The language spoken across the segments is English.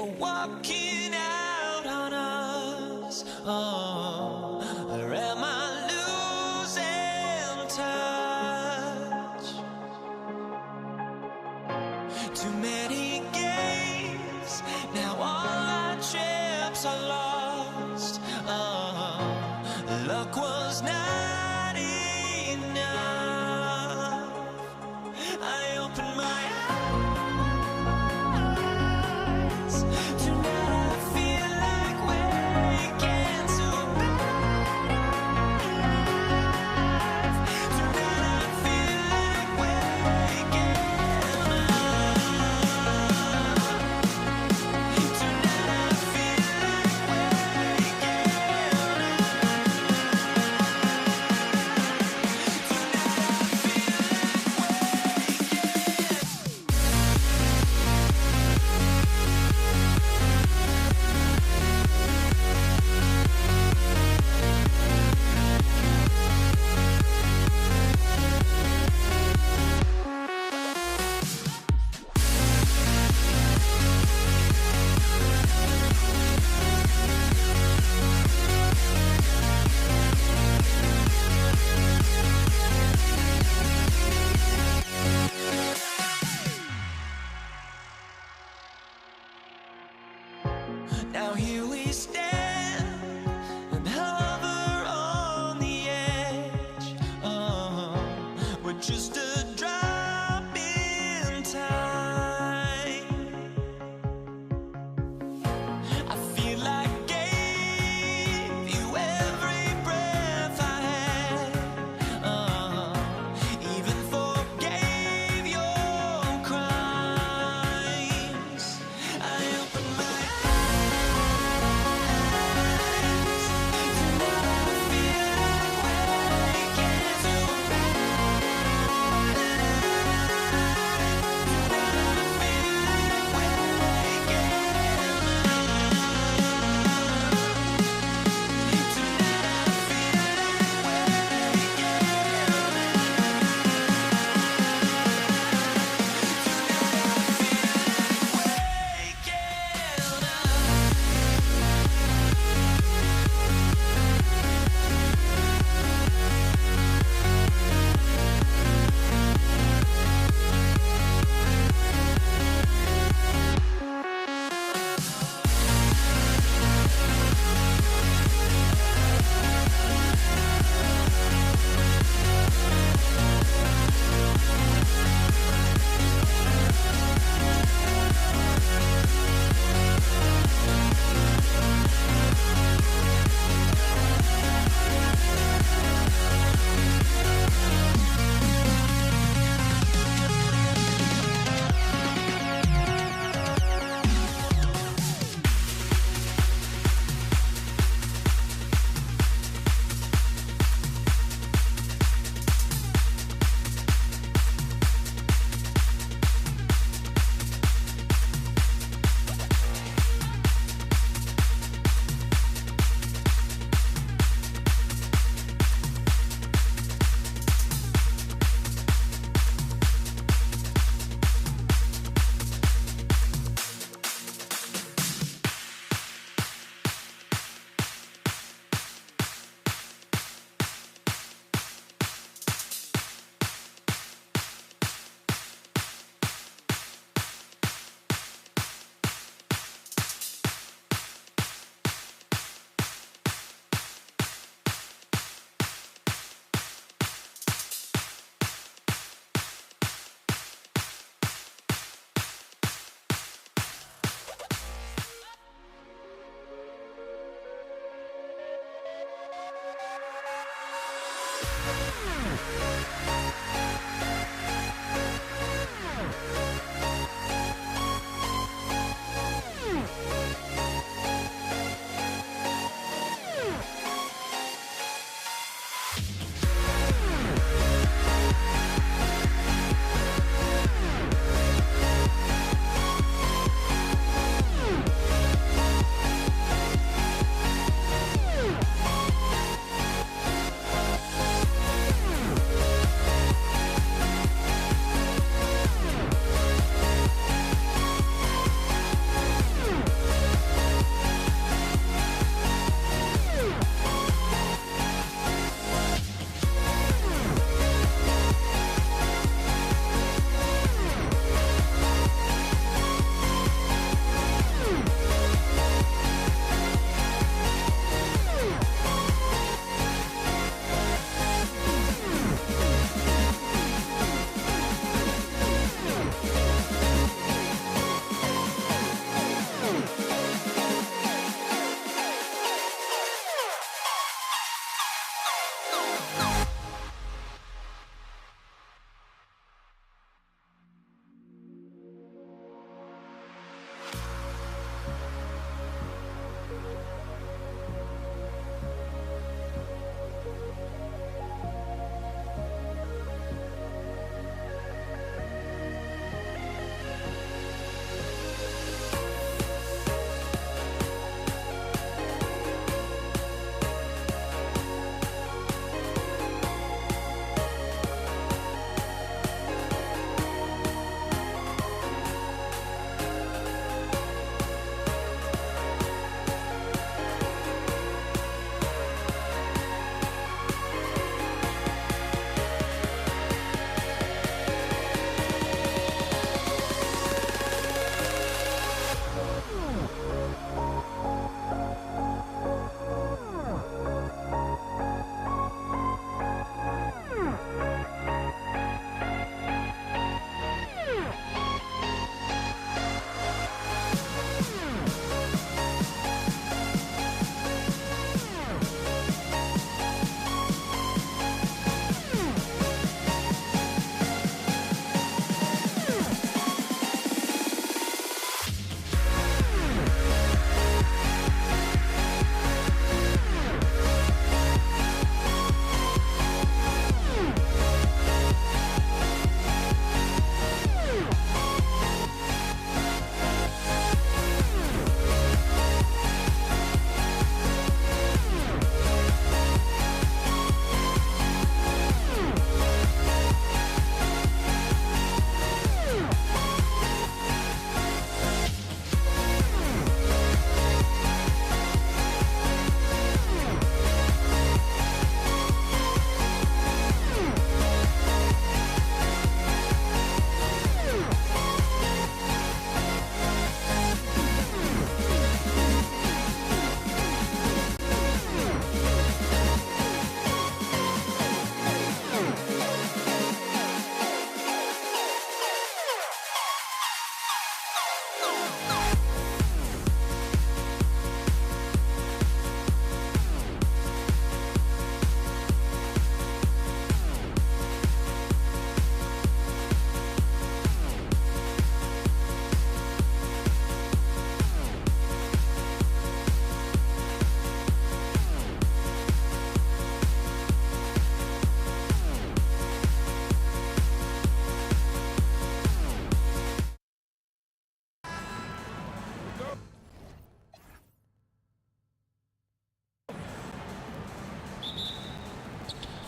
walking out on us. Oh, or am I losing touch? Too many games, now all our chips are lost. Oh, luck was not enough. I opened my eyes. Tonight I feel like waking to life. Tonight I feel like waking up. Tonight I feel like waking now here we stand and hover on the edge. Oh, we're just a drop in time. I feel like I gave you every breath I had. Even forgave your crimes. I opened my eyes.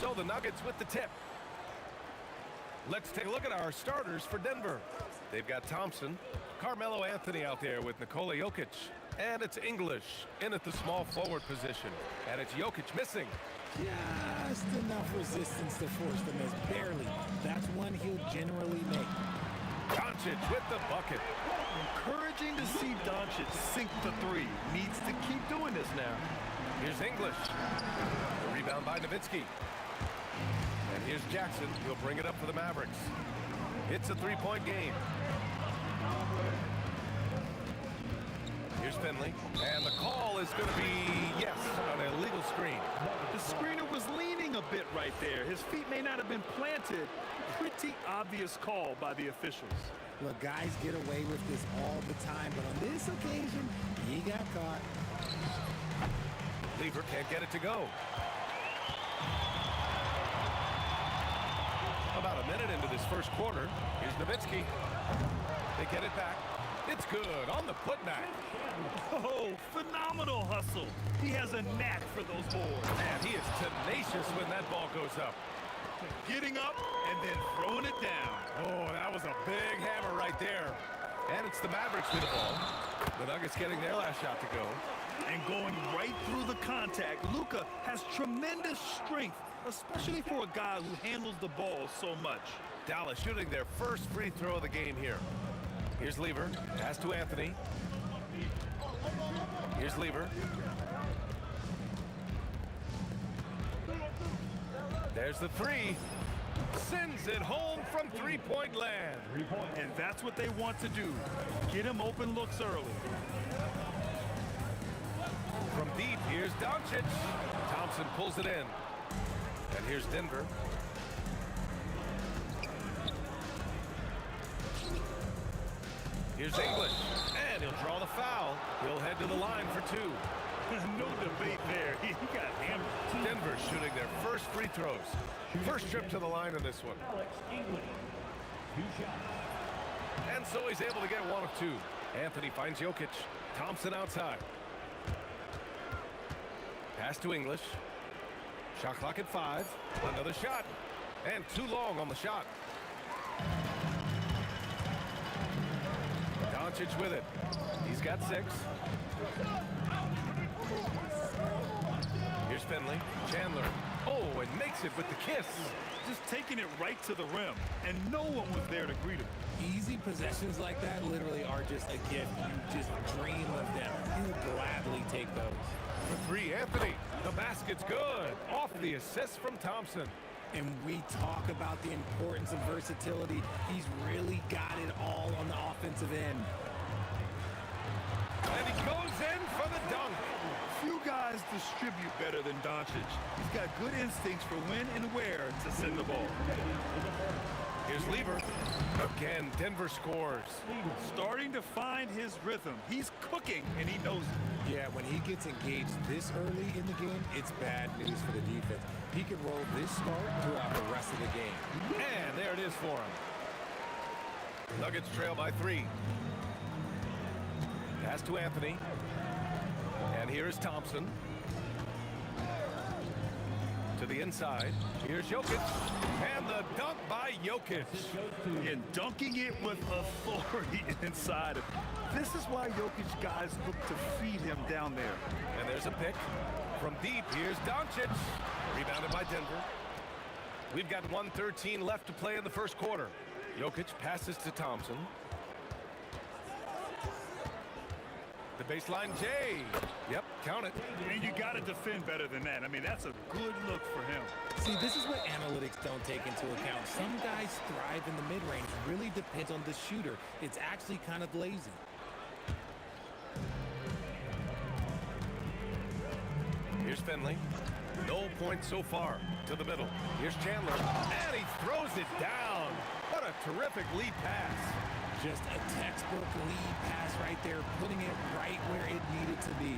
So the Nuggets with the tip. Let's take a look at our starters for Denver. They've got Thompson, Carmelo Anthony out there with Nikola Jokic. And it's English in at the small forward position. And it's Jokic missing. Just enough resistance to force the miss. Barely. That's one he'll generally make. Doncic with the bucket. Encouraging to see Doncic sink the three. Needs to keep doing this now. Here's English. The rebound by Nowitzki. And here's Jackson. He'll bring it up for the Mavericks. It's a three-point game. Here's Finley. And the call is going to be, yes, an illegal screen. The screener was leaning a bit right there. His feet may not have been planted. Pretty obvious call by the officials. Look, guys get away with this all the time, but on this occasion, he got caught. Lever can't get it to go. About a minute into this first quarter. Here's Nowitzki. They get it back. It's good on the putback. Oh, phenomenal hustle. He has a knack for those boards. And he is tenacious when that ball goes up. Getting up and then throwing it down. Oh, that was a big hammer right there. And it's the Mavericks with the ball. The Nuggets getting their last shot to go. And going right through the contact. Luka has tremendous strength, especially for a guy who handles the ball so much. Dallas shooting their first free throw of the game here. Here's Lever. Pass to Anthony. Here's Lever. There's the three. Sends it home from three-point land. And that's what they want to do. Get him open looks early. From deep, here's Doncic. Thompson pulls it in. And here's Denver. Here's English. And he'll draw the foul. He'll head to the line for two. No debate there. He got hammered. Denver shooting their first free throws. First trip to the line in this one. And so he's able to get one of two. Anthony finds Jokic. Thompson outside. Pass to English. Shot clock at 5. Another shot. And too long on the shot. Doncic with it. He's got 6. Here's Finley. Chandler. Oh, and makes it with the kiss. Just taking it right to the rim. And no one was there to greet him. Easy possessions like that literally are just a gift. You just dream of them. You gladly take those. For 3, Anthony. The basket's good. Off the assist from Thompson. And we talk about the importance of versatility. He's really got it all on the offensive end. And he goes in for the dunk. Few guys distribute better than Doncic. He's got good instincts for when and where to send the ball. Here's Lever. Again, Denver scores. Starting to find his rhythm. He's cooking, and he knows it. Yeah, when he gets engaged this early in the game, it's bad news for the defense. He can roll this start throughout the rest of the game. And there it is for him. Nuggets trail by 3. Pass to Anthony. And here is Thompson. To the inside. Here's Jokic. And the dunk by Jokic. And dunking it with authority inside. This is why Jokic guys look to feed him down there. And there's a pick. From deep, here's Doncic. Rebounded by Denver. We've got 1:13 left to play in the first quarter. Jokic passes to Thompson. The baseline, Jay. Yep, count it. And you got to defend better than that. I mean, that's a good look for him. See, this is what analytics don't take into account. Some guys thrive in the mid-range. Really depends on the shooter. It's actually kind of lazy. Here's Finley. No points so far. To the middle. Here's Chandler. And he throws it down. What a terrific lead pass. Just a textbook lead pass right there, putting it right where it needed to be.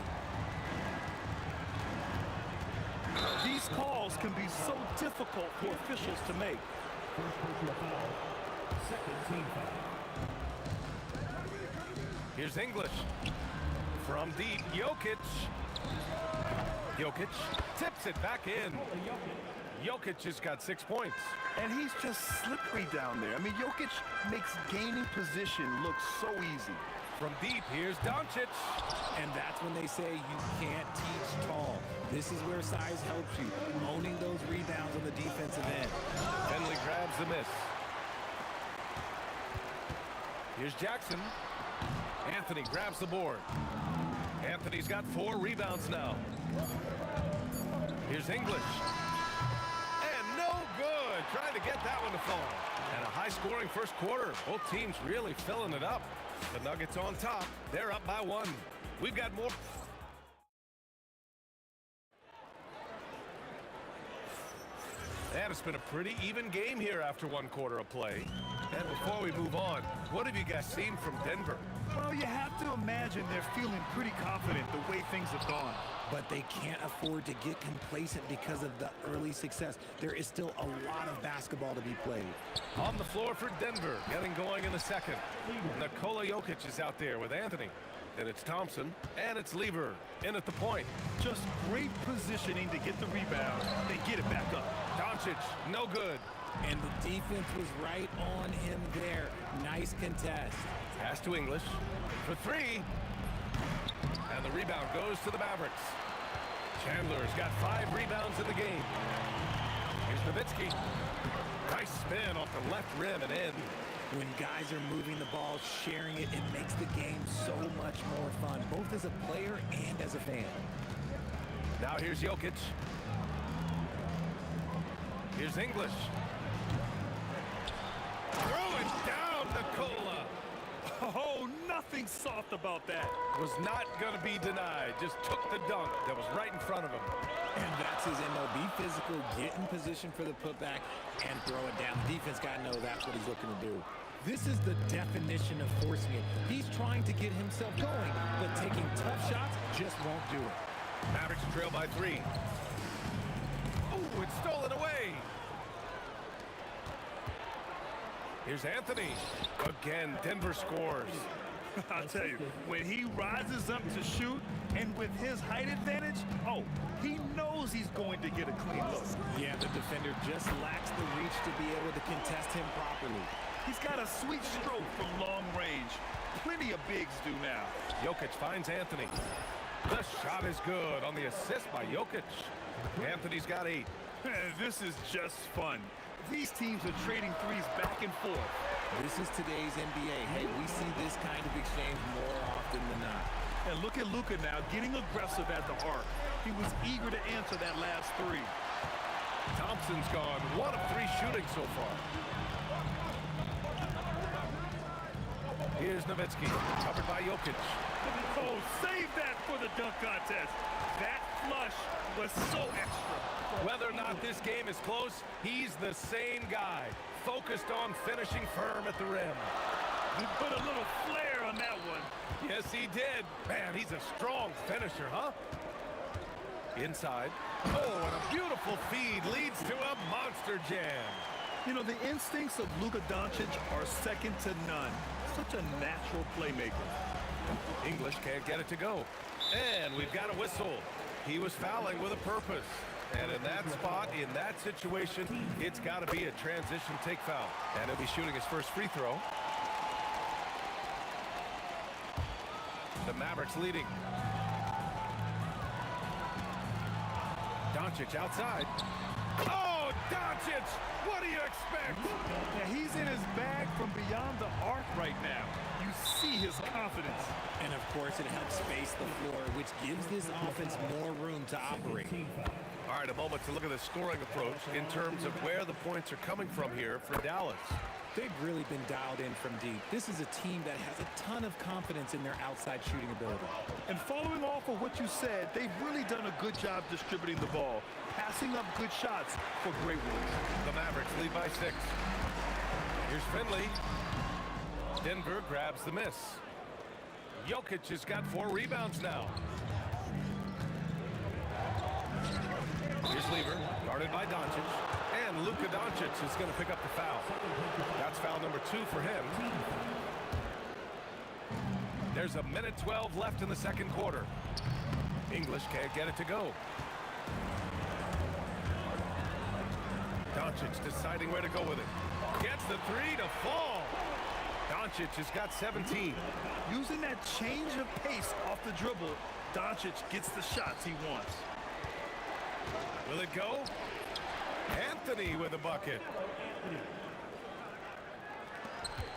These calls can be so difficult for officials to make. First personal foul. Second team foul. Here's English. From deep, Jokic. Jokic tips it back in. Jokic has got 6 points. And he's just slippery down there. I mean, Jokic makes gaining position look so easy. From deep, here's Doncic. And that's when they say you can't teach tall. This is where size helps you, owning those rebounds on the defensive end. Finley grabs the miss. Here's Jackson. Anthony grabs the board. Anthony's got 4 rebounds now. Here's English. And no good. Trying to get that one to fall. And a high-scoring first quarter. Both teams really filling it up. The Nuggets on top. They're up by 1. We've got more. And it's been a pretty even game here after 1 quarter of play. And before we move on, what have you guys seen from Denver? Well, you have to imagine they're feeling pretty confident the way things have gone. But they can't afford to get complacent because of the early success. There is still a lot of basketball to be played. On the floor for Denver, getting going in the second. Nikola Jokic is out there with Anthony. Then it's Thompson, and it's Lever in at the point. Just great positioning to get the rebound, then get it back up. Doncic, no good. And the defense was right on him there. Nice contest. Pass to English for 3. And the rebound goes to the Mavericks. Chandler's got 5 rebounds in the game. Here's Nowitzki. Nice spin off the left rim and in. When guys are moving the ball, sharing it, it makes the game so much more fun, both as a player and as a fan. Now here's Jokic. Here's English. Throw it down, Nikola. Oh, nothing soft about that. Was not going to be denied. Just took the dunk that was right in front of him. And that's his MO. Be physical, get in position for the putback, and throw it down. The defense got to know that's what he's looking to do. This is the definition of forcing it. He's trying to get himself going, but taking tough shots just won't do it. Mavericks trail by 3. Oh, it's stolen away. Here's Anthony. Again, Denver scores. I'll tell you, when he rises up to shoot, and with his height advantage, oh, he knows he's going to get a clean look. Yeah, the defender just lacks the reach to be able to contest him properly. He's got a sweet stroke from long range. Plenty of bigs do now. Jokic finds Anthony. The shot is good on the assist by Jokic. Anthony's got 8. This is just fun. These teams are trading threes back and forth. This is today's NBA. Hey, we see this kind of exchange more often than not. And look at Luka now getting aggressive at the arc. He was eager to answer that last 3. Thompson's gone 1 of 3 shooting so far. Here's Nowitzki, covered by Jokic. Oh, save that for the dunk contest. That flush was so extra. Whether or not this game is close, he's the same guy, focused on finishing firm at the rim. He put a little flair on that one. Yes, he did. Man, he's a strong finisher, huh? Inside. Oh, and a beautiful feed leads to a monster jam. You know, the instincts of Luka Doncic are second to none. Such a natural playmaker. English can't get it to go. And we've got a whistle. He was fouling with a purpose. And in that spot, in that situation, it's got to be a transition take foul. And he'll be shooting his first free throw. The Mavericks leading. Doncic outside. Oh, Doncic! What do you expect? Yeah, he's in his bag from beyond the arc right now. You see his confidence. And of course, it helps space the floor, which gives this offense more room to operate. All right, a moment to look at the scoring approach in terms of where the points are coming from here for Dallas. They've really been dialed in from deep. This is a team that has a ton of confidence in their outside shooting ability. And following off of what you said, they've really done a good job distributing the ball, passing up good shots for great ones. The Mavericks lead by 6. Here's Finley. Denver grabs the miss. Jokic has got 4 rebounds now. Here's Lever, guarded by Doncic. And Luka Doncic is going to pick up the foul. That's foul number 2 for him. There's a minute 12 left in the second quarter. English can't get it to go. Doncic deciding where to go with it. Gets the 3 to fall. Doncic has got 17. Using that change of pace off the dribble, Doncic gets the shots he wants. Will it go? Anthony with a bucket.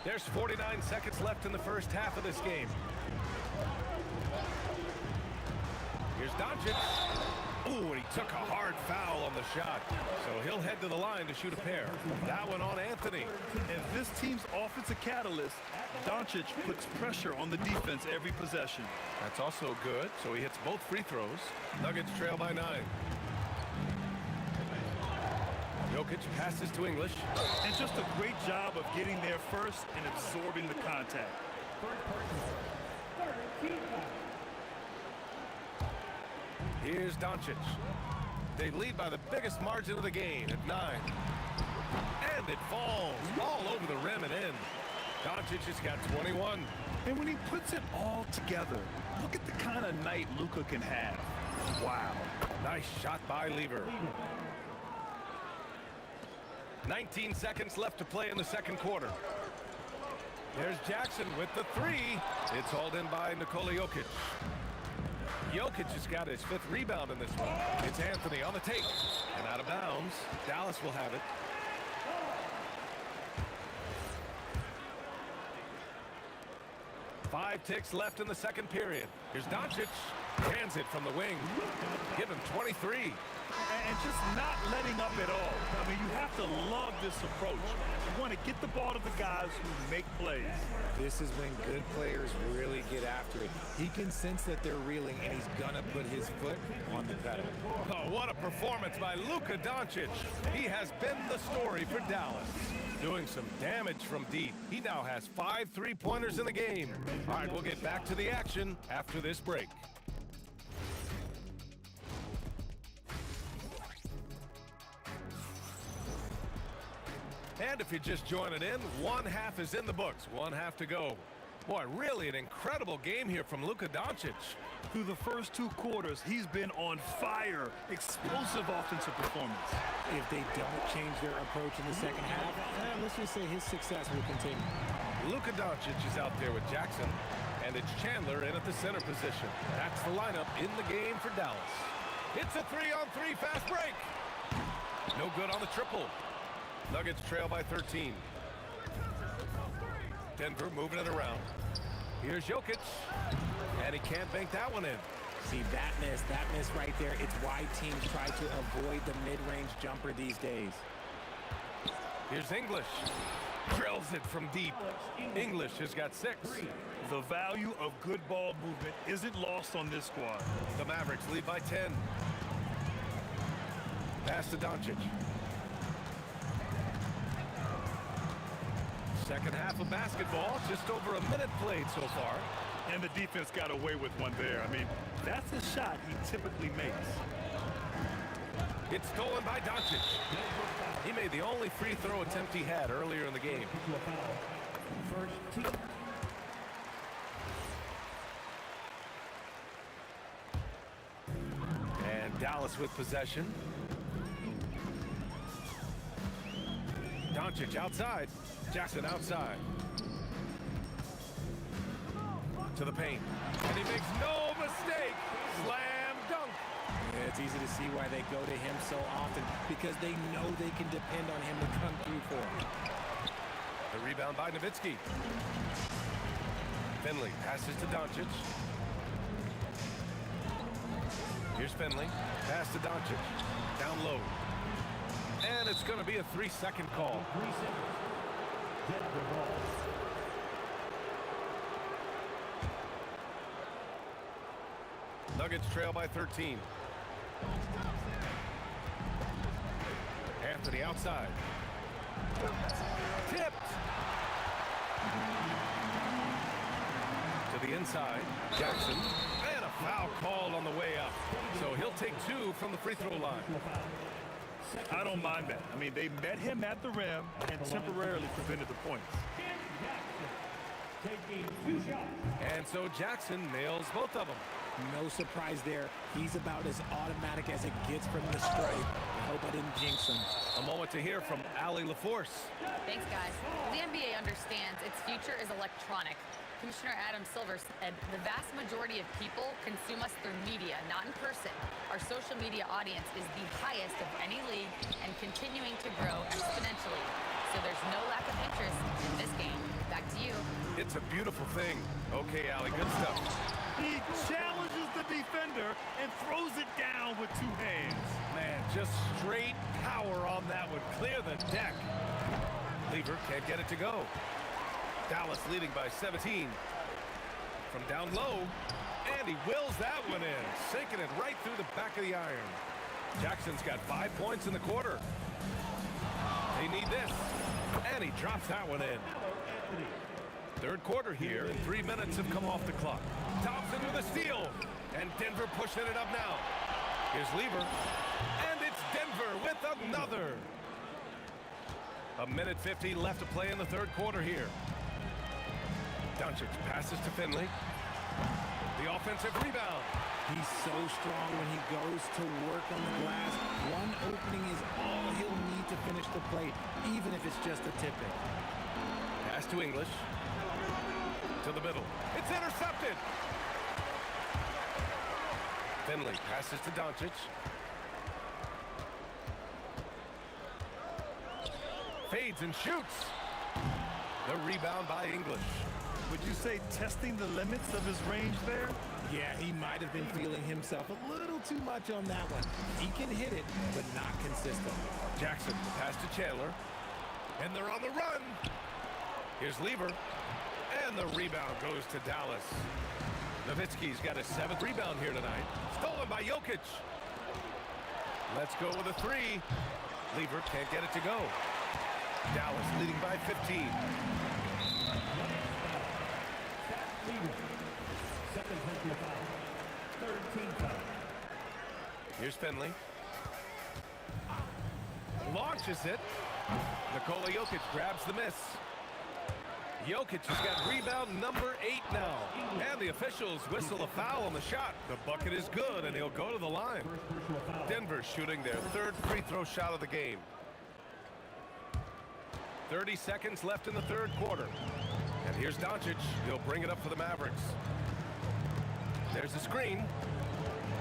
There's 49 seconds left in the first half of this game. Here's Doncic. Ooh, and he took a hard foul on the shot. So he'll head to the line to shoot a pair. That one on Anthony. And this team's offensive catalyst, Doncic puts pressure on the defense every possession. That's also good, so he hits both free throws. Nuggets trail by 9. Jokic passes to English. And just a great job of getting there first and absorbing the contact. Here's Doncic. They lead by the biggest margin of the game at 9. And it falls all over the rim and in. Doncic has got 21. And when he puts it all together, look at the kind of night Luka can have. Wow. Nice shot by Lever. 19 seconds left to play in the second quarter. There's Jackson with the 3. It's hauled in by Nikola Jokic. Jokic has got his 5th rebound in this one. It's Anthony on the take. And out of bounds. Dallas will have it. Five ticks left in the second period. Here's Doncic. Hands it from the wing. Give him 23. And just not letting up at all. I mean, you have to love this approach. You want to get the ball to the guys who make plays. This is when good players really get after it. He can sense that they're reeling, and he's going to put his foot on the pedal. Oh, what a performance by Luka Doncic. He has been the story for Dallas. Doing some damage from deep. He now has 5 3-pointers in the game. All right, we'll get back to the action after this break. And if you're just joining in, one half is in the books, one half to go. Boy, really an incredible game here from Luka Doncic. Through the first 2 quarters, he's been on fire. Explosive offensive performance. If they don't change their approach in the second half, let's just say his success will continue. Luka Doncic is out there with Jackson, and it's Chandler in at the center position. That's the lineup in the game for Dallas. It's a 3-on-3 fast break. No good on the triple. Nuggets trail by 13. Denver moving it around. Here's Jokic. And he can't bank that one in. See, that miss right there, it's why teams try to avoid the mid-range jumper these days. Here's English. Drills it from deep. English has got 6. The value of good ball movement isn't lost on this squad. The Mavericks lead by 10. Pass to Doncic. Second half of basketball, just over a minute played so far. And the defense got away with one there. I mean, that's a shot he typically makes. It's stolen by Doncic. He made the only free throw attempt he had earlier in the game. First team. And Dallas with possession. Doncic outside. Jackson outside. To the paint. And he makes no mistake. Slam dunk. Yeah, it's easy to see why they go to him so often, because they know they can depend on him to come through for them. The rebound by Nowitzki. Finley passes to Doncic. Here's Finley. Pass to Doncic. down low. And it's going to be a 3-second call. 3 seconds. Denver ball. Nuggets trail by 13. Anthony outside. Tipped. To the inside. Jackson. And a foul called on the way up. So he'll take 2 from the free throw line. I don't mind that. I mean, they met him at the rim and temporarily prevented the points. Taking 2 shots. And so Jackson nails both of them. No surprise there. He's about as automatic as it gets from the stripe. I hope I didn't jinx him. A moment to hear from Allie LaForce. Thanks, guys. The NBA understands its future is electronic. Commissioner Adam Silver said the vast majority of people consume us through media, not in person. Our social media audience is the highest of any league and continuing to grow exponentially. So there's no lack of interest in this game. Back to you. It's a beautiful thing. Okay, Allie, good stuff. He challenges the defender and throws it down with 2 hands. Man, just straight power on that one. Clear the deck. Lever can't get it to go. Dallas leading by 17. From down low, and he wills that one in, sinking it right through the back of the iron. Jackson's got 5 points in the quarter. They need this, and he drops that one in. Third quarter here, and 3 minutes have come off the clock. Thompson with a steal, and Denver pushing it up now. Here's Lever, and it's Denver with another. 1:50 left to play in the third quarter here. Doncic passes to Finley. The offensive rebound. He's so strong when he goes to work on the glass. One opening is all he'll need to finish the play, even if it's just a tip-in. Pass to English. To the middle. It's intercepted. Finley passes to Doncic. Fades and shoots. The rebound by English. Would you say testing the limits of his range there? Yeah, he might have been feeling himself a little too much on that one. He can hit it, but not consistent. Jackson pass to Chandler. And they're on the run. Here's Lever. And the rebound goes to Dallas. Nowitzki's got his 7th rebound here tonight. Stolen by Jokic. Let's go with a 3. Lever can't get it to go. Dallas leading by 15. Second personal foul. Third team foul. Here's Finley. Launches it. Nikola Jokic grabs the miss. Jokic has got rebound number 8 now. And the officials whistle a foul on the shot. The bucket is good, and he'll go to the line. Denver shooting their 3rd free throw shot of the game. 30 seconds left in the third quarter. And here's Doncic. He'll bring it up for the Mavericks. There's the screen.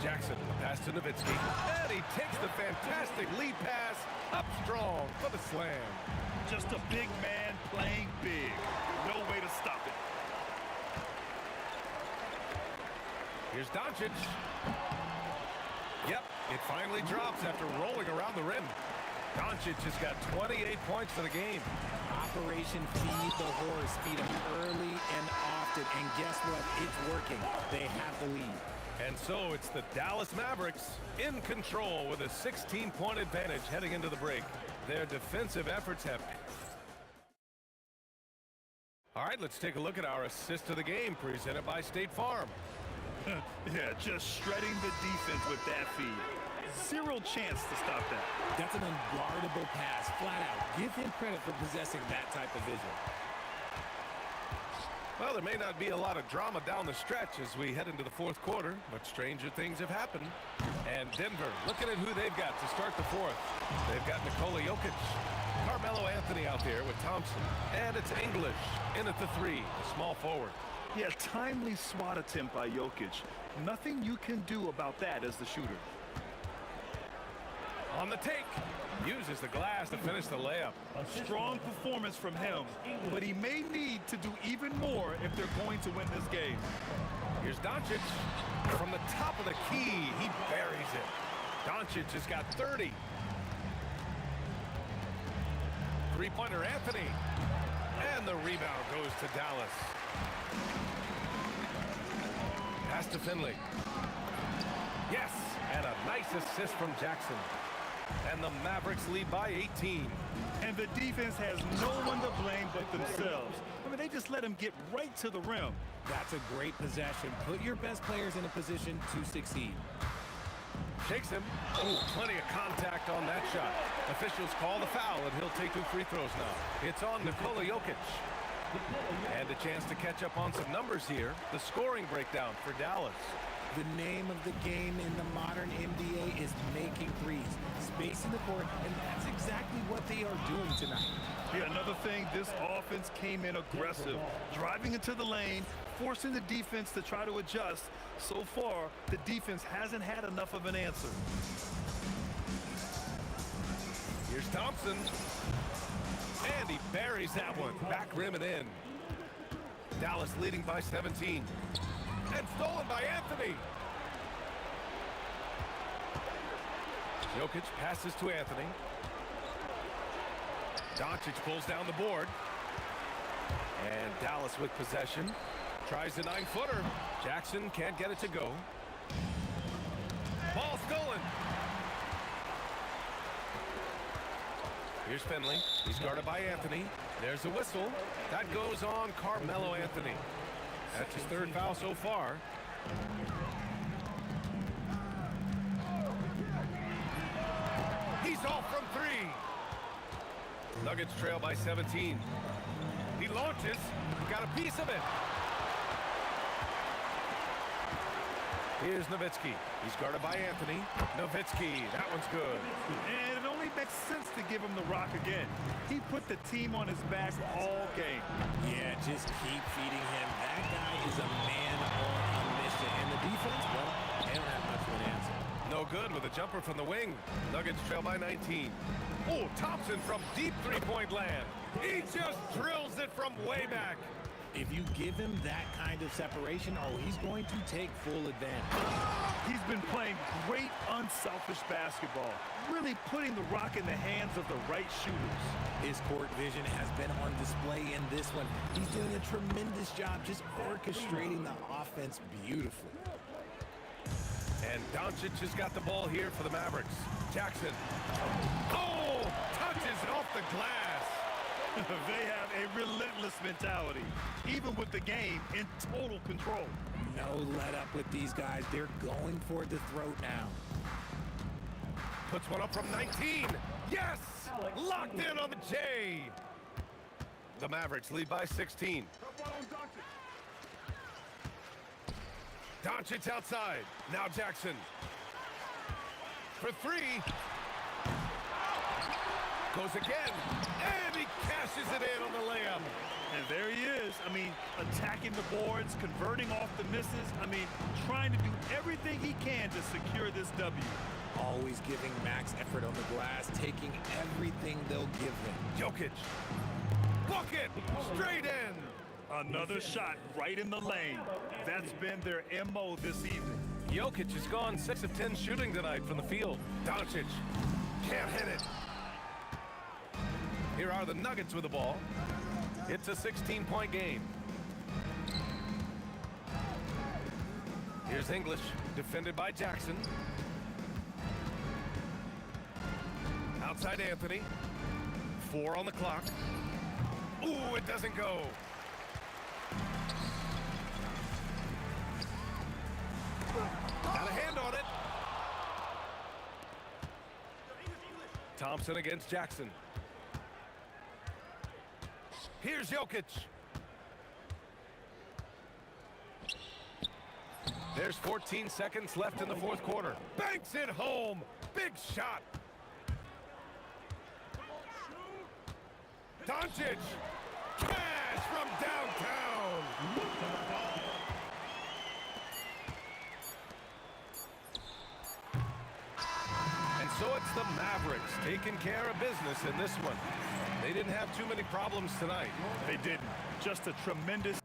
Jackson, pass to Nowitzki. And he takes the fantastic lead pass up strong for the slam. Just a big man playing big. No way to stop it. Here's Doncic. Yep, it finally drops after rolling around the rim. Doncic has got 28 points for the game. Operation Feed the Horse. Feed him early and often. And guess what? It's working. They have the lead. And so it's the Dallas Mavericks in control with a 16-point advantage heading into the break. Their defensive efforts have... All right, let's take a look at our assist of the game presented by State Farm. Yeah, just shredding the defense with that feed. Zero chance to stop that. That's an unguardable pass, flat out. Give him credit for possessing that type of vision. Well, there may not be a lot of drama down the stretch as we head into the fourth quarter, but stranger things have happened. And Denver, looking at who they've got to start the fourth. They've got Nikola Jokic, Carmelo Anthony out there with Thompson, and it's English in at the 3, the small forward. Yeah, timely swat attempt by Jokic. Nothing you can do about that as the shooter. On the take, uses the glass to finish the layup. Strong performance from him, but he may need to do even more if they're going to win this game. Here's Doncic. From the top of the key, he buries it. Doncic has got 30. Three-pointer Anthony. And the rebound goes to Dallas. Pass to Finley. Yes, and a nice assist from Jackson. And the Mavericks lead by 18. And the defense has no one to blame but themselves. I mean, they just let him get right to the rim. That's a great possession. Put your best players in a position to succeed. Shakes him. Oh, plenty of contact on that shot. Officials call the foul, and he'll take 2 free throws now. It's on Nikola Jokic. And a chance to catch up on some numbers here. The scoring breakdown for Dallas. The name of the game in the modern NBA is making threes, spacing the court, and that's exactly what they are doing tonight. Yeah, another thing, this offense came in aggressive, driving into the lane, forcing the defense to try to adjust. So far, the defense hasn't had enough of an answer. Here's Thompson. And he buries that one. Back rim and in. Dallas leading by 17. And stolen by Anthony. Jokic passes to Anthony. Doncic pulls down the board. And Dallas with possession. Tries the 9-footer. Jackson can't get it to go. Ball stolen. Here's Finley. He's guarded by Anthony. There's a whistle. That goes on Carmelo Anthony. That's his 3rd foul so far. He's off from 3. Nuggets trail by 17. He launches. Got a piece of it. Here's Nowitzki. He's guarded by Anthony. Nowitzki. That one's good. And it only makes sense to give him the rock again. He put the team on his back all game. Yeah, just keep feeding him. That guy is a man on a mission. And the defense, well, they don't have much of an answer. No good with a jumper from the wing. Nuggets trail by 19. Oh, Thompson from deep three-point land. He just drills it from way back. If you give him that kind of separation, oh, he's going to take full advantage. He's been playing great, unselfish basketball, really putting the rock in the hands of the right shooters. His court vision has been on display in this one. He's doing a tremendous job just orchestrating the offense beautifully. And Doncic has got the ball here for the Mavericks. Jackson. Oh, touches it off the glass. They have a relentless mentality, even with the game in total control. No let up with these guys. They're going for the throat now. Puts one up from 19. Yes! Locked in on the J. The Mavericks lead by 16. Doncic outside. Now Jackson. For 3. Goes again. And he cashes it in on the layup. And there he is. I mean, attacking the boards, converting off the misses. I mean, trying to do everything he can to secure this W. Always giving max effort on the glass, taking everything they'll give him. Jokic. Bucket. Straight in. Another shot right in the lane. That's been their MO this evening. Jokic has gone 6 of 10 shooting tonight from the field. Doncic can't hit it. Here are the Nuggets with the ball. It's a 16-point game. Here's English, defended by Jackson. Outside Anthony. 4 on the clock. Ooh, it doesn't go. Got a hand on it. Thompson against Jackson. Here's Jokic. There's 14 seconds left in the 4th quarter. Banks it home. Big shot. Doncic. Cash from downtown. And so it's the Mavericks taking care of business in this one. They didn't have too many problems tonight. They didn't. Just a tremendous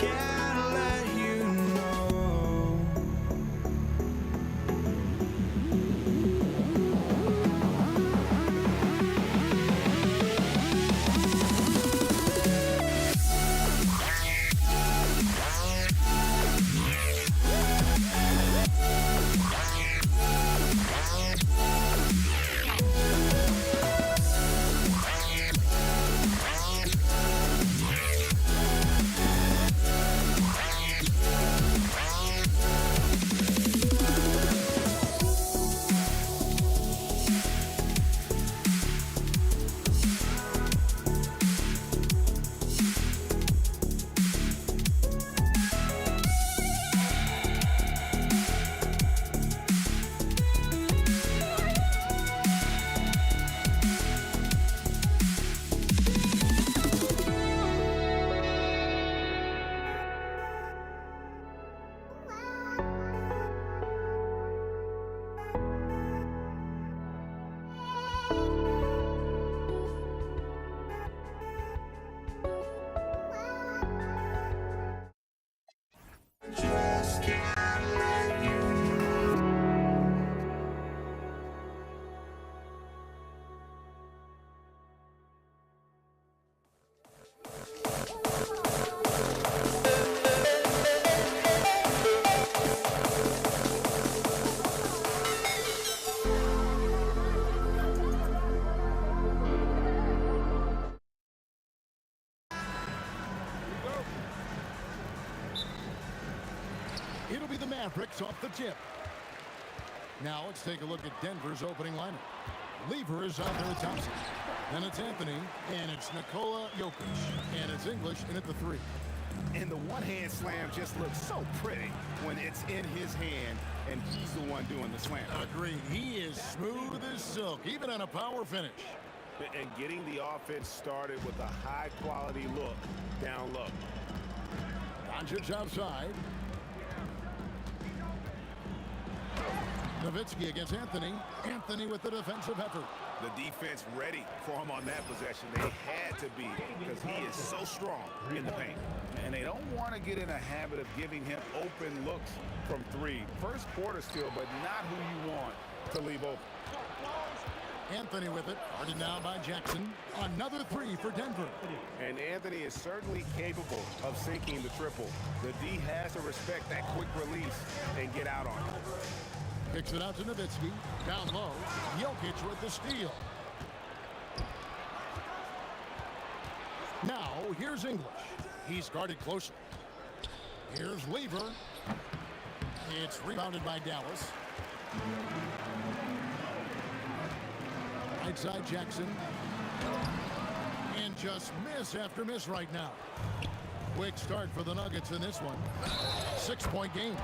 just can't let you know. Just can't let you know. It'll be the Mavericks off the tip. Now let's take a look at Denver's opening lineup. Lever is out there with Thompson. Then it's Anthony, and it's Nikola Jokic, and it's English in at the 3. And the one-hand slam just looks so pretty when it's in his hand and he's the one doing the slam. Agreed. He is smooth as silk, even on a power finish. And getting the offense started with a high-quality look down low. Doncic outside. Nowitzki against Anthony. Anthony with the defensive effort. The defense ready for him on that possession. They had to be because he is so strong in the paint. And they don't want to get in a habit of giving him open looks from 3. First quarter still, but not who you want to leave open. Anthony with it. Guarded now by Jackson. Another 3 for Denver. And Anthony is certainly capable of sinking the triple. The D has to respect that quick release and get out on it. Kicks it out to Nowitzki. Down low. Jokic with the steal. Now, here's English. He's guarded closely. Here's Lever. It's rebounded by Dallas. Right side Jackson. And just miss after miss right now. Quick start for the Nuggets in this one. 6-point game.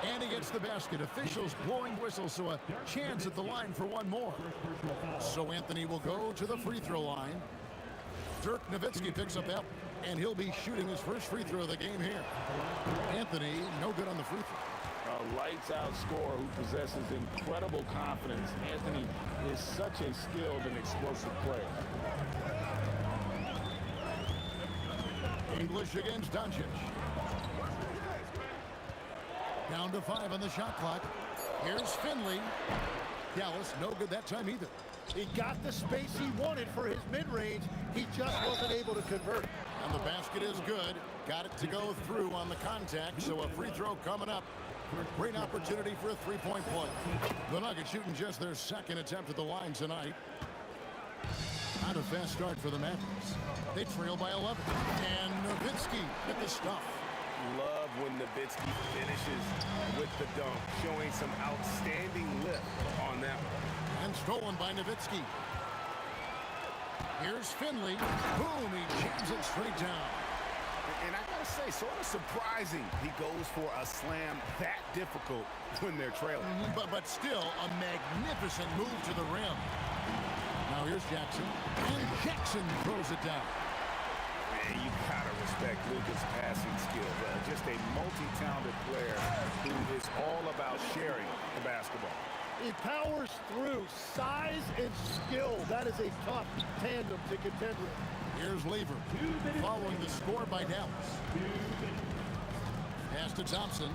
And he gets the basket. Officials blowing whistles, so a chance at the line for one more. So Anthony will go to the free throw line. Dirk Nowitzki picks up that, and he'll be shooting his first free throw of the game here. Anthony, no good on the free throw. A lights-out scorer who possesses incredible confidence. Anthony is such a skilled and explosive player. English against Doncic. Down to 5 on the shot clock. Here's Finley. Dallas, no good that time either. He got the space he wanted for his mid-range. He just wasn't able to convert. And the basket is good. Got it to go through on the contact, so a free throw coming up. Great opportunity for a three-point play. The Nuggets shooting just their second attempt at the line tonight. Not a fast start for the Mavericks. They trail by 11. And Nowitzki hit the stuff. Love when Nowitzki finishes with the dunk, showing some outstanding lift on that one. And stolen by Nowitzki. Here's Finley. Boom, he jams it straight down. And I gotta say, sort of surprising he goes for a slam that difficult when they're trailing. But still a magnificent move to the rim. Now here's Jackson. And Jackson throws it down. Man, you gotta respect Luka's passing skill. Just a multi-talented player who is all about sharing the basketball. He powers through size and skill. That is a tough tandem to contend with. Here's Lever, following the score by Dallas. Pass to Thompson.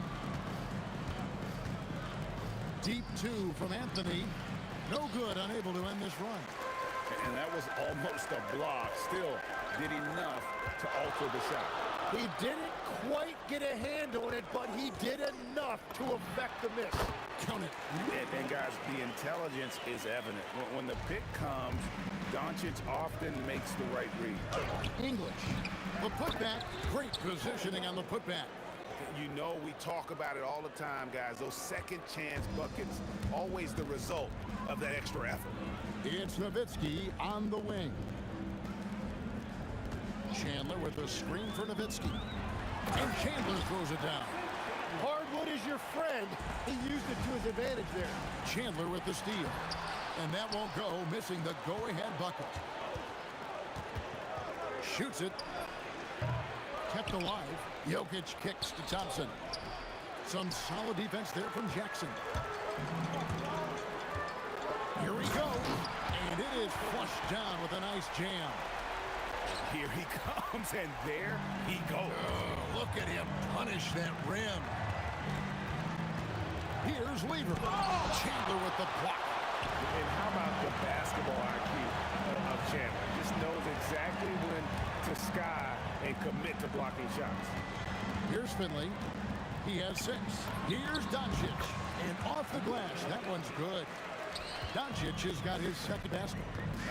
Deep two from Anthony. No good, unable to end this run. And that was almost a block. Still did enough to alter the shot. He didn't quite get a hand on it, but he did enough to affect the miss. Count it. And guys, the intelligence is evident. When the pick comes, Doncic often makes the right read. English. The putback. Great positioning on the putback. You know we talk about it all the time, guys. Those second chance buckets, always the result of that extra effort. It's Nowitzki on the wing. Chandler with a screen for Nowitzki. And Chandler throws it down. Hardwood is your friend. He used it to his advantage there. Chandler with the steal. And that won't go, missing the go-ahead bucket. Shoots it. Kept alive. Jokic kicks to Thompson. Some solid defense there from Jackson. Here we go. And it is flushed down with a nice jam. Here he comes, and there he goes. Oh, look at him punish that rim. Here's Lever. Chandler with the block. And how about the basketball IQ of Chandler? Just knows exactly when to sky and commit to blocking shots. Here's Finley. He has 6. Here's Doncic. And off the glass. That one's good. Doncic has got his second basket.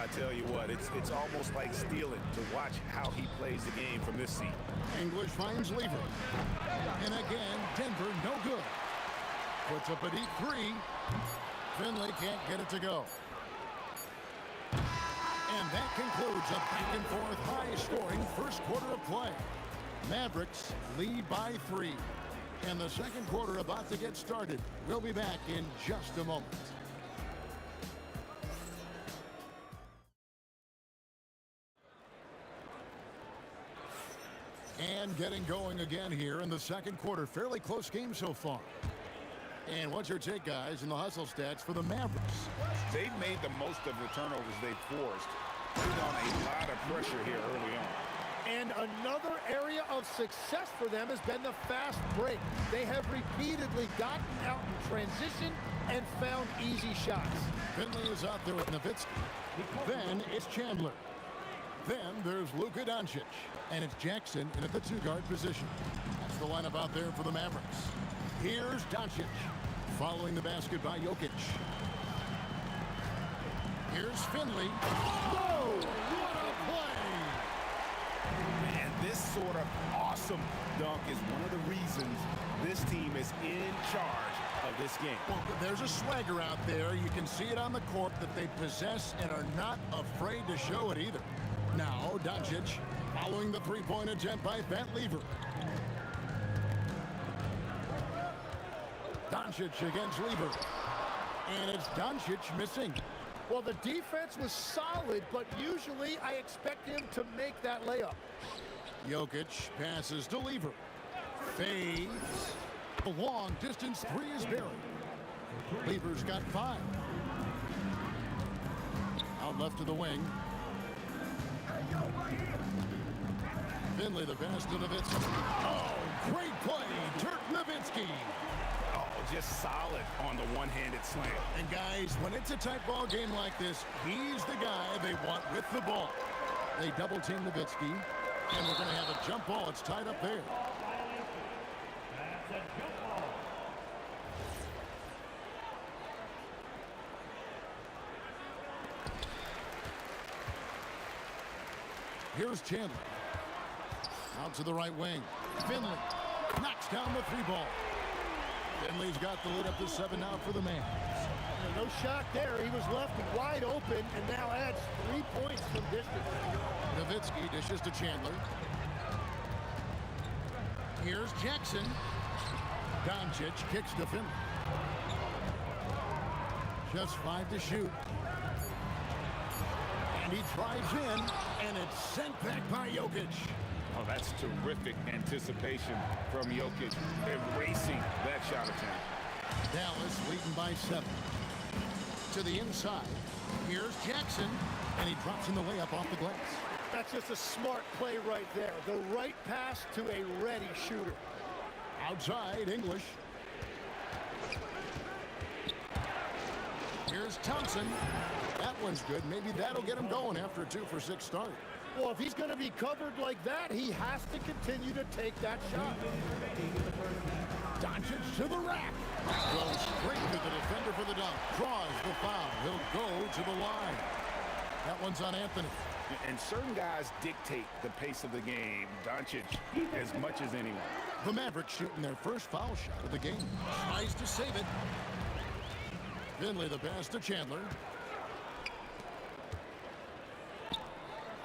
I tell you what, it's almost like stealing to watch how he plays the game from this seat. English finds Lever. And again, Denver no good. Puts up a deep 3. Finley can't get it to go. And that concludes a back-and-forth high-scoring first quarter of play. Mavericks lead by 3. And the second quarter about to get started. We'll be back in just a moment. And getting going again here in the second quarter. Fairly close game so far. And what's your take, guys, in the hustle stats for the Mavericks? They've made the most of the turnovers they've forced. Putting on a lot of pressure here early on. And another area of success for them has been the fast break. They have repeatedly gotten out in transition and found easy shots. Finley is out there with Nowitzki. Then it's Chandler. Then there's Luka Doncic. And it's Jackson in at the 2-guard position. That's the lineup out there for the Mavericks. Here's Doncic. Following the basket by Jokic. Here's Finley. Whoa! What a play! And this sort of awesome dunk is one of the reasons this team is in charge of this game. Well, there's a swagger out there. You can see it on the court that they possess and are not afraid to show it either. Now, Doncic following the three-point attempt by Pat Lever. Doncic against Lever. And it's Doncic missing. Well, the defense was solid, but usually I expect him to make that layup. Jokic passes to Lever. Fades. The long distance 3 is buried. Lever's got 5. Out left to the wing. Finley the pass to Nowitzki. Oh, great play. Dirk Nowitzki. Oh, just solid on the one-handed slam. And guys, when it's a tight ball game like this, he's the guy they want with the ball. They double team Nowitzki, and we're going to have a jump ball. It's tied up there. That's a jump ball. Here's Chandler. Out to the right wing. Finley knocks down the 3-ball. Finley's got the lead up to 7 now for the Mavs. No shot there. He was left wide open and now adds 3 points from distance. Nowitzki dishes to Chandler. Here's Jackson. Doncic kicks to Finley. Just 5 to shoot. And he drives in, and it's sent back by Jokic. Oh, that's terrific anticipation from Jokic, erasing that shot attempt. Dallas leading by 7. To the inside. Here's Jackson, and he drops in the layup off the glass. That's just a smart play right there. The right pass to a ready shooter. Outside, English. Here's Thompson. That one's good. Maybe that'll get him going after a 2-for-6 start. Well, if he's going to be covered like that, he has to continue to take that shot. Doncic to the rack. Goes straight to the defender for the dunk. Draws the foul. He'll go to the line. That one's on Anthony. And certain guys dictate the pace of the game, Doncic, as much as anyone. The Mavericks shooting their first foul shot of the game. Tries to save it. Finley the pass to Chandler.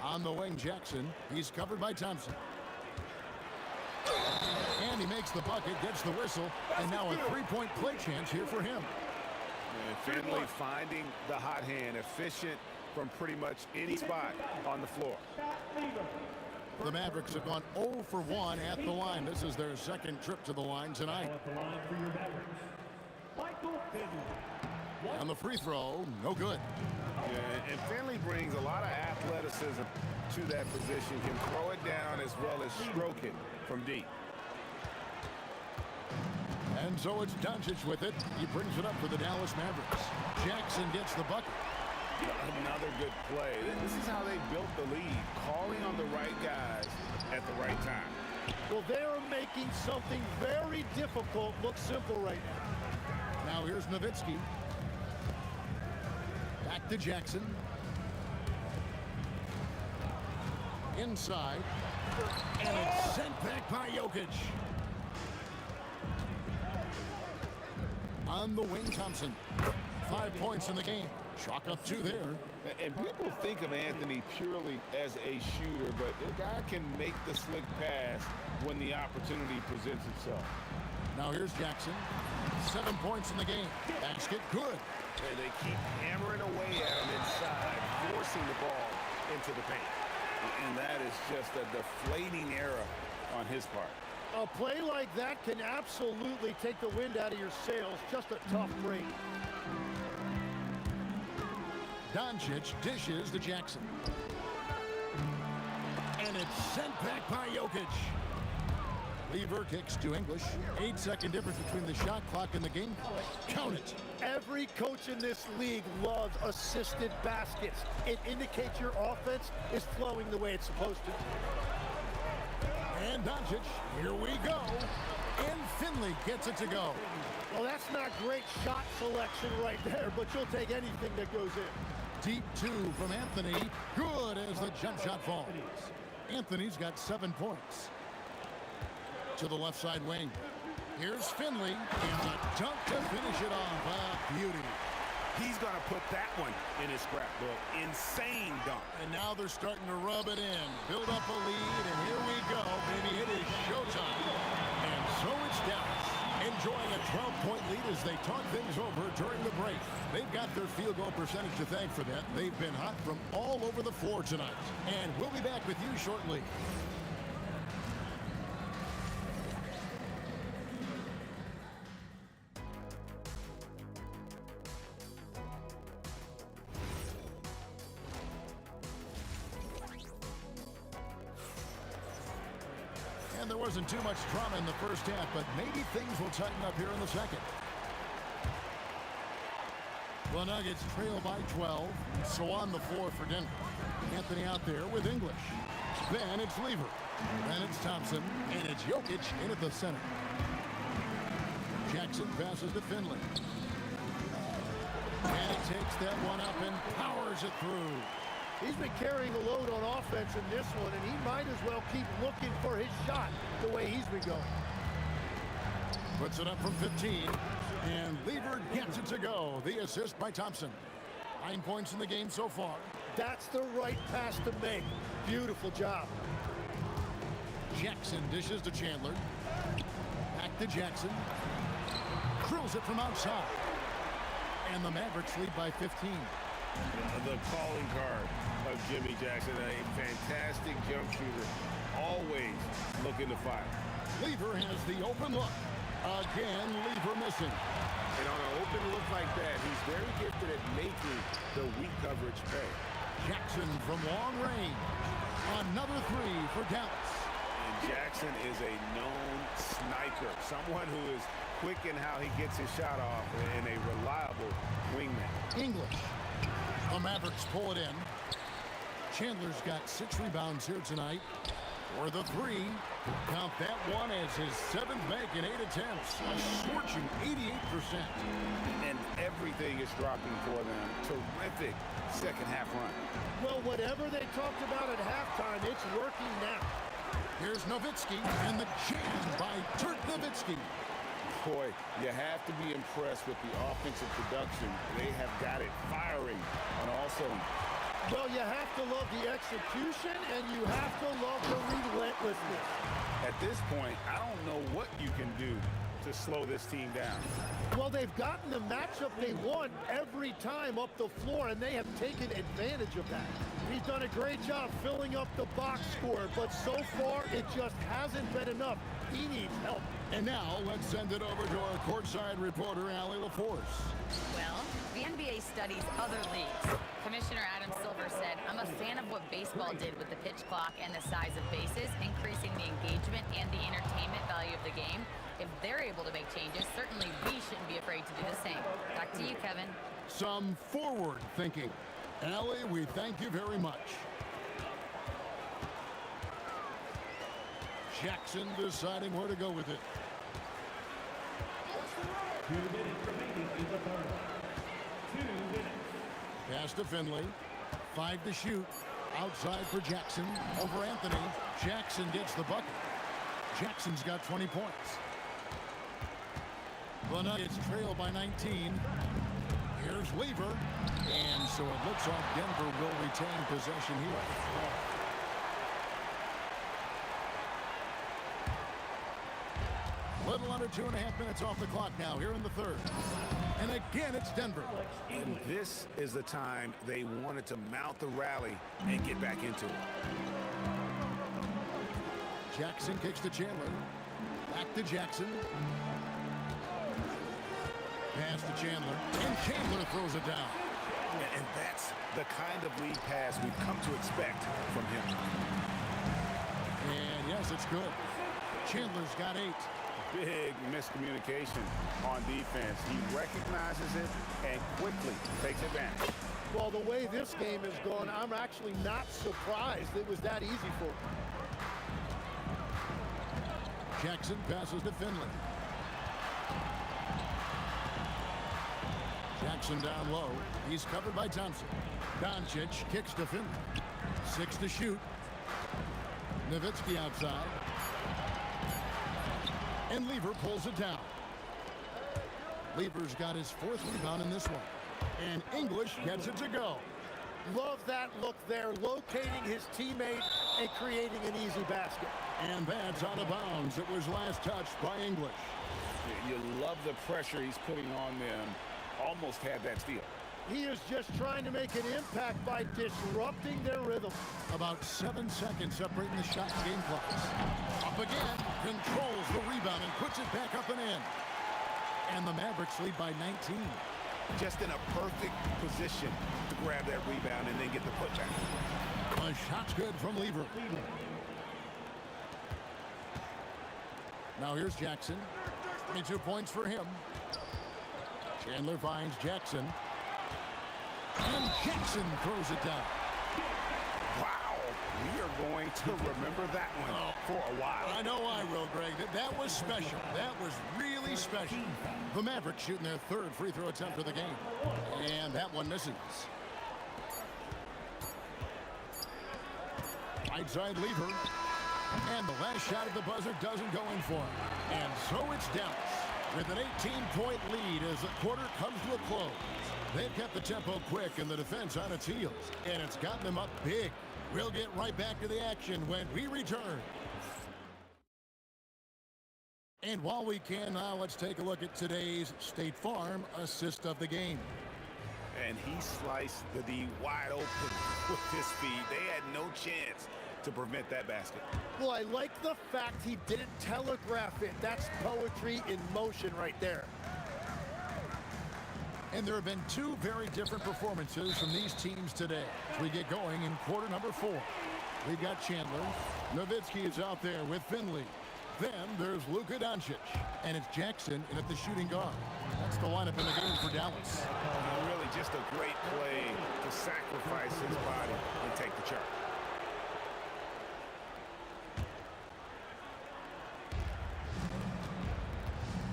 On the wing, Jackson. He's covered by Thompson. And he makes the bucket, gets the whistle, and now a three-point play chance here for him. And Finley finding the hot hand, efficient from pretty much any spot on the floor. The Mavericks have gone 0 for 1 at the line. This is their second trip to the line tonight. On the free throw, no good. Yeah, and Finley brings a lot of athleticism to that position, can throw it down as well as stroke it from deep. And so it's Doncic with it. He brings it up for the Dallas Mavericks. Jackson gets the bucket. Another good play. This is how they built the lead, calling on the right guys at the right time. Well, they're making something very difficult look simple right now. Now here's Nowitzki. Back to Jackson. Inside. And it's sent back by Jokic. On the wing, Thompson. 5 points in the game. Chalk up 2 there. And people think of Anthony purely as a shooter, but the guy can make the slick pass when the opportunity presents itself. Now here's Jackson. 7 points in the game. Basket good. And they keep hammering away at him inside, forcing the ball into the paint. And that is just a deflating era on his part. A play like that can absolutely take the wind out of your sails. Just a tough break. Doncic dishes to Jackson. And it's sent back by Jokic. Lever kicks to English. 8-second difference between the shot clock and the game clock. Count it. Every coach in this league loves assisted baskets. It indicates your offense is flowing the way it's supposed to. And Doncic, here we go. And Finley gets it to go. Well, that's not great shot selection right there, but you'll take anything that goes in. Deep 2 from Anthony. Good as the jump shot falls. Anthony's got 7 points. To the left side wing. Here's Finley. And a dunk to finish it off. A beauty. He's going to put that one in his scrapbook. Insane dunk. And now they're starting to rub it in. Build up a lead, and here we go, baby. It is showtime. And so it's Dallas, enjoying a 12-point lead as they talk things over during the break. They've got their field goal percentage to thank for that. They've been hot from all over the floor tonight. And we'll be back with you shortly. And there wasn't too much drama in the first half, but maybe things will tighten up here in the second. The Nuggets trail by 12, so on the floor for Denver. Anthony out there with English. Then it's Lever. Then it's Thompson, and it's Jokic in at the center. Jackson passes to Finley. And he takes that one up and powers it through. He's been carrying the load on offense in this one, and he might as well keep looking for his shot the way he's been going. Puts it up from 15, and Lever gets it to go. The assist by Thompson. 9 points in the game so far. That's the right pass to make. Beautiful job. Jackson dishes to Chandler. Back to Jackson. Drills it from outside. And the Mavericks lead by 15. The calling card of Jimmy Jackson, a fantastic jump shooter, always looking to fire. Lever has the open look. Again, Lever missing. And on an open look like that, he's very gifted at making the weak coverage pay. Jackson from long range. Dallas. And Jackson is a known sniper, someone who is quick in how he gets his shot off and a reliable wingman. English. The Mavericks pull it in. Chandler's got 6 rebounds here tonight. For the 3. Count that one as his 7th make in 8 attempts. A scorching 88%. And everything is dropping for them. Terrific second half run. Well, whatever they talked about at halftime, it's working now. Here's Nowitzki and the jam by Dirk Nowitzki. Boy, you have to be impressed with the offensive production. They have got it firing on all cylinders. Well, you have to love the execution, and you have to love the relentlessness. At this point, I don't know what you can do to slow this team down. Well, they've gotten the matchup they want every time up the floor, and they have taken advantage of that. He's done a great job filling up the box score, but so far it just hasn't been enough. He needs help. And now let's send it over to our courtside reporter, Allie LaForce. Well, the NBA studies other leagues. Commissioner Adam Silver said, "I'm a fan of what baseball did with the pitch clock and the size of bases, increasing the engagement and the entertainment value of the game. If they're able to make changes, certainly we shouldn't be afraid to do the same." Back to you, Kevin. Some forward thinking. Allie, we thank you very much. Jackson deciding where to go with it. 2 minutes remaining in the third. 2 minutes. Pass to Finley. 5 to shoot. Outside for Jackson. Over Anthony. Jackson gets the bucket. Jackson's got 20 points. The Nuggets trail by 19. Here's Weaver. And so it looks like Denver will retain possession here. Little under 2.5 minutes off the clock now here in the third. And again, it's Denver. And this is the time they wanted to mount the rally and get back into it. Jackson kicks to Chandler. Back to Jackson. Pass to Chandler. And Chandler throws it down. And that's the kind of lead pass we've come to expect from him. And yes, it's good. Chandler's got 8. Big miscommunication on defense. He recognizes it and quickly takes advantage. Well, the way this game is going, I'm actually not surprised it was that easy for him. Jackson passes to Finley. Jackson down low. He's covered by Thompson. Doncic kicks to Finley. 6 to shoot. Nowitzki outside. And Lever pulls it down. Lever's got his 4th rebound in this one. And English gets it to go. Love that look there, locating his teammate and creating an easy basket. And that's out of bounds. It was last touched by English. You love the pressure he's putting on them. Almost had that steal. He is just trying to make an impact by disrupting their rhythm. About 7 seconds separating the shot and game clocks. Up again, controls the rebound and puts it back up and in. And the Mavericks lead by 19. Just in a perfect position to grab that rebound and then get the putback. The shot's good from Lever. Now here's Jackson. 22 points for him. Chandler finds Jackson. And Jackson throws it down. Wow, we are going to remember that one for a while. I know I will, Greg. That was special. That was really special. The Mavericks shooting their 3rd free throw attempt of the game. And that one misses. Right side Lever. And the last shot at the buzzer doesn't go in for him. And so it's Dallas with an 18-point lead as the quarter comes to a close. They've kept the tempo quick and the defense on its heels, and it's gotten them up big. We'll get right back to the action when we return. And while we can now, let's take a look at today's State Farm assist of the game. And he sliced the D wide open with his speed. They had no chance to prevent that basket. Well, I like the fact he didn't telegraph it. That's poetry in motion right there. And there have been 2 very different performances from these teams today as we get going in quarter number 4. We've got Chandler. Nowitzki is out there with Finley. Then there's Luka Doncic. And it's Jackson in at the shooting guard. That's the lineup in the game for Dallas. Really just a great play to sacrifice his body and take the charge.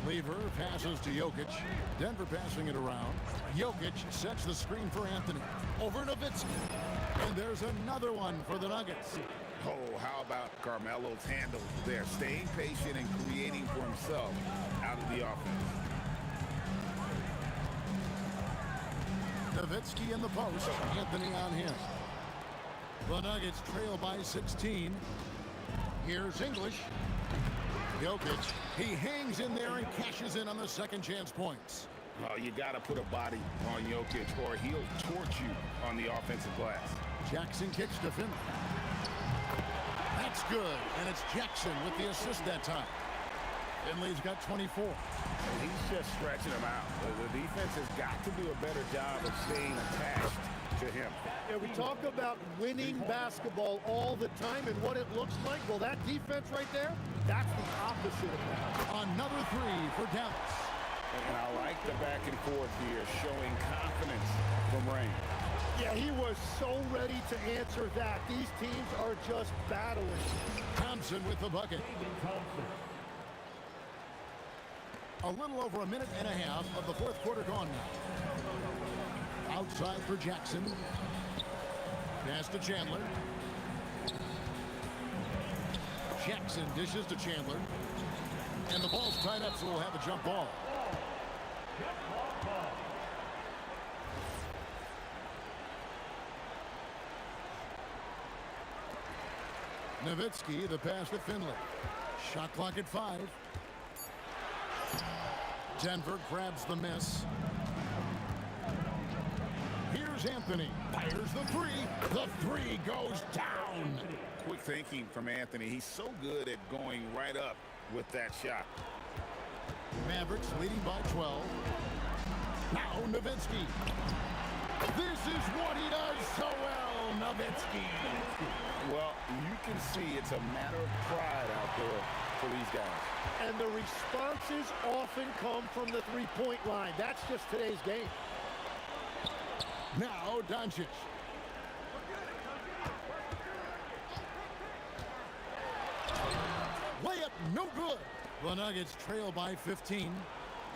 Lever passes to Jokic. Denver passing it around. Jokic sets the screen for Anthony. Over Nowitzki. And there's another one for the Nuggets. Oh, how about Carmelo's handle there? Staying patient and creating for himself out of the offense. Nowitzki in the post. Anthony on him. The Nuggets trail by 16. Here's English. Jokic, he hangs in there and cashes in on the second chance points. Oh, you got to put a body on Jokic or he'll torch you on the offensive glass. Jackson kicks to Finley. That's good, and it's Jackson with the assist that time. Finley's got 24. He's just stretching him out. The defense has got to do a better job of staying attached to him. Yeah, we talk about winning basketball all the time and what it looks like. Well, that defense right there, that's the opposite of that. Another three for Dallas. And I like the back and forth here, showing confidence from Rain. Yeah, he was so ready to answer that. These teams are just battling. Thompson with the bucket. A little over a minute and a half of the fourth quarter gone now. Outside for Jackson. Pass to Chandler. Jackson dishes to Chandler. And the ball's tied up, so we'll have a jump ball. Nowitzki, the pass to Finley. Shot clock at 5. Denver grabs the miss. Here's Anthony. Fires the three. The three goes down. Quick thinking from Anthony. He's so good at going right up with that shot. Mavericks leading by 12. Now Nowitzki. This is what he does so well, Nowitzki. Well, you can see it's a matter of pride out there for these guys. And the responses often come from the three-point line. That's just today's game. Now Doncic. Layup no good. The Nuggets trail by 15.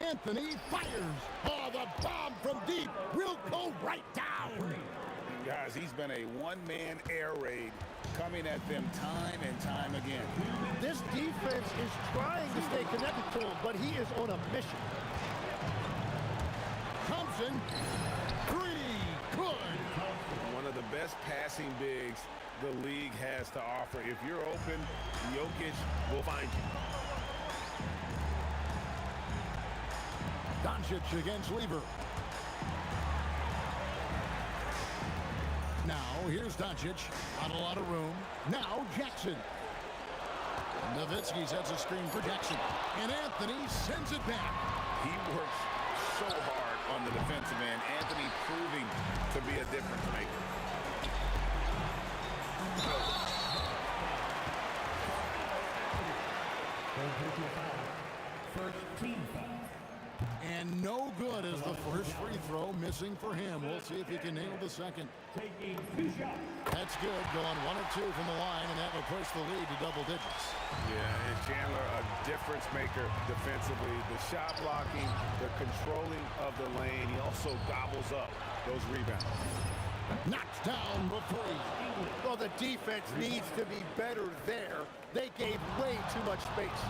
Anthony fires. Oh, the bomb from deep will go right down. Guys, he's been a one-man air raid coming at them time and time again. This defense is trying to stay connected to him, but he is on a mission. Thompson, three, good. One of the best passing bigs the league has to offer. If you're open, Jokic will find you. Doncic against Lever. Now, here's Doncic. Not a lot of room. Now, Jackson. Nowitzki sets a screen for Jackson. And Anthony sends it back. He works so hard on the defensive end. Anthony proving to be a difference maker. First team foul. And no good as the first free throw missing for him. We'll see if he can nail the second. Taking 2 shots. That's good. Going 1 of 2 from the line, and that will push the lead to double digits. Yeah, and Chandler, a difference maker defensively. The shot blocking, the controlling of the lane. He also gobbles up those rebounds. Knocks down the three. Well, the defense needs to be better there. They gave way too much space.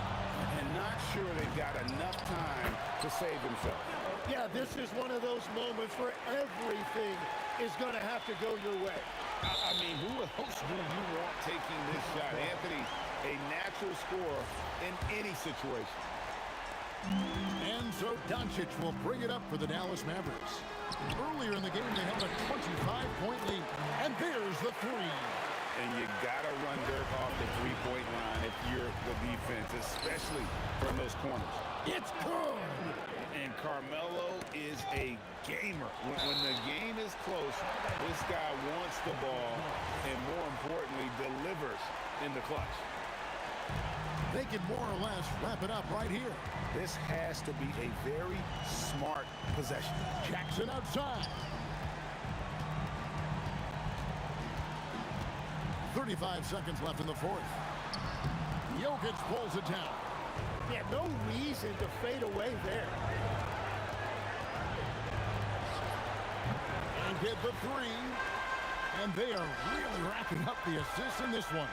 And not sure they've got enough time to save themselves. Yeah, this is one of those moments where everything is going to have to go your way. I mean, who else do you want taking this shot? Anthony, a natural scorer in any situation. And so Doncic will bring it up for the Dallas Mavericks. Earlier in the game, they had a 25-point lead. And there's the three. and you got to run Dirk off the three-point line if you're the defense, especially from those corners. It's good. And Carmelo is a gamer. When the game is close, this guy wants the ball and, more importantly, delivers in the clutch. They can more or less wrap it up right here. This has to be a very smart possession. Jackson outside. 35 seconds left in the fourth. Jokic pulls it down. Yeah, no reason to fade away there. And hit the three. And they are really racking up the assists in this one.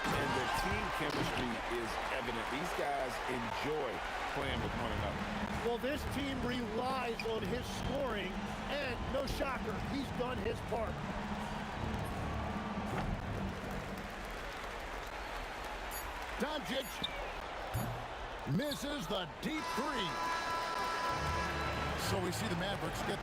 And the team chemistry is evident. These guys enjoy playing with one another. Well, this team relies on his scoring, and no shocker, he's done his part. Doncic misses the deep three. So we see the Mavericks get...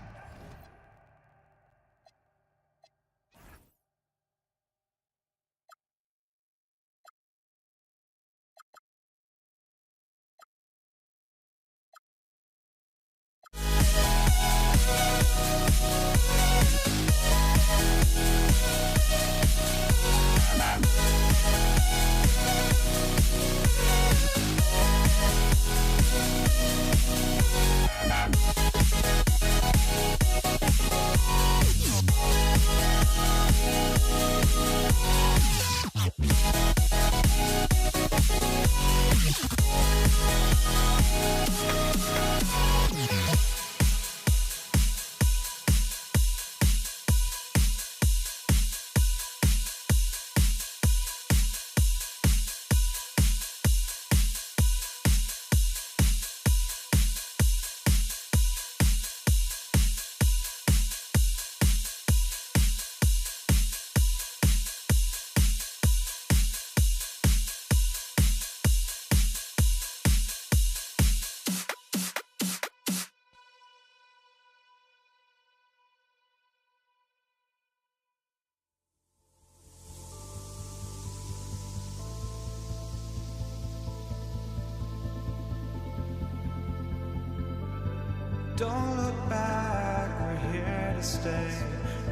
Don't look back, we're here to stay.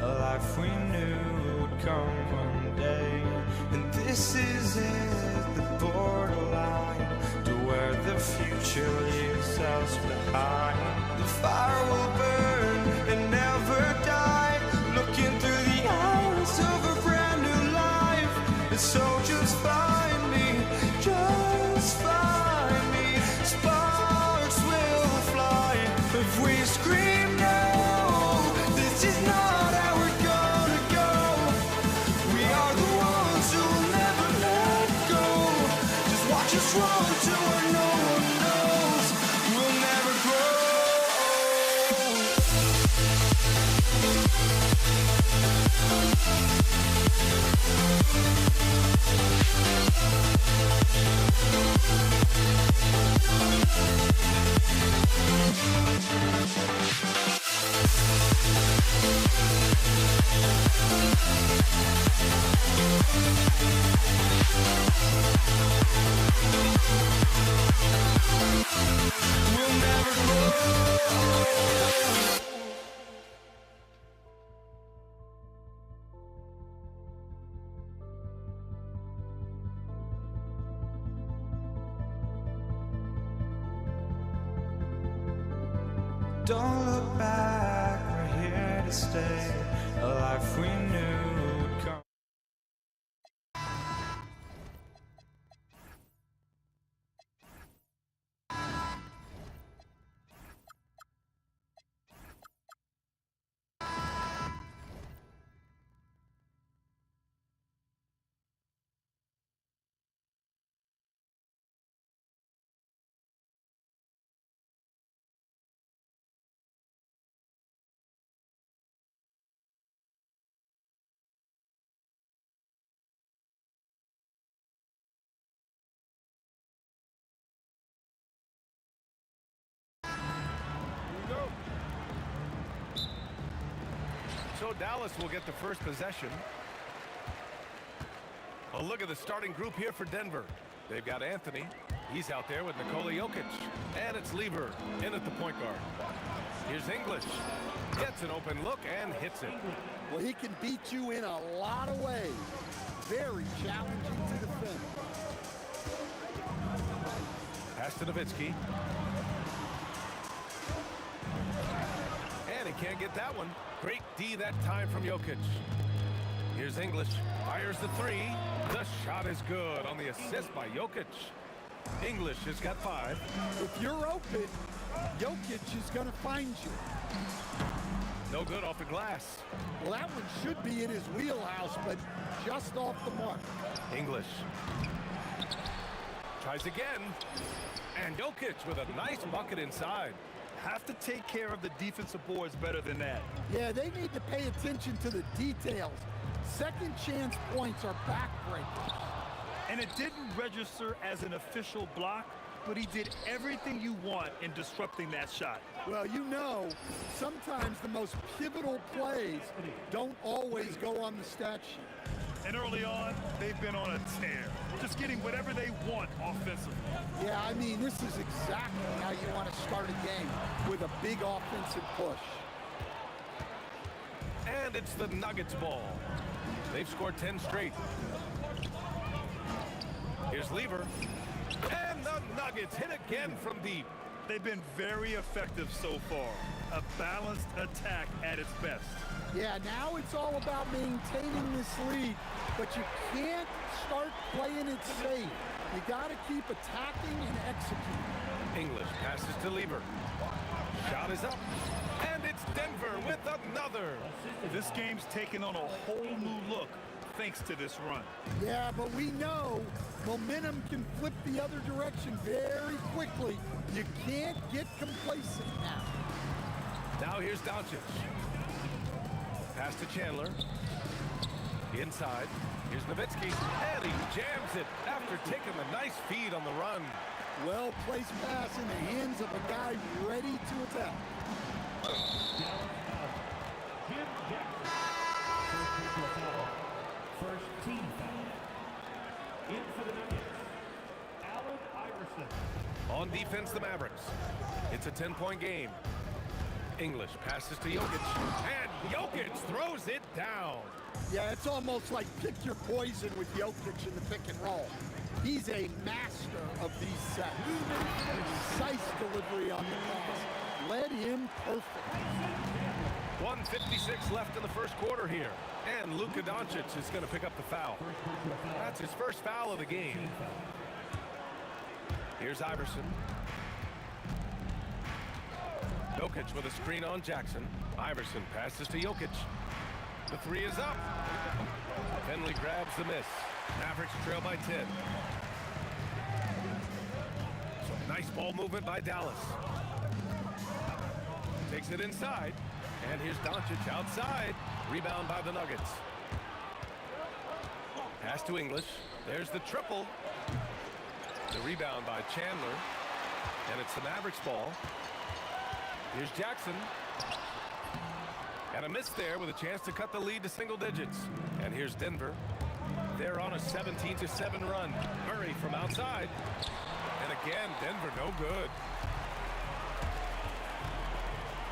A life we knew would come one day. And this is it, the borderline to where the future leaves us behind. The fire will burn and never die. Looking through the eyes of a brand new life. And so just find me, just find me. Sparks will fly if we scream no. This is not how we're gonna go. We are the ones who will never let go. Just watch us run to where no one knows. We'll never grow. We'll never grow. Don't look back, we're here to stay. A life we knew would come. So Dallas will get the first possession. Well, look at the starting group here for Denver. They've got Anthony. He's out there with Nikola Jokic. And it's Lever in at the point guard. Here's English. Gets an open look and hits it. Well, he can beat you in a lot of ways. Very challenging to defend. Pass to Nowitzki. And he can't get that one. Great D that time from Jokic. Here's English. Fires the three. The shot is good on the assist by Jokic. English has got 5. If you're open, Jokic is going to find you. No good off the glass. Well, that one should be in his wheelhouse, but just off the mark. English. Tries again. And Jokic with a nice bucket inside. Have to take care of the defensive boards better than that. Yeah, they need to pay attention to the details. Second chance points are backbreakers. And it didn't register as an official block, but he did everything you want in disrupting that shot. Well, you know, sometimes the most pivotal plays don't always go on the stat sheet. And early on, they've been on a tear, just getting whatever they want offensively. Yeah, I mean, this is exactly how you want to start a game, with a big offensive push. And it's the Nuggets ball. They've scored 10 straight. Here's Lever. And the Nuggets hit again from deep. They've been very effective so far. A balanced attack at its best. Yeah, now it's all about maintaining this lead, but you can't start playing it safe. You got to keep attacking and executing. English passes to Lever. Shot is up. And it's Denver with another. This game's taken on a whole new look thanks to this run. Yeah, but we know momentum can flip the other direction very quickly. You can't get complacent now. Now here's Doncic. Pass to Chandler. Inside. Here's Nowitzki. And he jams it after taking a nice feed on the run. Well-placed pass in the hands of a guy ready to attack. Jim Jackson. First team foul. In for the Nuggets, Allen Iverson. On defense, the Mavericks. It's a 10-point game. English passes to Jokic. And Jokic throws it down. Yeah, it's almost like pick your poison with Jokic in the pick and roll. He's a master of these sets. Precise delivery on the pass. Led him perfect. 1:56 left in the first quarter here. And Luka Doncic is going to pick up the foul. That's his first foul of the game. Here's Iverson. Jokic with a screen on Jackson. Iverson passes to Jokic. The three is up. Finley grabs the miss. Mavericks trail by 10. So nice ball movement by Dallas. Takes it inside. And here's Doncic outside. Rebound by the Nuggets. Pass to English. There's the triple. The rebound by Chandler. And it's the Mavericks ball. Here's Jackson. And a miss there with a chance to cut the lead to single digits. And here's Denver. They're on a 17-7 run. Murray from outside. And again, Denver no good.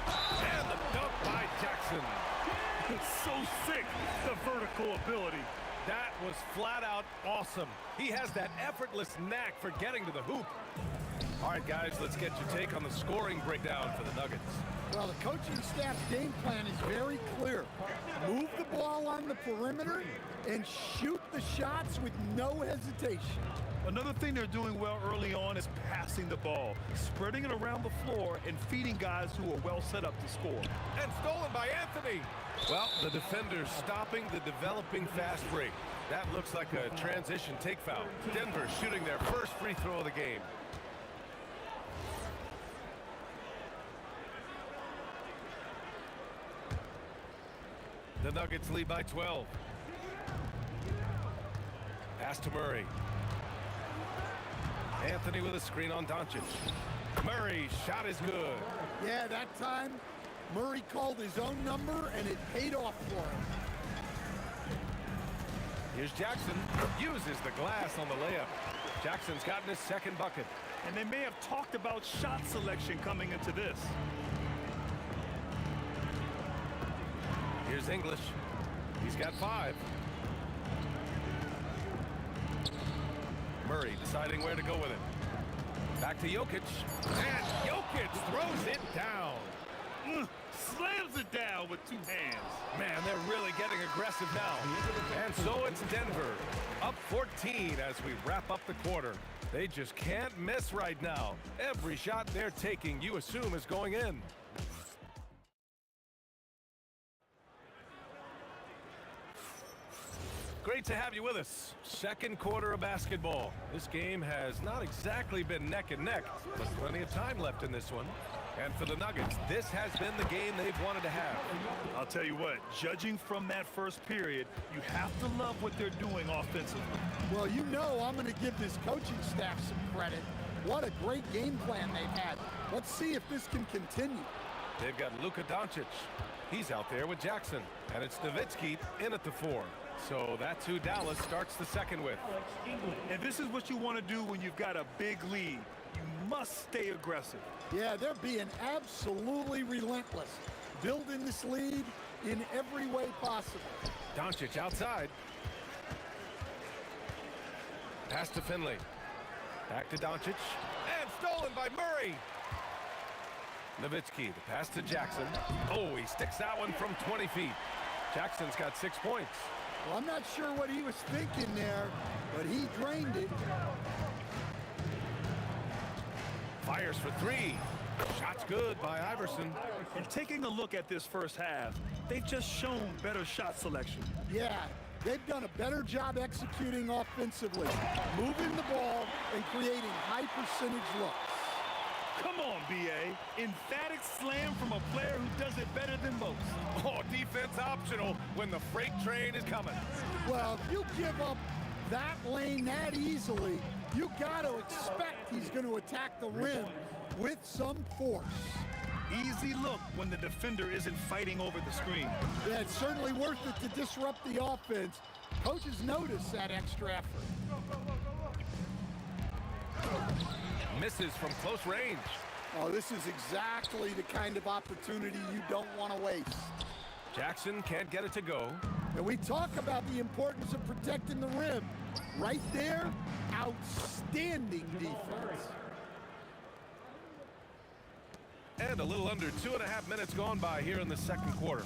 And the dunk by Jackson. It's so sick, the vertical ability. That was flat out awesome. He has that effortless knack for getting to the hoop. All right, guys, let's get your take on the scoring breakdown for the Nuggets. Well, the coaching staff's game plan is very clear. Move the ball on the perimeter and shoot the shots with no hesitation. Another thing they're doing well early on is passing the ball, spreading it around the floor and feeding guys who are well set up to score. And stolen by Anthony. Well, the defender's stopping the developing fast break. That looks like a transition take foul. Denver shooting their first free throw of the game. The Nuggets lead by 12. Pass to Murray. Anthony with a screen on Doncic. Murray, shot is good. Yeah, that time Murray called his own number and it paid off for him. Here's Jackson. Uses the glass on the layup. Jackson's gotten his second bucket. And they may have talked about shot selection coming into this. Here's English. He's got 5. Murray deciding where to go with it. Back to Jokic. And Jokic throws it down. Slams it down with 2 hands. Man, they're really getting aggressive now. And so it's Denver, up 14 as we wrap up the quarter. They just can't miss right now. Every shot they're taking, you assume, is going in. Great to have you with us. Second quarter of basketball. This game has not exactly been neck and neck, but plenty of time left in this one. And for the Nuggets, this has been the game they've wanted to have. I'll tell you what, judging from that first period, you have to love what they're doing offensively. Well, you know I'm going to give this coaching staff some credit. What a great game plan they've had. Let's see if this can continue. They've got Luka Doncic. He's out there with Jackson. And it's Nowitzki in at the 4. So that's who Dallas starts the second with. And this is what you want to do when you've got a big lead. You must stay aggressive. Yeah, they're being absolutely relentless, building this lead in every way possible. Doncic outside. Pass to Finley. Back to Doncic. And stolen by Murray. Nowitzki, the pass to Jackson. Oh, he sticks that one from 20 feet. Jackson's got 6 points. Well, I'm not sure what he was thinking there, but he drained it. Fires for 3. Shot's good by Iverson. And taking a look at this first half, they've just shown better shot selection. Yeah, they've done a better job executing offensively, moving the ball and creating high percentage looks. Come on, B.A. Emphatic slam from a player who does it better than most. Oh, defense optional when the freight train is coming. Well, if you give up that lane that easily, you got to expect he's going to attack the rim with some force. Easy look when the defender isn't fighting over the screen. Yeah, it's certainly worth it to disrupt the offense. Coaches notice that extra effort. Misses from close range. Oh, this is exactly the kind of opportunity you don't want to waste. Jackson can't get it to go. And we talk about the importance of protecting the rim. Right there, outstanding defense. And a little under 2.5 minutes gone by here in the second quarter.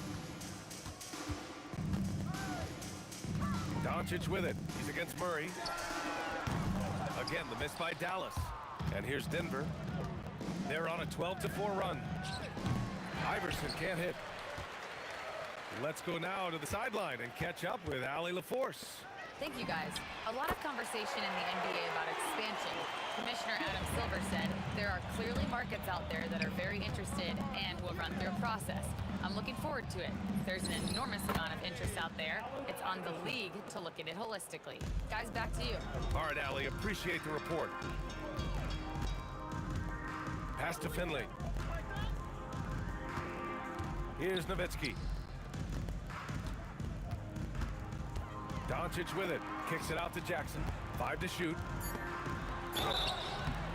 Doncic with it. He's against Murray. Again, the miss by Dallas. And here's Denver. They're on a 12-4 run. Iverson can't hit. Let's go now to the sideline and catch up with Allie LaForce. Thank you, guys. A lot of conversation in the NBA about expansion. Commissioner Adam Silver said there are clearly markets out there that are very interested and will run through a process. I'm looking forward to it. There's an enormous amount of interest out there. It's on the league to look at it holistically. Guys, back to you. All right, Allie, appreciate the report. Pass to Finley. Here's Nowitzki. Doncic with it. Kicks it out to Jackson. 5 to shoot.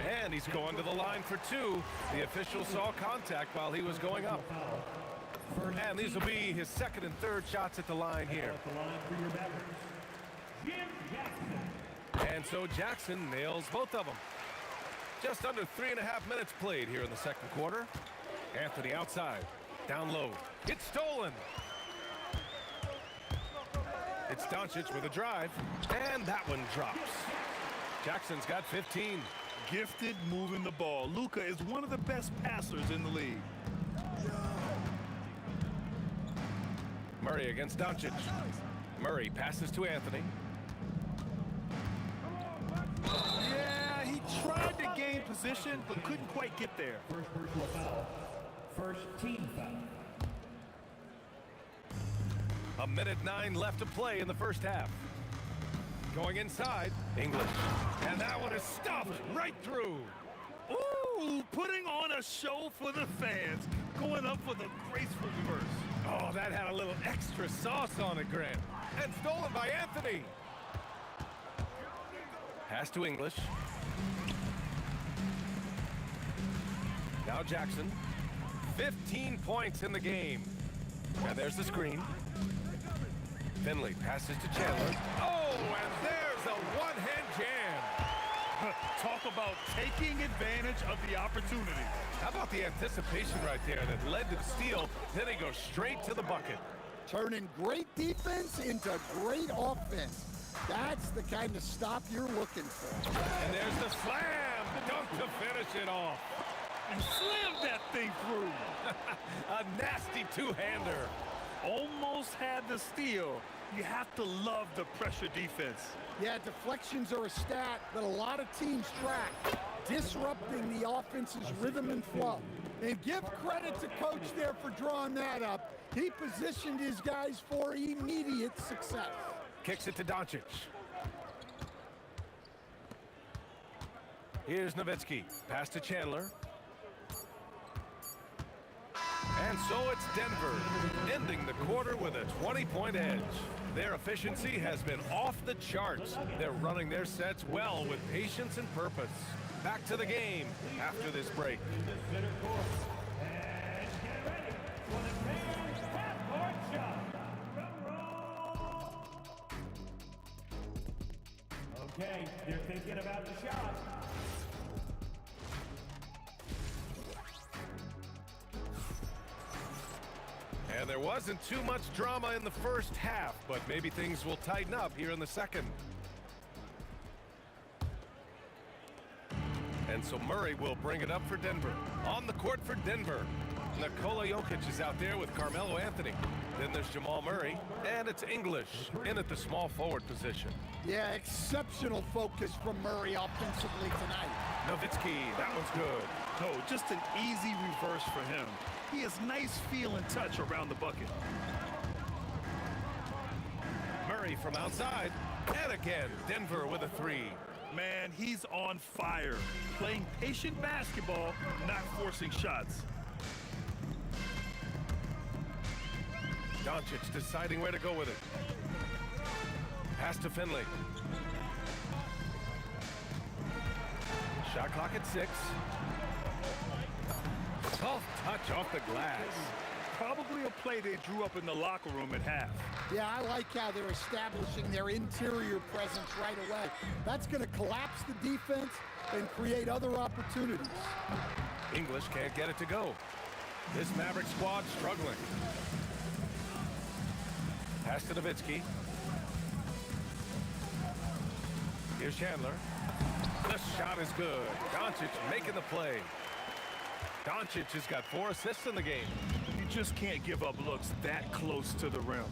And he's going to the line for 2. The official saw contact while he was going up. And these will be his second and third shots at the line here. And so Jackson nails both of them. Just under 3.5 minutes played here in the second quarter. Anthony outside. Down low. It's stolen. It's Doncic with a drive. And that one drops. Jackson's got 15. Gifted moving the ball. Luka is one of the best passers in the league. Murray against Doncic. Murray passes to Anthony. Yeah, he tried to gain position, but couldn't quite get there. First personal foul. First team foul. 1:09 left to play in the first half. Going inside, English. And that one is stuffed right through. Ooh, putting on a show for the fans. Going up for the graceful reverse. Oh, that had a little extra sauce on it, Grant. And stolen by Anthony. Pass to English. Now Jackson. 15 points in the game. And there's the screen. Finley passes to Chandler. Oh, and there's a one-hand jam. Talk about taking advantage of the opportunity. How about the anticipation right there that led to the steal? Then he goes straight to the bucket. Turning great defense into great offense. That's the kind of stop you're looking for. And there's the slam dunk to finish it off. And slammed that thing through. A nasty two-hander. Almost had the steal. You have to love the pressure defense. Yeah, deflections are a stat that a lot of teams track, disrupting the offense's rhythm and flow. And give credit to coach there for drawing that up. He positioned his guys for immediate success. Kicks it to Doncic. Here's Nowitzki. Pass to Chandler. And so it's Denver, ending the quarter with a 20-point edge. Their efficiency has been off the charts. They're running their sets well with patience and purpose. Back to the game after this break. Okay, they're thinking about the shot. And there wasn't too much drama in the first half, but maybe things will tighten up here in the second. And so Murray will bring it up for Denver. On the court for Denver, Nikola Jokic is out there with Carmelo Anthony. Then there's Jamal Murray, and it's English in at the small forward position. Yeah, exceptional focus from Murray offensively tonight. Nowitzki, that one's good. No, just an easy reverse for him. He has nice feel and touch around the bucket. Murray from outside, and again, Denver with a three. Man, he's on fire. Playing patient basketball, not forcing shots. Doncic deciding where to go with it. Pass to Finley. Shot clock at 6. Soft touch off the glass. Probably a play they drew up in the locker room at half. Yeah, I like how they're establishing their interior presence right away. That's going to collapse the defense and create other opportunities. English can't get it to go. This Maverick squad struggling. Pass to Nowitzki. Here's Chandler. The shot is good. Doncic making the play. Doncic has got 4 assists in the game. You just can't give up looks that close to the rim.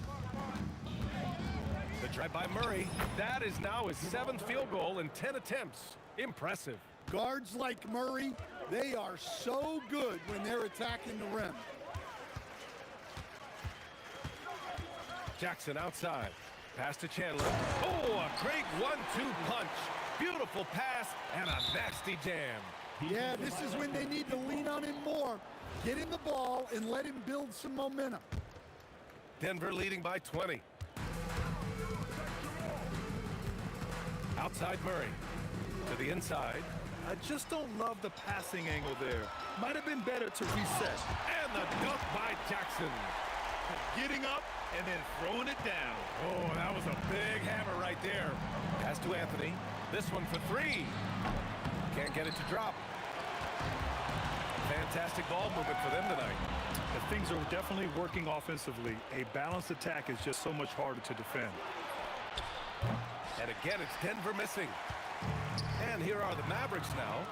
The drive by Murray. That is now his 7th field goal in 10 attempts. Impressive. Guards like Murray, they are so good when they're attacking the rim. Jackson outside. Pass to Chandler. Oh, a great 1-2 punch. Beautiful pass and a nasty jam. Yeah, this is when they need to lean on him more. Get him the ball and let him build some momentum. Denver leading by 20. Outside Murray. To the inside. I just don't love the passing angle there. Might have been better to reset. And the dunk by Jackson. Getting up and then throwing it down. Oh, that was a big hammer right there. Pass to Anthony. This one for 3. Can't get it to drop. Fantastic ball movement for them tonight. The things are definitely working offensively. A balanced attack is just so much harder to defend. And again, it's Denver missing. And here are the Mavericks now.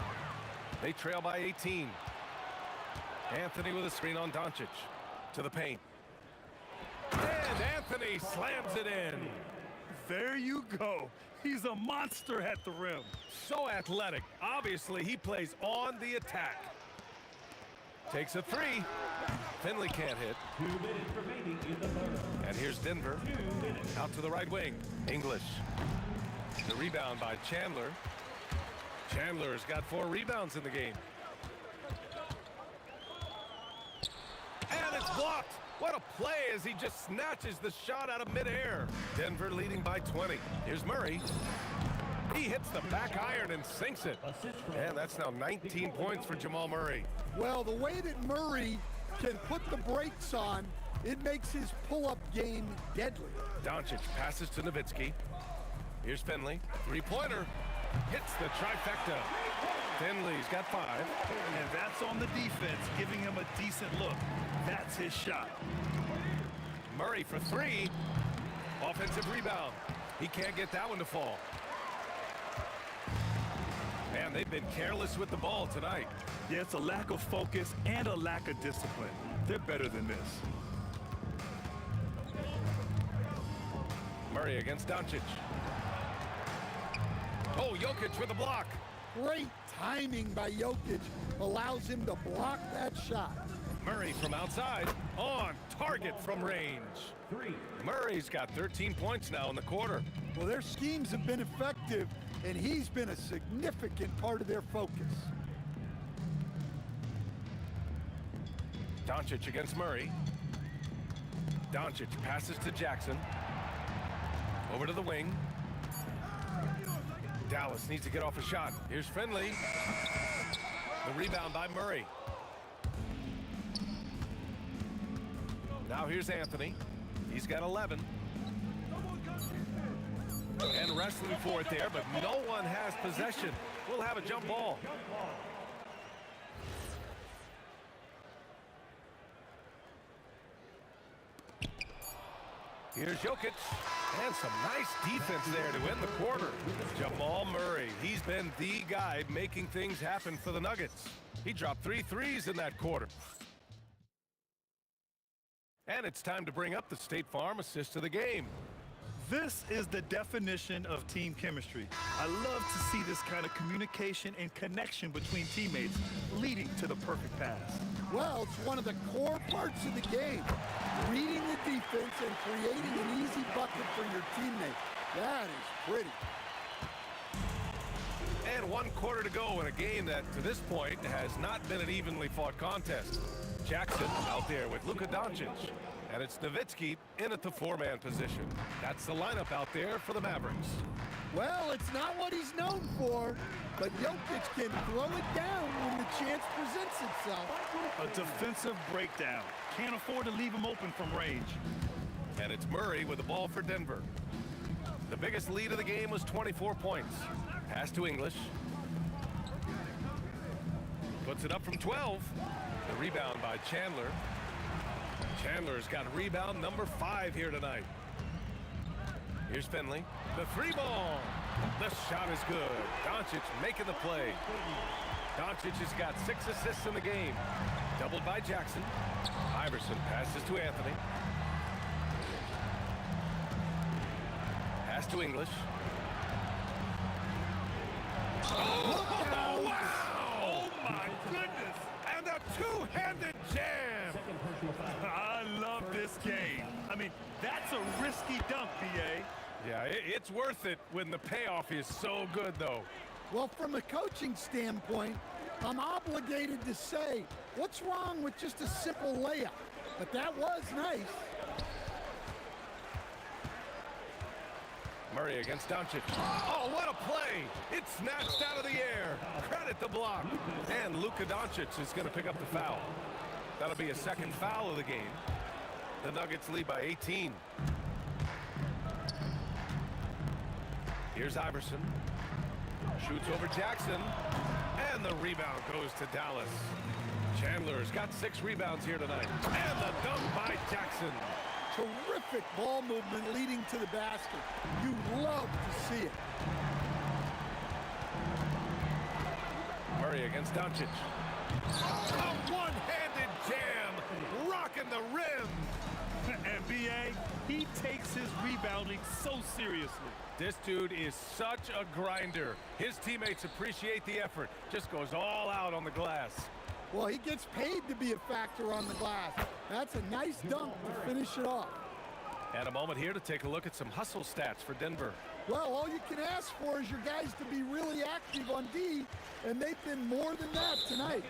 They trail by 18. Anthony with a screen on Doncic. To the paint. And Anthony slams it in. There you go. He's a monster at the rim. So athletic. Obviously, he plays on the attack. Takes a 3. Finley can't hit. 2 minutes remaining in the third. And here's Denver. 2 minutes. Out to the right wing. English. The rebound by Chandler. Chandler's got 4 rebounds in the game. And it's blocked. What a play as he just snatches the shot out of midair. Denver leading by 20. Here's Murray. He hits the back iron and sinks it. And that's now 19 points for Jamal Murray. Well, the way that Murray can put the brakes on, it makes his pull-up game deadly. Doncic passes to Nowitzki. Here's Finley. Three-pointer. Hits the trifecta. Finley's got 5. And that's on the defense, giving him a decent look. That's his shot. Murray for 3. Offensive rebound. He can't get that one to fall. Man, they've been careless with the ball tonight. Yeah, it's a lack of focus and a lack of discipline. They're better than this. Murray against Doncic. Oh, Jokic with a block. Great timing by Jokic allows him to block that shot. Murray from outside, on target from range. Murray's got 13 points now in the quarter. Well, their schemes have been effective, and he's been a significant part of their focus. Doncic against Murray. Doncic passes to Jackson. Over to the wing. Dallas needs to get off a shot. Here's Finley. The rebound by Murray. Now here's Anthony. He's got 11. And wrestling for it there, but no one has possession. We'll have a jump ball. Here's Jokic. And some nice defense there to end the quarter. Jamal Murray, he's been the guy making things happen for the Nuggets. He dropped 3 threes in that quarter. And it's time to bring up the State Farm assist of the game. This is the definition of team chemistry. I love to see this kind of communication and connection between teammates leading to the perfect pass. Well, it's one of the core parts of the game. Reading the defense and creating an easy bucket for your teammate. That is pretty. And 1 quarter to go in a game that, to this point, has not been an evenly fought contest. Jackson out there with Luka Doncic. And it's Nowitzki in at the 4-man position. That's the lineup out there for the Mavericks. Well, it's not what he's known for, but Jokic can throw it down when the chance presents itself. A defensive breakdown. Can't afford to leave him open from range. And it's Murray with the ball for Denver. The biggest lead of the game was 24 points. Pass to English. Puts it up from 12. The rebound by Chandler. Chandler's got rebound number 5 here tonight. Here's Finley. The 3-ball. The shot is good. Doncic making the play. Doncic has got 6 assists in the game. Doubled by Jackson. Iverson passes to Anthony. Pass to English. Oh, wow! Oh, my goodness! And a two-handed jam! I love this game. I mean, that's a risky dunk, B.A. Yeah, it's worth it when the payoff is so good, though. Well, from a coaching standpoint, I'm obligated to say, what's wrong with just a simple layup? But that was nice. Murray against Doncic. Oh, what a play! It's snatched out of the air. Credit the block. And Luka Doncic is going to pick up the foul. That'll be a second foul of the game. The Nuggets lead by 18. Here's Iverson. Shoots over Jackson. And the rebound goes to Dallas. Chandler's got 6 rebounds here tonight. And the dunk by Jackson. Terrific ball movement leading to the basket. You love to see it. Murray against Doncic. A one-handed jam, rocking the rim. And B.A., he takes his rebounding so seriously. This dude is such a grinder. His teammates appreciate the effort. Just goes all out on the glass. Well, he gets paid to be a factor on the glass. That's a nice dunk to finish it off. And a moment here to take a look at some hustle stats for Denver. Well, all you can ask for is your guys to be really active on D, and they've been more than that tonight.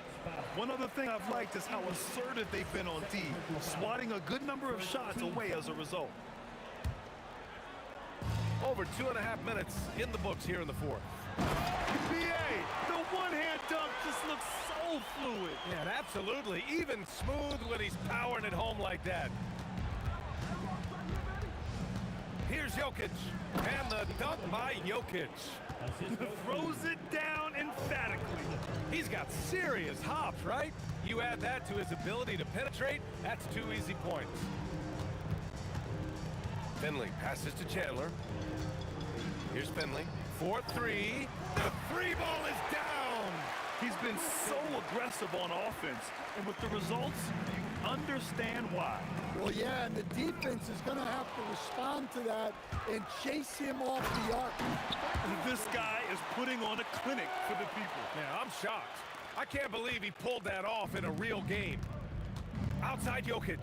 One other thing I've liked is how assertive they've been on D, swatting a good number of shots away as a result. Over 2.5 minutes in the books here in the fourth. BA, the one-hand dunk just looks so fluid. Yeah, absolutely. Even smooth when he's powering it home like that. Here's Jokic. And the dunk by Jokic. Throws it down emphatically. He's got serious hops, right? You add that to his ability to penetrate, that's 2 easy points. Finley passes to Chandler. Here's Finley. 4-3. The three ball is down. He's been so aggressive on offense, and with the results, you understand why. Well, yeah, and the defense is going to have to respond to that and chase him off the arc. This guy is putting on a clinic for the people. Yeah, I'm shocked. I can't believe he pulled that off in a real game. Outside Jokic.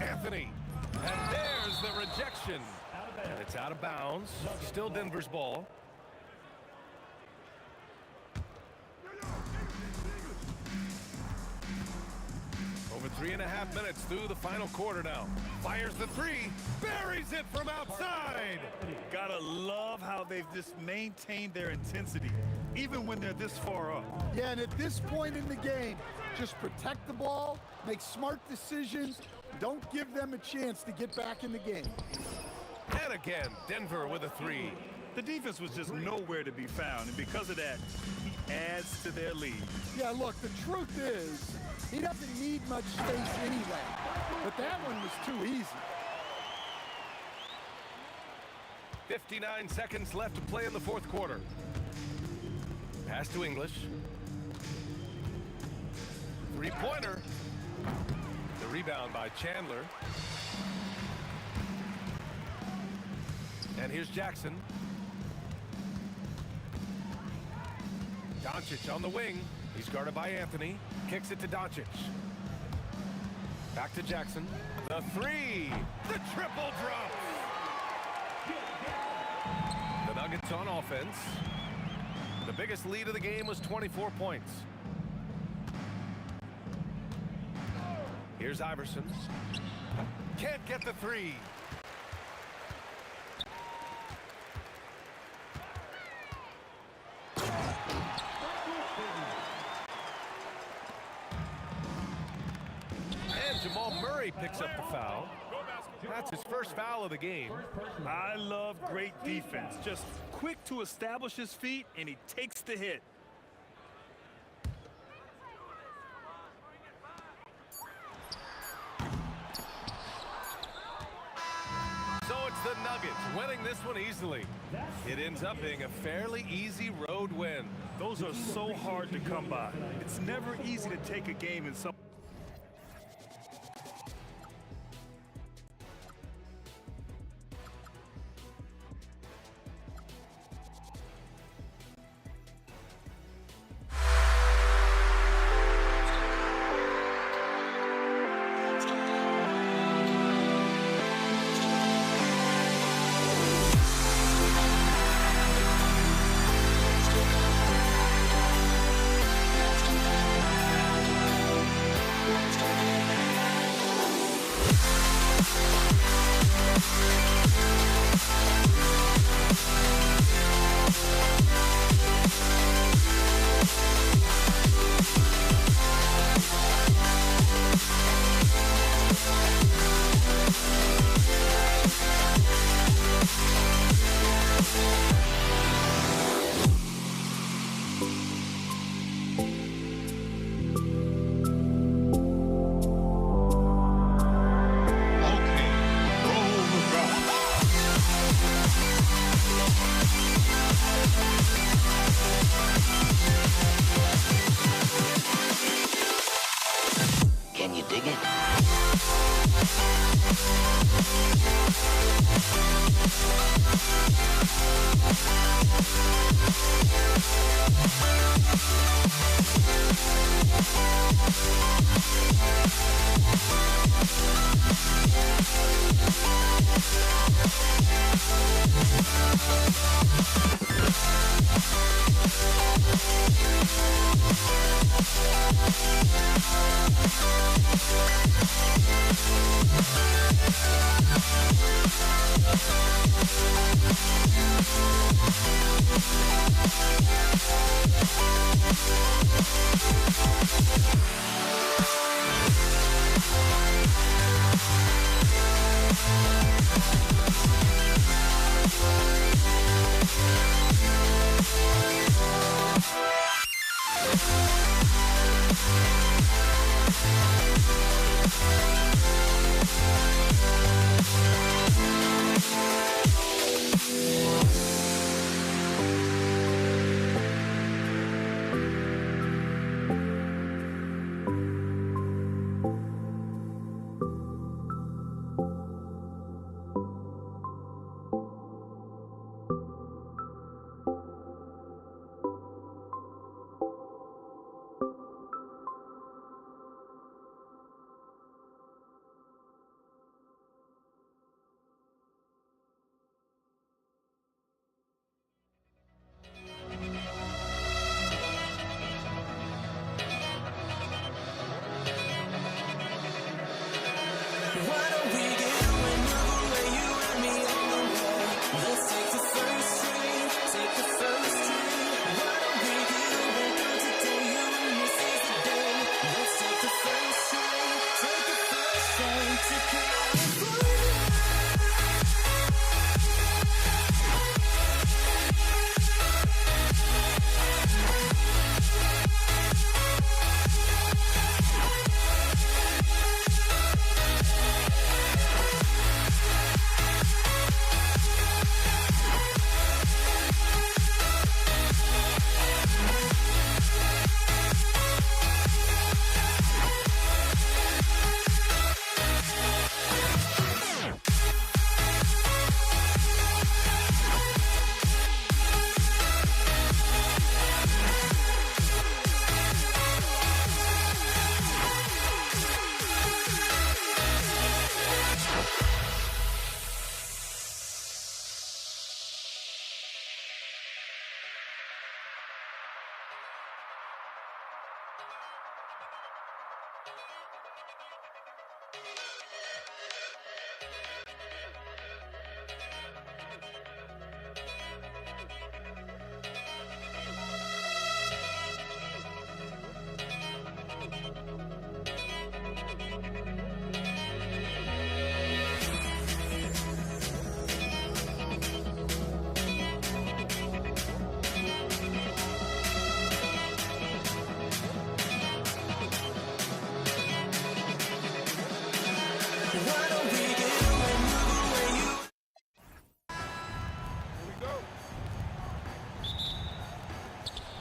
Anthony. And there's the rejection. And it's out of bounds. Still Denver's ball. Over 3.5 minutes through the final quarter now. Fires the three. Buries it from outside. Gotta love how they've just maintained their intensity, even when they're this far up. Yeah, and at this point in the game, just protect the ball, make smart decisions, don't give them a chance to get back in the game. And again, Denver with a three. The defense was just nowhere to be found, and because of that, he adds to their lead. Yeah, look, the truth is, he doesn't need much space anyway, but that one was too easy. 59 seconds left to play in the fourth quarter. Pass to English. Three-pointer. The rebound by Chandler. And here's Jackson. Doncic on the wing. He's guarded by Anthony. Kicks it to Doncic. Back to Jackson. The three. The triple drops. The Nuggets on offense. The biggest lead of the game was 24 points. Here's Iverson. Can't get the three. And Jamal Murray picks up the foul. That's his first foul of the game. I love great defense. Just quick to establish his feet, and he takes the hit. So it's the Nuggets winning this one easily. It ends up being a fairly easy road win. Those are so hard to come by. It's never easy to take a game in some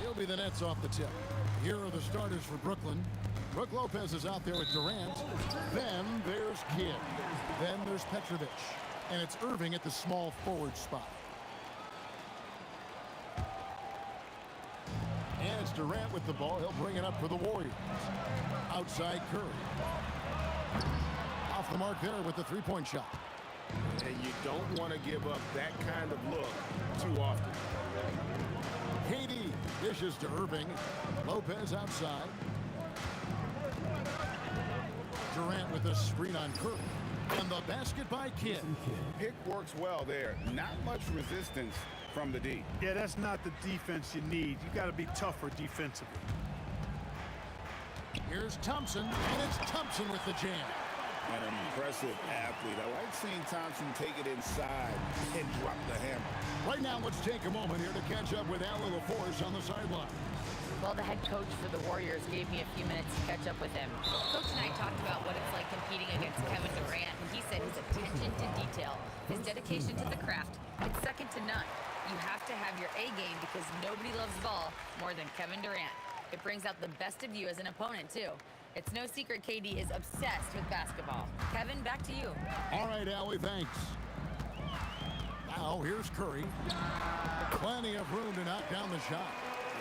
He'll be the Nets off the tip. Here are the starters for Brooklyn. Brook Lopez is out there with Durant. Then there's Kidd. Then there's Petrovic. And it's Irving at the small forward spot. And it's Durant with the ball. He'll bring it up for the Warriors. Outside Curry. Off the mark there with the three-point shot. And you don't want to give up that kind of look too often. KD dishes to Irving. Lopez outside. Durant with a screen on Curry. And the basket by Kidd. Pick works well there. Not much resistance from the D. Yeah, that's not the defense you need. You got to be tougher defensively. Here's Thompson, and it's Thompson with the jam. An impressive athlete. I like seeing Thompson take it inside and drop the hammer. Right now, let's take a moment here to catch up with Al LaForce on the sideline. Well, the head coach for the Warriors gave me a few minutes to catch up with him. Coach and I talked about what it's like competing against Kevin Durant, and he said his attention to detail, his dedication to the craft, it's second to none. You have to have your A game because nobody loves ball more than Kevin Durant. It brings out the best of you as an opponent, too. It's no secret KD is obsessed with basketball. Kevin, back to you. All right, Allie, thanks. Now, here's Curry. Plenty of room to knock down the shot.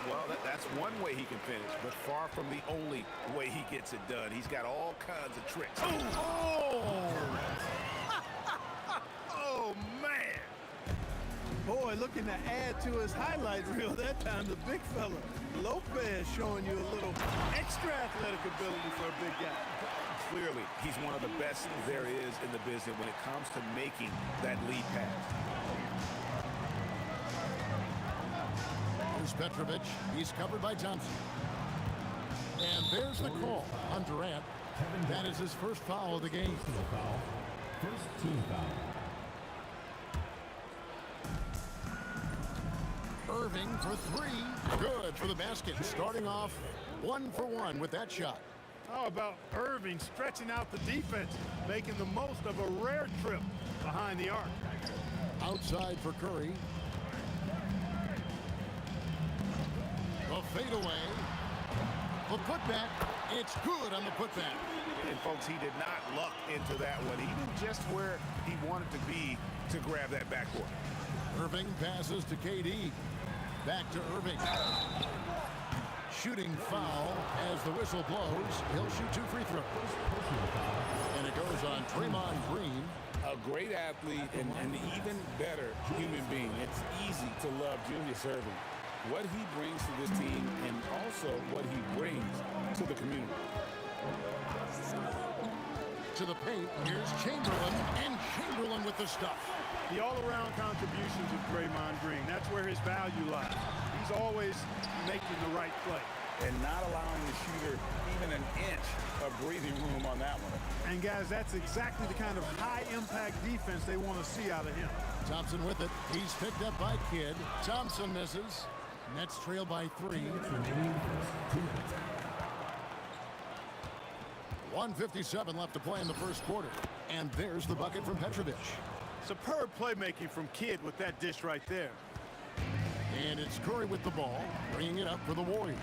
Well, that's one way he can finish, but far from the only way he gets it done. He's got all kinds of tricks. Oh! Oh, man! Boy, looking to add to his highlight reel that time, the big fella. Lopez showing you a little extra athletic ability for a big guy. Clearly, he's one of the best there is in the business when it comes to making that lead pass. Here's Petrovic. He's covered by Thompson. And there's the call on Durant. That is his first foul of the game. First team foul. Irving for three. Good for the basket. Starting off 1 for 1 with that shot. How about Irving stretching out the defense, making the most of a rare trip behind the arc? Outside for Curry. The fadeaway. The putback. It's good on the putback. And, folks, he did not luck into that one. He did just where he wanted to be to grab that backboard. Irving passes to KD. Back to Irving. Shooting foul as the whistle blows. He'll shoot 2 free throws. And it goes on Draymond Green. A great athlete and an even better human being. It's easy to love Julius Irving. What he brings to this team and also what he brings to the community. To the paint, here's Chamberlain, and Chamberlain with the stuff. The all-around contributions of Draymond Green, that's where his value lies. He's always making the right play. And not allowing the shooter even an inch of breathing room on that one. And guys, that's exactly the kind of high-impact defense they want to see out of him. Thompson with it. He's picked up by Kidd. Thompson misses. Nets trail by 3. 1:57 left to play in the first quarter. And there's the bucket from Petrovic. Superb playmaking from Kidd with that dish right there. And it's Curry with the ball, bringing it up for the Warriors.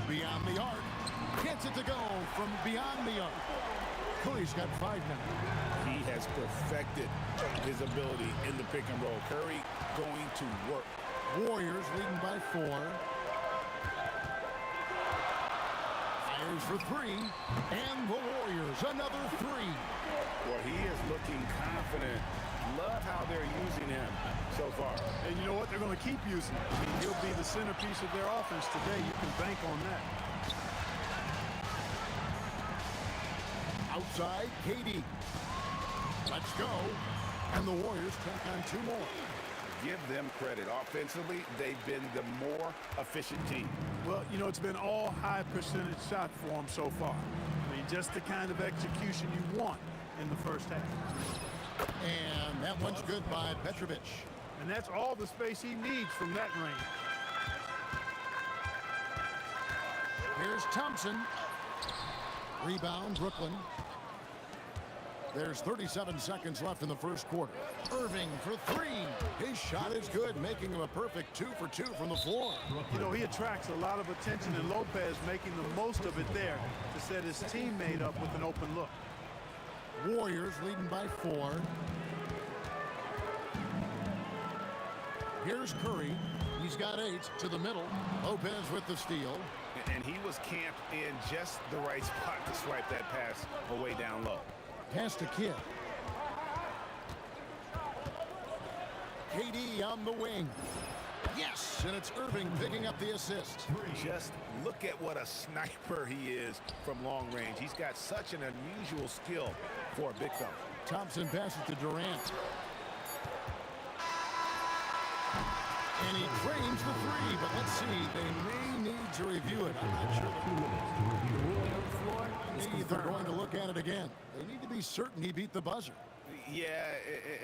Beyond the arc. Gets it to go from beyond the arc. Curry's got 5 now. He has perfected his ability in the pick and roll. Curry going to work. Warriors leading by 4. Fires for 3. And the Warriors another 3. Well, he is looking confident love how they're using him so far. And you know what? They're going to keep using him. I mean, he'll be the centerpiece of their offense today. You can bank on that. Outside, KD. Let's go. And the Warriors tack on 2 more. Give them credit. Offensively, they've been the more efficient team. Well, you know, it's been all high percentage shots for them so far. I mean, just the kind of execution you want in the first half. And that one's good by Petrovic. And that's all the space he needs from that range. Here's Thompson. Rebound, Brooklyn. There's 37 seconds left in the first quarter. Irving for 3. His shot is good, making him a perfect 2 for 2 from the floor. You know, he attracts a lot of attention, and Lopez making the most of it there to set his teammate up with an open look. Warriors leading by 4. Here's Curry. He's got 8 to the middle. Lopez with the steal. And he was camped in just the right spot to swipe that pass away down low. Pass to Kidd. KD on the wing. Yes, and it's Irving picking up the assist. Just look at what a sniper he is from long range. He's got such an unusual skill for a big fella. Thompson passes to Durant. And he frames the 3, but let's see. They may need to review it. I'm not sure. Maybe they're going to look at it again. They need to be certain he beat the buzzer. Yeah,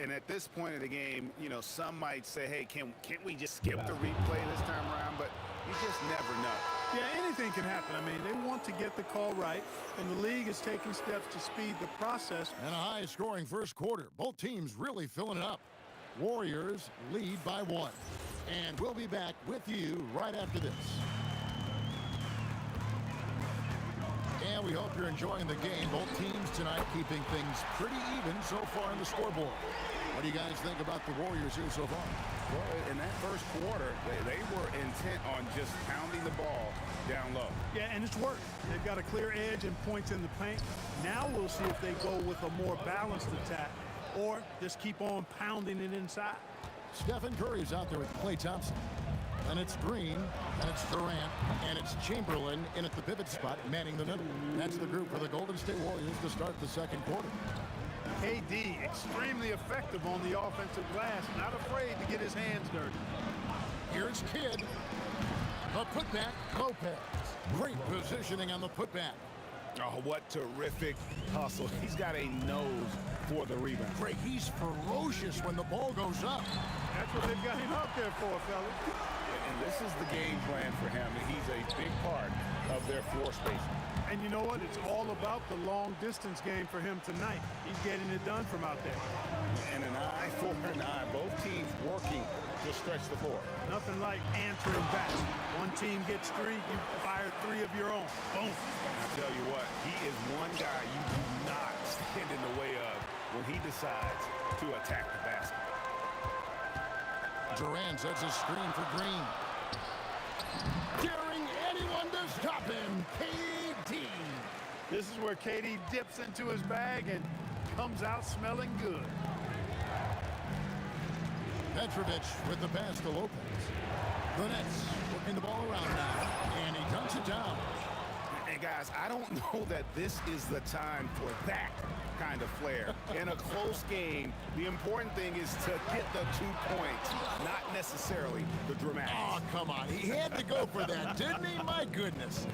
and at this point of the game, you know, some might say, hey, can't we just skip the replay this time around? But you just never know. Yeah, anything can happen. I mean, they want to get the call right, and the league is taking steps to speed the process. And a high-scoring first quarter. Both teams really filling it up. Warriors lead by 1. And we'll be back with you right after this. And we hope you're enjoying the game. Both teams tonight keeping things pretty even so far on the scoreboard. What do you guys think about the Warriors here so far? Well, in that first quarter, they were intent on just pounding the ball down low. Yeah, and it's worked. They've got a clear edge and points in the paint. Now we'll see if they go with a more balanced attack or just keep on pounding it inside. Stephen Curry's out there with Klay Thompson. And it's Green, and it's Durant, and it's Chamberlain in at the pivot spot, manning the middle. That's the group for the Golden State Warriors to start the second quarter. KD, extremely effective on the offensive glass, not afraid to get his hands dirty. Here's Kidd. The putback, Lopez. Great positioning on the putback. Oh, what terrific hustle. He's got a nose for the rebound. Great, he's ferocious when the ball goes up. That's what they've got him out there for, fellas. And this is the game plan for him. He's a big part of their floor spacing. And you know what? It's all about the long-distance game for him tonight. He's getting it done from out there. And an eye for an eye. Both teams working to stretch the floor. Nothing like answering back. One team gets 3, you fire 3 of your own. Boom. I tell you what, he is one guy you do not stand in the way of when he decides to attack the basket. Durant sets a screen for Green. Daring anyone to stop him, KD. This is where KD dips into his bag and comes out smelling good. Petrovic with the pass to Lopez. The Nets working the ball around now, and he dunks it down. And guys, I don't know that this is the time for that kind of flair. In a close game, the important thing is to get the 2 points, not necessarily the dramatics. Oh, come on. He had to go for that, didn't he? My goodness.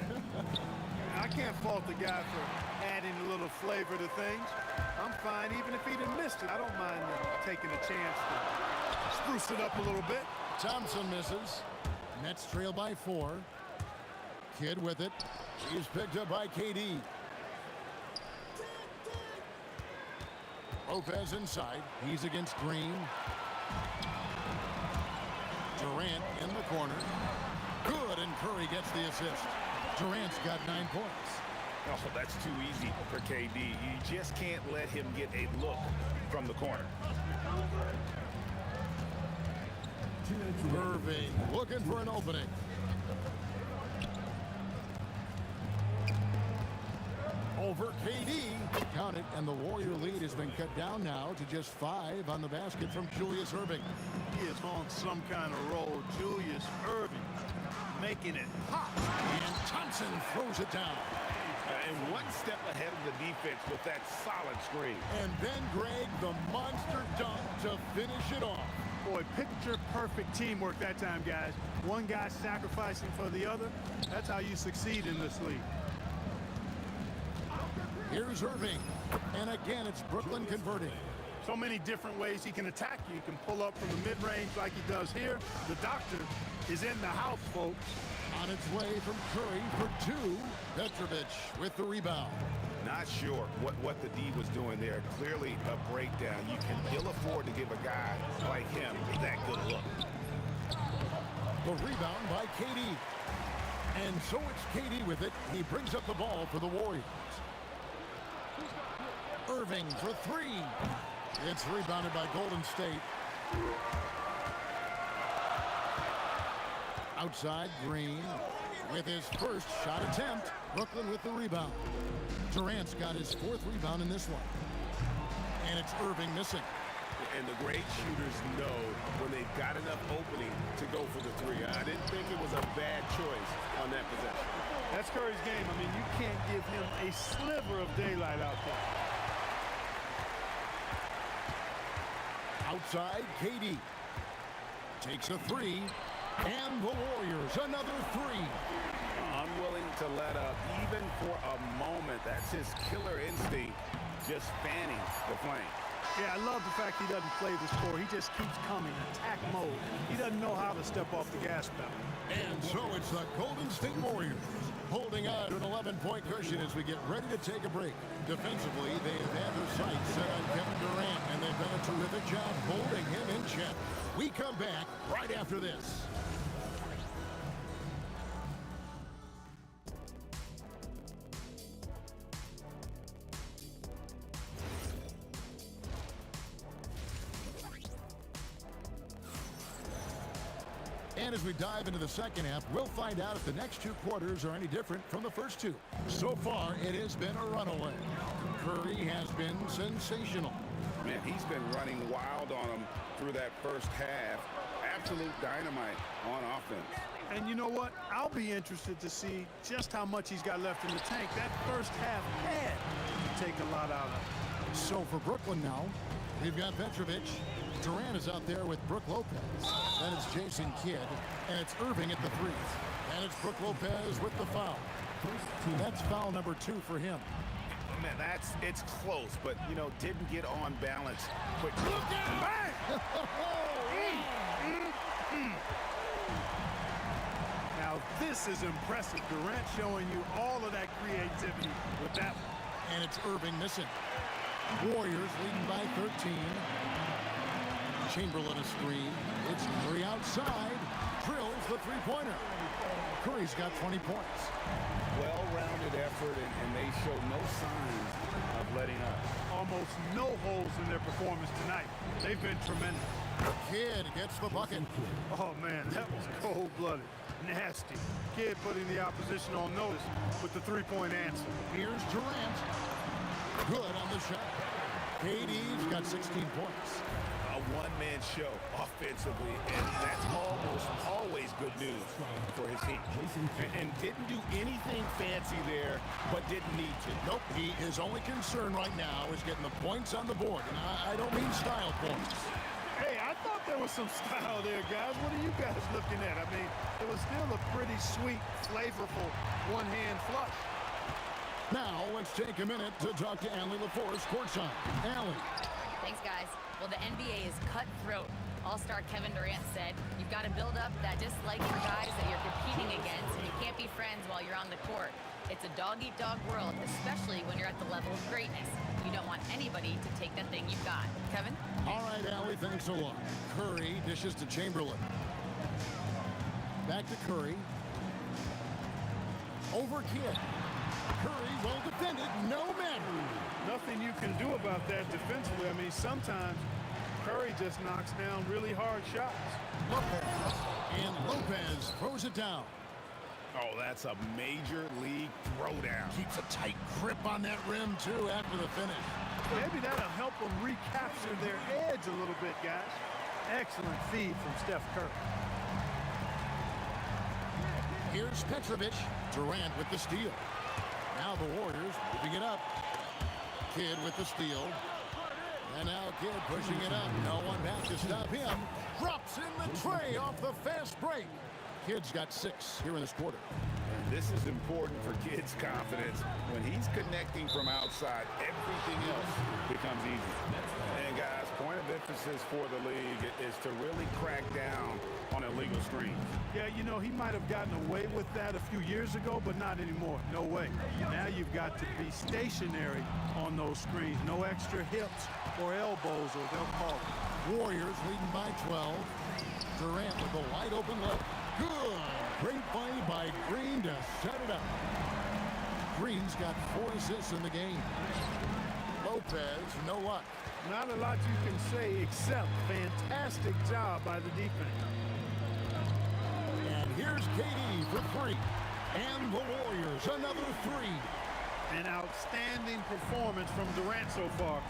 I can't fault the guy for adding a little flavor to things. I'm fine even if he'd have missed it. I don't mind taking a chance to spruce it up a little bit. Thompson misses. Nets trail by 4. Kidd with it. He's picked up by KD. Lopez inside. He's against Green. Durant in the corner. Good, and Curry gets the assist. Durant's got 9 points. Oh, that's too easy for KD. You just can't let him get a look from the corner. Irving looking for an opening. for KD. Count it, and the Warrior lead has been cut down now to just 5 on the basket from Julius Erving. He is on some kind of roll. Julius Erving making it pop. And Thompson throws it down. And one step ahead of the defense with that solid screen. And then Greg, the monster dunk to finish it off. Boy, picture-perfect teamwork that time, guys. One guy sacrificing for the other. That's how you succeed in this league. Here's Erving. And again, it's Brooklyn converting. So many different ways he can attack you. He can pull up from the mid-range like he does here. The doctor is in the house, folks. On its way from Curry for 2. Petrovic with the rebound. Not sure what the D was doing there. Clearly a breakdown. You can ill afford to give a guy like him that good look. The rebound by KD. And so it's KD with it. He brings up the ball for the Warriors. Erving for 3. It's rebounded by Golden State. Outside, Green with his first shot attempt. Brooklyn with the rebound. Durant's got his 4th rebound in this one. And it's Erving missing. And the great shooters know when they've got enough opening to go for the 3. I didn't think it was a bad choice on that possession. That's Curry's game. I mean, you can't give him a sliver of daylight out there. Outside, KD takes a 3. And the Warriors, another 3. Unwilling to let up, even for a moment. That's his killer instinct, just fanning the flame. Yeah, I love the fact he doesn't play the score. He just keeps coming, attack mode. He doesn't know how to step off the gas pedal. And so it's the Golden State Warriors holding on to an 11-point cushion as we get ready to take a break. Defensively, they have had their sights set on Kevin Durant, and they've done a terrific job holding him in check. We come back right after this. And as we dive into the second half, we'll find out if the next 2 quarters are any different from the first 2. So far, it has been a runaway. Curry has been sensational. Man, he's been running wild on him through that first half. Absolute dynamite on offense. And you know what? I'll be interested to see just how much he's got left in the tank. That first half had to take a lot out of him. So for Brooklyn now, we've got Petrovic. Durant is out there with Brook Lopez. Then it's Jason Kidd. And it's Erving at the 3. And it's Brook Lopez with the foul. That's foul number 2 for him. Man, it's close, but, you know, didn't get on balance quickly. Look out! Now, this is impressive. Durant showing you all of that creativity with that one. And it's Erving missing. Warriors leading by 13. Chamberlain a screen. It's Curry outside. Drills the 3-pointer. Curry's got 20 points. Well-rounded effort, and they show no signs of letting up. Almost no holes in their performance tonight. They've been tremendous. Kidd gets the bucket. Oh, man, that was cold-blooded. Nasty. Kidd putting the opposition on notice with the 3-point answer. Here's Durant. Good on the shot. KD's got 16 points. A one-man show offensively, and that's almost always good news for his team. And didn't do anything fancy there, but didn't need to. Nope, his only concern right now is getting the points on the board. And I don't mean style points. Hey, I thought there was some style there, guys. What are you guys looking at? I mean, it was still a pretty sweet, flavorful one-hand flush. Now, let's take a minute to talk to Allie LaForce courtside. Allie. Thanks, guys. Well, the NBA is cutthroat. All-star Kevin Durant said, you've got to build up that dislike for guys that you're competing against, and you can't be friends while you're on the court. It's a dog-eat-dog world, especially when you're at the level of greatness. You don't want anybody to take that thing you've got. Kevin? All right, Allie, thanks a lot. Curry dishes to Chamberlain. Back to Curry. Over Kidd. Curry, well defended, no matter. Nothing you can do about that defensively. I mean, sometimes Curry just knocks down really hard shots. Lopez. And Lopez throws it down. Oh, that's a major league throwdown. Keeps a tight grip on that rim, too, after the finish. Maybe that'll help them recapture their edge a little bit, guys. Excellent feed from Steph Curry. Here's Petrovic. Durant with the steal. Now the Warriors moving it up. Kidd with the steal. And now Kidd pushing it up. No one back to stop him. Drops in the tray off the fast break. Kidd's got 6 here in this quarter. And this is important for Kidd's confidence. When he's connecting from outside, everything else becomes easy. And guys, point of emphasis for the league is to really crack down on illegal screens. Yeah, you know, he might have gotten away with that a few years ago, but not anymore. No way. Now you've got to be stationary on those screens. No extra hips or elbows, or they'll call it. Warriors leading by 12. Durant with a wide open look. Good. Great play by Green to set it up. Green's got 4 assists in the game. Lopez, no luck. Not a lot you can say except fantastic job by the defense. And here's KD for 3. And the Warriors, another 3. An outstanding performance from Durant so far.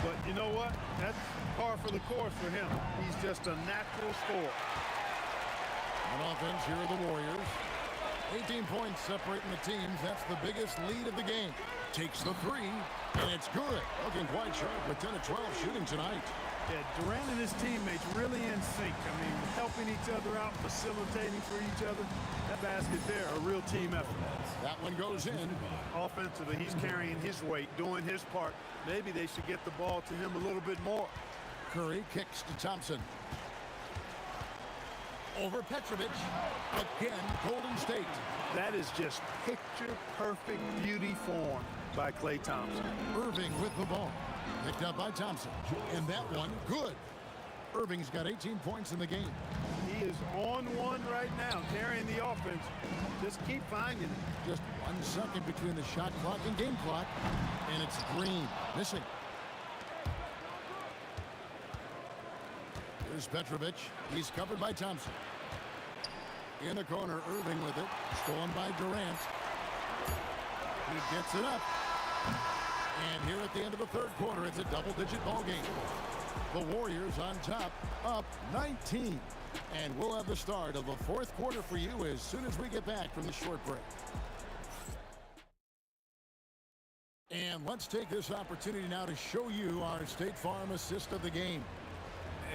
But you know what? That's par for the course for him. He's just a natural scorer. On offense, here are the Warriors. 18 points separating the teams. That's the biggest lead of the game. Takes the 3, and it's good. Looking quite sharp with 10 of 12 shooting tonight. Yeah, Durant and his teammates really in sync. I mean, helping each other out, facilitating for each other. That basket there, a real team effort. That one goes in. Offensively, he's carrying his weight, doing his part. Maybe they should get the ball to him a little bit more. Curry kicks to Thompson. Over Petrovic. Again, Golden State. That is just picture-perfect beauty form by Klay Thompson. Irving with the ball. Picked up by Thompson. And that one, good. Irving's got 18 points in the game. He is on one right now, carrying the offense. Just keep finding it. Just 1 second between the shot clock and game clock. And it's Green, missing. Here's Petrovic. He's covered by Thompson. In the corner, Irving with it. Stolen by Durant. He gets it up. And here at the end of the third quarter, it's a double-digit ball game. The Warriors on top, up 19. And we'll have the start of the fourth quarter for you as soon as we get back from the short break. And let's take this opportunity now to show you our State Farm assist of the game.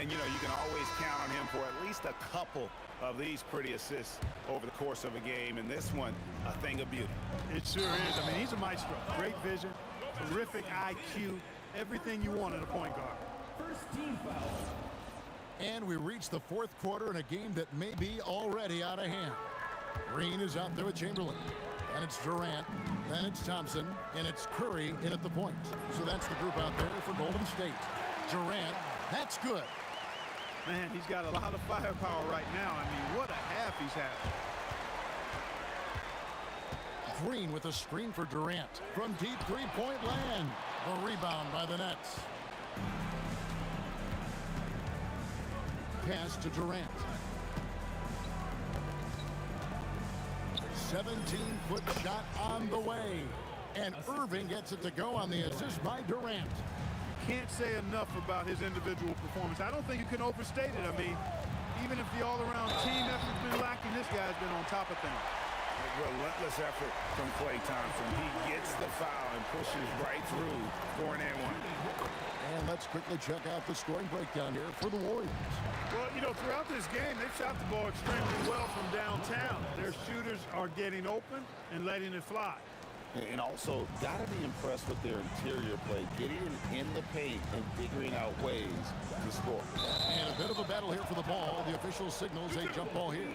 And, you know, you can always count on him for at least a couple of these pretty assists over the course of a game. And this one, a thing of beauty. It sure is. I mean, he's a maestro. Great vision, terrific IQ, everything you want in a point guard. First team foul. And we reach the fourth quarter in a game that may be already out of hand. Green is out there with Chamberlain. And it's Durant. Then it's Thompson. And it's Curry in at the point. So that's the group out there for Golden State. Durant, that's good. Man, he's got a lot of firepower right now. I mean, what a half he's had. Green with a screen for Durant. From deep three-point land. The rebound by the Nets. Pass to Durant. 17-foot shot on the way. And Irving gets it to go on the assist by Durant. Can't say enough about his individual performance. I don't think you can overstate it. I mean, even if the all-around team effort's been lacking, this guy's been on top of things. A relentless effort from Klay Thompson. He gets the foul and pushes right through for an and one. And let's quickly check out the scoring breakdown here for the Warriors. Well, you know, throughout this game, they've shot the ball extremely well from downtown. Their shooters are getting open and letting it fly. And also, got to be impressed with their interior play, getting in the paint and figuring out ways to score. And a bit of a battle here for the ball. The official signals a jump ball here.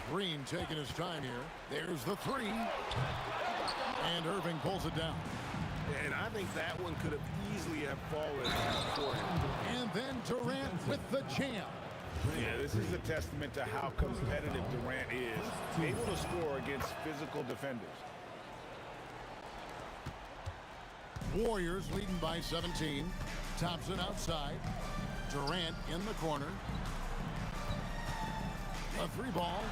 Green taking his time here. There's the three. And Irving pulls it down. And I think that one could have easily have fallen for him. And then Durant with the jam. Yeah, this is a testament to how competitive Durant is. Able to score against physical defenders. Warriors leading by 17. Thompson outside. Durant in the corner. A three ball.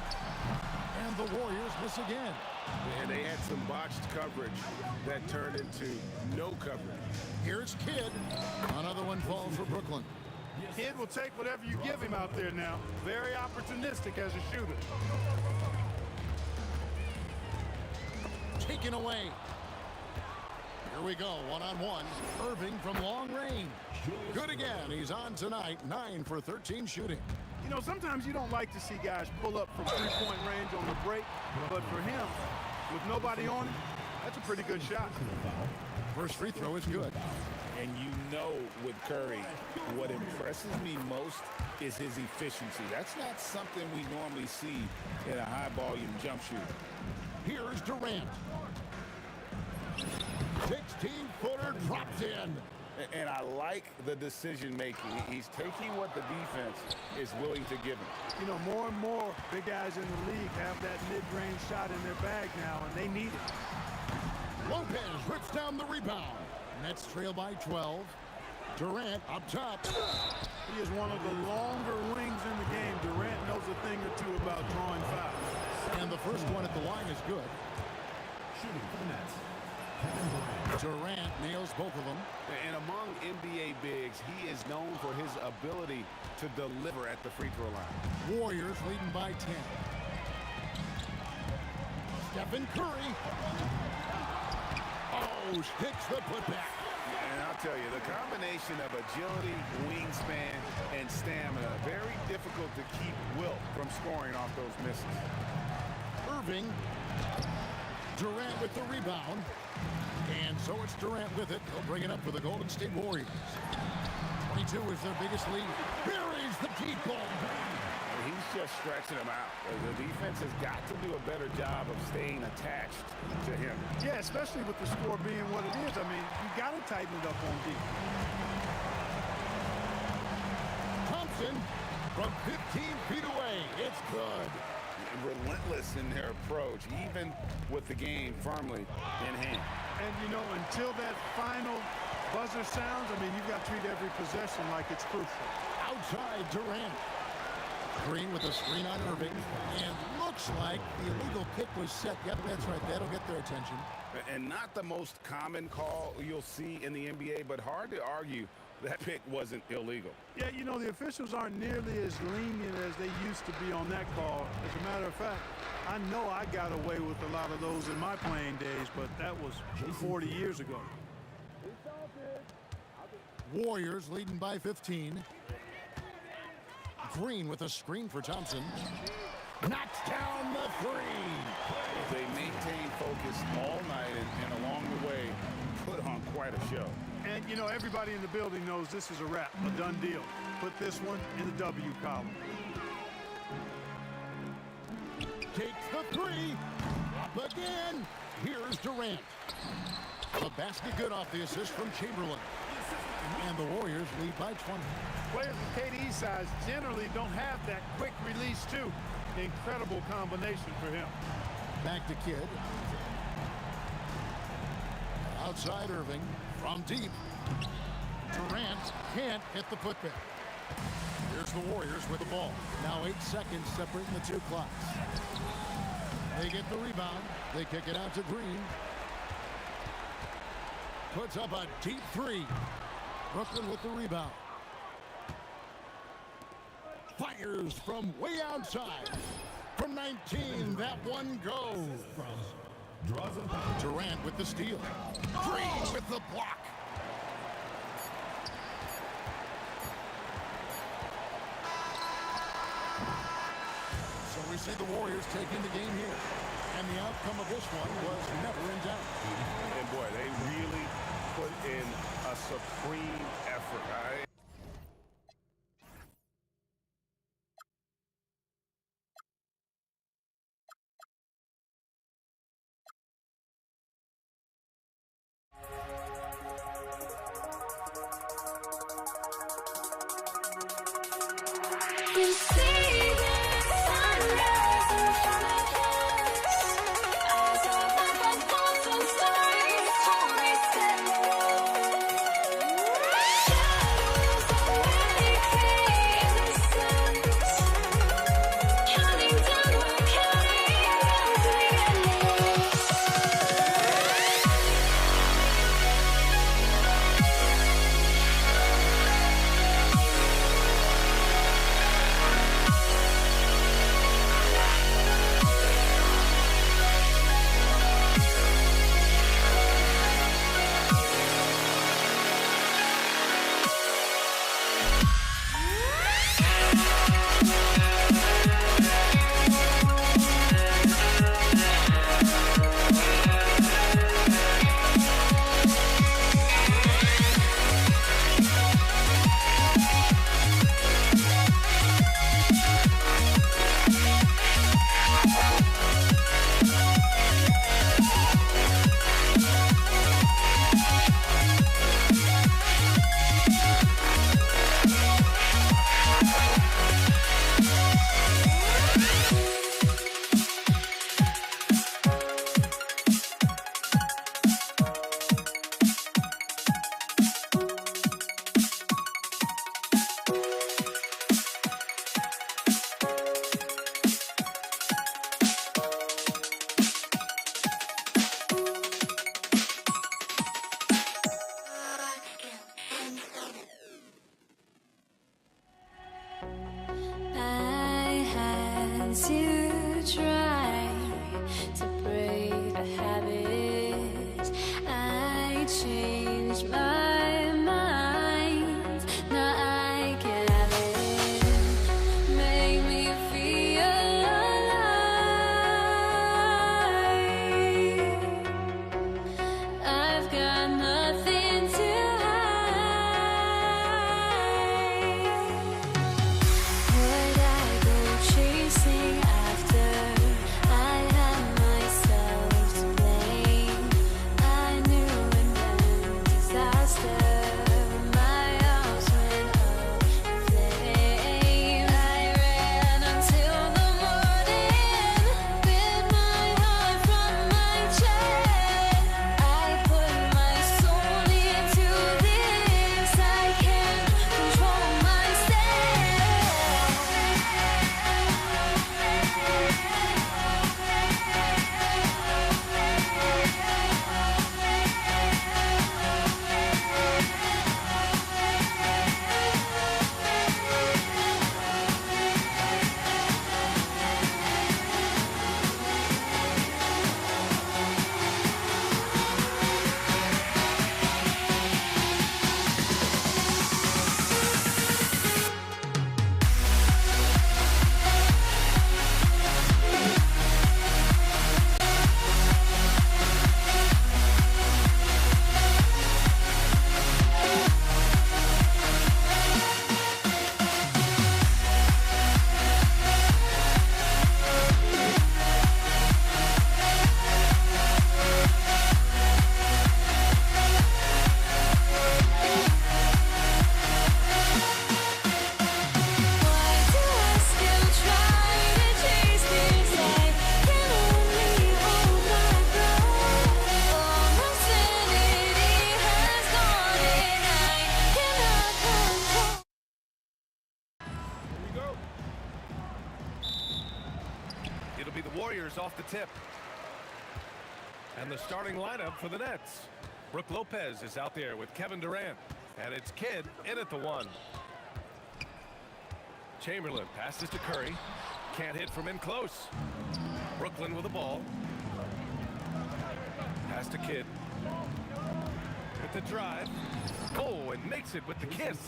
And the Warriors miss again. And they had some botched coverage that turned into no coverage. Here's Kidd. Another one falls for Brooklyn. Kidd will take whatever you give him out there now. Very opportunistic as a shooter. Taken away. Here we go, one-on-one. Irving from long range. Good again. He's on tonight, 9 for 13 shooting. You know, sometimes you don't like to see guys pull up from three-point range on the break, but for him, with nobody on him, that's a pretty good shot. First free throw is good. And you know with Curry, what impresses me most is his efficiency. That's not something we normally see in a high-volume jump shooter. Here's Durant. 16-footer dropped in. And I like the decision-making. He's taking what the defense is willing to give him. You know, more and more big guys in the league have that mid-range shot in their bag now, and they need it. Lopez rips down the rebound. Nets trail by 12. Durant up top. He is one of the longer wings in the game. Durant knows a thing or two about drawing fouls. And the first one at the line is good. Shooting for the Nets. Durant nails both of them. And among NBA bigs, he is known for his ability to deliver at the free throw line. Warriors leading by 10. Stephen Curry. Oh, sticks the putback. And I'll tell you, the combination of agility, wingspan, and stamina, very difficult to keep Wilt from scoring off those misses. Irving. Durant with the rebound. And so it's Durant with it. He'll bring it up for the Golden State Warriors. 22 is their biggest lead. Buries the deep ball. He's just stretching him out. The defense has got to do a better job of staying attached to him. Yeah, especially with the score being what it is. I mean, you got to tighten it up on defense. Thompson from 15 feet away. It's good. Relentless in their approach, even with the game firmly in hand. And, you know, until that final buzzer sounds, I mean, you've got to treat every possession like it's crucial. Outside Durant. Green with a screen on Irving. And looks like the illegal kick was set. Yep, that's right. That'll get their attention. And not the most common call you'll see in the NBA, but hard to argue that pick wasn't illegal. Yeah, you know, the officials aren't nearly as lenient as they used to be on that call. As a matter of fact, I know I got away with a lot of those in my playing days, but that was 40 years ago. Warriors leading by 15. Green with a screen for Thompson. Knocks down the three. They maintain focus all night and along the way put on quite a show. And, you know, everybody in the building knows this is a wrap, a done deal. Put this one in the W column. Takes the three. Up again. Here's Durant. The basket good off the assist from Chamberlain. And the Warriors lead by 20. Players of KD's size generally don't have that quick release, too. Incredible combination for him. Back to Kidd. Outside Irving. From deep. Durant can't hit the putback. Here's the Warriors with the ball. Now 8 seconds separating the two clocks. They get the rebound. They kick it out to Green. Puts up a deep three. Brooklyn with the rebound. Fires from way outside. From 19, that one goes. Durant with the steal. Green with the block. So we see the Warriors taking the game here. And the outcome of this one was never in doubt. And boy, they really put in a supreme effort. Sunrise in front of us, eyes are like a thousand stories. off the tip. And the starting lineup for the Nets. Brooke Lopez is out there with Kevin Durant. And it's Kidd in at the 1. Chamberlain passes to Curry. Can't hit from in close. Brooklyn with the ball. Pass to Kidd. With the drive. Oh, and makes it with the kiss.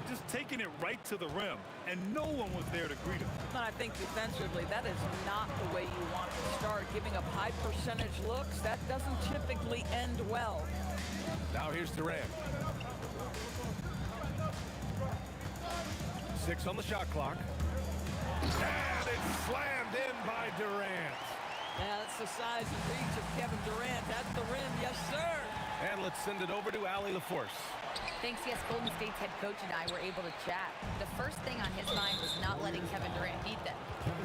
Just taking it right to the rim, and no one was there to greet him. But I think defensively, that is not the way you want to start. Giving up high percentage looks, that doesn't typically end well. Now here's Durant. 6 on the shot clock. And it's slammed in by Durant. Yeah, that's the size and reach of Kevin Durant. At the rim, yes, sir. And let's send it over to Allie LaForce. Thanks, yes, Golden State's head coach and I were able to chat. The first thing on his mind was not letting Kevin Durant beat them.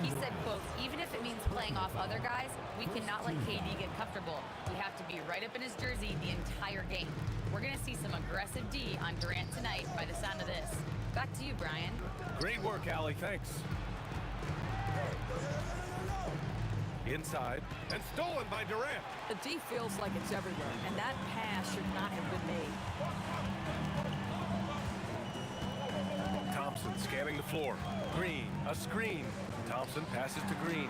He said, quote, even if it means playing off other guys, we cannot let KD get comfortable. We have to be right up in his jersey the entire game. We're going to see some aggressive D on Durant tonight by the sound of this. Back to you, Brian. Great work, Allie. Thanks. Inside, and stolen by Durant. The D feels like it's everywhere, and that pass should not have been made. Thompson scanning the floor. Green, a screen. Thompson passes to Green.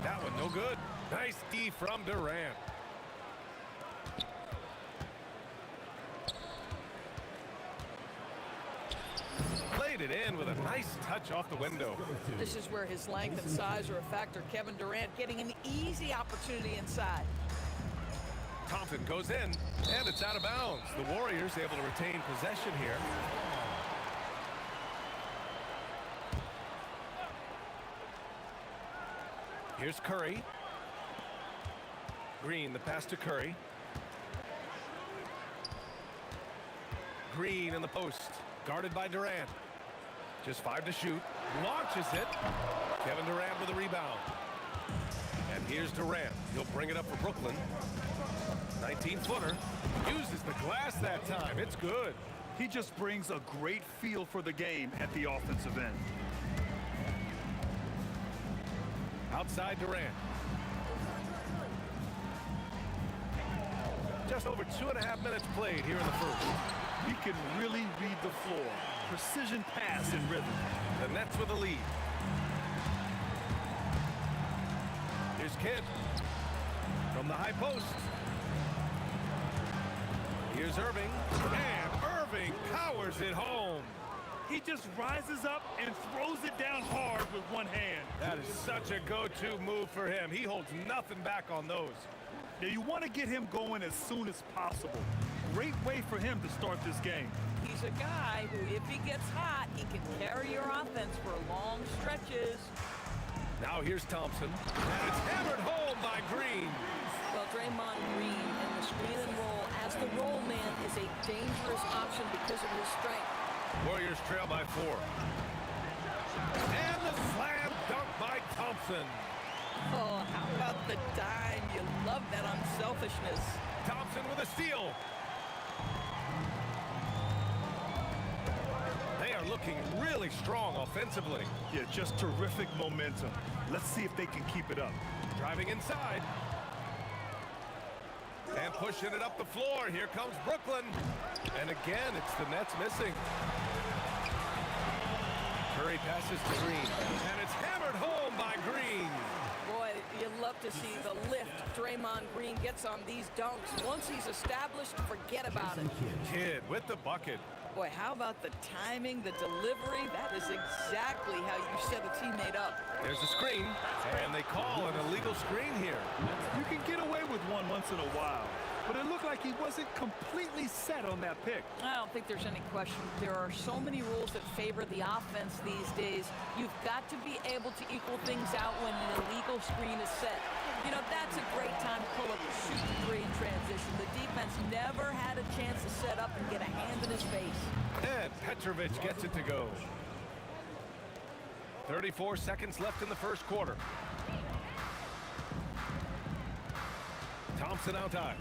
That one no good. Nice D from Durant. Played it in with a nice touch off the window. This is where his length and size are a factor. Kevin Durant getting an easy opportunity inside. Thompson goes in, and it's out of bounds. The Warriors able to retain possession here. Here's Curry. Green, the pass to Curry. Green in the post, guarded by Durant. Just 5 to shoot. Launches it. Kevin Durant with a rebound. And here's Durant. He'll bring it up for Brooklyn. 19-footer. Uses the glass that time. It's good. He just brings a great feel for the game at the offensive end. Outside Durant. Just over 2.5 minutes played here in the first. He can really read the floor. Precision pass in rhythm. The Nets with the lead. Here's Kidd from the high post. Here's Irving, and Irving powers it home. He just rises up and throws it down hard with one hand. That is such a go-to move for him. He holds nothing back on those. Now you want to get him going as soon as possible. Great way for him to start this game. He's a guy who, if he gets hot, he can carry your offense for long stretches. Now here's Thompson, and it's hammered home by Green. Well, Draymond Green in the screen and roll as the roll man is a dangerous option because of his strength. Warriors trail by 4. And the slam dunk by Thompson. Oh, how about the dime? You love that unselfishness. Thompson with a steal. They are looking really strong offensively. Yeah, just terrific momentum. Let's see if they can keep it up. Driving inside. And pushing it up the floor. Here comes Brooklyn. And again, it's the Nets missing. Curry passes to Green. And it's hammered home by Green. Boy, you love to see the lift Draymond Green gets on these dunks. Once he's established, forget about it. Kidd with the bucket. Boy, how about the timing, the delivery? That is exactly how you set a teammate up. There's a screen, and they call an illegal screen here. You can get away with one once in a while, but it looked like he wasn't completely set on that pick. I don't think there's any question. There are so many rules that favor the offense these days. You've got to be able to equal things out when an illegal screen is set. You know, that's a great time to pull up a shoot three in transition. The defense never had a chance to set up and get a hand in his face. And Petrovic gets it to go. 34 seconds left in the first quarter. Thompson out high.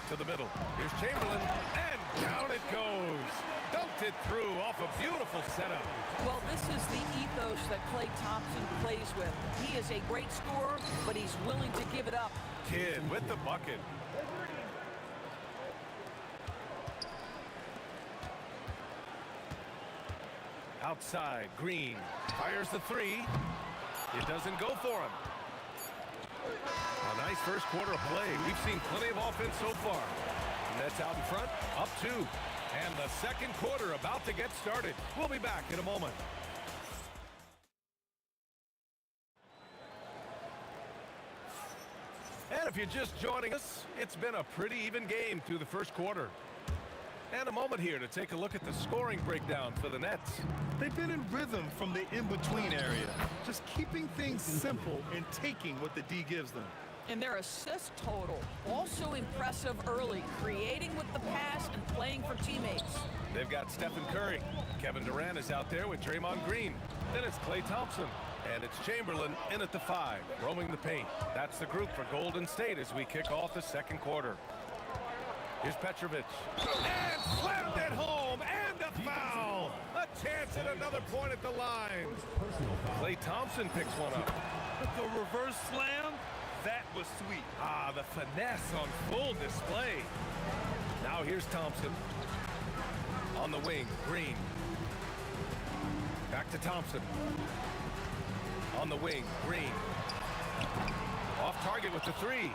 To the middle. Here's Chamberlain, and Down it goes. Dumped it through off a beautiful setup. Well, this is the ethos that Klay Thompson plays with. He is a great scorer, but he's willing to give it up. Kidd with the bucket. Outside, Green fires the three. It doesn't go for him. A nice first quarter of play. We've seen plenty of offense so far. Nets out in front, up 2. And the second quarter about to get started. We'll be back in a moment. And if you're just joining us, it's been a pretty even game through the first quarter. And a moment here to take a look at the scoring breakdown for the Nets. They've been in rhythm from the in-between area, just keeping things simple and taking what the D gives them. And their assist total, also impressive early, creating with the pass and playing for teammates. They've got Stephen Curry. Kevin Durant is out there with Draymond Green. Then it's Klay Thompson. And it's Chamberlain in at the 5, roaming the paint. That's the group for Golden State as we kick off the second quarter. Here's Petrovic. And slammed it home, and a foul. A chance at another point at the line. Klay Thompson picks one up. The reverse slam, that was sweet. Ah, the finesse on full display. Now here's Thompson. On the wing, Green. Back to Thompson. On the wing, Green. Off target with the 3.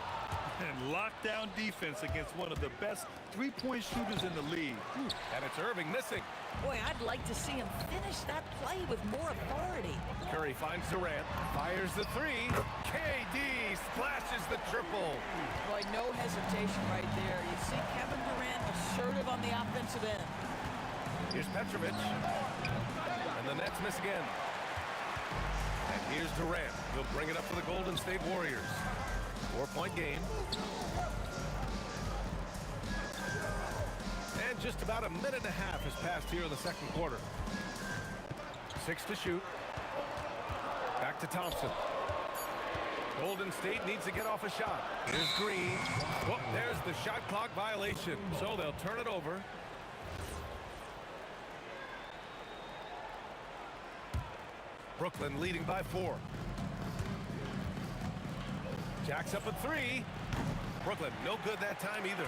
And lockdown defense against one of the best three-point shooters in the league. And it's Irving missing. Boy, I'd like to see him finish that play with more authority. Curry finds Durant, fires the 3. KD splashes the triple. Boy, no hesitation right there. You see Kevin Durant assertive on the offensive end. Here's Petrovic. And the Nets miss again. And here's Durant. He'll bring it up for the Golden State Warriors. 4-point game. And just about a minute and a half has passed here in the second quarter. 6 to shoot. Back to Thompson. Golden State needs to get off a shot. Here's Green. Whoop, there's the shot clock violation. So they'll turn it over. Brooklyn leading by 4. Jacks up at 3. Brooklyn, no good that time either.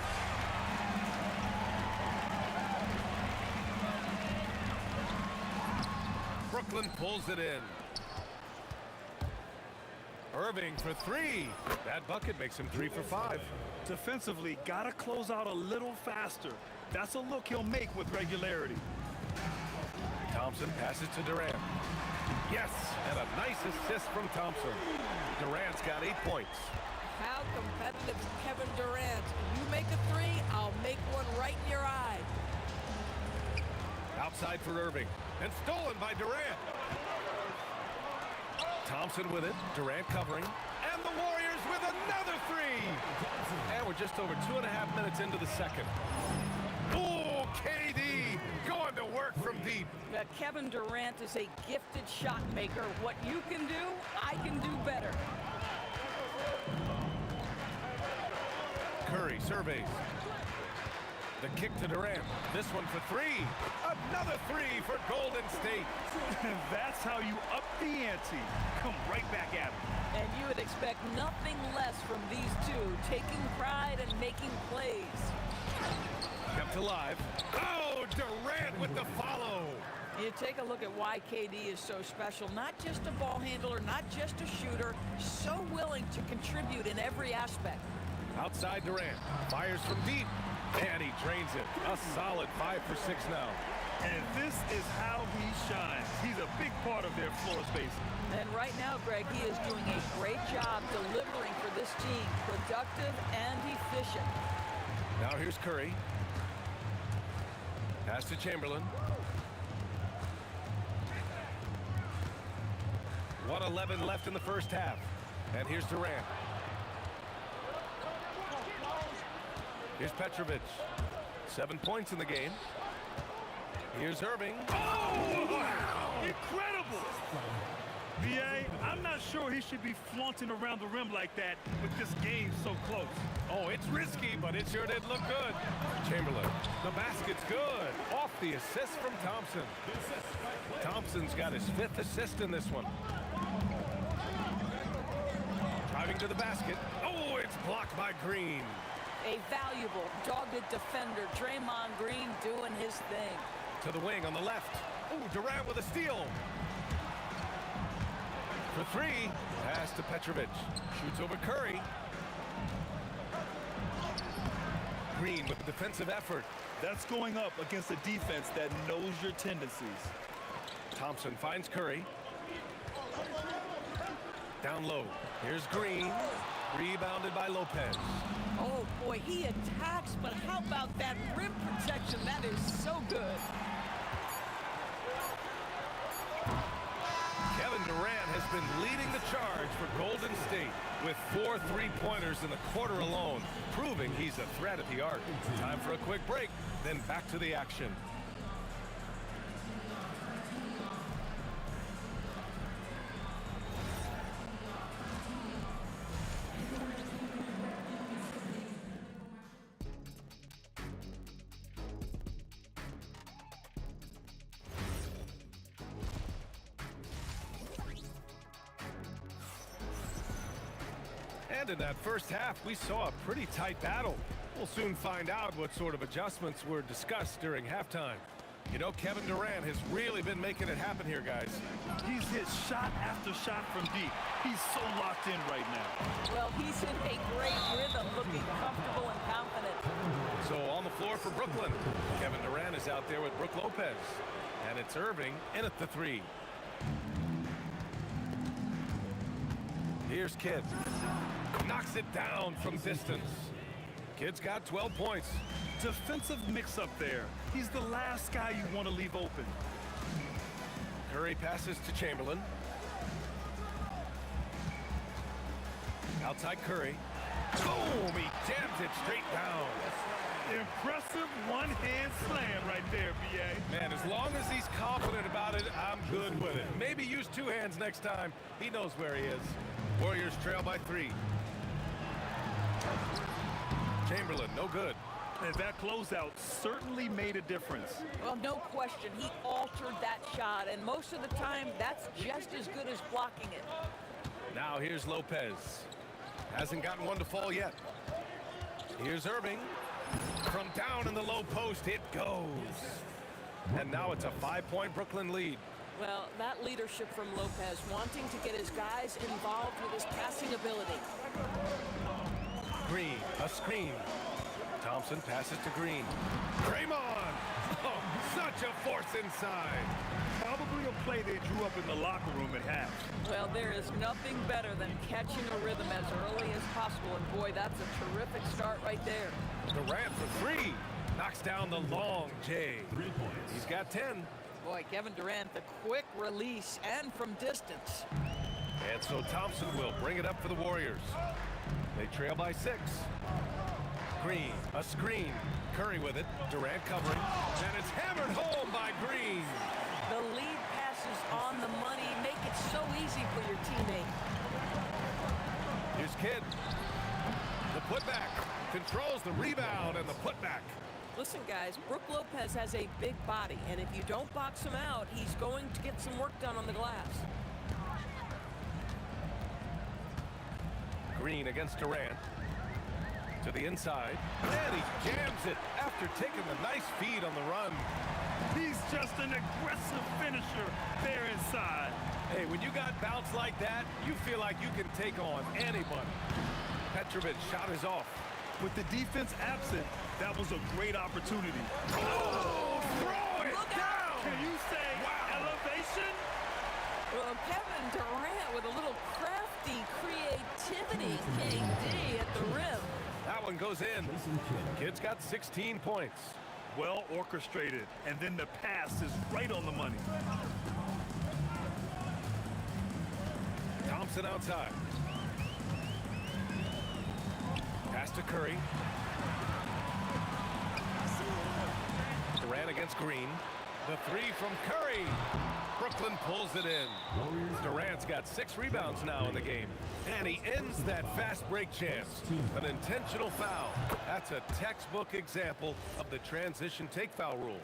Brooklyn pulls it in. Irving for 3. That bucket makes him 3 for 5. Defensively, gotta close out a little faster. That's a look he'll make with regularity. Thompson passes to Durant. Yes, and a nice assist from Thompson. Durant's got 8 points. How competitive is Kevin Durant? You make a 3, I'll make one right in your eye. Outside for Irving, and stolen by Durant. Thompson with it, Durant covering, and the Warriors with another 3. And we're just over 2.5 minutes into the second. Oh, KD going to work from deep. Kevin Durant is a gifted shot maker. What you can do, I can do better. Curry surveys. The kick to Durant. This one for 3. Another 3 for Golden State. That's how you up the ante. Come right back at him. And you would expect nothing less from these two, taking pride and making plays. Kept alive. Oh, Durant with the follow. You take a look at why KD is so special. Not just a ball handler, not just a shooter, so willing to contribute in every aspect. Outside Durant. Fires from deep. And he drains it. A solid 5 for 6 now. And this is how he shines. He's a big part of their floor space. And right now, Greg, he is doing a great job delivering for this team. Productive and efficient. Now here's Curry. Pass to Chamberlain. 1:11 left in the first half. And here's Durant. Here's Petrovic. 7 points in the game. Here's Irving. Oh, wow! Incredible! VA, I'm not sure he should be flaunting around the rim like that with this game so close. Oh, it's risky, but it sure did look good. Chamberlain, the basket's good. Off the assist from Thompson. Thompson's got his 5th assist in this one. Driving to the basket. Oh, it's blocked by Green. A valuable, dogged defender, Draymond Green doing his thing. To the wing on the left. Oh, Durant with a steal. For 3, pass to Petrovic. Shoots over Curry. Green with defensive effort. That's going up against a defense that knows your tendencies. Thompson finds Curry. Down low. Here's Green. Rebounded by Lopez. Oh, boy, he attacks, but how about that rim protection? That is so good. Kevin Durant has been leading the charge for Golden State with 4 3-pointers in the quarter alone, proving he's a threat at the arc. Time for a quick break, then back to the action. And in that first half, we saw a pretty tight battle. We'll soon find out what sort of adjustments were discussed during halftime. You know, Kevin Durant has really been making it happen here, guys. He's hit shot after shot from deep. He's so locked in right now. Well, he's in a great rhythm, looking comfortable and confident. So on the floor for Brooklyn, Kevin Durant is out there with Brook Lopez. And it's Irving in at the 3. Here's Kidd. Knocks it down from distance. Kidd's got 12 points. Defensive mix-up there. He's the last guy you want to leave open. Curry passes to Chamberlain. Outside Curry. Boom! He jams it straight down. Impressive one-hand slam right there, BA. Man, as long as he's confident about it, I'm good with it. Maybe use 2 hands next time. He knows where he is. Warriors trail by 3. Chamberlain, no good. And that closeout certainly made a difference. Well, no question, he altered that shot, and most of the time, that's just as good as blocking it. Now here's Lopez. Hasn't gotten one to fall yet. Here's Irving. From down in the low post, it goes. And now it's a 5-point Brooklyn lead. Well, that leadership from Lopez, wanting to get his guys involved with his passing ability. Green, a screen. Thompson passes to Green. Draymond! Oh, such a force inside. Probably a play they drew up in the locker room at half. Well, there is nothing better than catching a rhythm as early as possible, and boy, that's a terrific start right there. Durant for 3. Knocks down the long J. 3 points. He's got 10. Boy, Kevin Durant, the quick release and from distance. And so Thompson will bring it up for the Warriors. They trail by 6. Green, a screen. Curry with it. Durant covering. And it's hammered home by Green. The lead passes on the money. Make it so easy for your teammate. Here's Kidd. The putback. Controls the rebound and the putback. Listen, guys, Brook Lopez has a big body, and if you don't box him out, he's going to get some work done on the glass. Green against Durant. To the inside. And he jams it after taking a nice feed on the run. He's just an aggressive finisher there inside. Hey, when you got bounce like that, you feel like you can take on anybody. Petrovic shot is off. With the defense absent, that was a great opportunity. Oh, throw it down! Can you say elevation? Well, Kevin Durant with a little crafty creativity, KD at the rim. That one goes in. Kid's got 16 points. Well orchestrated, and then the pass is right on the money. Thompson outside. Pass to Curry. Durant against Green. The three from Curry. Brooklyn pulls it in. Durant's got 6 rebounds now in the game. And he ends that fast break chance. An intentional foul. That's a textbook example of the transition take foul rule.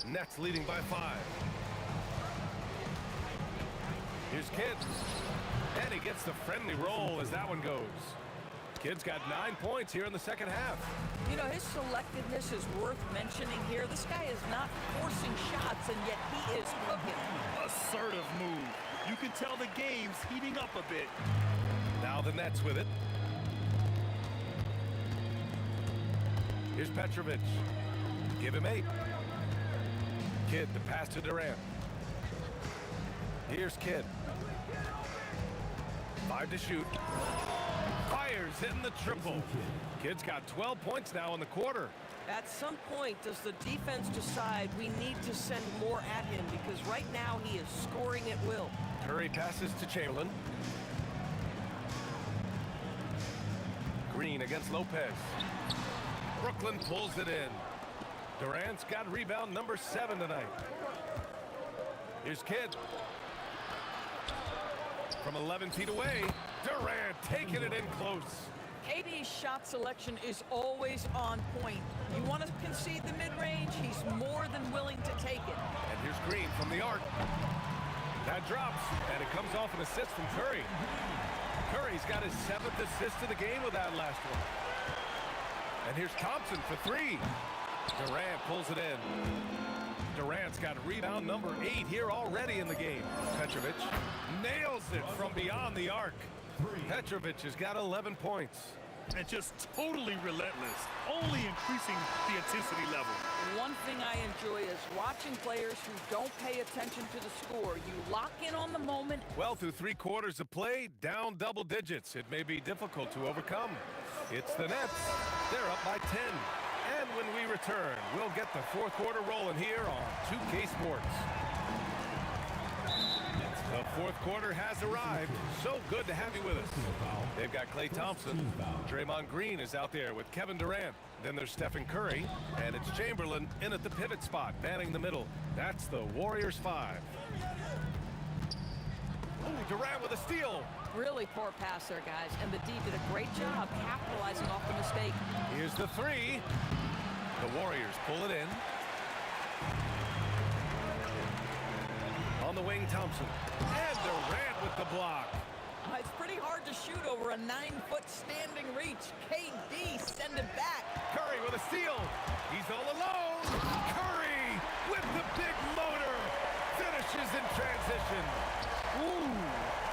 Nets leading by 5. Here's Kidd. And he gets the friendly roll as that one goes. Kidd's got 9 points here in the second half. You know, his selectiveness is worth mentioning here. This guy is not forcing shots, and yet he is cooking. Assertive move. You can tell the game's heating up a bit. Now the Nets with it. Here's Petrovic. Give him 8. Kidd, the pass to Durant. Here's Kidd. 5 to shoot. Fires, hitting the triple. Kidd's got 12 points now in the quarter. At some point, does the defense decide we need to send more at him? Because right now he is scoring at will. Curry passes to Chamberlain. Green against Lopez. Brooklyn pulls it in. Durant's got rebound number 7 tonight. Here's Kidd. From 11 feet away, Durant taking it in close. KD's shot selection is always on point. You want to concede the mid-range, he's more than willing to take it. And here's Green from the arc. That drops, and it comes off an assist from Curry. Curry's got his 7th assist of the game with that last one. And here's Thompson for 3. Durant pulls it in. Durant's got rebound number 8 here already in the game. Petrovic nails it from beyond the arc. Petrovic has got 11 points. And just totally relentless, only increasing the intensity level. One thing I enjoy is watching players who don't pay attention to the score. You lock in on the moment. Well, through 3 quarters of play, down double digits. It may be difficult to overcome. It's the Nets. They're up by 10. And when we return, we'll get the 4th quarter rolling here on 2K Sports. The 4th quarter has arrived. So good to have you with us. They've got Klay Thompson. Draymond Green is out there with Kevin Durant. Then there's Stephen Curry. And it's Chamberlain in at the pivot spot, manning the middle. That's the Warriors 5. Ooh, Durant with a steal. Really poor pass there, guys. And the D did a great job capitalizing off the mistake. Here's the 3. The Warriors pull it in. On the wing, Thompson. And Durant with the block. It's pretty hard to shoot over a 9-foot standing reach. KD send it back. Curry with a steal. He's all alone. Curry with the big motor. Finishes in transition. Ooh,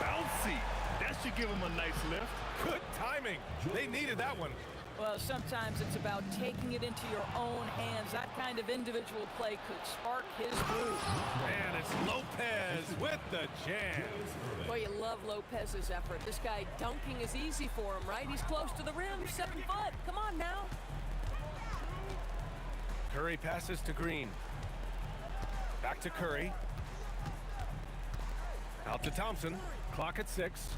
bouncy. That should give him a nice lift. Good timing. They needed that one. Well, sometimes it's about taking it into your own hands. That kind of individual play could spark his groove. And it's Lopez with the jam. Boy, you love Lopez's effort. This guy dunking is easy for him, right? He's close to the rim, 7 foot. Come on now. Curry passes to Green. Back to Curry. Out to Thompson. Clock at 6.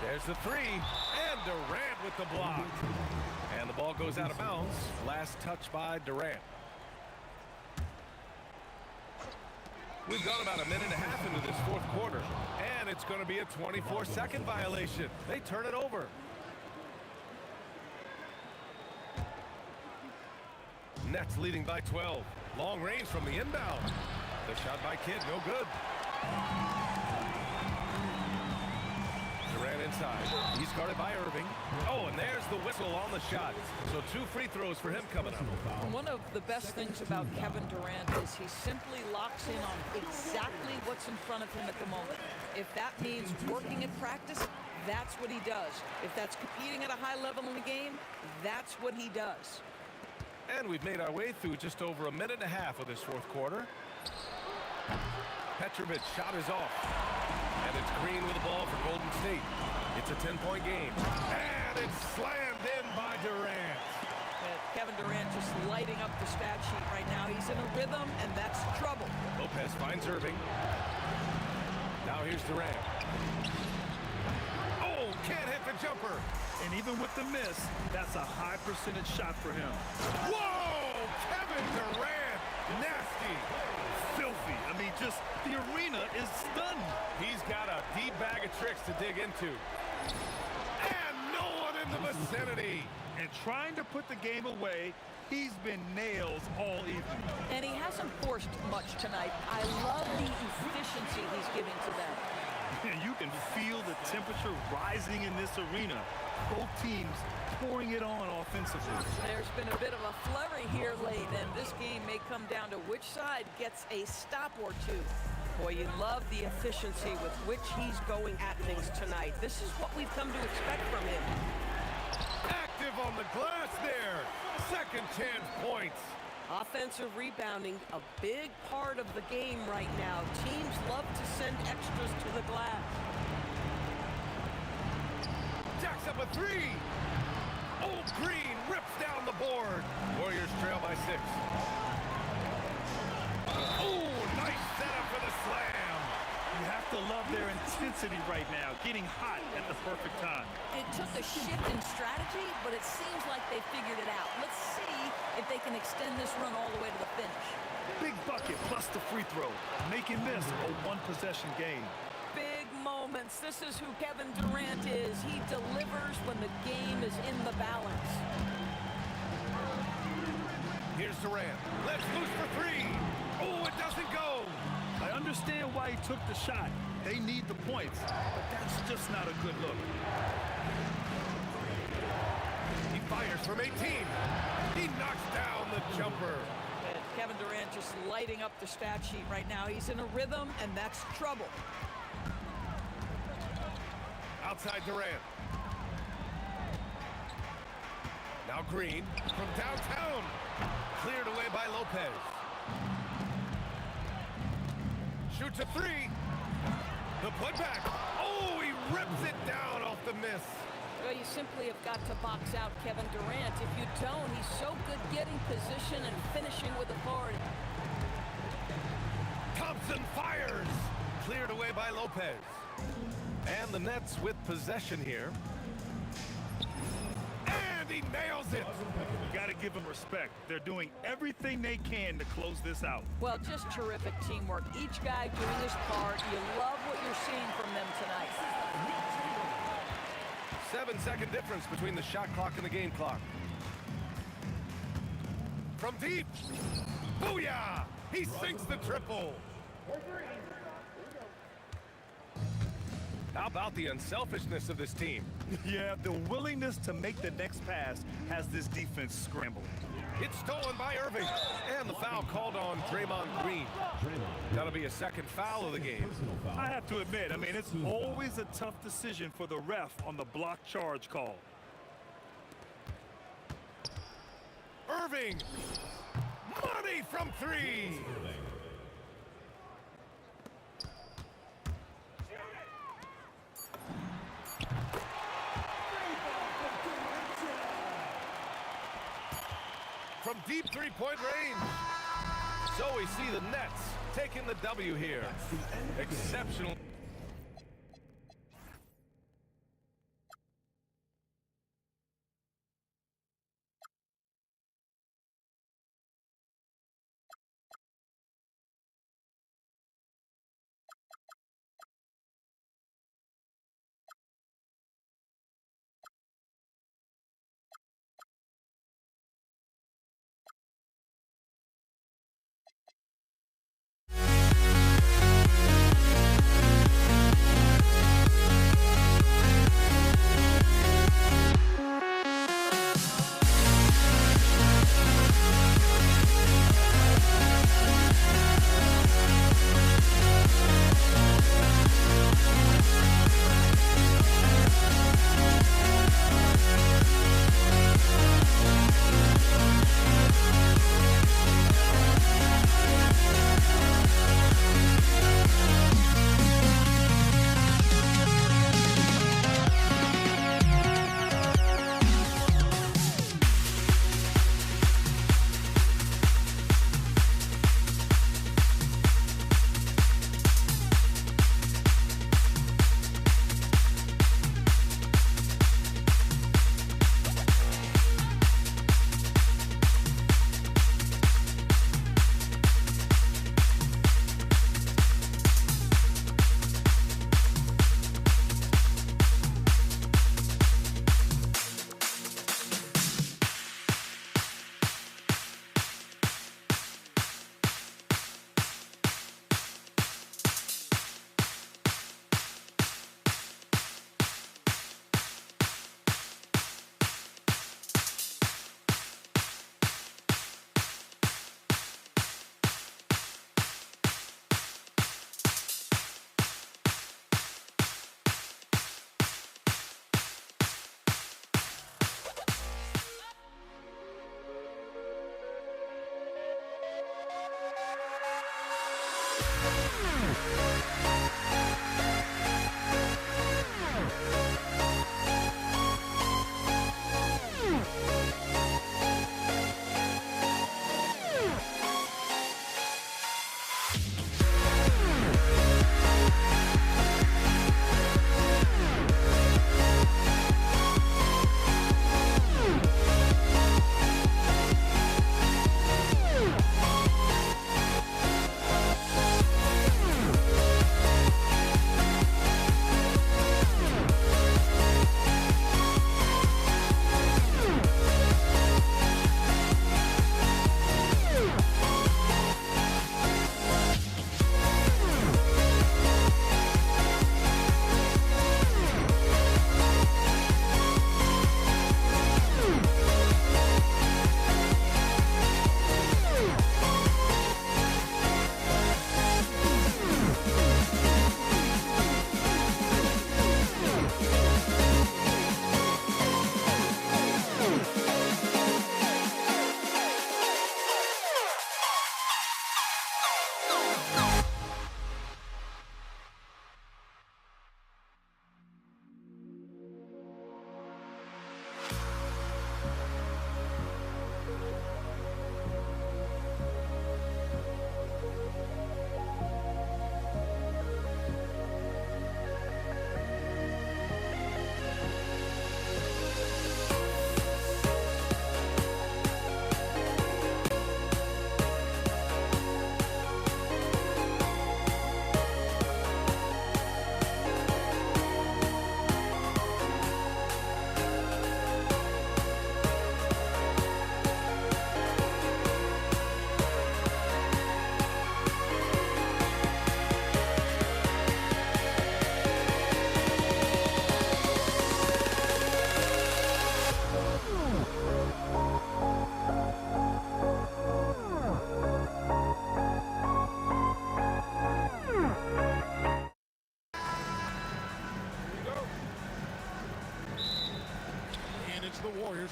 There's the 3, and Durant with the block. And the ball goes out of bounds. Last touch by Durant. We've gone about a minute and a half into this 4th quarter, and it's going to be a 24-second violation. They turn it over. Nets leading by 12. Long range from the inbound. The shot by Kidd, no good. Durant inside. He's guarded by Irving. Oh, and there's the whistle on the shot. So 2 free throws for him coming up. One of the best things about Kevin Durant is he simply locks in on exactly what's in front of him at the moment. If that means working in practice, that's what he does. If that's competing at a high level in the game, that's what he does. And we've made our way through just over a minute and a half of this 4th quarter. Petrovic shot is off. And it's Green with the ball for Golden State. It's a 10-point game. And it's slammed in by Durant. Kevin Durant just lighting up the stat sheet right now. He's in a rhythm, and that's trouble. Lopez finds Irving. Now here's Durant. Oh, Can't hit the jumper. And even with the miss, that's a high percentage shot for him. Whoa! Kevin Durant. Nasty. Filthy. I mean, just the arena is stunned. He's got a deep bag of tricks to dig into. And no one in the vicinity. And trying to put the game away, he's been nails all evening. And he hasn't forced much tonight. I love the efficiency he's giving to them. And you can feel the temperature rising in this arena. Both teams pouring it on offensively. There's been a bit of a flurry here late, and this game may come down to which side gets a stop or two. Boy, you love the efficiency with which he's going at things tonight. This is what we've come to expect from him. Active on the glass there. Second chance points. Offensive rebounding, a big part of the game right now. Teams love to send extras to the glass. Jacks up a three. Old Green rips down the board. Warriors trail by 6. Oh, nice setup for the slam. You have to love their intensity right now, getting hot at the perfect time. It took a shift in strategy, but it seems like they figured it out. Let's see if they can extend this run all the way to the finish. Big bucket plus the free throw, making this a one-possession game. Big moments. This is who Kevin Durant is. He delivers when the game is in the balance. Here's Durant. Let's loose for 3. Oh, it doesn't go. I understand why he took the shot. They need the points, but that's just not a good look. He fires from 18. He knocks down the jumper. And Kevin Durant just lighting up the stat sheet right now. He's in a rhythm, and that's trouble. Outside Durant. Now Green from downtown. Cleared away by Lopez. Shoots a 3. The putback. Oh, he rips it down off the miss. Well, you simply have got to box out Kevin Durant. If you don't, he's so good getting position and finishing with authority. Thompson fires. Cleared away by Lopez. And the Nets with possession here. And he nails it. Got to give them respect. They're doing everything they can to close this out. Well, just terrific teamwork. Each guy doing his part. You love what you're seeing from them tonight. 7-second difference between the shot clock and the game clock. From deep. Booyah! He sinks the triple. How about the unselfishness of this team? Yeah, the willingness to make the next pass has this defense scrambling. It's stolen by Irving. And the foul called on Draymond Green. That'll be a second foul of the game. I have to admit, I mean, it's always a tough decision for the ref on the block charge call. Irving. Money from 3. From deep three-point range. So we see the Nets taking the W here. Exceptional.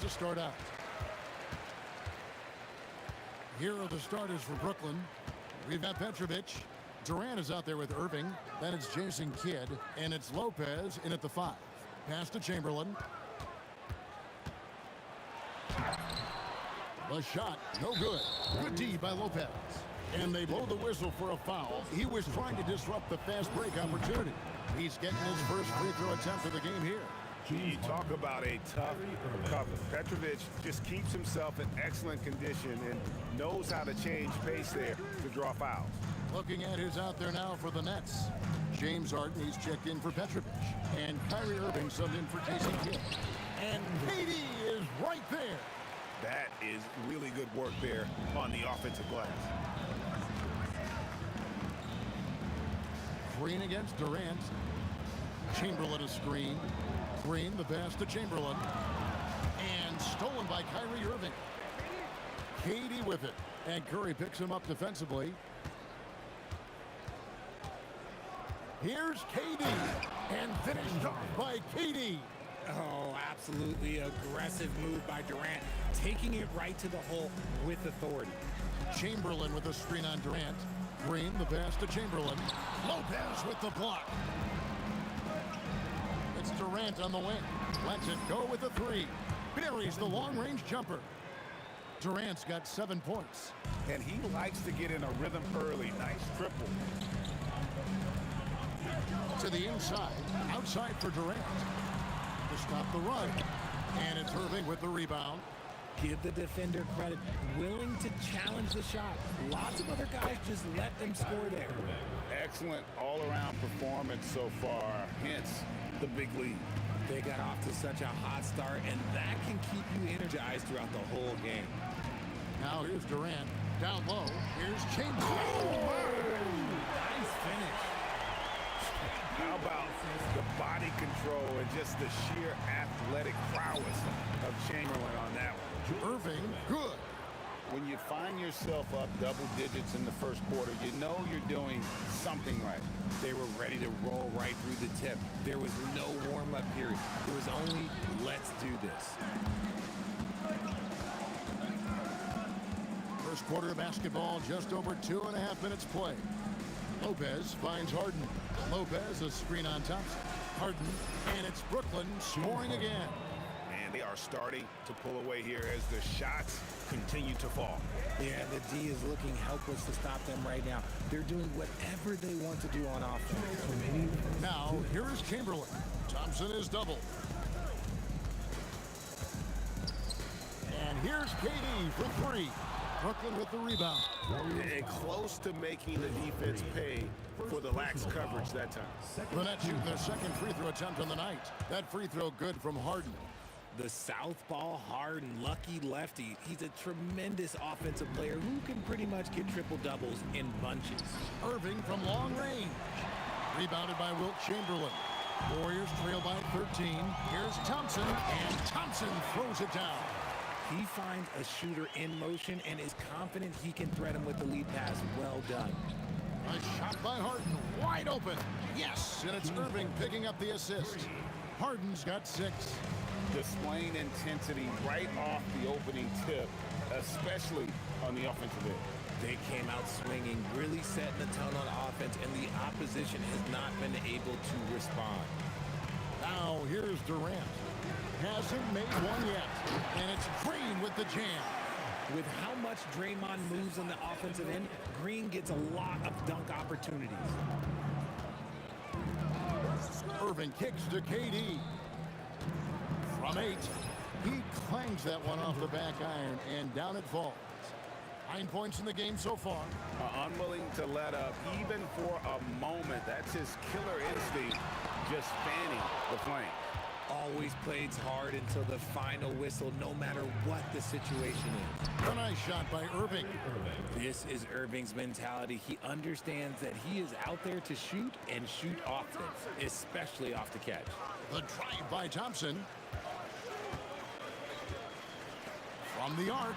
To start out. Here are the starters for Brooklyn. We've got Petrovic. Durant is out there with Irving. Then it's Jason Kidd. And it's Lopez in at the 5. Pass to Chamberlain. The shot, no good. Good D by Lopez. And they blow the whistle for a foul. He was trying to disrupt the fast break opportunity. He's getting his first free throw attempt of the game here. You talk about a tough cover. Petrovic just keeps himself in excellent condition and knows how to change pace there to draw fouls. Looking at who's out there now for the Nets. James Harden, he's checked in for Petrovic. And Kyrie Irving subbed in for Jason Kidd. And KD is right there. That is really good work there on the offensive glass. Green against Durant. Chamberlain a screen. Green, the pass to Chamberlain. And stolen by Kyrie Irving. KD with it. And Curry picks him up defensively. Here's KD. And finished off by KD. Oh, absolutely aggressive move by Durant. Taking it right to the hole with authority. Chamberlain with a screen on Durant. Green, the pass to Chamberlain. Lopez with the block. It's Durant on the wing. Lets it go with a 3. Buries the long-range jumper. Durant's got 7 points. And he likes to get in a rhythm early. Nice triple. To the inside. Outside for Durant. To stop the run. And it's Irving with the rebound. Give the defender credit. Willing to challenge the shot. Lots of other guys just let them score there. Excellent all-around performance so far. Hence the big lead. They got off to such a hot start, and that can keep you energized throughout the whole game. Now here's Durant. Down low. Here's Chamberlain. Nice finish. How about the body control and just the sheer athletic prowess of Chamberlain on that one? Irving, good. When you find yourself up double digits in the first quarter, you know you're doing something right. They were ready to roll right through the tip. There was no warm-up period. It was only, let's do this. First quarter of basketball, just over 2.5 minutes play. Lopez finds Harden. Lopez, a screen on Thompson. Harden, and it's Brooklyn scoring again. And they are starting to pull away here as the shots continue to fall. Yeah, the D is looking helpless to stop them right now. They're doing whatever they want to do on offense. Now, here is Chamberlain. Thompson is doubled. And here's KD for three. Brooklyn with the rebound. And close to making the defense pay for the lax coverage that time. The Nets shooting their second free throw attempt on the night. That free throw good from Harden. The southpaw Harden, lucky lefty. He's a tremendous offensive player who can pretty much get triple-doubles in bunches. Irving from long range. Rebounded by Wilt Chamberlain. Warriors trail by 13. Here's Thompson, and Thompson throws it down. He finds a shooter in motion and is confident he can threat him with the lead pass. Well done. Nice shot by Harden, wide open. Yes, and it's Irving picking up the assist. Harden's got 6. Displaying intensity right off the opening tip, especially on the offensive end. They came out swinging, really setting the tone on offense, and the opposition has not been able to respond. Now here's Durant. Hasn't made one yet, and it's Green with the jam. With how much Draymond moves on the offensive end, Green gets a lot of dunk opportunities. Irving kicks to KD. From 8, he clangs that one off the back iron, and down it falls. 9 points in the game so far. Unwilling to let up even for a moment. That's his killer instinct, just fanning the flame. Always plays hard until the final whistle, no matter what the situation is. A nice shot by Irving. This is Irving's mentality. He understands that he is out there to shoot and shoot often, especially off the catch. The drive by Thompson. From the arc.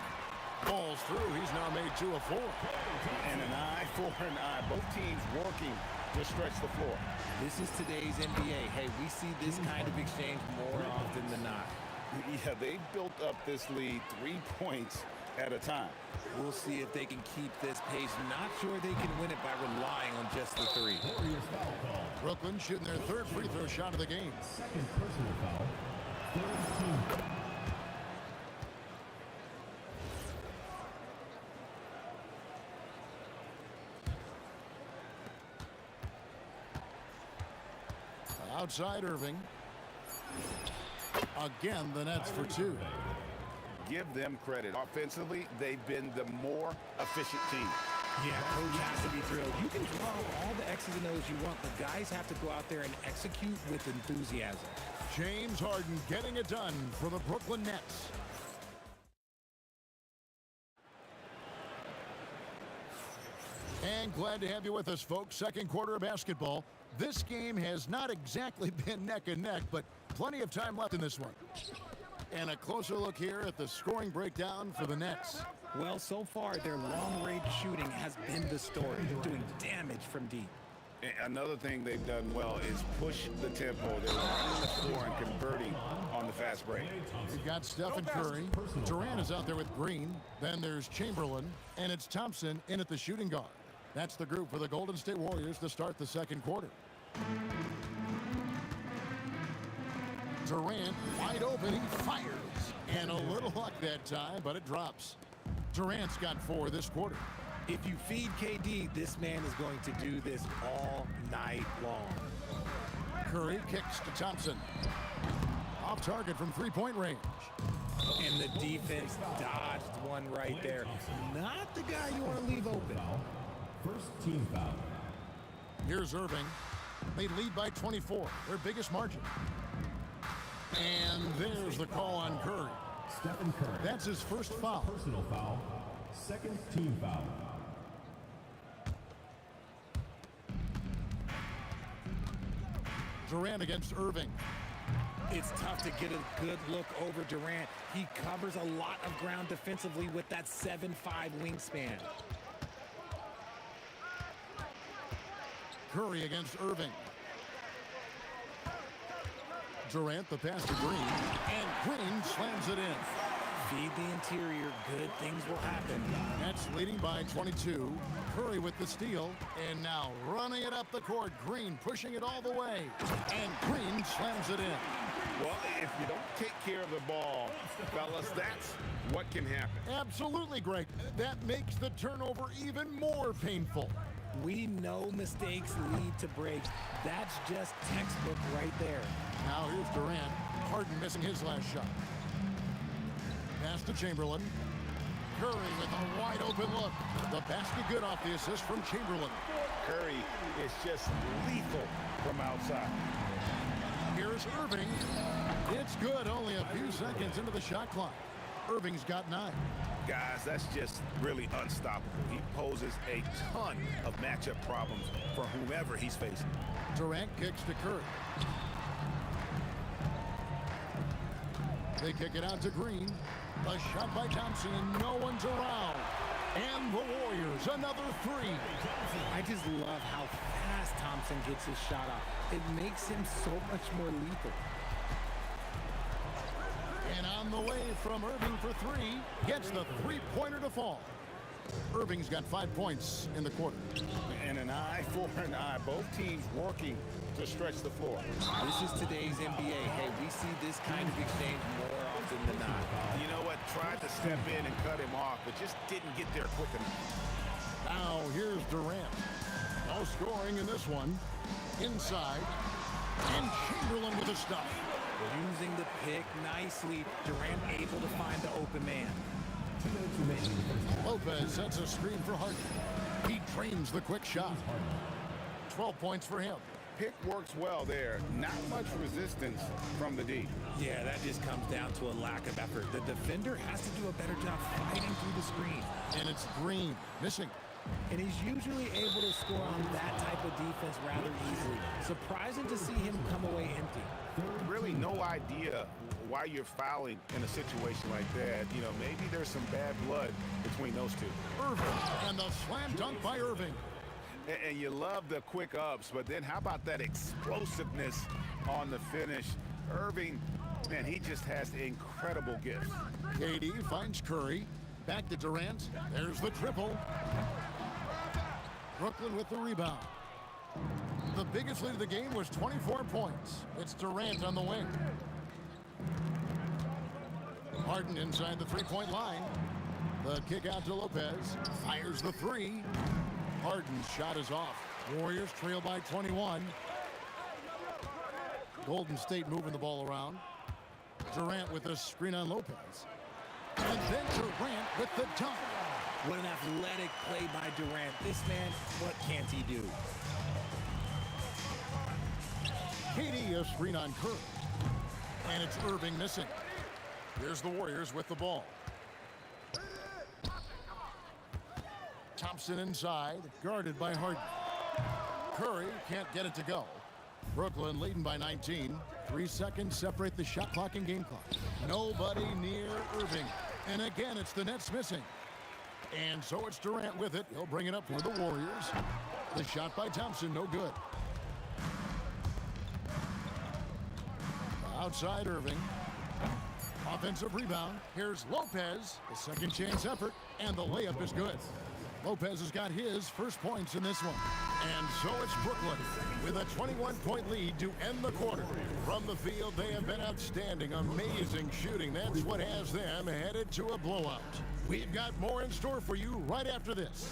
Falls through. He's now made 2 of 4. And an eye for an eye. Both teams working to stretch the floor. This is today's NBA. Hey, we see this kind of exchange more often than not. Yeah, they built up this lead 3 points at a time. We'll see if they can keep this pace. Not sure they can win it by relying on just the 3. Brooklyn shooting their 3rd free throw shot of the game. Second personal foul. Third team. Outside Irving. Again, the Nets for 2. Give them credit. Offensively, they've been the more efficient team. Yeah, coach has to be thrilled. You can draw all the X's and O's you want, but guys have to go out there and execute with enthusiasm. James Harden getting it done for the Brooklyn Nets. And glad to have you with us, folks. Second quarter of basketball. This game has not exactly been neck and neck, but plenty of time left in this one. And a closer look here at the scoring breakdown for the Nets. Well, so far, their long-range shooting has been the story, doing damage from deep. Another thing they've done well is push the tempo. They're running the floor and converting on the fast break. We've got Stephen Curry. Durant is out there with Green. Then there's Chamberlain, and it's Thompson in at the shooting guard. That's the group for the Golden State Warriors to start the second quarter. Durant wide open, he fires. And a little luck that time, but it drops. Durant's got 4 this quarter. If you feed KD, this man is going to do this all night long. Curry kicks to Thompson. Off target from three-point range. And the defense dodged one right there. Not the guy you want to leave open. First team foul. Here's Irving. They lead by 24, their biggest margin. And there's the call on Curry. Stephen Curry. That's his first foul. Personal foul. Second team foul. Durant against Irving. It's tough to get a good look over Durant. He covers a lot of ground defensively with that 7'5" wingspan. Curry against Irving. Durant the pass to Green. And Green slams it in. Feed the interior, good things will happen. Nets leading by 22. Curry with the steal. And now running it up the court. Green pushing it all the way. And Green slams it in. Well, if you don't take care of the ball, fellas, that's what can happen. Absolutely, Greg. That makes the turnover even more painful. We know mistakes lead to breaks. That's just textbook right there. Now here's Durant. Harden missing his last shot. Pass to Chamberlain. Curry with a wide open look. The basket good off the assist from Chamberlain. Curry is just lethal from outside. Here's Irving. It's good, only a few seconds into the shot clock. Irving's got 9. Guys, that's just really unstoppable. He poses a ton of matchup problems for whomever he's facing. Durant kicks to Curry. They kick it out to Green. A shot by Thompson, and no one's around. And the Warriors, another 3. I just love how fast Thompson gets his shot off. It makes him so much more lethal. And on the way from Irving for 3, gets the three-pointer to fall. Irving's got 5 points in the quarter. And an eye for an eye. Both teams working to stretch the floor. This is today's NBA. Hey, we see this kind of exchange more often than not. You know what? Tried to step in and cut him off, but just didn't get there quick enough. Now here's Durant. No scoring in this one. Inside. And Chamberlain with a stop. Using the pick nicely. Durant able to find the open man. Lopez sets a screen for Harden. He trains the quick shot. 12 points for him. Pick works well there. Not much resistance from the D. Yeah, that just comes down to a lack of effort. The defender has to do a better job fighting through the screen. And it's Green missing. And he's usually able to score on that type of defense rather easily. Surprising to see him come away empty. Really no idea why you're fouling in a situation like that. You know, maybe there's some bad blood between those two. Irving, and the slam dunk by Irving. And you love the quick ups, but then how about that explosiveness on the finish? Irving, man, he just has incredible gifts. KD finds Curry. Back to Durant. There's the triple. Brooklyn with the rebound. The biggest lead of the game was 24 points. It's Durant on the wing. Harden inside the three-point line. The kick out to Lopez. Fires the 3. Harden's shot is off. Warriors trail by 21. Golden State moving the ball around. Durant with a screen on Lopez. And then Durant with the dunk. What an athletic play by Durant. This man, what can't he do? KD a screen on Curry. And it's Irving missing. Here's the Warriors with the ball. Thompson inside, guarded by Harden. Curry can't get it to go. Brooklyn leading by 19. 3 seconds separate the shot clock and game clock. Nobody near Irving. And again, it's the Nets missing. And so it's Durant with it. He'll bring it up for the Warriors. The shot by Thompson, no good. Outside Irving. Offensive rebound. Here's Lopez. The second chance effort. And the layup is good. Lopez has got his first points in this one. And so it's Brooklyn with a 21-point lead to end the quarter. From the field, they have been outstanding. Amazing shooting. That's what has them headed to a blowout. We've got more in store for you right after this.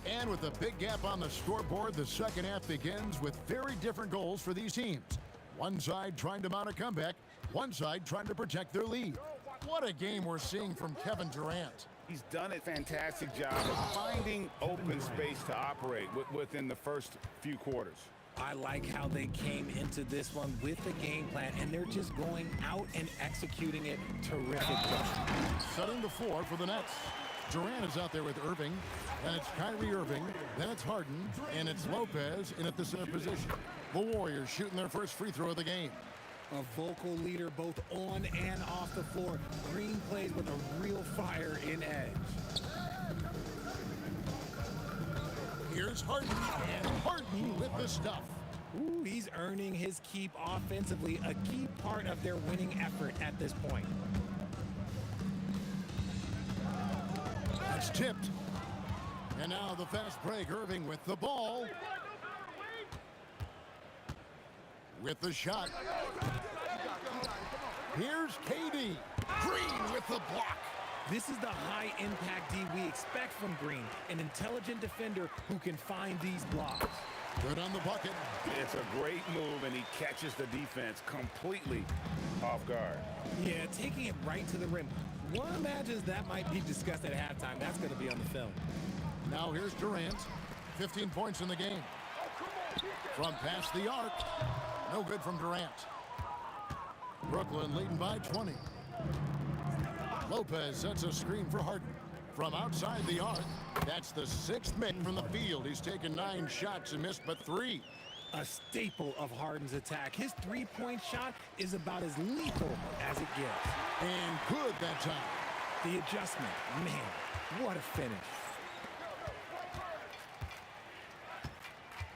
And with a big gap on the scoreboard, the second half begins with very different goals for these teams. One side trying to mount a comeback, one side trying to protect their lead. What a game we're seeing from Kevin Durant. He's done a fantastic job of finding open space to operate within the first few quarters. I like how they came into this one with a game plan, and they're just going out and executing it. Terrific job. Setting the floor for the Nets. Durant is out there with Irving, then it's Kyrie Irving, then it's Harden, and it's Lopez in at the center position. The Warriors shooting their first free throw of the game. A vocal leader both on and off the floor. Green plays with a real fire in edge. Here's Harden, and Harden with the stuff. Ooh, he's earning his keep offensively, a key part of their winning effort at this point. That's tipped. And now the fast break, Irving with the ball. With the shot. Here's KD. Green with the block. This is the high-impact D we expect from Green, an intelligent defender who can find these blocks. Good on the bucket. It's a great move, and he catches the defense completely off guard. Yeah, taking it right to the rim. One imagines that might be discussed at halftime. That's going to be on the film. Now here's Durant. 15 points in the game. From past the arc. No good from Durant. Brooklyn leading by 20. Lopez sets a screen for Harden. From outside the arc, that's the sixth man from the field. He's taken 9 shots and missed but 3. A staple of Harden's attack. His three-point shot is about as lethal as it gets. And good that time. The adjustment, man, what a finish.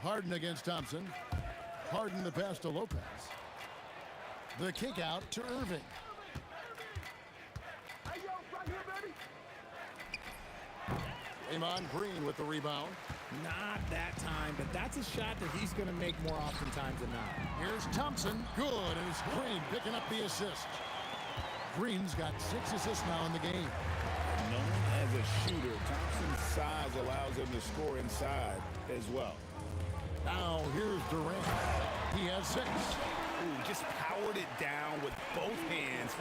Harden against Thompson. Harden the pass to Lopez. The kick out to Irving. Draymond Green with the rebound. Not that time, but that's a shot that he's going to make more oftentimes than not. Here's Thompson. Good, and it's Green picking up the assist. Green's got 6 assists now in the game. Known as a shooter, Thompson's size allows him to score inside as well. Now here's Durant. He has 6. Ooh, just powered it down with both hands.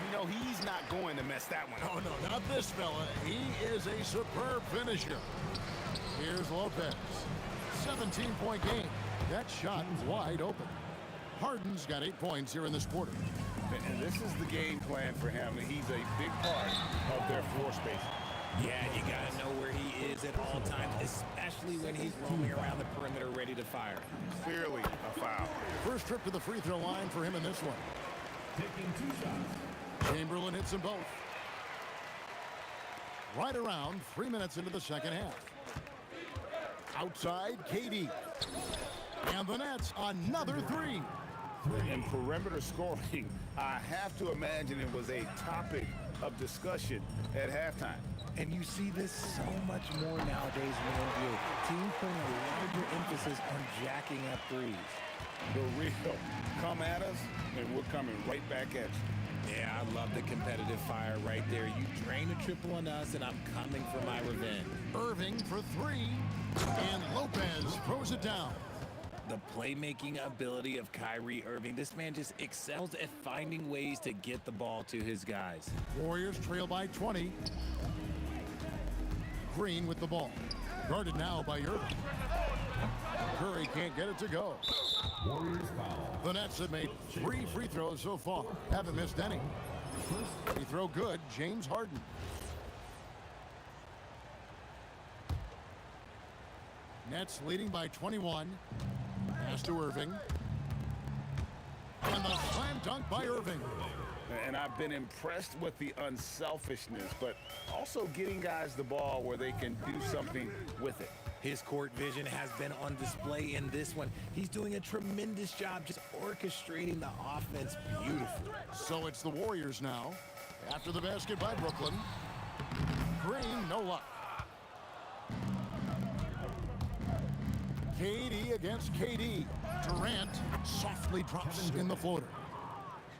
You know, he's not going to mess that one up. Oh, no, not this fella. He is a superb finisher. Here's Lopez. 17-point game. That shot is wide open. Harden's got 8 points here in this quarter. And this is the game plan for him. He's a big part of their floor spacing. Yeah, you got to know where he is at all times, especially when he's roaming around the perimeter ready to fire. Clearly a foul. First trip to the free throw line for him in this one. Taking 2 shots. Chamberlain hits them both. Right around 3 minutes into the second half. Outside, KD. And the Nets, another 3. And perimeter scoring, I have to imagine it was a topic of discussion at halftime. And you see this so much more nowadays in the NBA. Teams putting a larger emphasis on jacking up threes. The real come at us, and we're coming right back at you. Yeah, I love the competitive fire right there. You drain a triple on us, and I'm coming for my revenge. Irving for 3. And Lopez throws it down. The playmaking ability of Kyrie Irving. This man just excels at finding ways to get the ball to his guys. Warriors trail by 20. Green with the ball. Guarded now by Irving. Curry can't get it to go. Warriors foul. The Nets have made 3 free throws so far. Haven't missed any. Free throw good, James Harden. Nets leading by 21. Pass to Irving. And the slam dunk by Irving. And I've been impressed with the unselfishness, but also getting guys the ball where they can do something with it. His court vision has been on display in this one. He's doing a tremendous job just orchestrating the offense beautifully. So it's the Warriors now. After the basket by Brooklyn. Green, no luck. KD against KD. Durant softly drops in the floater.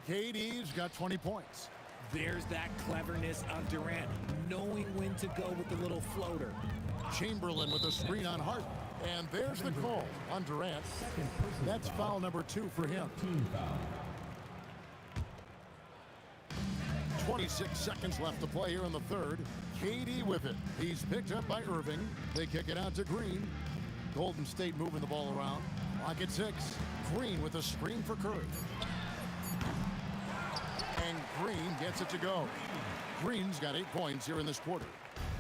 KD's got 20 points. There's that cleverness of Durant, knowing when to go with the little floater. Chamberlain with a screen on Hart. And there's the call on Durant. That's foul number 2 for him. 26 seconds left to play here in the third. KD with it. He's picked up by Irving. They kick it out to Green. Golden State moving the ball around. Lock at 6. Green with a screen for Curry. And Green gets it to go. Green's got 8 points here in this quarter.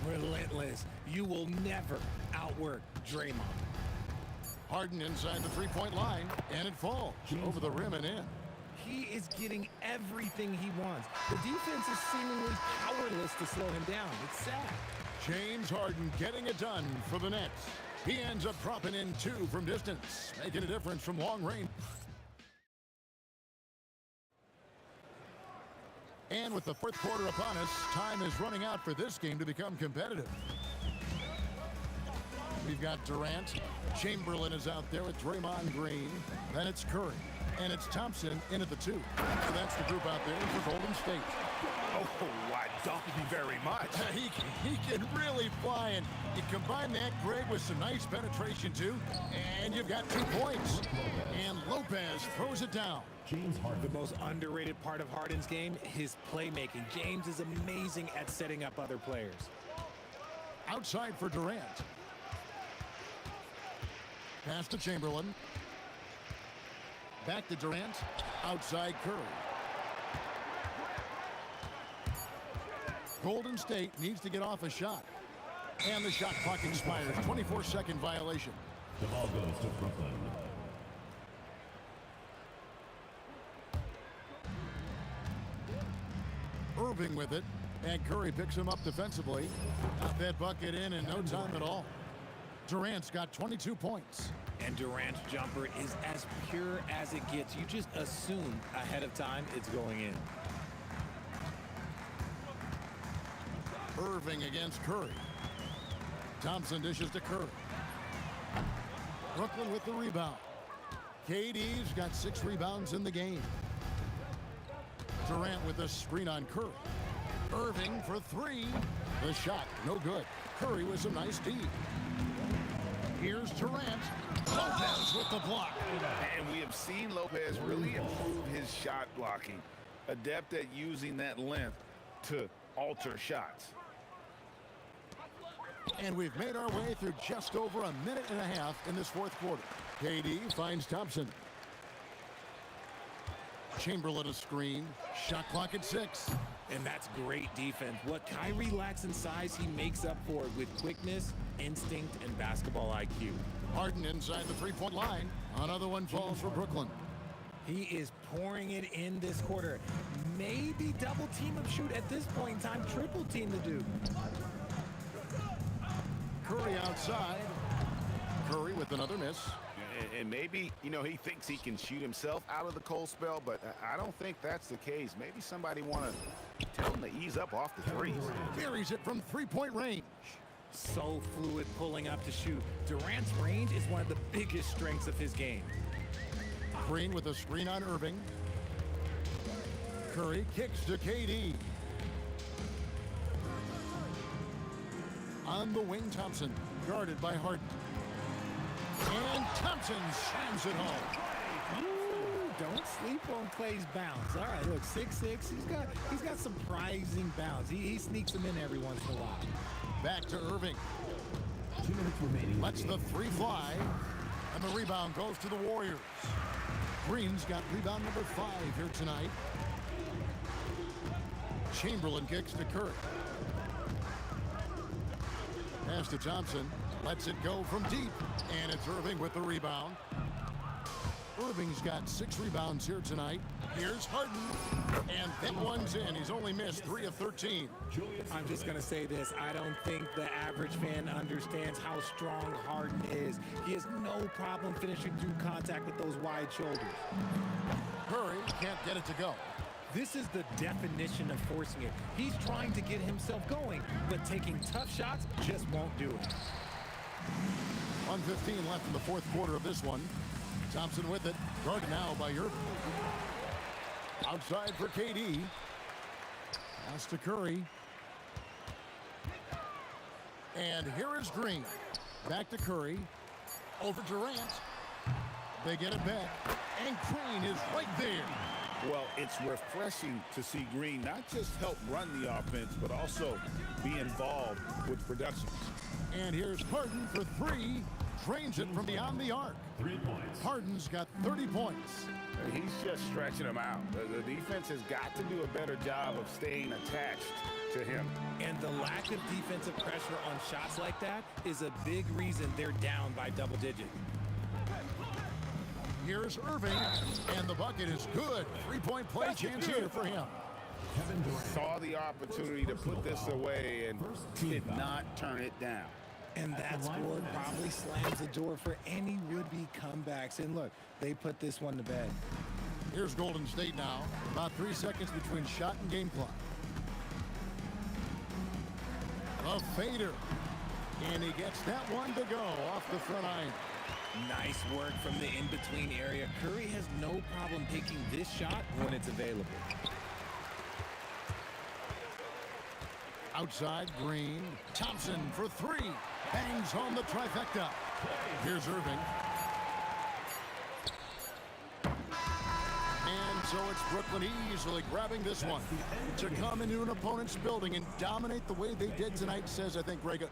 Relentless. You will never outwork Draymond. Harden inside the 3-point line, and it falls over the rim and in. He is getting everything he wants. The defense is seemingly powerless to slow him down. It's sad. James Harden getting it done for the Nets. He ends up dropping in 2 from distance, making a difference from long range. And with the fourth quarter upon us, time is running out for this game to become competitive. We've got Durant. Chamberlain is out there with Draymond Green. Then it's Curry. And it's Thompson in at the 2. So that's the group out there for Golden State. Oh, why, thank you very much. He can really fly, and you combine that, Greg, with some nice penetration, too, and you've got 2 points. And Lopez throws it down. The most underrated part of Harden's game, his playmaking. James is amazing at setting up other players. Outside for Durant. Pass to Chamberlain. Back to Durant. Outside Curry. Golden State needs to get off a shot. And the shot clock expires. 24-second violation. The ball goes to Brooklyn. Irving with it. And Curry picks him up defensively. Got that bucket in no time at all. Durant's got 22 points. And Durant's jumper is as pure as it gets. You just assume ahead of time it's going in. Irving against Curry. Thompson dishes to Curry. Brooklyn with the rebound. KD's got 6 rebounds in the game. Durant with a screen on Curry. Irving for 3. The shot, no good. Curry with some nice D. Here's Durant. Lopez with the block. And we have seen Lopez really improve his shot blocking. Adept at using that length to alter shots. And we've made our way through just over a minute and a half in this fourth quarter. KD finds Thompson. Chamberlain a screen. Shot clock at 6. And that's great defense. What Kyrie lacks in size, he makes up for it with quickness, instinct, and basketball IQ. Harden inside the 3-point line. Another one falls for Brooklyn. He is pouring it in this quarter. Maybe double team him shoot at this point in time. Triple team the dude. Curry outside. Curry with another miss. And maybe, he thinks he can shoot himself out of the cold spell, but I don't think that's the case. Maybe somebody want to tell him to ease up off the threes. Buries it from 3-point range. So fluid pulling up to shoot. Durant's range is one of the biggest strengths of his game. Green with a screen on Irving. Curry kicks to KD. On the wing, Thompson, guarded by Harden. And Thompson slams it home. Ooh, don't sleep on Clay's bounce. All right, look, 6'6". He's got surprising bounce. He sneaks them in every once in a while. Back to Irving. 2 minutes remaining. Lets the 3 fly. And the rebound goes to the Warriors. Green's got rebound number 5 here tonight. Chamberlain kicks to Curry. Pass to Thompson. Lets it go from deep. And it's Irving with the rebound. Irving's got 6 rebounds here tonight. Here's Harden. And that one's in. He's only missed 3 of 13. I'm just going to say this. I don't think the average fan understands how strong Harden is. He has no problem finishing through contact with those wide shoulders. Curry can't get it to go. This is the definition of forcing it. He's trying to get himself going, but taking tough shots just won't do it. 1:15 left in the fourth quarter of this one. Thompson with it. Guarded now by Irving. Outside for KD. Pass to Curry. And here is Green. Back to Curry. Over Durant. They get it back. And Green is right there. Well, it's refreshing to see Green not just help run the offense, but also be involved with production. And here's Harden for 3. Drains it from beyond the arc. 3 points. Harden's got 30 points. He's just stretching them out. The defense has got to do a better job of staying attached to him. And the lack of defensive pressure on shots like that is a big reason they're down by double digits. here's Irving, and the bucket is good. Three-point play chance here for him. Saw the opportunity to put this away and did not turn it down. And that score probably slams the door for any would-be comebacks. And look, they put this one to bed. Here's Golden State now. About 3 seconds between shot and game clock. A fader. And he gets that one to go off the front iron. Nice work from the in-between area. Curry has no problem taking this shot when it's available. Outside, Green. Thompson for three. Hangs home the trifecta. Here's Irving. And so it's Brooklyn easily grabbing this one. To come into an opponent's building and dominate the way they did tonight says, I think, Greg.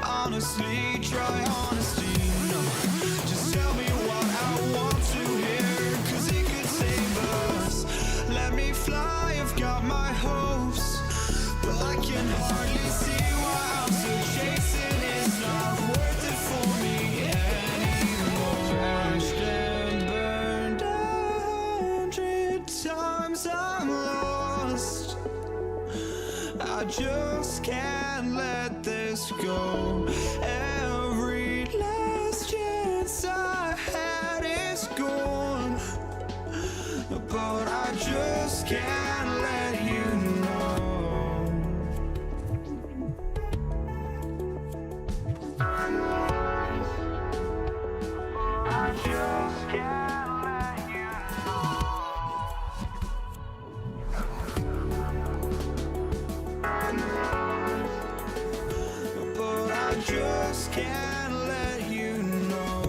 Honestly, try honesty, no. Just tell me what I want to hear, 'cause it could save us. Let me fly, I've got my hopes, but I can hardly see why I'm still chasing. It's not worth it for me anymore. Crashed and burned 100 times, I'm lost. I just can't let this go. Every last chance I had is gone, but I just can't let you know. I just can't let you but I just can't let you know.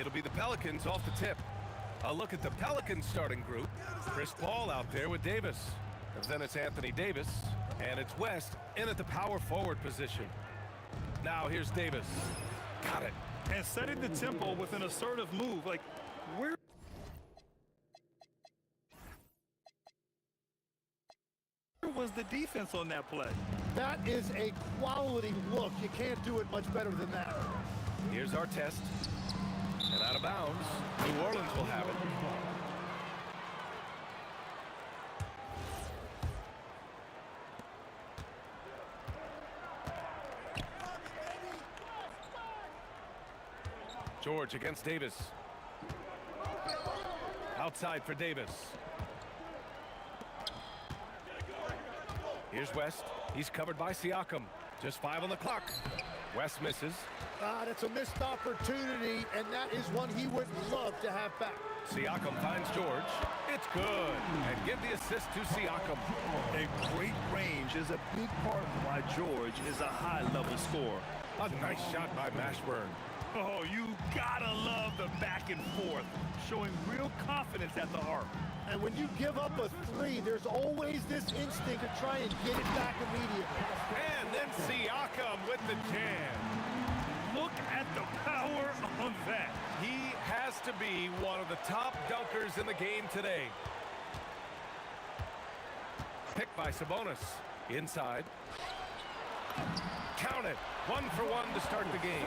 It'll be the Pelicans off the tip. A look at the Pelicans starting group. Chris Paul out there with Davis. And then it's Anthony Davis. And it's West in at the power forward position. Now here's Davis. Got it. And setting the tempo with an assertive move. Like, where was the defense on that play? That is a quality look. You can't do it much better than that. Here's our test. And out of bounds. New Orleans will have it. George against Davis. Outside for Davis. Here's West. He's covered by Siakam. Just 5 on the clock. West misses. That's a missed opportunity, and that is one he would love to have back. Siakam finds George. It's good. And give the assist to Siakam. A great range is a big part of why George is a high-level scorer. A nice shot by Mashburn. Oh, you gotta love the back and forth, showing real confidence at the arc. And when you give up a three, there's always this instinct to try and get it back immediately. And then Siakam with the jam. Look at the power on that. He has to be one of the top dunkers in the game today. Picked by Sabonis. Inside. Count it. 1 for 1 to start the game.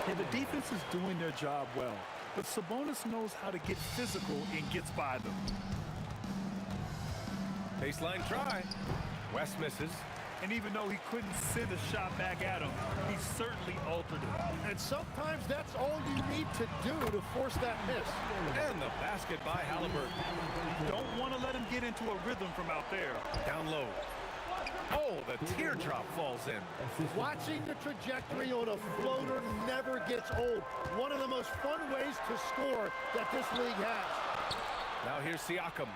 Yeah, the defense is doing their job well, but Sabonis knows how to get physical and gets by them. Baseline try. West misses. And even though he couldn't send a shot back at him, he certainly altered it. And sometimes that's all you need to do to force that miss. And the basket by Halliburton. Don't want to let him get into a rhythm from out there. Down low. Oh, the teardrop falls in. Watching the trajectory on a floater never gets old. One of the most fun ways to score that this league has. Now here's Siakam.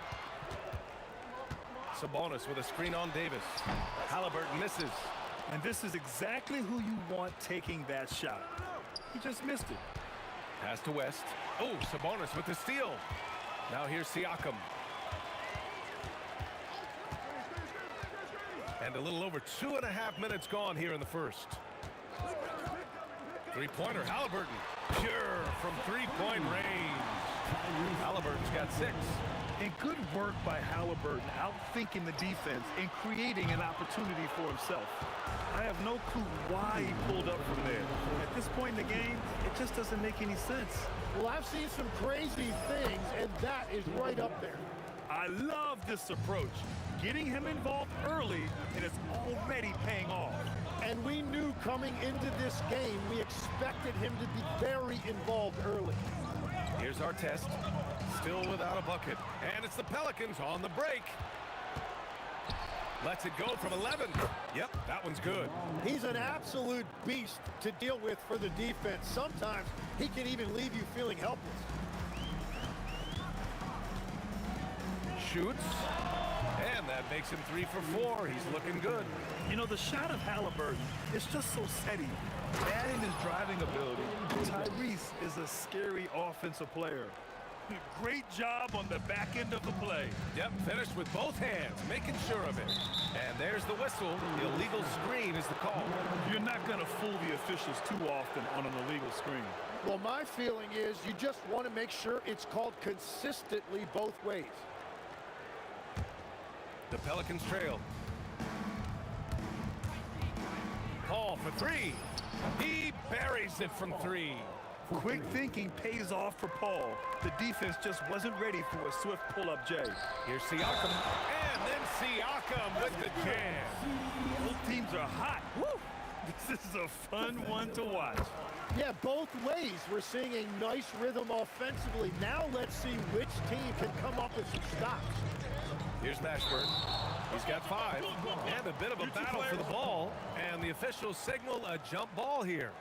Sabonis with a screen on Davis. Halliburton misses. And this is exactly who you want taking that shot. He just missed it. Pass to West. Oh, Sabonis with the steal. Now here's Siakam. And a little over 2.5 minutes gone here in the first. Three-pointer, Halliburton. Pure from three-point range. Halliburton's got 6. And good work by Halliburton, outthinking the defense and creating an opportunity for himself. I have no clue why he pulled up from there. At this point in the game, it just doesn't make any sense. Well, I've seen some crazy things, and that is right up there. I love this approach. Getting him involved early, and it's already paying off. And we knew coming into this game, we expected him to be very involved early. Here's our test. Still without a bucket. And it's the Pelicans on the break. Lets it go from 11. Yep, that one's good. He's an absolute beast to deal with for the defense. Sometimes he can even leave you feeling helpless. Shoots. And that makes him 3 for 4. He's looking good. You know, the shot of Halliburton is just so steady. Adding his driving ability, Tyrese is a scary offensive player. Great job on the back end of the play. Yep, finished with both hands, making sure of it. And there's the whistle. The illegal screen is the call. You're not going to fool the officials too often on an illegal screen. Well, my feeling is you just want to make sure it's called consistently both ways. The Pelicans trail. Paul for 3. He buries it from 3. Quick thinking pays off for Paul. The defense just wasn't ready for a swift pull-up J. Here's Siakam. And then Siakam with the jam. Both teams are hot. Woo! This is a fun one to watch. Yeah, both ways. We're seeing a nice rhythm offensively. Now let's see which team can come up with some stops. Here's Mashburn. He's got 5. And a bit of a battle for the ball. And the officials signal a jump ball here.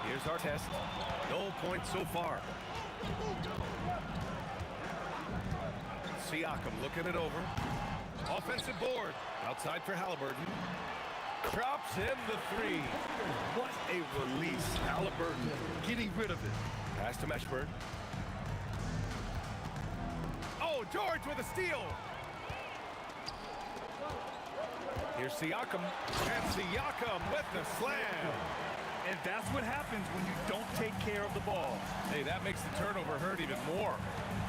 Here's our test. No points so far. Siakam looking it over. Offensive board. Outside for Halliburton. Drops in the three. What a release. Halliburton getting rid of it. Pass to Meshburn. Oh, George with a steal. Here's Siakam. And Siakam with the slam. And that's what happens when you don't take care of the ball. Hey, that makes the turnover hurt even more.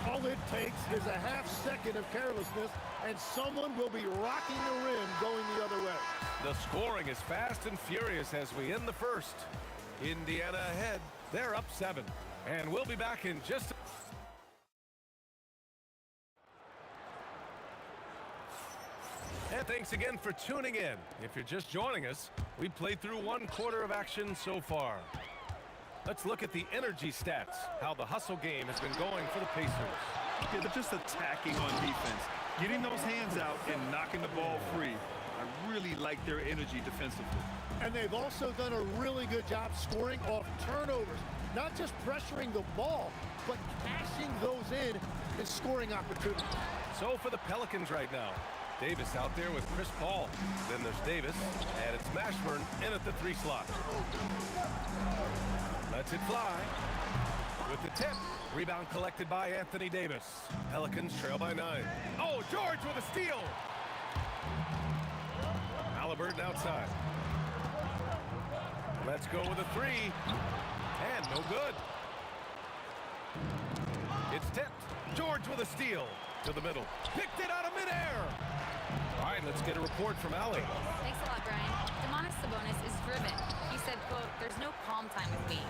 All it takes is a half second of carelessness, and someone will be rocking the rim going the other way. The scoring is fast and furious as we end the first. Indiana ahead. They're up 7. And we'll be back in just a... And thanks again for tuning in. If you're just joining us, we've played through 1 quarter of action so far. Let's look at the energy stats, how the hustle game has been going for the Pacers. Yeah, they're just attacking on defense, getting those hands out and knocking the ball free. I really like their energy defensively. And they've also done a really good job scoring off turnovers, not just pressuring the ball, but cashing those in and scoring opportunities. So for the Pelicans right now, Davis out there with Chris Paul. Then there's Davis, and it's Mashburn in at the 3 slot. Lets it fly. With the tip. Rebound collected by Anthony Davis. Pelicans trail by 9. Oh, George with a steal. Halliburton outside. Let's go with a 3. And no good. It's tipped. George with a steal. To the middle. Picked it out of midair. All right, let's get a report from Allie. Thanks a lot, Brian. Domantas Sabonis is driven. He said, quote, "There's no calm time with me.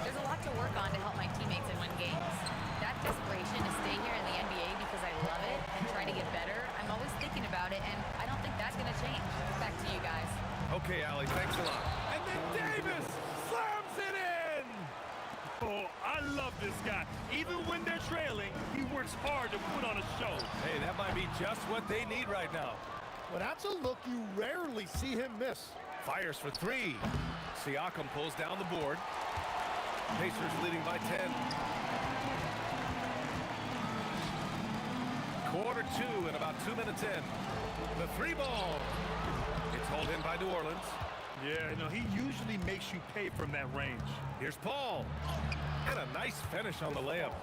There's a lot to work on to help my teammates and win games. That desperation to stay here in the NBA because I love it and try to get better, I'm always thinking about it, and I don't think that's going to change." Back to you guys. Okay, Allie, thanks a lot. And then Davis slams it in! Oh, I love this guy. Even when they're trailing, he works hard to put on a show. Hey, that might be just what they need right now. Well, that's a look you rarely see him miss. Fires for 3. Siakam pulls down the board. Pacers leading by 10. Quarter 2 and about 2 minutes in. The 3 ball. It's hauled in by New Orleans. Yeah, he usually makes you pay from that range. Here's Paul. And a nice finish on the layup.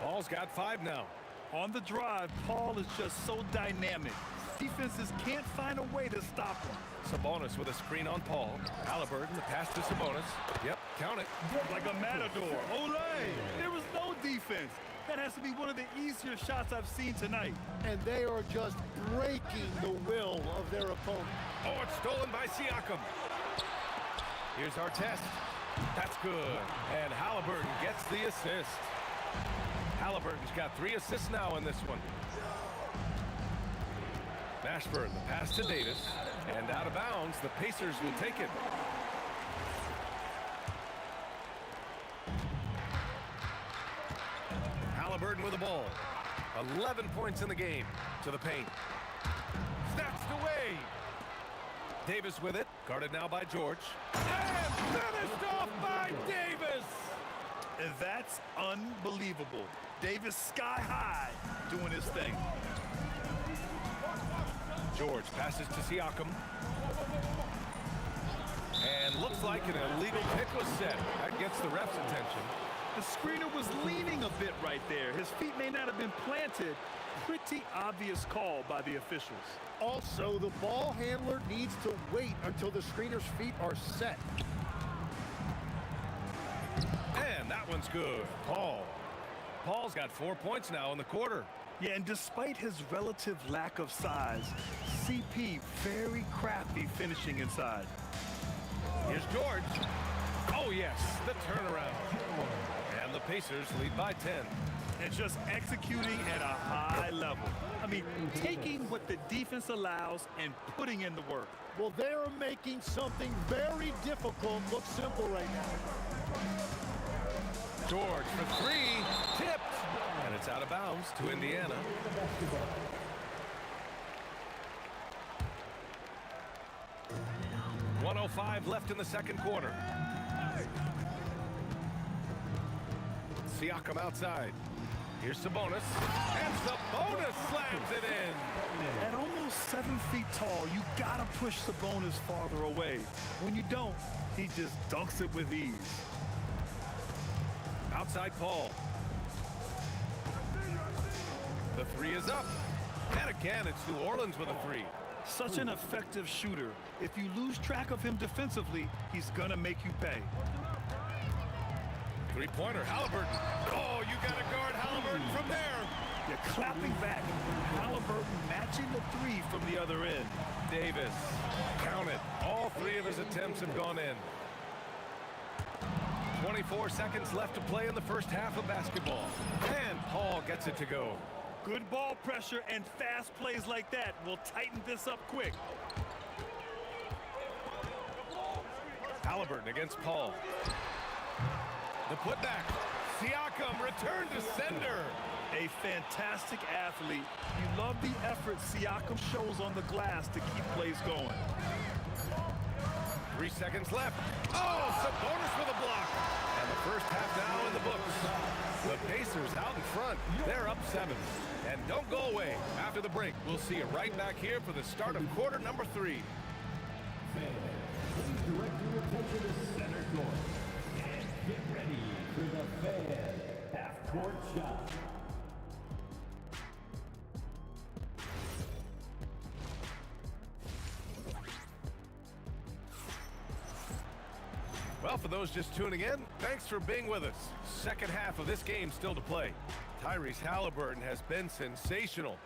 Paul's got 5 now. On the drive, Paul is just so dynamic. Defenses can't find a way to stop him. Sabonis with a screen on Paul. Halliburton, the pass to Sabonis. Yep, count it. Like a matador. Olay! There was no defense. That has to be one of the easier shots I've seen tonight. And they are just breaking the will of their opponent. Oh, it's stolen by Siakam. Here's our test. That's good. And Halliburton gets the assist. Halliburton's got 3 assists now in this one. Mashburn, the pass to Davis. And out of bounds, the Pacers will take it. Halliburton with the ball. 11 points in the game. To the paint. Snatched away. Davis with it. Guarded now by George. And finished off by Davis. And that's unbelievable. Davis sky high doing his thing. George passes to Siakam. And looks like an illegal pick was set. That gets the ref's attention. The screener was leaning a bit right there. His feet may not have been planted. Pretty obvious call by the officials. Also, the ball handler needs to wait until the screener's feet are set. And that one's good. Paul's got 4 points now in the quarter. Yeah, and despite his relative lack of size, CP very crafty finishing inside. Here's George. Oh, yes, the turnaround. And the Pacers lead by 10. And just executing at a high level. I mean, taking what the defense allows and putting in the work. Well, they're making something very difficult look simple right now. George for 3, tipped. And it's out of bounds to Indiana. .105 left in the second quarter. Siakam outside. Here's Sabonis. And Sabonis slams it in. At almost 7 feet tall, you gotta push Sabonis farther away. When you don't, he just dunks it with ease. Outside Paul. The three is up. And again, it's New Orleans with a three. Such an effective shooter. If you lose track of him defensively, he's gonna make you pay. Three-pointer, Halliburton. Oh, you got to guard Halliburton from there. You're clapping back. Halliburton matching the three from the other end. Davis, count it. All three of his attempts have gone in. 24 seconds left to play in the first half of basketball. And Paul gets it to go. Good ball pressure and fast plays like that will tighten this up quick. Halliburton against Paul. The putback. Siakam returned to sender. A fantastic athlete. You love the effort Siakam shows on the glass to keep plays going. 3 seconds left. Oh, Sabonis with a block. And the first half now in the books. The Pacers out in front. They're up 7. And don't go away. After the break, we'll see you right back here for the start of quarter number 3. Please direct your attention to center court. And get ready for the Fan half-court shot. Well, for those just tuning in, thanks for being with us. Second half of this game still to play. Tyrese Halliburton has been sensational.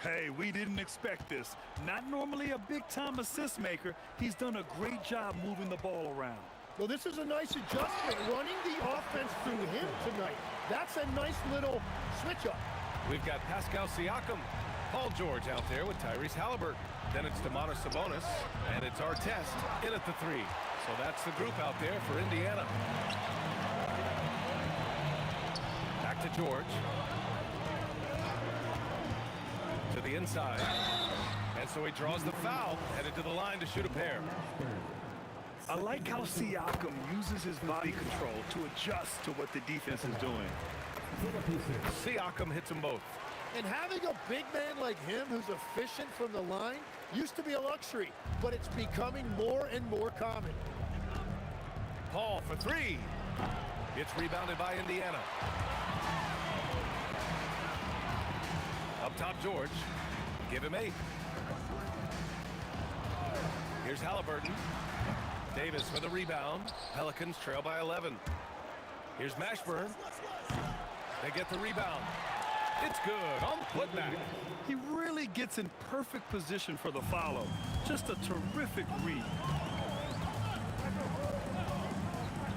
Hey, we didn't expect this. Not normally a big-time assist maker, he's done a great job moving the ball around. Well, this is a nice adjustment, running the offense through him tonight. That's a nice little switch-up. We've got Pascal Siakam, Paul George out there with Tyrese Halliburton. Then it's Domantas Sabonis, and it's Artest in at the 3. So that's the group out there for Indiana. Back to George. To the inside. And so he draws the foul, headed to the line to shoot a pair. I like how Siakam uses his body control to adjust to what the defense is doing. Siakam hits them both. And having a big man like him who's efficient from the line used to be a luxury, but it's becoming more and more common. Paul for 3. It's rebounded by Indiana. Up top, George. Give him 8. Here's Halliburton. Davis for the rebound. Pelicans trail by 11. Here's Mashburn. They get the rebound. It's good on the putback. He really gets in perfect position for the follow. Just a terrific read.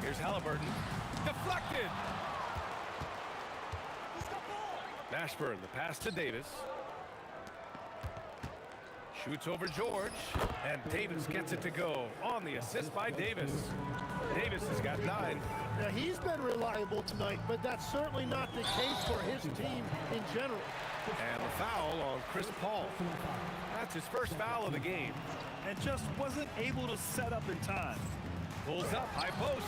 Here's Halliburton. Deflected. Mashburn, the pass to Davis. Shoots over George. And Davis gets it to go on the assist by Davis. Davis has got 9. Now, he's been reliable tonight, but that's certainly not the case for his team in general. And a foul on Chris Paul. That's his first foul of the game. And just wasn't able to set up in time. Pulls up, high post.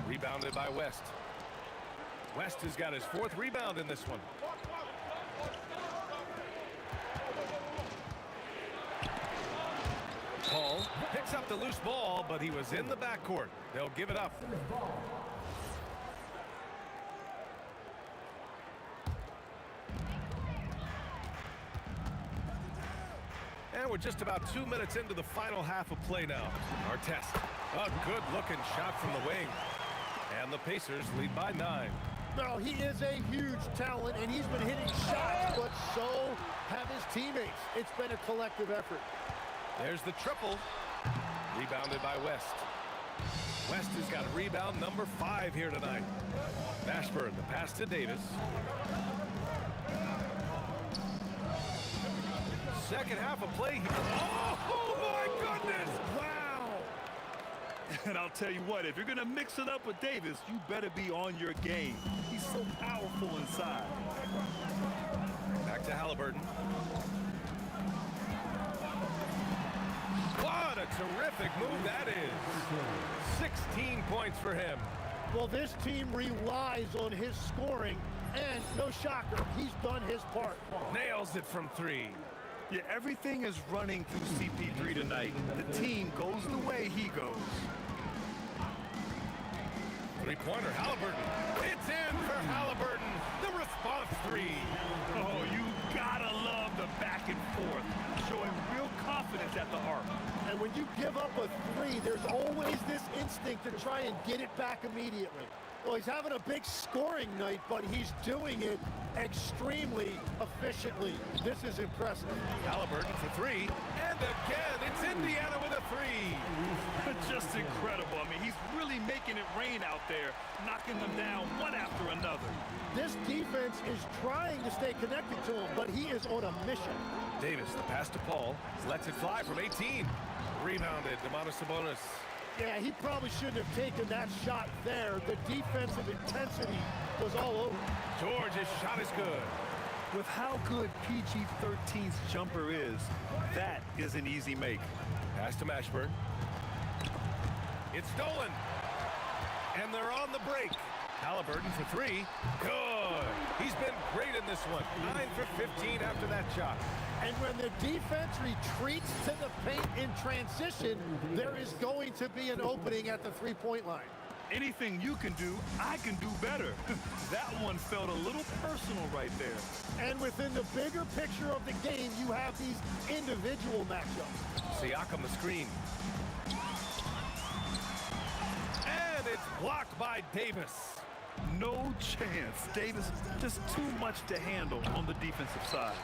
Rebounded by West. West has got his 4th rebound in this one. Paul picks up the loose ball, but he was in the backcourt. They'll give it up. And we're just about 2 minutes into the final half of play now. Artest, a good-looking shot from the wing. And the Pacers lead by 9. No, he is a huge talent, and he's been hitting shots, but so have his teammates. It's been a collective effort. There's the triple. Rebounded by West. West has got rebound number 5 here tonight. Mashburn, the pass to Davis. Second half of play here. Oh my goodness! Wow! And I'll tell you what, if you're going to mix it up with Davis, you better be on your game. He's so powerful inside. Back to Halliburton. What a terrific move that is. 16 points for him. Well, this team relies on his scoring And no shocker, he's done his part. Nails it from 3. Yeah, everything is running through CP3 tonight. The team goes the way he goes. Three-pointer, Halliburton. It's in for Halliburton. The response 3. Oh, you gotta love the back and forth, showing real confidence at the arc. And when you give up a 3, there's always this instinct to try and get it back immediately. Well, he's having a big scoring night, but he's doing it extremely efficiently. This is impressive. Halliburton for 3. And again, it's Indiana with a 3. Just incredible. I mean, he's really making it rain out there, knocking them down one after another. This defense is trying to stay connected to him, but he is on a mission. Davis, the pass to Paul, lets it fly from 18. Rebounded, Domantas Sabonis. Yeah, he probably shouldn't have taken that shot there. The defensive intensity was all over. George's shot is good. With how good PG-13's jumper is, that is an easy make. Pass to Mashburn. It's stolen. And they're on the break. Halliburton for 3. Good. He's been great in this one. 9 for 15 after that shot. And when the defense retreats to the paint in transition, there is going to be an opening at the three-point line. Anything you can do, I can do better. That one felt a little personal right there. And within the bigger picture of the game, you have these individual matchups. Siakam the screen. And it's blocked by Davis. No chance. Davis, just too much to handle on the defensive side.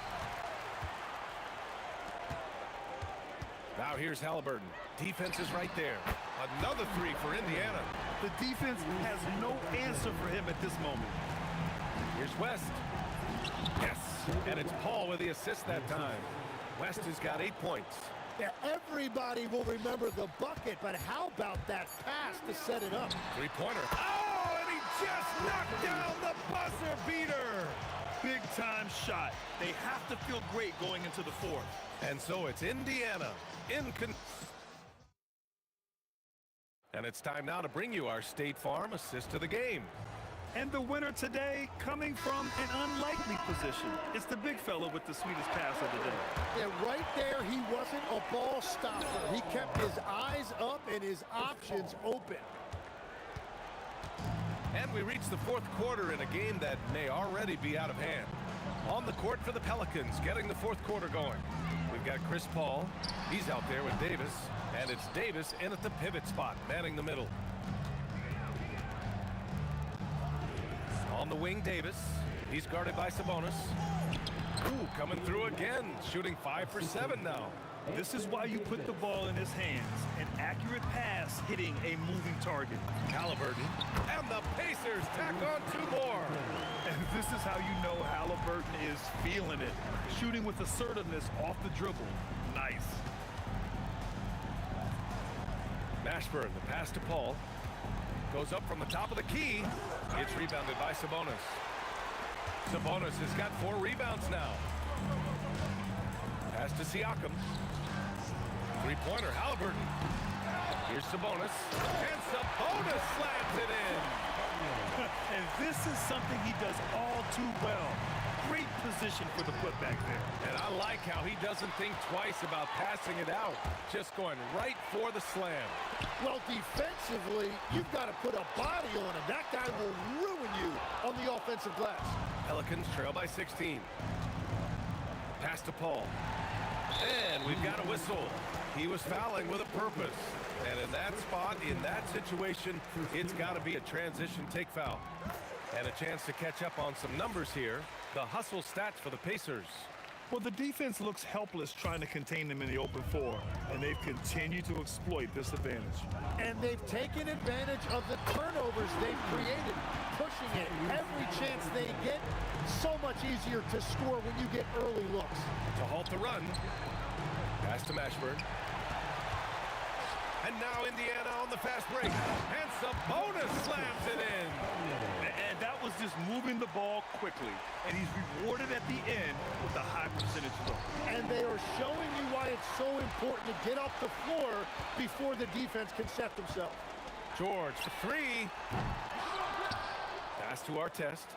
Now here's Halliburton. Defense is right there. Another 3 for Indiana. The defense has no answer for him at this moment. Here's West. Yes, and it's Paul with the assist that time. West has got 8 points. Yeah, everybody will remember the bucket, but how about that pass to set it up? Three-pointer. Oh, and he just knocked down the buzzer beater. Big-time shot. They have to feel great going into the fourth. And so it's Indiana and it's time now to bring you our State Farm assist of the game. And the winner today coming from an unlikely position. It's the big fella with the sweetest pass of the day. Yeah, right there, he wasn't a ball stopper. He kept his eyes up and his options open. And we reach the fourth quarter in a game that may already be out of hand. On the court for the Pelicans, getting the fourth quarter going. We've got Chris Paul. He's out there with Davis. And it's Davis in at the pivot spot, manning the middle. On the wing, Davis. He's guarded by Sabonis. Ooh, coming through again. Shooting 5 for 7 now. This is why you put the ball in his hands. An accurate pass hitting a moving target. Halliburton. And the Pacers tack on 2 more. And this is how you know Halliburton is feeling it. Shooting with assertiveness off the dribble. Nice. Mashburn, the pass to Paul. Goes up from the top of the key. It's rebounded by Sabonis. Sabonis has got 4 rebounds now. Pass to Siakam. Three-pointer, Halliburton. Here's Sabonis. And Sabonis slams it in. And this is something he does all too well. Great position for the putback there. And I like how he doesn't think twice about passing it out. Just going right for the slam. Well, defensively, you've got to put a body on him. That guy will ruin you on the offensive glass. Pelicans trail by 16. Pass to Paul. And we've got a whistle. He was fouling with a purpose. And in that spot, in that situation, it's got to be a transition take foul. And a chance to catch up on some numbers here. The hustle stats for the Pacers. Well, the defense looks helpless trying to contain them in the open floor, and they've continued to exploit this advantage. And they've taken advantage of the turnovers they've created, pushing it every chance they get. So much easier to score when you get early looks. To halt the run. Pass to Mashburn. And now Indiana on the fast break. And Sabonis slams it in. And that was just moving the ball quickly. And he's rewarded at the end with a high percentage look. And they are showing you why it's so important to get off the floor before the defense can set themselves. George for 3. Pass to Artest.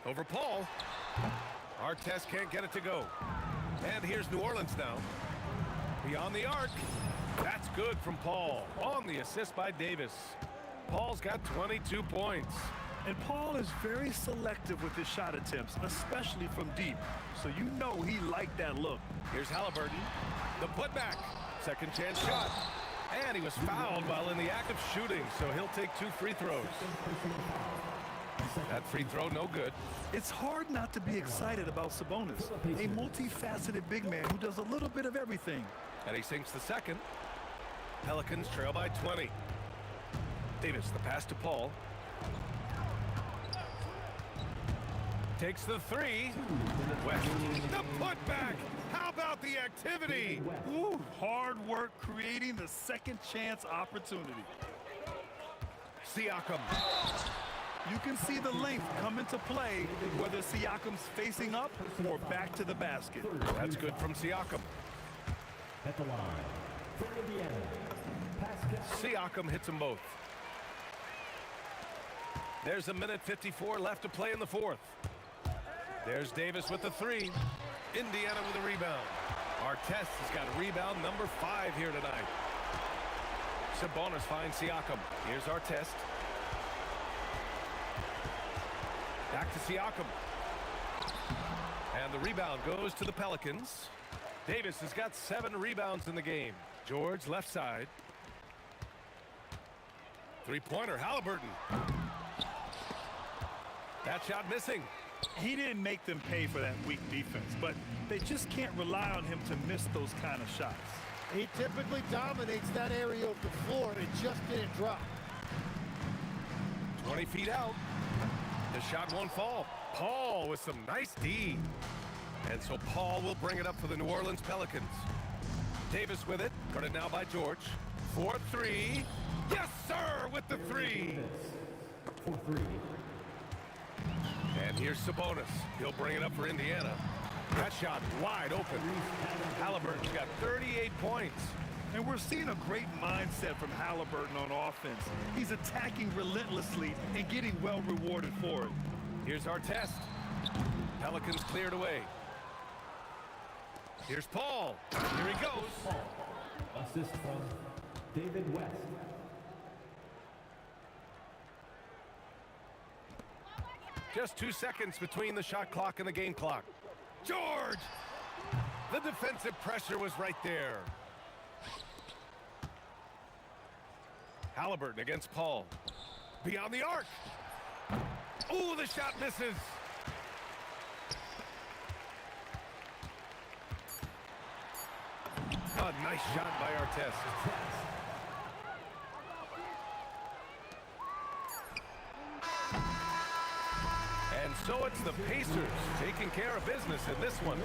Over Paul. Artest can't get it to go. And here's New Orleans now. Beyond the arc. That's good from Paul. On the assist by Davis. Paul's got 22 points. And Paul is very selective with his shot attempts, especially from deep. So you know he liked that look. Here's Halliburton. The putback. Second chance shot. And he was fouled while in the act of shooting, so he'll take 2 free throws. That free throw, no good. It's hard not to be excited about Sabonis, a multifaceted big man who does a little bit of everything. And he sinks the second. Pelicans trail by 20. Davis, the pass to Paul. Takes the 3. West. The putback. How about the activity? Ooh, hard work creating the second chance opportunity. Siakam. You can see the length come into play, whether Siakam's facing up or back to the basket. That's good from Siakam. At the line, for Indiana, Pascal. Siakam hits them both. There's 1:54 left to play in the fourth. There's Davis with the 3. Indiana with a rebound. Artest has got rebound number 5 here tonight. Sabonis finds Siakam. Here's Artest. Back to Siakam. And the rebound goes to the Pelicans. Davis has got 7 rebounds in the game. George left side. Three-pointer, Halliburton. That shot missing. He didn't make them pay for that weak defense, but they just can't rely on him to miss those kind of shots. He typically dominates that area of the floor. It just didn't drop. 20 feet out. The shot won't fall. Paul with some nice D. And so Paul will bring it up for the New Orleans Pelicans. Davis with it. Guarded now by George. 4-3. Yes, sir, with the 3. 4-3. And here's Sabonis. He'll bring it up for Indiana. That shot wide open. Halliburton's got 38 points. And we're seeing a great mindset from Halliburton on offense. He's attacking relentlessly and getting well rewarded for it. Here's Artest. Pelicans cleared away. Here's Paul. Here he goes. Paul. Assist from David West. Just 2 seconds between the shot clock and the game clock. George! The defensive pressure was right there. Halliburton against Paul. Beyond the arc. Ooh, the shot misses. A nice shot by Artest. And so it's the Pacers taking care of business in this one.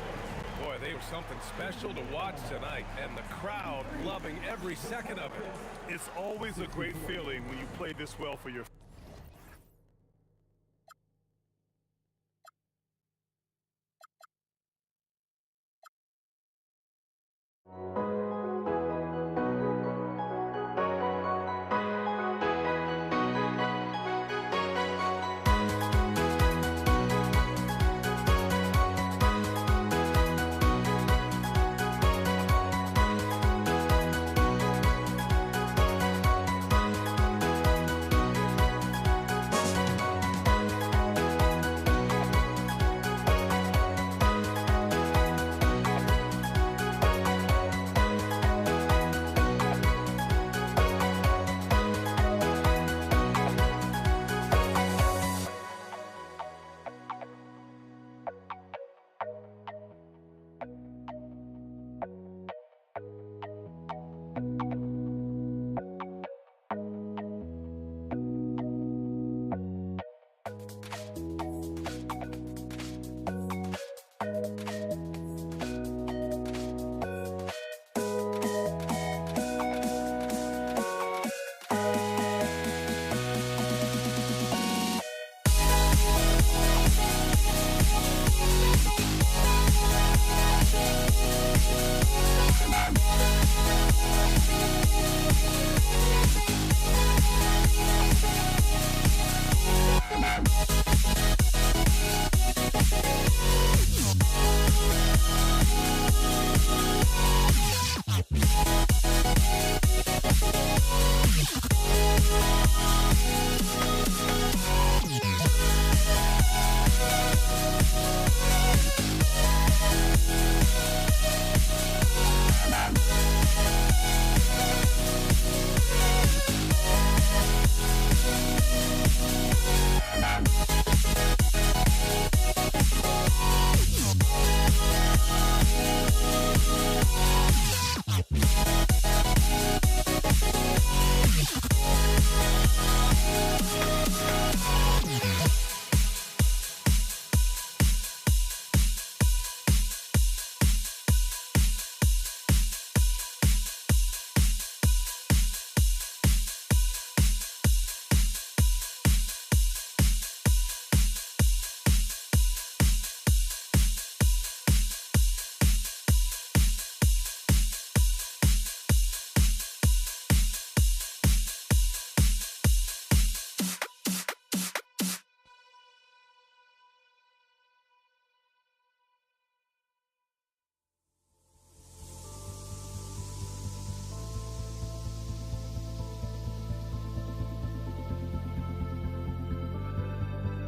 Boy, they were something special to watch tonight, and the crowd loving every second of it. It's always a great feeling when you play this well for your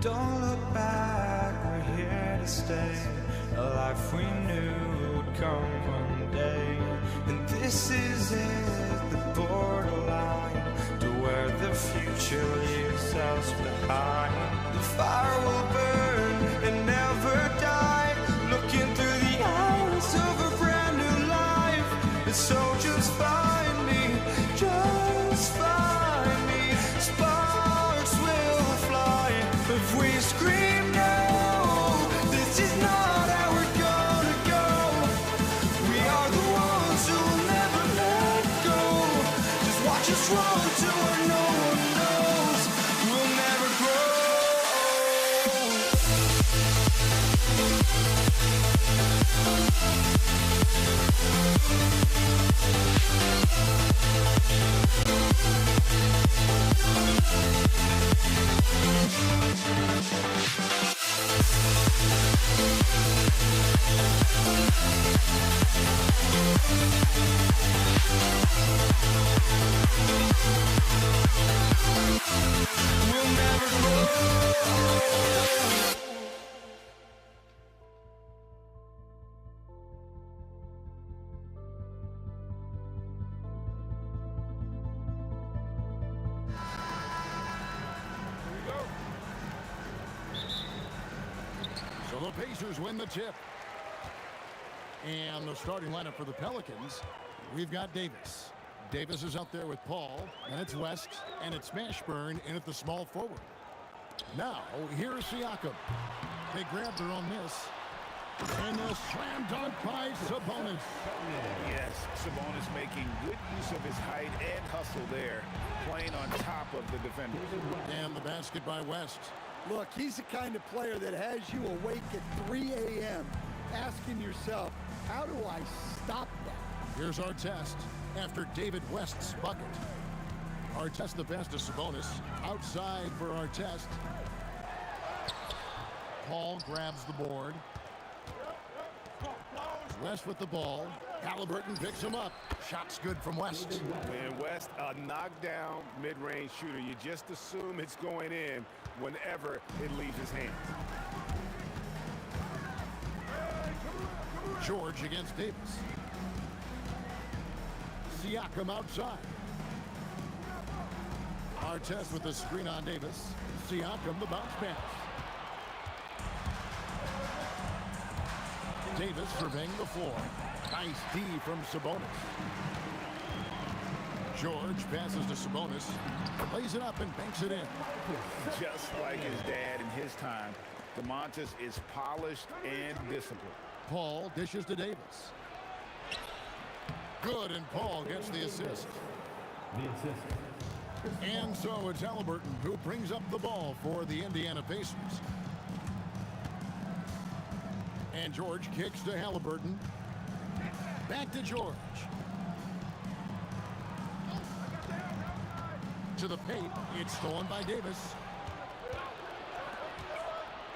Don't look back, we're here to stay. A life we knew would come one day. And this is it, the borderline, to where the future leaves us behind. The fire will burn and never die, looking through the eyes of a brand new life. And so just find me, just find me. Sparks will fly if we scream no. This is not how we're gonna go. We are the ones who'll never let go. Just watch us run to where no one knows. We'll never grow. We'll never grow. So the Pacers win the tip. And the starting lineup for the Pelicans, we've got Davis. Davis is out there with Paul, and it's West, and it's Mashburn in at the small forward. Now, here's Siakam. They grab their own miss. And a slam dunk by Sabonis. Yes, Sabonis making good use of his height and hustle there, playing on top of the defender. And the basket by West. Look, he's the kind of player that has you awake at 3 a.m. asking yourself, how do I stop that? Here's our test after David West's bucket. Our test the pass to Sabonis. Outside for our test. Paul grabs the board. West with the ball. Halliburton picks him up. Shot's good from West. And West, a knockdown mid-range shooter. You just assume it's going in whenever it leaves his hands. George against Davis. Siakam outside. Artest with the screen on Davis. Siakam the bounce pass. Davis surveying the floor. Nice D from Sabonis. George passes to Sabonis. Lays it up and banks it in. Just like his dad in his time, DeMontis is polished and disciplined. Paul dishes to Davis. Good, and Paul gets the assist. And so it's Halliburton who brings up the ball for the Indiana Pacers. And George kicks to Halliburton. Back to George. To the paint. It's stolen by Davis.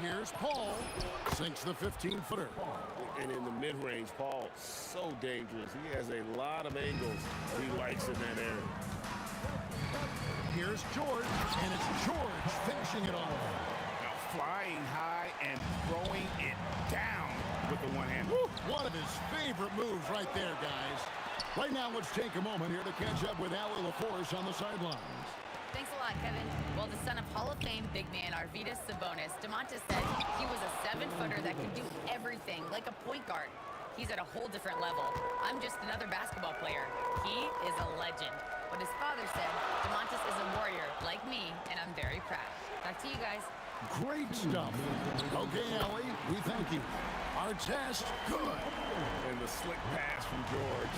Here's Paul. Sinks the 15-footer. And in the mid-range, Paul, so dangerous. He has a lot of angles he likes in that area. Here's George, and it's George finishing it off. Now flying high and throwing it down with the one hand. One of his favorite moves right there, guys. Right now, let's take a moment here to catch up with Allie LaForce on the sidelines. Thanks a lot, Kevin. Well, the son of Hall of Fame big man Arvydas Sabonis, DeMontis said he was a 7-footer that could do everything, like a point guard. He's at a whole different level. I'm just another basketball player. He is a legend. But his father said, DeMontis is a warrior, like me, and I'm very proud. Back to you guys. Great stuff. Okay, Allie, we thank you. Our test, good. And the slick pass from George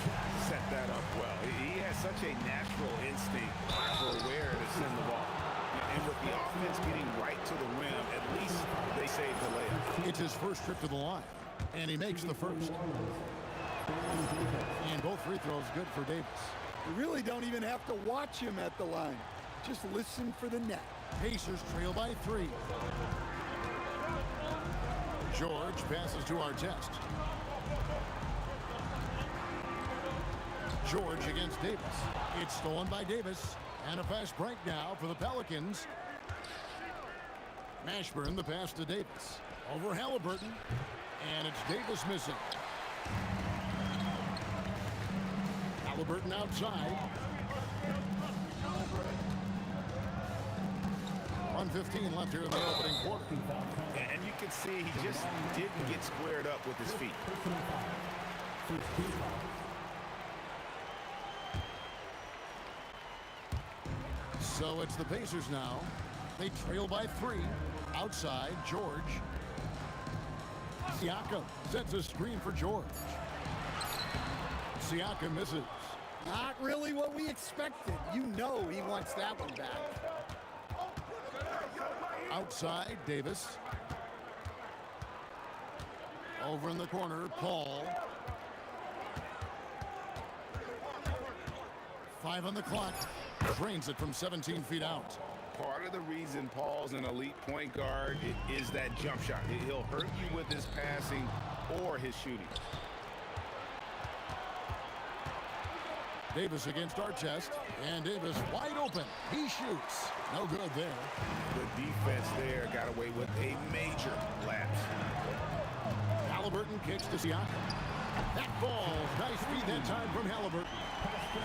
set that up well. He has such a natural instinct for where to send the ball. And with the offense getting right to the rim, at least they saved the layup. It's his first trip to the line, and he makes the first. And both free throws good for Davis. You really don't even have to watch him at the line. Just listen for the net. Pacers trail by 3. George passes to Artest. George against Davis. It's stolen by Davis. And a fast break now for the Pelicans. Mashburn, the pass to Davis. Over Halliburton. And it's Davis missing. Halliburton outside. 1:15 left here in the opening quarter. And you can see he just didn't get squared up with his feet. So it's the Pacers now. They trail by 3. Outside, George. Siakam sets a screen for George. Siakam misses. Not really what we expected. You know he wants that one back. Outside, Davis. Over in the corner, Paul. 5 on the clock. Drains it from 17 feet out. Part of the reason Paul's an elite point guard is that jump shot. He'll hurt you with his passing or his shooting. Davis against Artest, and Davis wide open. He shoots. No good there. The defense there got away with a major lapse. Halliburton kicks to Siakam. That ball, nice feed that time from Halliburton.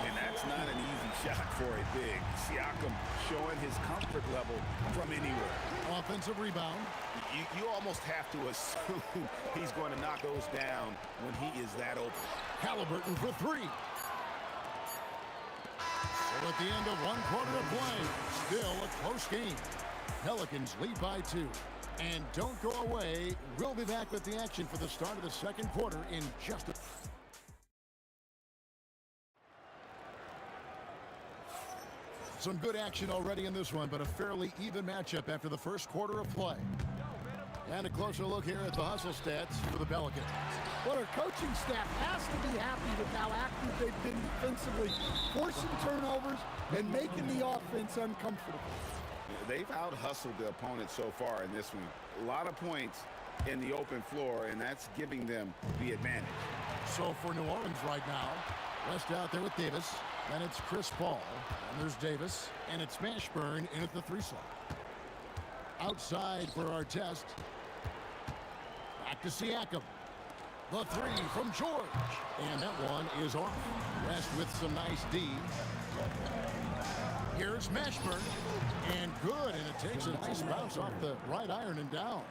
And that's not an easy shot for a big. Siakam showing his comfort level from anywhere. Offensive rebound. You almost have to assume he's going to knock those down when he is that open. Halliburton for 3. So at the end of 1 quarter of play, still a close game. Pelicans lead by 2. And don't go away. We'll be back with the action for the start of the second quarter in just a... Some good action already in this one, but a fairly even matchup after the first quarter of play. And a closer look here at the hustle stats for the Pelicans. Well, our coaching staff has to be happy with how active they've been defensively, forcing turnovers and making the offense uncomfortable. They've out-hustled the opponent so far in this one. A lot of points in the open floor, and that's giving them the advantage. So for New Orleans right now, West out there with Davis. Then it's Chris Paul. And there's Davis. And it's Mashburn in at the 3 slot. Outside for Artest. Back to Siakam. The 3 from George. And that one is off. West with some nice D. Here's Mashburn. And good. And it takes a nice bounce off the right iron and down.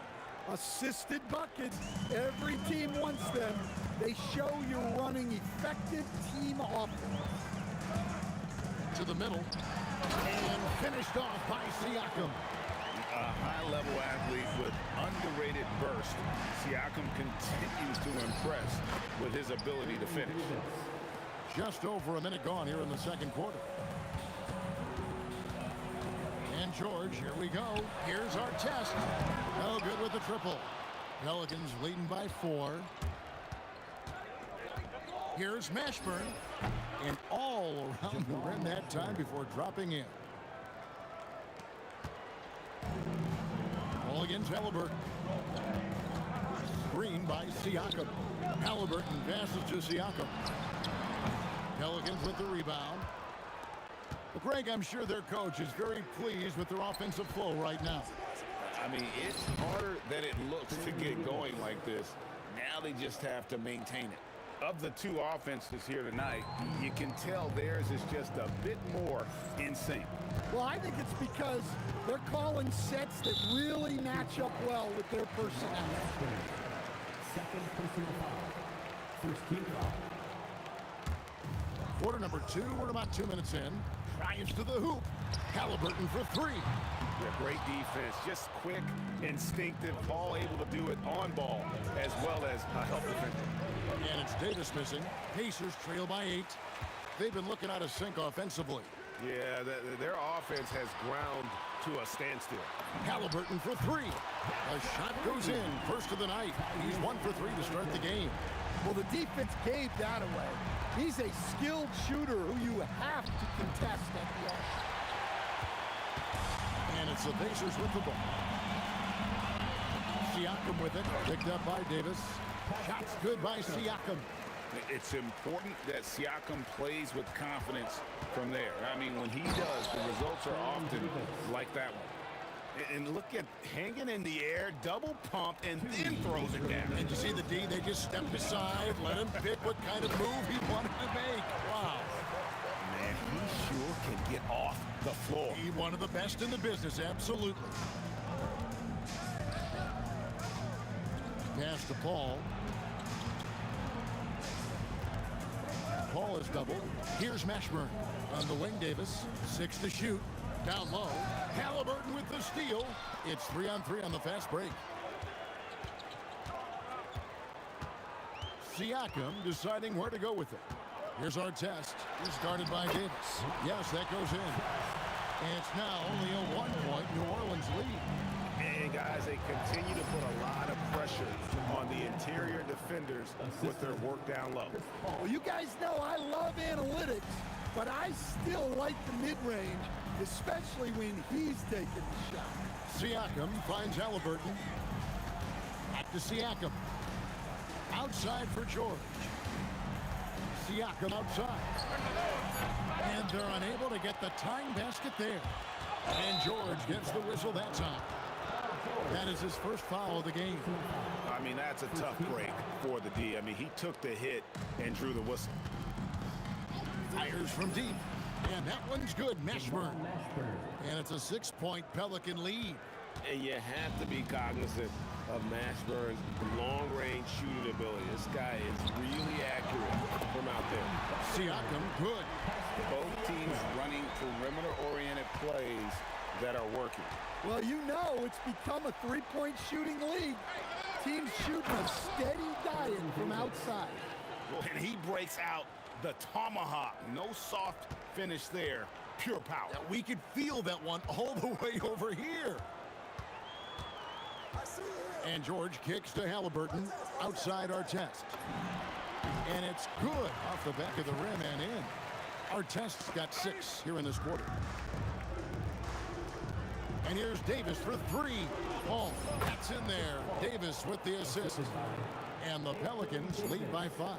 Assisted buckets. Every team wants them. They show you're running effective team offense. To the middle. And finished off by Siakam. A high-level athlete with underrated burst. Siakam continues to impress with his ability to finish. Just over a minute gone here in the second quarter. And George, here we go. Here's our test. No good with the triple. Pelicans leading by 4. Here's Mashburn. And all around the rim that time before dropping in. Ball against Halliburton. Screen by Siakam. Halliburton passes to Siakam. Pelicans with the rebound. Well, Greg, I'm sure their coach is very pleased with their offensive flow right now. I mean, it's harder than it looks to get going like this. Now they just have to maintain it. Of the 2 offenses here tonight, you can tell theirs is just a bit more in sync. Well, I think it's because they're calling sets that really match up well with their personality. Second personal foul. First team foul. Quarter number 2, we're about 2 minutes in. Drives to the hoop. Halliburton for 3. Yeah, great defense, just quick, instinctive, Paul able to do it on ball as well as a help defender. And it's Davis missing. Pacers trail by 8. They've been looking out of sync offensively. Yeah, their offense has ground to a standstill. Halliburton for 3. A shot goes in. First of the night. He's 1 for 3 to start the game. Well, the defense gave that away. He's a skilled shooter who you have to contest at the arc. And it's the Pacers with the ball. Siakam with it. Picked up by Davis. Shots good by Siakam. It's important that Siakam plays with confidence from there. I mean, when he does, the results are often like that one. And look at hanging in the air, double pump, and then throws it down. And you see the D, they just stepped aside, let him pick what kind of move he wanted to make. Wow. Man, he sure can get off the floor. He's one of the best in the business, absolutely. Pass to Paul. Paul is doubled. Here's Mashburn on the wing. Davis, 6 to shoot. Down low. Halliburton with the steal. It's 3-on-3 on the fast break. Siakam deciding where to go with it. Here's our test. He's guarded by Davis. Yes, that goes in. And it's now only a 1-point New Orleans lead. And guys, they continue to put a lot of pressure on the interior defenders with their work down low. Well, you guys know I love analytics, but I still like the mid-range, especially when he's taking the shot. Siakam finds Halliburton. Back to Siakam. Outside for George. Siakam outside. And they're unable to get the tying basket there. And George gets the whistle that time. That is his first foul of the game. I mean, that's a tough break for the D. I mean, he took the hit and drew the whistle. Fires from deep. And that one's good. Mashburn. And it's a 6-point Pelican lead. And you have to be cognizant of Mashburn's long-range shooting ability. This guy is really accurate from out there. Siakam, good. Both teams running perimeter-oriented plays that are working. Well, you know it's become a 3-point shooting league. Teams shooting a steady diet from outside. And he breaks out the tomahawk. No soft finish there. Pure power. Yeah, we could feel that one all the way over here. And George kicks to Halliburton outside our test. And it's good off the back of the rim and in. Our test's got 6 here in this quarter. And here's Davis for 3. Oh, that's in there. Davis with the assist. And the Pelicans lead by 5.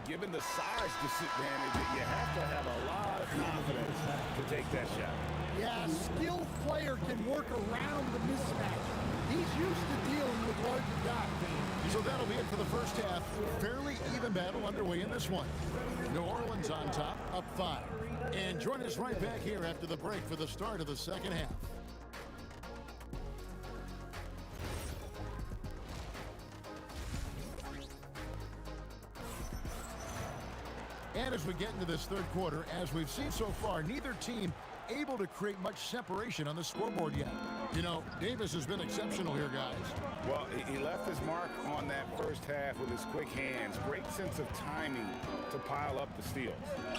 Given the size disadvantage, you have to have a lot of confidence to take that shot. Yeah, a skilled player can work around the mismatch. He's used to dealing with larger guys. So that'll be it for the first half. Fairly even battle underway in this one. New Orleans on top, up 5. And join us right back here after the break for the start of the second half. And as we get into this third quarter, as we've seen so far, neither team able to create much separation on the scoreboard yet. You know, Davis has been exceptional here, guys. Well, he left his mark on that first half with his quick hands. Great sense of timing to pile up the steals.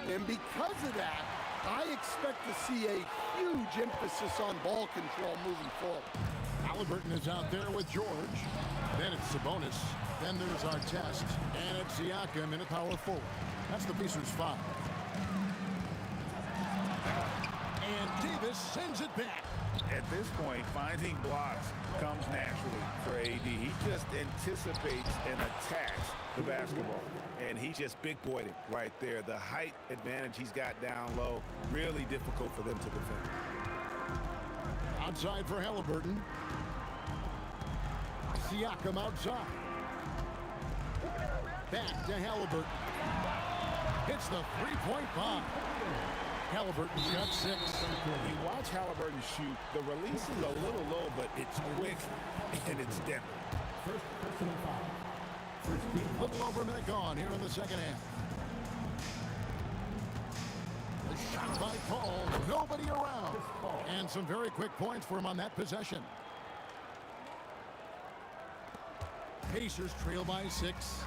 And because of that, I expect to see a huge emphasis on ball control moving forward. Halliburton is out there with George. Then it's Sabonis. Then there's our test. And it's Siakam in a power forward. That's the Pacers' 5. And Davis sends it back. At this point, finding blocks comes naturally for AD. He just anticipates and attacks the basketball. And he just big boyed it right there. The height advantage he's got down low, really difficult for them to defend. Outside for Halliburton. Siakam outside. Back to Halliburton. Hits the 3-point bomb. Halliburton's got 6. You watch Halliburton shoot. The release is a little low, but it's quick and it's deadly. A little over a minute gone here in the second half. The shot by Paul. Nobody around. And some very quick points for him on that possession. Pacers trail by 6.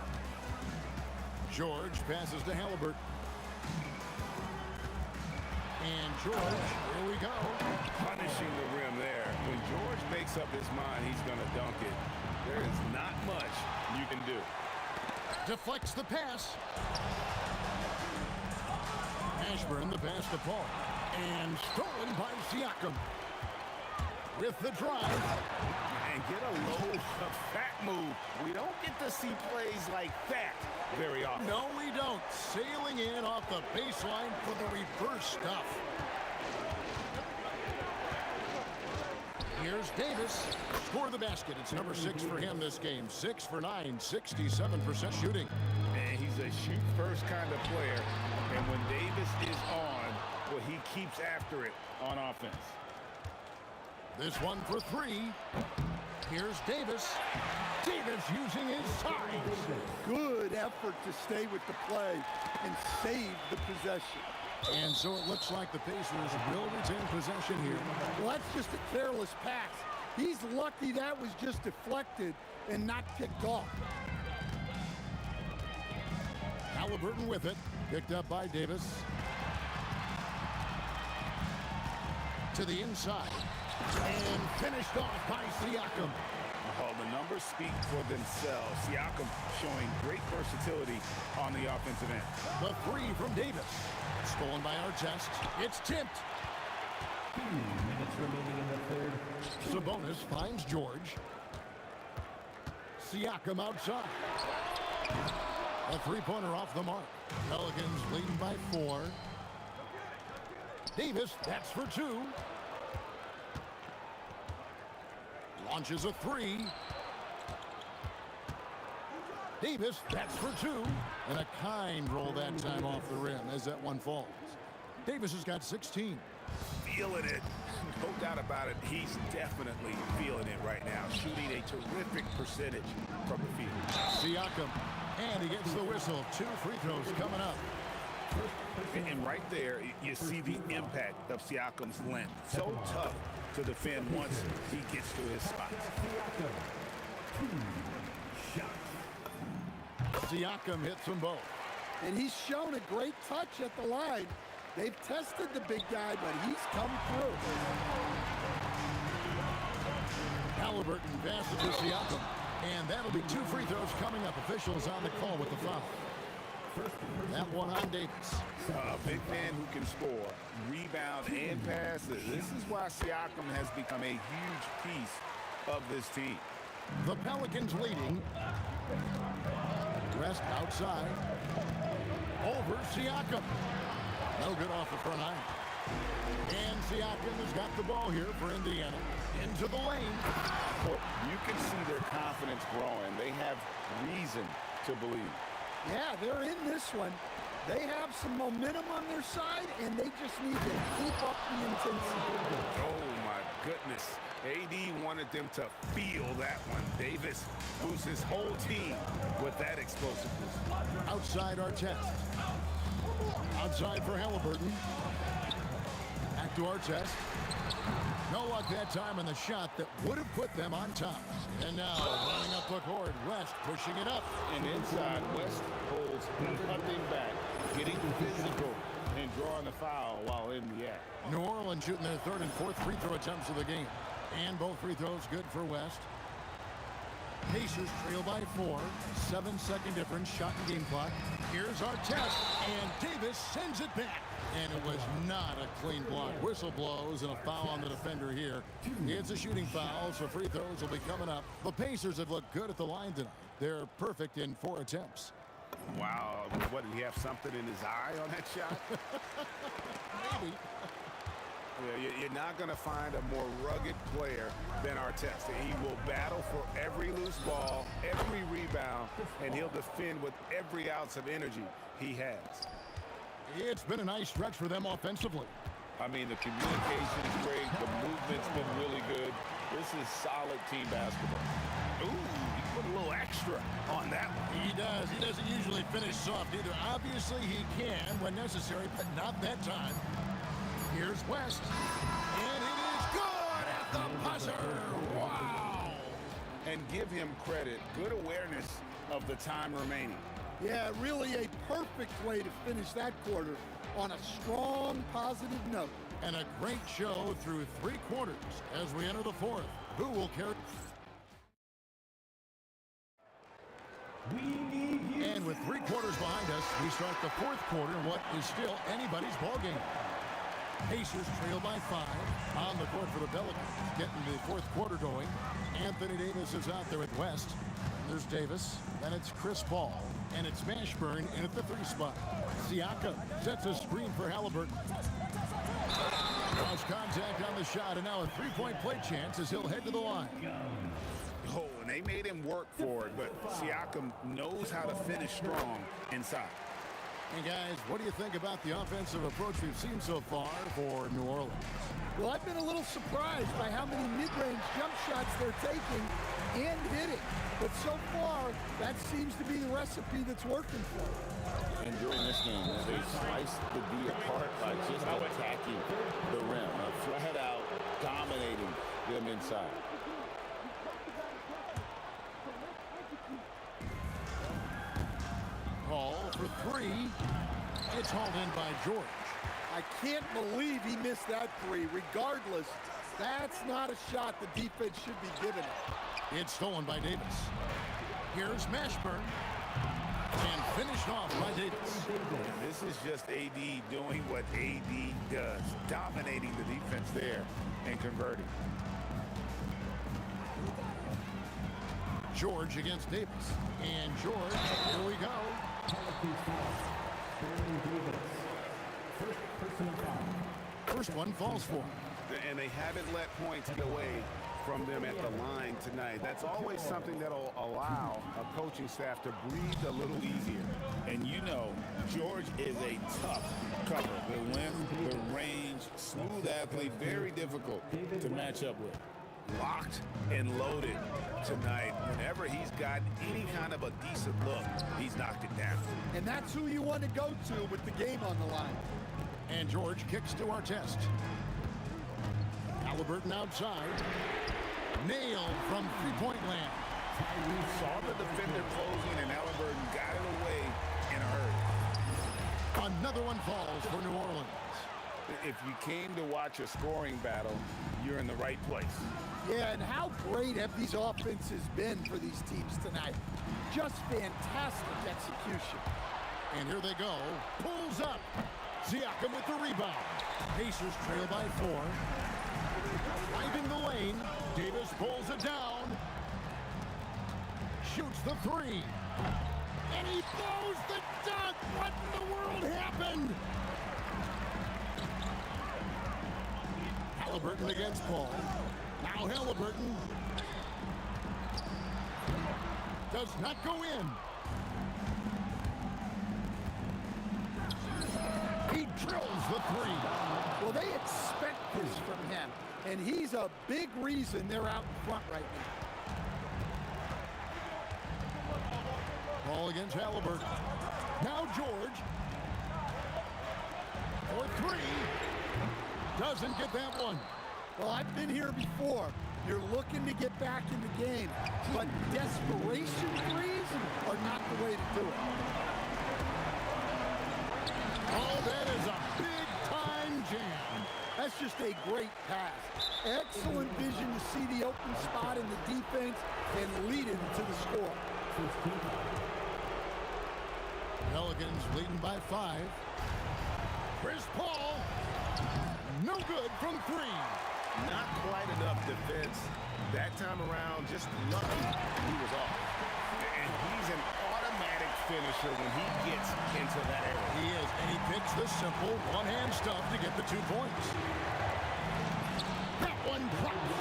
George passes to Halliburton. And George, here we go. Punishing the rim there. When George makes up his mind he's going to dunk it, there is not much you can do. Deflects the pass. Mashburn the pass to Paul. And stolen by Siakam. With the drive. And get a low, fat move. We don't get to see plays like that very often. No, we don't. Sailing in off the baseline for the reverse stuff. Here's Davis. Score the basket. It's number 6 for him this game. 6 for 9, 67% shooting. And he's a shoot-first kind of player. And when Davis is on, well, he keeps after it on offense. This one for 3. Here's Davis. Davis using his size. Good effort to stay with the play and save the possession. And so it looks like the Pacers will retain possession here. Well, that's just a careless pass. He's lucky that was just deflected and not picked off. Halliburton with it. Picked up by Davis. To the inside. And finished off by Siakam. Oh, the numbers speak for themselves. Siakam showing great versatility on the offensive end. The 3 from Davis. Stolen by Artest. It's tipped. 2 minutes remaining in the third. Sabonis finds George. Siakam outside. A 3-pointer off the mark. Pelicans leading by 4. Davis, that's for 2. Launches a 3. Davis, that's for 2. And a kind roll that time off the rim as that one falls. Davis has got 16. Feeling it. No doubt about it. He's definitely feeling it right now. Shooting a terrific percentage from the field. Siakam. And he gets the whistle. 2 free throws coming up. And right there, you see the impact of Siakam's length. So tough to defend once he gets to his spot. Siakam hits them both. And he's shown a great touch at the line. They've tested the big guy, but he's come through. Halliburton passes to Siakam. And that'll be 2 free throws coming up. Officials on the call with the foul. That one on Davis. A big man who can score, rebound, and pass. This is why Siakam has become a huge piece of this team. The Pelicans leading. Rest outside. Over Siakam. No good off the front line. And Siakam has got the ball here for Indiana. Into the lane. Well, you can see their confidence growing. They have reason to believe. Yeah, they're in this one. They have some momentum on their side, and they just need to keep up the intensity. Oh, my goodness. AD wanted them to feel that one. Davis moves his whole team with that explosiveness. Outside Artest. Outside for Halliburton. Back to Artest. No luck that time on the shot that would have put them on top. And now running up the court, West pushing it up. And inside, West holds nothing back, getting physical and drawing the foul while in the act. New Orleans shooting their 3rd and 4th free throw attempts of the game. And both free throws good for West. Pacers trail by 4. 7-second difference, shot and game clock. Here's Artest, and Davis sends it back. And it was not a clean block. Whistle blows and a foul on the defender here. It's a shooting foul, so free throws will be coming up. The Pacers have looked good at the line tonight. They're perfect in 4 attempts. Wow, what, did he have something in his eye on that shot? Maybe. Yeah, you're not going to find a more rugged player than Artest. He will battle for every loose ball, every rebound, and he'll defend with every ounce of energy he has. It's been a nice stretch for them offensively. I mean, the communication is great. The movement's been really good. This is solid team basketball. Ooh, he put a little extra on that one. He does. He doesn't usually finish soft either. Obviously, he can when necessary, but not that time. Here's West. And it is good at the buzzer. Wow. And give him credit. Good awareness of the time remaining. Yeah, really a perfect way to finish that quarter on a strong, positive note. And a great show through 3 quarters as we enter the 4th. Who will carry? And with 3 quarters behind us, we start the 4th quarter in what is still anybody's ballgame. Pacers trail by 5 on the court for the Pelicans, getting the 4th quarter going. Anthony Davis is out there at West. There's Davis, then it's Chris Paul, and it's Mashburn in at the 3 spot. Siakam sets a screen for Halliburton. Cross contact on the shot, and now a three-point play chance as he'll head to the line. Oh, and they made him work for it, but Siakam knows how to finish strong inside. And guys, what do you think about the offensive approach we've seen so far for New Orleans? Well, I've been a little surprised by how many mid-range jump shots they're taking and hitting. But so far, that seems to be the recipe that's working for them. And during this game, they sliced the D apart by just attacking the rim, flat out dominating them inside. Paul for three. It's hauled in by George. I can't believe he missed that three. Regardless, that's not a shot the defense should be giving him. It's stolen by Davis. Here's Mashburn. And finished off by Davis. And this is just AD doing what AD does, dominating the defense there and converting. George against Davis. And George, here we go. First one falls for him. And they haven't let points get away from them at the line tonight. That's always something that'll allow a coaching staff to breathe a little easier. And you know, George is a tough cover. The length, the range, smooth athlete, very difficult to match up with. Locked and loaded tonight. Whenever he's got any kind of a decent look, he's knocked it down. And that's who you want to go to with the game on the line. And George kicks to our test. Halliburton outside. Nailed from three-point land. We saw the defender closing, and Halliburton got it away in a hurry. Another one falls for New Orleans. If you came to watch a scoring battle, you're in the right place. Yeah, and how great have these offenses been for these teams tonight? Just fantastic execution. And here they go. Pulls up. Siakam with the rebound. Pacers trail by 4. Driving the lane. Davis pulls it down. Shoots the three. And he throws the dunk. What in the world happened? Halliburton against Paul. Now Halliburton does not go in. He drills the three. Well, they expect this from him, and he's a big reason they're out in front right now. Ball against Halliburton. Now George. For three. Doesn't get that one. Well, I've been here before. You're looking to get back in the game, but desperation threes are not the way to do it. Oh, that is a big-time jam. That's just a great pass. Excellent vision to see the open spot in the defense and lead it to the score. Pelicans leading by 5. Chris Paul. No good from 3. Not quite enough defense. That time around, just lucky he was off. And he's an automatic finisher when he gets into that area. He is, and he picks the simple one-hand stuff to get the 2 points. That one drops.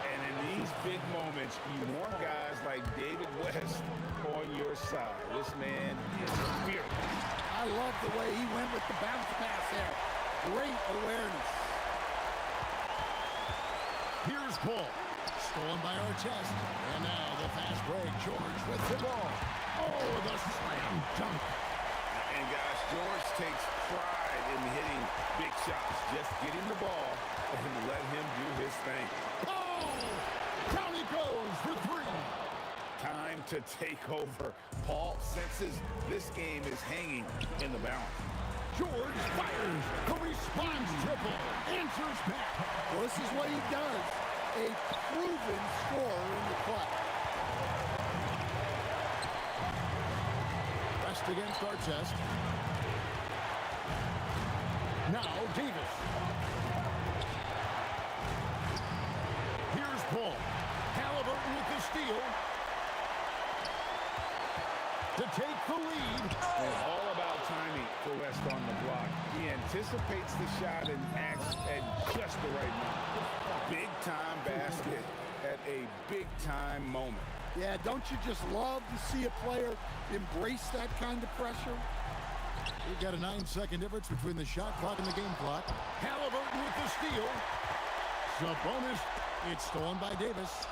And in these big moments, you want guys like David West on your side. This man is fearless. I love the way he went with the bounce pass there. Great awareness. Here's Paul. Stolen by Artest. And now the fast break. George with the ball. Oh, the slam dunk. And guys, George takes pride in hitting big shots. Just get him the ball and let him do his thing. Oh! Down he goes for 3. Time to take over. Paul senses this game is hanging in the balance. George fires. The response triple. Answers back. Well, this is what he does. A proven scorer in the clutch. Rest against Artest. Now Davis. Here's Paul. Halliburton with the steal. To take the lead. It's all about timing for West last on the block. He anticipates the shot and acts at just the right moment. Big-time basket at a big-time moment. Yeah, don't you just love to see a player embrace that kind of pressure? We've got a 9-second difference between the shot clock and the game clock. Halliburton with the steal. Sabonis. It's stolen by Davis.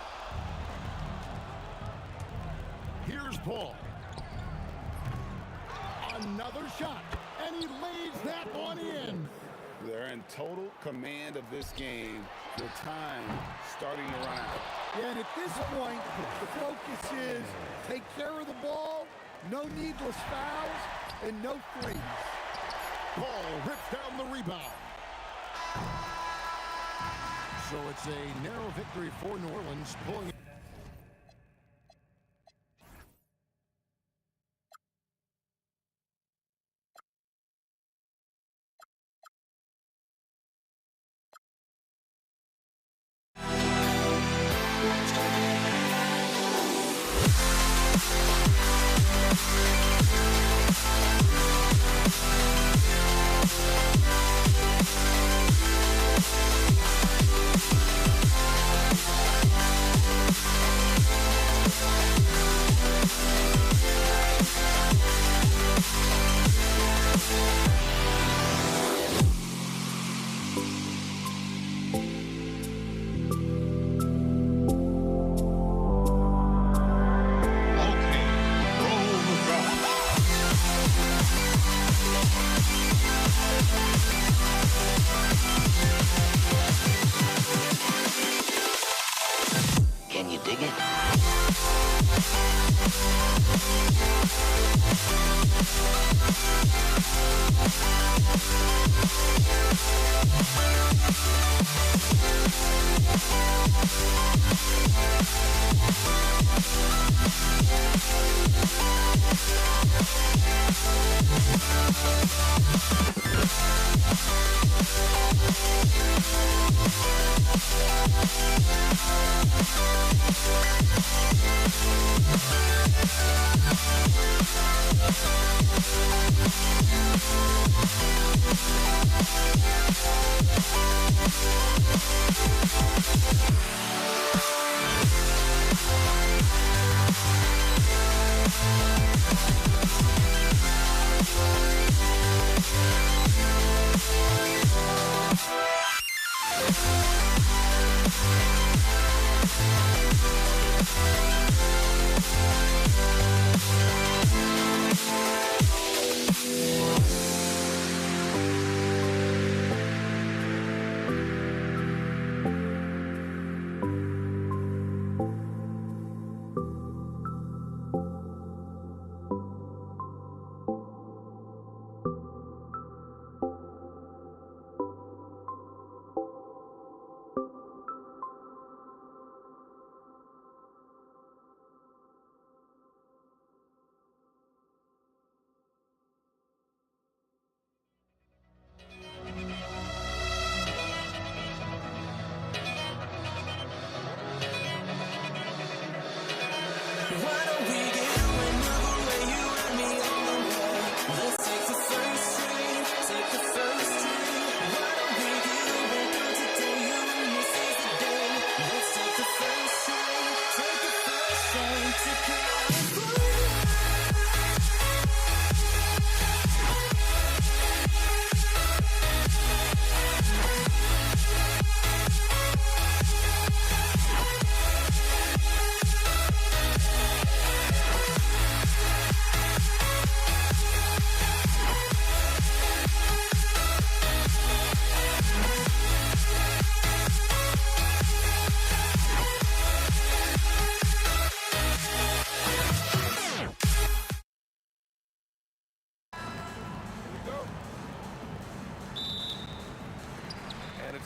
Here's Paul. Another shot, and he lays that one in. They're in total command of this game with time starting to run out. Yeah, and at this point, the focus is take care of the ball, no needless fouls, and no threes. Paul rips down the rebound. So it's a narrow victory for New Orleans, pulling. Can you dig it?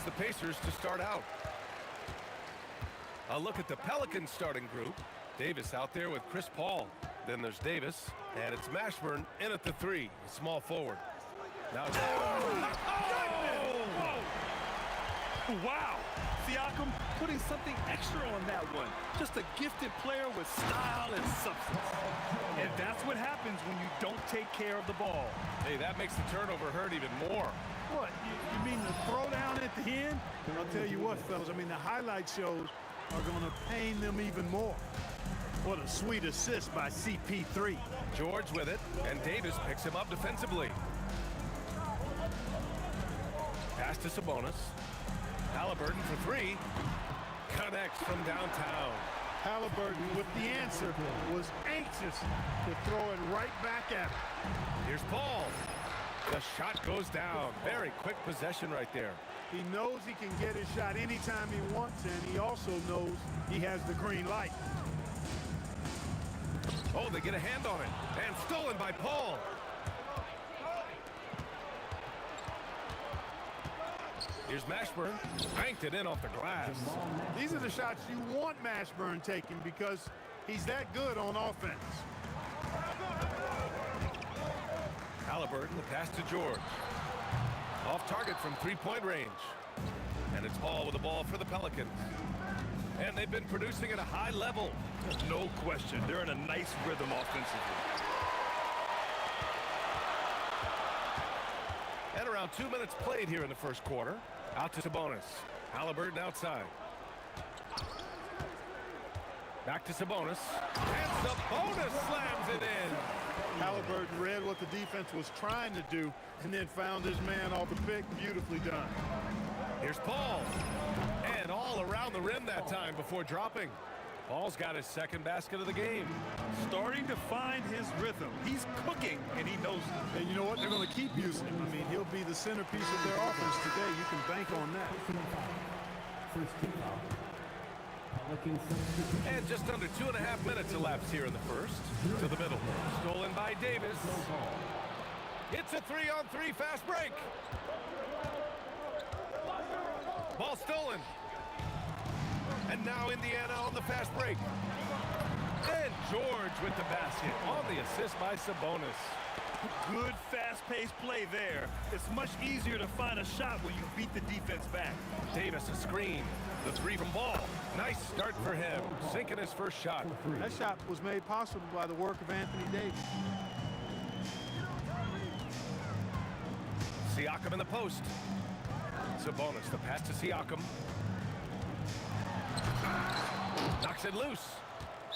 The Pacers to start out. A look at the Pelicans starting group. Davis out there with Chris Paul. Then there's Davis, and it's Mashburn in at the three, small forward. Now it's... Wow! Siakam putting something extra on that one. Just a gifted player with style and substance. And down That's what happens when you don't take care of the ball. Hey, that makes the turnover hurt even more. What, you mean the throwdown at the end? I'll tell you what, fellas, I mean, the highlight shows are going to pain them even more. What a sweet assist by CP3. George with it, and Davis picks him up defensively. Pass to Sabonis. Halliburton for three. Connects from downtown. Halliburton with the answer was anxious to throw it right back at him. Here's Paul. The shot goes down. Very quick possession right there. He knows he can get his shot anytime he wants, and he also knows he has the green light. Oh, they get a hand on it. And stolen by Paul. Here's Mashburn. Banked it in off the glass. These are the shots you want Mashburn taking because he's that good on offense. Halliburton, the pass to George. Off target from three-point range. And it's Paul with the ball for the Pelicans. And they've been producing at a high level. No question. They're in a nice rhythm offensively. And around 2 minutes played here in the first quarter. Out to Sabonis. Halliburton outside. Back to Sabonis. And Sabonis slams it in. Halliburton read what the defense was trying to do and then found his man off the pick. Beautifully done. Here's Paul. And all around the rim that time before dropping. Paul's got his second basket of the game. Starting to find his rhythm. He's cooking, and he knows it. And you know what? They're going to keep using him. I mean, he'll be the centerpiece of their offense today. You can bank on that. And just under 2.5 minutes elapsed here in the first. To the middle. Stolen by Davis. It's a 3-on-3 fast break. Ball stolen. And now Indiana on the fast break. And George with the basket on the assist by Sabonis. Good fast-paced play there. It's much easier to find a shot when you beat the defense back. Davis a screen. The three from Ball. Nice start for him. Sinking his first shot. That shot was made possible by the work of Anthony Davis. Siakam in the post. Sabonis, the pass to Siakam. Knocks it loose.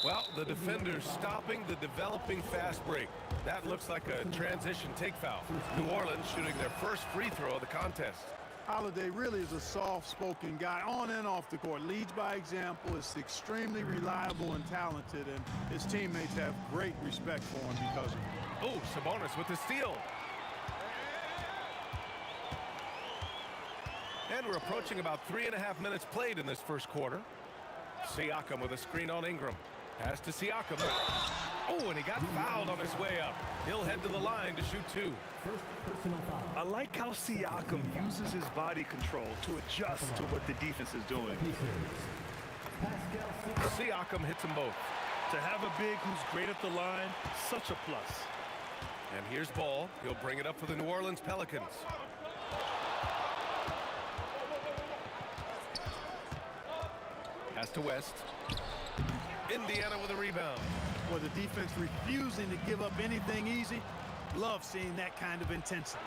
Well, the defender's stopping the developing fast break. That looks like a transition take foul. New Orleans shooting their first free throw of the contest. Holiday really is a soft-spoken guy on and off the court. Leads by example, is extremely reliable and talented, and his teammates have great respect for him because of it. Oh, Sabonis with the steal. And we're approaching about 3.5 minutes played in this first quarter. Siakam with a screen on Ingram. Pass to Siakam. Oh, and he got fouled on his way up. He'll head to the line to shoot two. I like how Siakam uses his body control to adjust to what the defense is doing. Siakam hits them both. To have a big who's great at the line, such a plus. And here's Ball. He'll bring it up for the New Orleans Pelicans. Pass to West. Indiana with a rebound. Well, the defense refusing to give up anything easy. Love seeing that kind of intensity.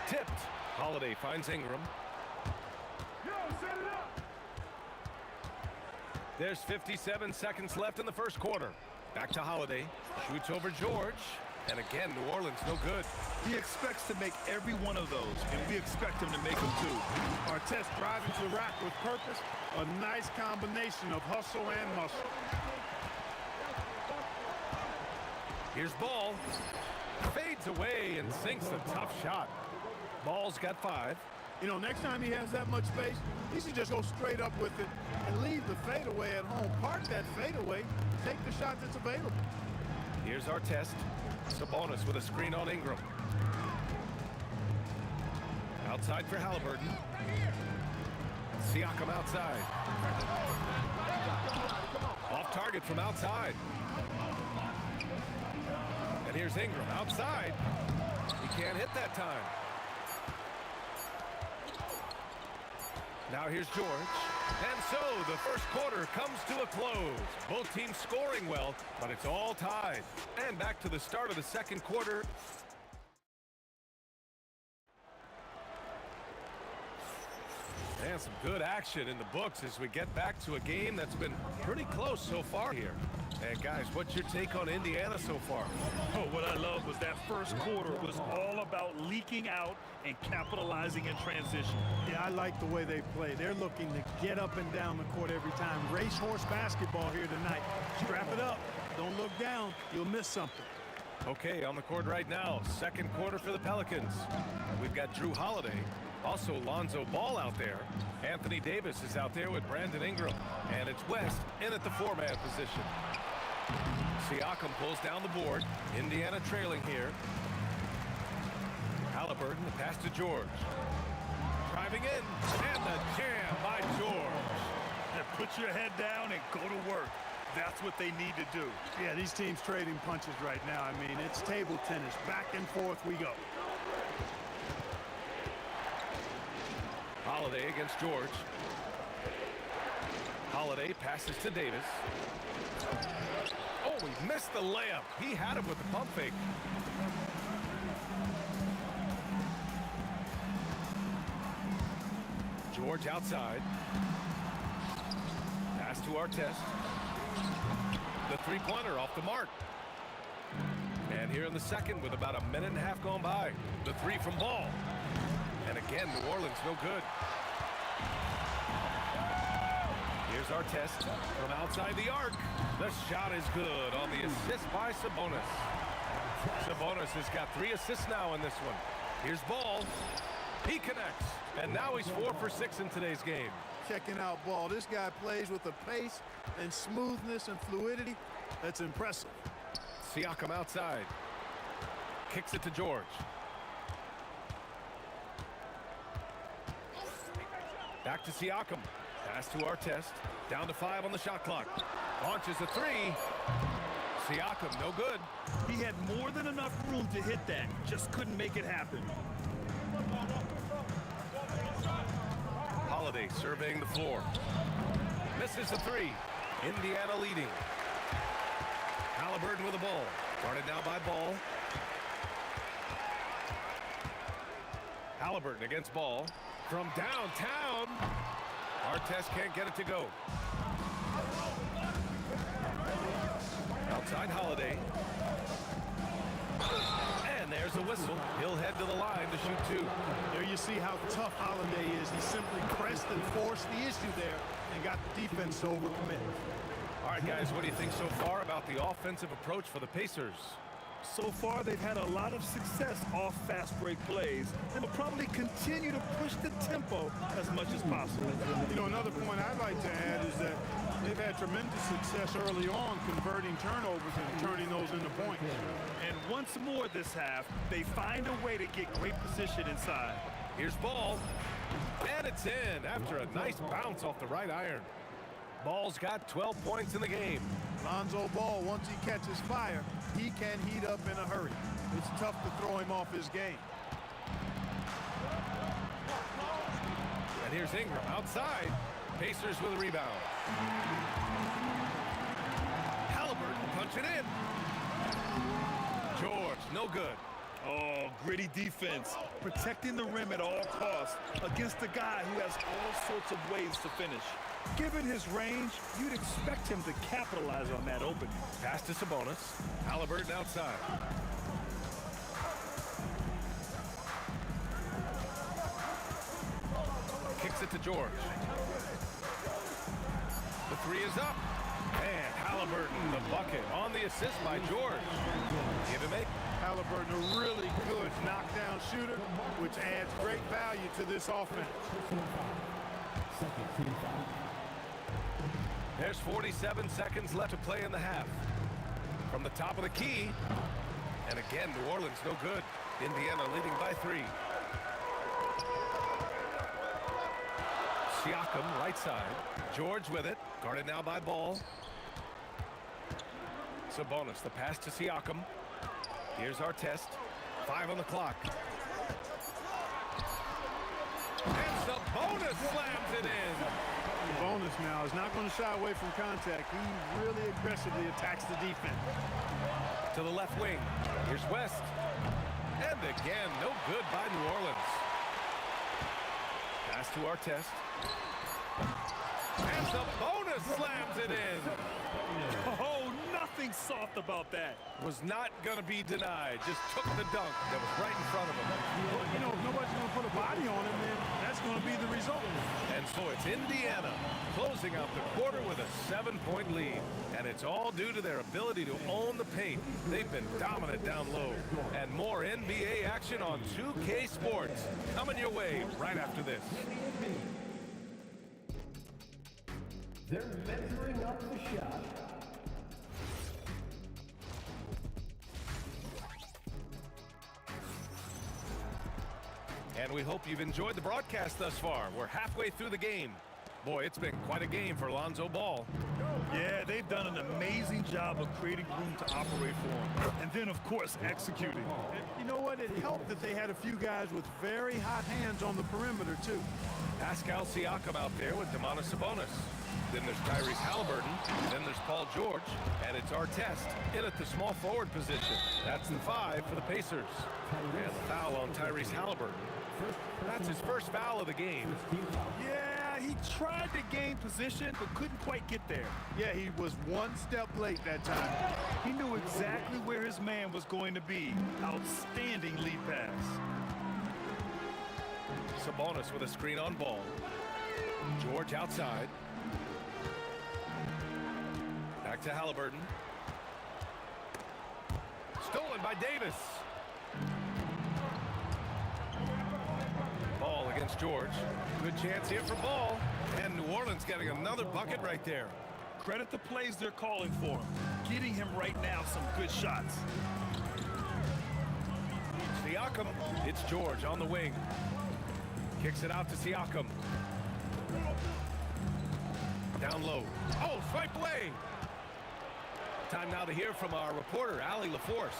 Tipped. Holiday finds Ingram. There's 57 seconds left in the first quarter. Back to Holiday. Shoots over George. And again, New Orleans no good. He expects to make every one of those, and we expect him to make them too. Artest driving to the rack with purpose. A nice combination of hustle and muscle. Here's Ball. Fades away and sinks a tough shot. Ball's got 5. You know, next time he has that much space, he should just go straight up with it and leave the fadeaway at home. Park that fadeaway. Take the shot that's available. Here's Artest. Sabonis with a screen on Ingram. Outside for Halliburton. Siakam outside. Off target from outside. And here's Ingram outside. He can't hit that time. Now here's George. And so the first quarter comes to a close. Both teams scoring well, but it's all tied. And back to the start of the second quarter. And some good action in the books as we get back to a game that's been pretty close so far here. And guys, what's your take on Indiana so far? Oh, what I love was that first quarter was all about leaking out and capitalizing in transition. Yeah, I like the way they play. They're looking to get up and down the court every time. Racehorse basketball here tonight. Strap it up. Don't look down. You'll miss something. Okay, on the court right now, second quarter for the Pelicans. We've got Drew Holiday, also Lonzo Ball out there. Anthony Davis is out there with Brandon Ingram. And it's West in at the four-man position. Siakam pulls down the board. Indiana trailing here. Halliburton, the pass to George. Driving in, and the jam by George. And put your head down and go to work. That's what they need to do. Yeah, these teams trading punches right now. I mean, it's table tennis. Back and forth we go. Holiday against George. Holiday passes to Davis. Oh, he missed the layup. He had him with the pump fake. George outside. Pass to Artest. The three-pointer off the mark. And here in the second with about a minute and a half gone by. The three from Ball. And again, New Orleans no good. Here's Artest from outside the arc. The shot is good on the assist by Sabonis. Sabonis has got 3 assists now in this one. Here's Ball. He connects. And now he's 4 for 6 in today's game. Checking out Ball. This guy plays with a pace and smoothness and fluidity that's impressive. Siakam outside. Kicks it to George. Back to Siakam. Pass to Artest. Down to 5 on the shot clock. Launches a 3. Siakam, no good. He had more than enough room to hit that. Just couldn't make it happen. Holiday surveying the floor. Misses the 3. Indiana leading. Halliburton with the ball. Guarded now by Ball. Halliburton against Ball. From downtown. Artest can't get it to go. Outside Holiday. And there's a whistle. He'll head to the line to shoot 2. There you see how tough Holiday is. He simply pressed and forced the issue there and got the defense to overcommit. All right, guys, what do you think so far about the offensive approach for the Pacers? So far, they've had a lot of success off fast break plays and will probably continue to push the tempo as much as possible. You know, another point I'd like to add is that they've had tremendous success early on converting turnovers and turning those into points. And once more this half, they find a way to get great position inside. Here's Ball. And it's in after a nice bounce off the right iron. Ball's got 12 points in the game. Lonzo Ball, once he catches fire, he can heat up in a hurry. It's tough to throw him off his game. And here's Ingram outside. Pacers with a rebound. Halliburton punching in. George, no good. Oh, gritty defense, protecting the rim at all costs against a guy who has all sorts of ways to finish. Given his range, you'd expect him to capitalize on that opening. Pass to Sabonis. Halliburton outside. Kicks it to George. The 3 is up. And Halliburton, the bucket on the assist by George. Give him 8. Halliburton, a really good knockdown shooter, which adds great value to this offense. There's 47 seconds left to play in the half. From the top of the key. And again, New Orleans no good. Indiana leading by 3. Siakam, right side. George with it. Guarded now by Ball. Sabonis, the pass to Siakam. Here's Artest. 5 on the clock. And Sabonis slams it in. now is not going to shy away from contact. He really aggressively attacks the defense. To the left wing. Here's West. And again, no good by New Orleans. Pass to Artest. And Sabonis slams it in. Oh, nothing soft about that. Was not going to be denied. Just took the dunk that was right in front of him. Well, you know, if nobody's going to put a body on him, then that's going to be the result. And so it's Indiana closing out the quarter with a 7-point lead. And it's all due to their ability to own the paint. They've been dominant down low. And more NBA action on 2K Sports coming your way right after this. They're measuring up the shot. And we hope you've enjoyed the broadcast thus far. We're halfway through the game. Boy, it's been quite a game for Lonzo Ball. Yeah, they've done an amazing job of creating room to operate for him. And then, of course, executing. And you know what? It helped that they had a few guys with very hot hands on the perimeter, too. Pascal Siakam out there with Domantas Sabonis. Then there's Tyrese Halliburton. Then there's Paul George. And it's Artest in at the small forward position. That's the 5 for the Pacers. And the foul on Tyrese Halliburton. That's his first foul of the game. Yeah, he tried to gain position, but couldn't quite get there. Yeah, he was one step late that time. He knew exactly where his man was going to be. Outstanding lead pass. Sabonis with a screen on ball. George outside. Back to Halliburton. Stolen by Davis. Ball against George. Good chance here for Ball. And New Orleans getting another bucket right there. Credit the plays they're calling for him. Getting him right now some good shots. Siakam. It's George on the wing. Kicks it out to Siakam. Down low. Oh, swipe away. Time now to hear from our reporter, Allie LaForce.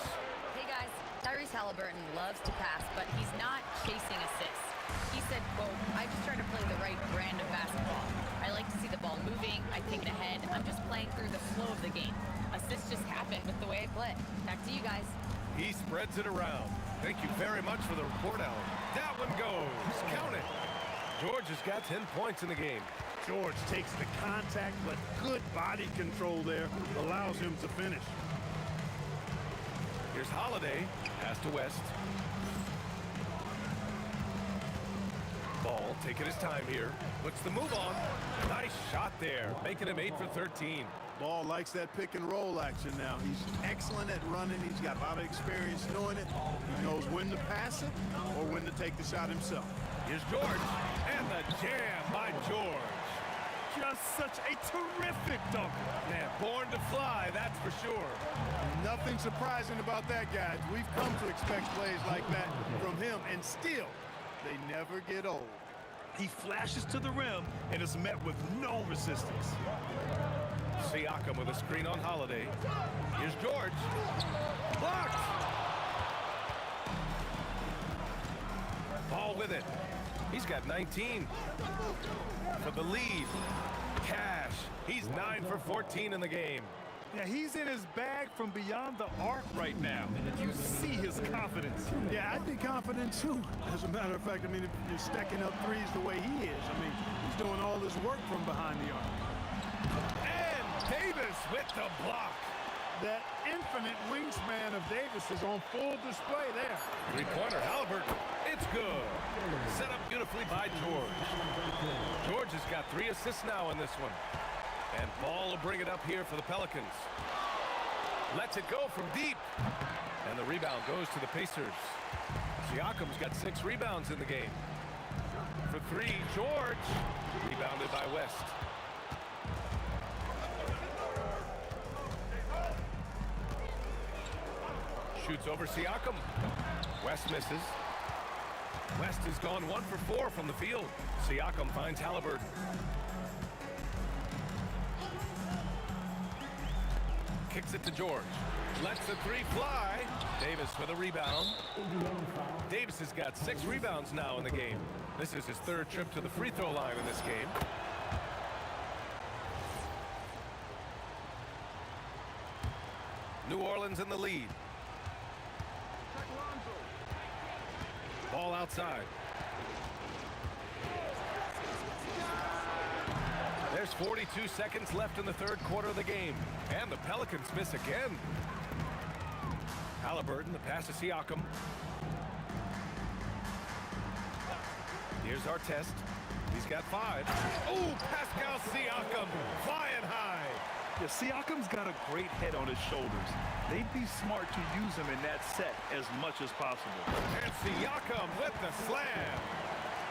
Hey guys, Tyrese Halliburton loves to pass, but he's not chasing assists. He said, quote, I just try to play the right brand of basketball. I like to see the ball moving, I take it ahead, I'm just playing through the flow of the game. Assists just happen with the way I play. Back to you guys. He spreads it around. Thank you very much for the report, Allen. That one goes. Count it. George has got 10 points in the game. George takes the contact, but good body control there allows him to finish. Here's Holiday. Pass to West. Ball taking his time here. Puts the move on. Nice shot there. Making him 8 for 13. Ball likes that pick and roll action now. He's excellent at running. He's got a lot of experience doing it. He knows when to pass it or when to take the shot himself. Here's George. And the jam by George. Just such a terrific dunker. Man, born to fly, that's for sure. Nothing surprising about that, guys. We've come to expect plays like that from him, and still, they never get old. He flashes to the rim and is met with no resistance. Siakam with a screen on Holiday. Here's George. Blocked! Ball with it. He's got 19 for the lead. Cash. He's 9 for 14 in the game. Yeah, he's in his bag from beyond the arc right now. You see his confidence. Yeah, I'd be confident too. As a matter of fact, I mean, if you're stacking up threes the way he is, I mean, he's doing all his work from behind the arc. And Davis with the block. That infinite wingspan of Davis is on full display there. Three-pointer, Halliburton. It's good. Set up beautifully by George. George has got 3 assists now in this one. And Ball will bring it up here for the Pelicans. Lets it go from deep. And the rebound goes to the Pacers. Siakam's got 6 rebounds in the game. For 3, George. Rebounded by West. Shoots over Siakam. West misses. West has gone 1 for 4 from the field. Siakam finds Halliburton. Kicks it to George. Lets the 3 fly. Davis with a rebound. Davis has got 6 rebounds now in the game. This is his 3rd trip to the free throw line in this game. New Orleans in the lead. Ball outside. There's 42 seconds left in the third quarter of the game. And the Pelicans miss again. Halliburton, the pass to Siakam. Here's our test. He's got 5. Oh, Pascal Siakam flying high. Yeah, Siakam's got a great head on his shoulders. They'd be smart to use him in that set as much as possible. And Siakam with the slam.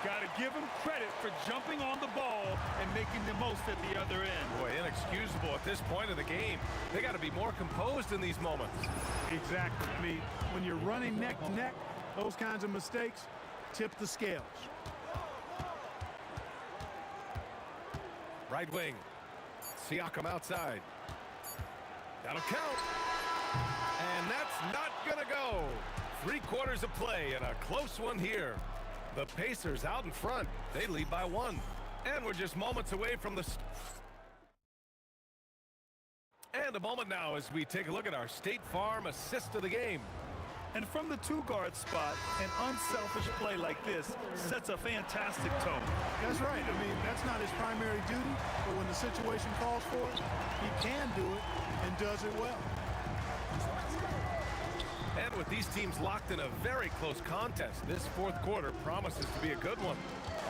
Got to give him credit for jumping on the ball and making the most at the other end. Boy, inexcusable at this point of the game. They got to be more composed in these moments. Exactly. I mean, when you're running neck to neck, those kinds of mistakes tip the scales. Right wing. Siakam outside. That'll count. And that's not going to go. 3 quarters of play and a close one here. The Pacers out in front. They lead by 1. And we're just moments away from the... And a moment now as we take a look at our State Farm assist of the game. And from the 2-guard spot, an unselfish play like this sets a fantastic tone. That's right. I mean, that's not his primary duty, but when the situation calls for it, he can do it and does it well. And with these teams locked in a very close contest, this fourth quarter promises to be a good one.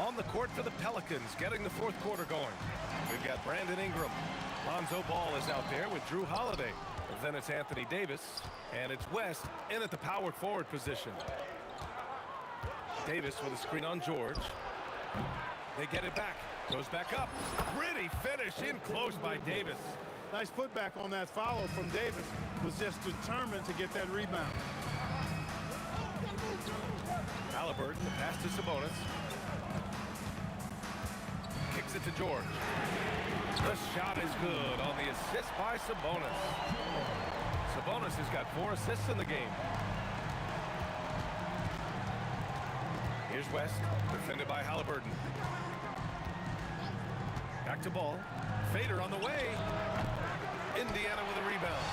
On the court for the Pelicans, getting the fourth quarter going. We've got Brandon Ingram. Lonzo Ball is out there with Drew Holiday. Then it's Anthony Davis, and it's West in at the power forward position. Davis with a screen on George. They get it back. Goes back up. Pretty finish in close by Davis. Nice putback on that follow from Davis. Was just determined to get that rebound. Halliburton, the pass to Sabonis. Kicks it to George. The shot is good on the assist by Sabonis. Sabonis has got 4 assists in the game. Here's West, defended by Halliburton. Back to Ball. Fader on the way. Indiana with a rebound.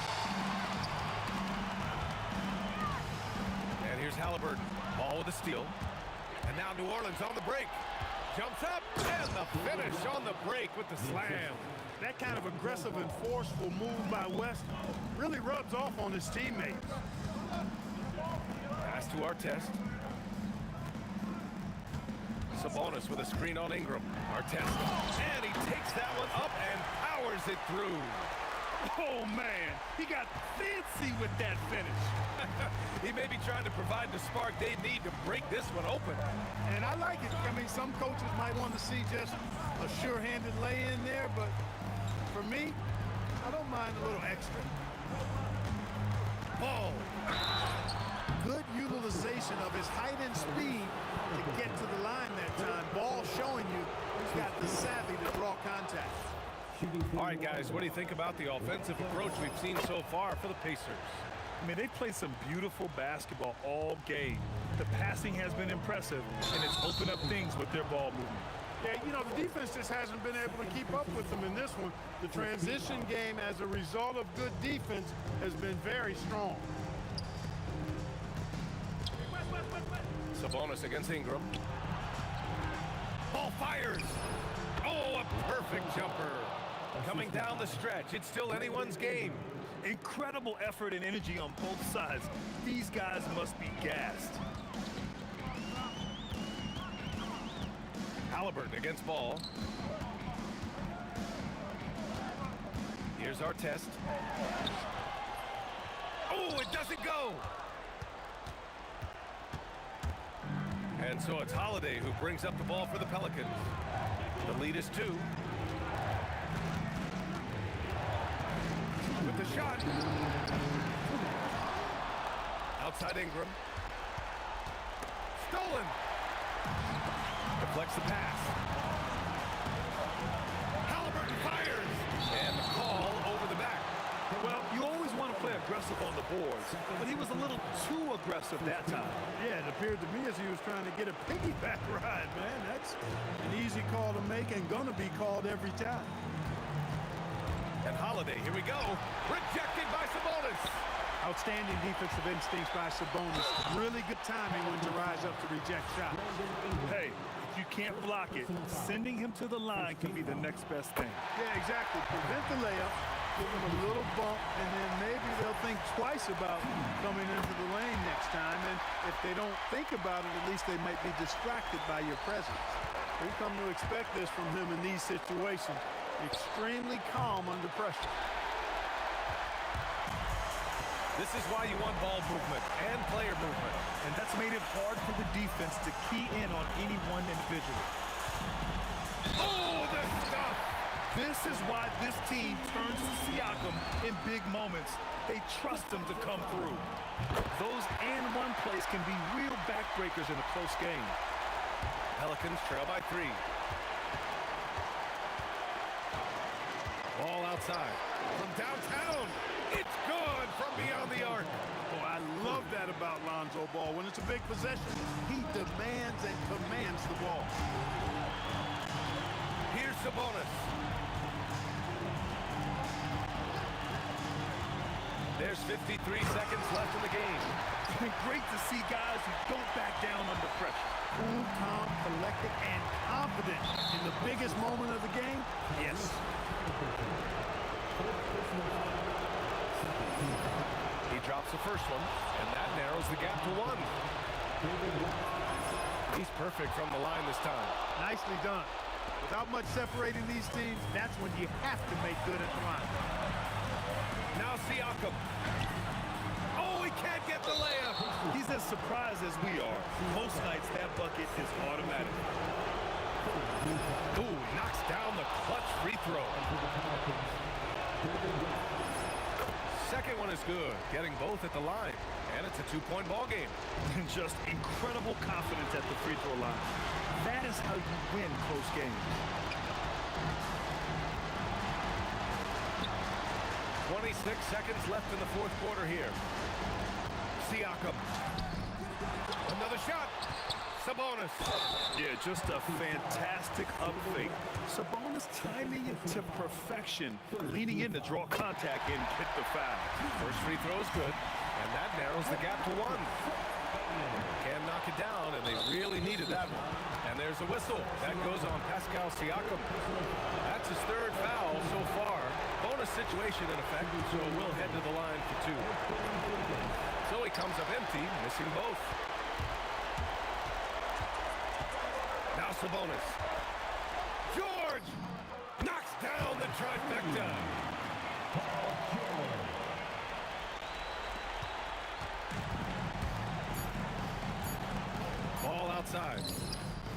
And here's Halliburton. Ball with a steal. And now New Orleans on the break. Jumps up, and the finish on the break with the slam. That kind of aggressive and forceful move by West really rubs off on his teammates. Pass to Artest. Sabonis with a screen on Ingram. Artest. And he takes that one up and powers it through. Oh, man, he got fancy with that finish. He may be trying to provide the spark they need to break this one open. And I like it. I mean, some coaches might want to see just a sure-handed lay-in there, but for me, I don't mind a little extra. Ball. Good utilization of his height and speed to get to the line that time. Ball showing you he's got the savvy to draw contact. All right, guys, what do you think about the offensive approach we've seen so far for the Pacers? I mean, they play some beautiful basketball all game. The passing has been impressive, and it's opened up things with their ball movement. Yeah, you know, the defense just hasn't been able to keep up with them in this one. The transition game, as a result of good defense, has been very strong. Sabonis against Ingram. Ball fires. Oh, a perfect jumper. Coming down the stretch, it's still anyone's game. Incredible effort and energy on both sides. These guys must be gassed. Halliburton against Ball. Here's Artest. Oh, it doesn't go. And so it's Holiday who brings up the ball for the Pelicans. The lead is 2. With the shot. Outside Ingram. Stolen. Deflects the pass. Halliburton fires. And the call over the back. Well, you always want to play aggressive on the boards, but he was a little too aggressive that time. Yeah, it appeared to me as he was trying to get a piggyback ride, man. That's an easy call to make and gonna be called every time. And Holiday, here we go. Rejected by Sabonis. Outstanding defensive instincts by Sabonis. Really good timing when to rise up to reject shots. Hey, if you can't block it, sending him to the line can be the next best thing. Yeah, exactly. Prevent the layup, give them a little bump, and then maybe they'll think twice about coming into the lane next time. And if they don't think about it, at least they might be distracted by your presence. We've come to expect this from him in these situations. Extremely calm under pressure. This is why you want ball movement and player movement. And that's made it hard for the defense to key in on any one individual. Oh, the stuff! This is why this team turns to Siakam in big moments. They trust him to come through. Those and-one plays can be real backbreakers in a close game. Pelicans trail by 3. Ball outside. From downtown. It's good from beyond the arc. Oh, I love that about Lonzo Ball. When it's a big possession, he demands and commands the ball. Here's Sabonis. There's 53 seconds left in the game. Great to see guys who don't back down under pressure. Cool, calm, collected, and confident in the biggest moment of the game. Yes. He drops the first one, and that narrows the gap to 1. He's perfect from the line this time. Nicely done. Without much separating these teams, that's when you have to make good at the line. Now Siakam. Oh, he can't get the layup. He's as surprised as we are. Most nights that bucket is automatic. Ooh, knocks down the clutch free throw. Second one is good, getting both at the line. And it's a 2-point ball game. And just incredible confidence at the free throw line. That is how you win close games. 26 seconds left in the fourth quarter here. Siakam. Another shot. Sabonis. Yeah, just a fantastic up fake. Sabonis timing it to perfection. Leaning in to draw contact and hit the foul. First free throw is good, and that narrows the gap to 1. Can knock it down, and they really needed that one. And there's a whistle. That goes on Pascal Siakam. That's his 3rd foul so far. Bonus situation in effect, so we'll head to the line for 2. So he comes up empty, missing both. Now Sabonis. George knocks down the trifecta. Ball outside.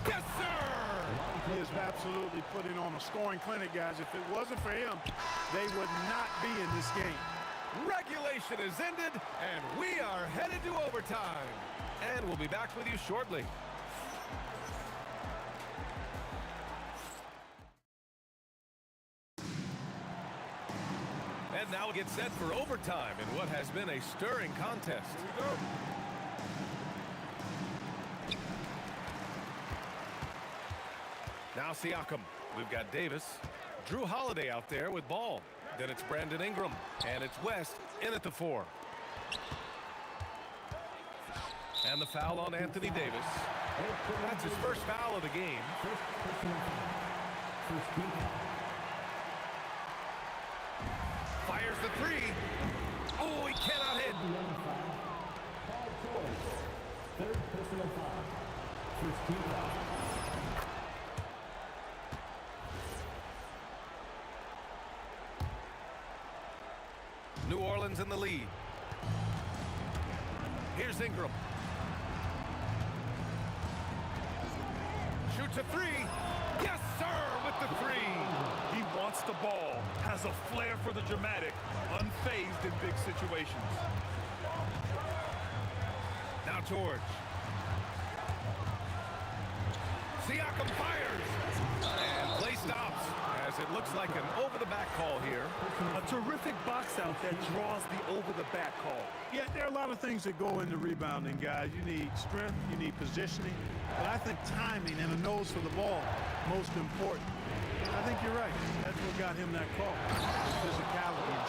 Yes, sir! He is absolutely putting on a scoring clinic, guys. If it wasn't for him, they would not be in this game. Regulation is ended, and we are headed to overtime. And we'll be back with you shortly. And now we get set for overtime in what has been a stirring contest. Here we go. Now Siakam. We've got Davis. Drew Holiday out there with ball. Then it's Brandon Ingram. And it's West in at the 4. And the foul on Anthony Davis. That's his first foul of the game. Fires the 3. Oh, he cannot hit. Third personal foul. First team foul. New Orleans in the lead. Here's Ingram. Shoots a 3. Yes, sir, with the 3. He wants the ball, has a flair for the dramatic, unfazed in big situations. Now George. Siakam fires. And play stops as it looks like an over-the-back call here. A terrific box out that draws the over-the-back call. Yeah, there are a lot of things that go into rebounding, guys. You need strength, you need positioning, but I think timing and a nose for the ball, most important. And I think you're right. That's what got him that call. His physicality and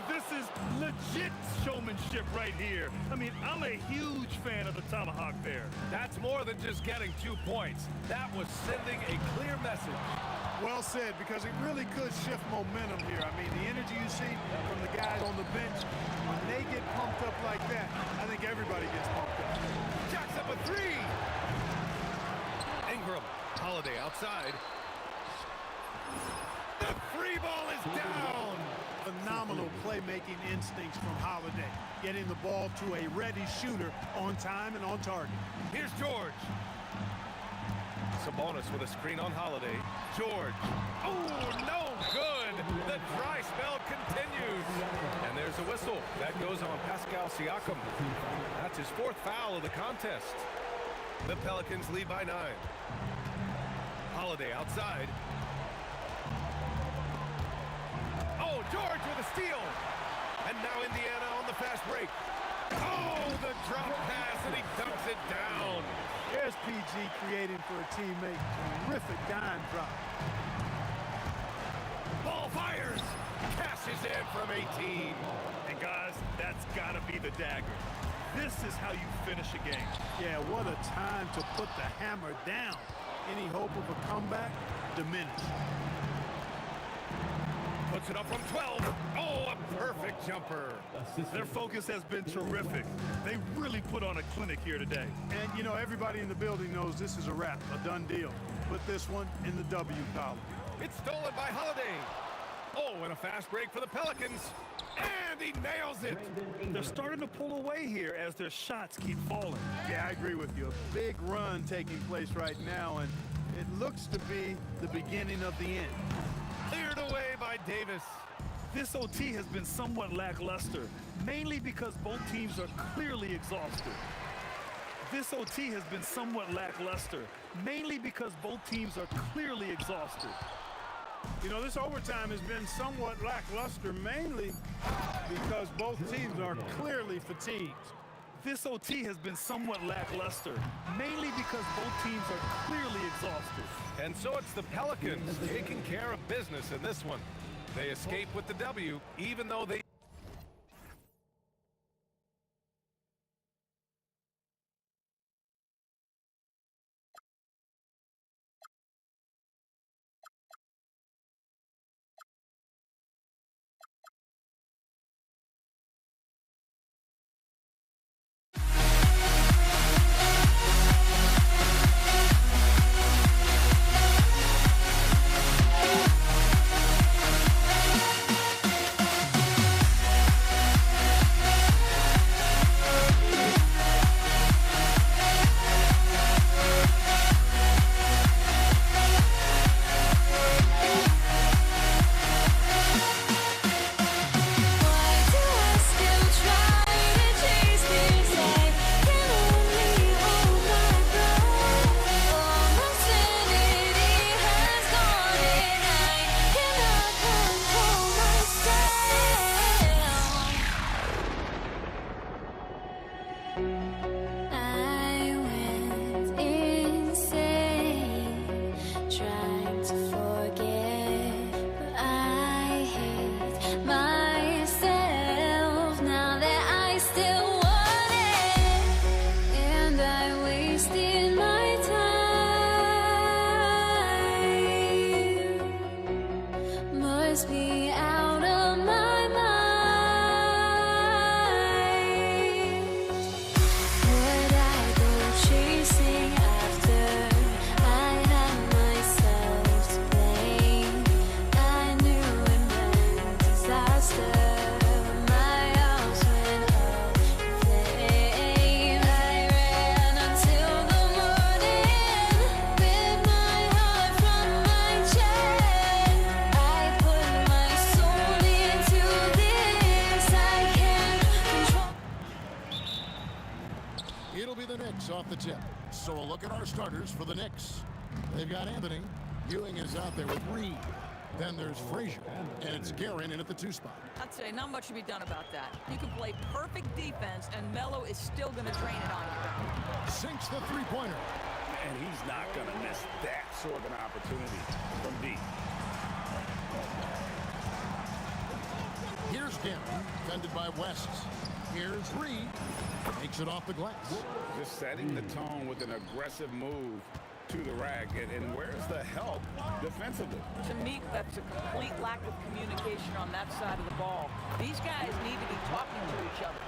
This is legit showmanship right here. I mean, I'm a huge fan of the tomahawk there. That's more than just getting 2 points. That was sending a clear message. Well said, because it really could shift momentum here. I mean, the energy you see from the guys on the bench, when they get pumped up like that, I think everybody gets pumped up. Jacks up a 3. Ingram, Holiday outside. The free ball is down. Phenomenal playmaking instincts from Holiday, getting the ball to a ready shooter on time and on target. Here's George. Sabonis with a screen on Holiday. George. Oh, no good. The dry spell continues. And there's a whistle. That goes on Pascal Siakam. That's his 4th foul of the contest. The Pelicans lead by 9. Holiday outside. Oh, George with a steal. And now Indiana on the fast break. Oh, the drop pass, and he dunks it down. There's PG creating for a teammate. Terrific dime drop. Ball fires. Cashes in from 18. And guys, that's got to be the dagger. This is how you finish a game. Yeah, what a time to put the hammer down. Any hope of a comeback diminished. Puts it up from 12. Oh, a perfect jumper. Their focus has been terrific. They really put on a clinic here today. And, you know, everybody in the building knows this is a wrap, a done deal. Put this one in the W column. It's stolen by Holiday. Oh, and a fast break for the Pelicans. And he nails it. They're starting to pull away here as their shots keep falling. Yeah, I agree with you. A big run taking place right now, and it looks to be the beginning of the end. Cleared away by Davis. This OT has been somewhat lackluster, mainly because both teams are clearly exhausted. This OT has been somewhat lackluster, mainly because both teams are clearly exhausted. You know, this overtime has been somewhat lackluster, mainly because both teams are clearly fatigued. This OT has been somewhat lackluster, mainly because both teams are clearly exhausted. And so it's the Pelicans taking care of business in this one. They escape with the W, even though they... Off the tip. So a look at our starters for the Knicks. They've got Anthony. Ewing is out there with Reed. Then there's Frazier. And it's Guerin in at the 2 spot. I'd say not much to be done about that. You can play perfect defense, and Melo is still going to drain it on you. Sinks the 3-pointer. And he's not going to miss that sort of an opportunity from deep. in, defended by West. Here's Reed. Takes it off the glass. Just setting the tone with an aggressive move to the rack. And where's the help defensively? To me, that's a complete lack of communication on that side of the ball. These guys need to be talking to each other.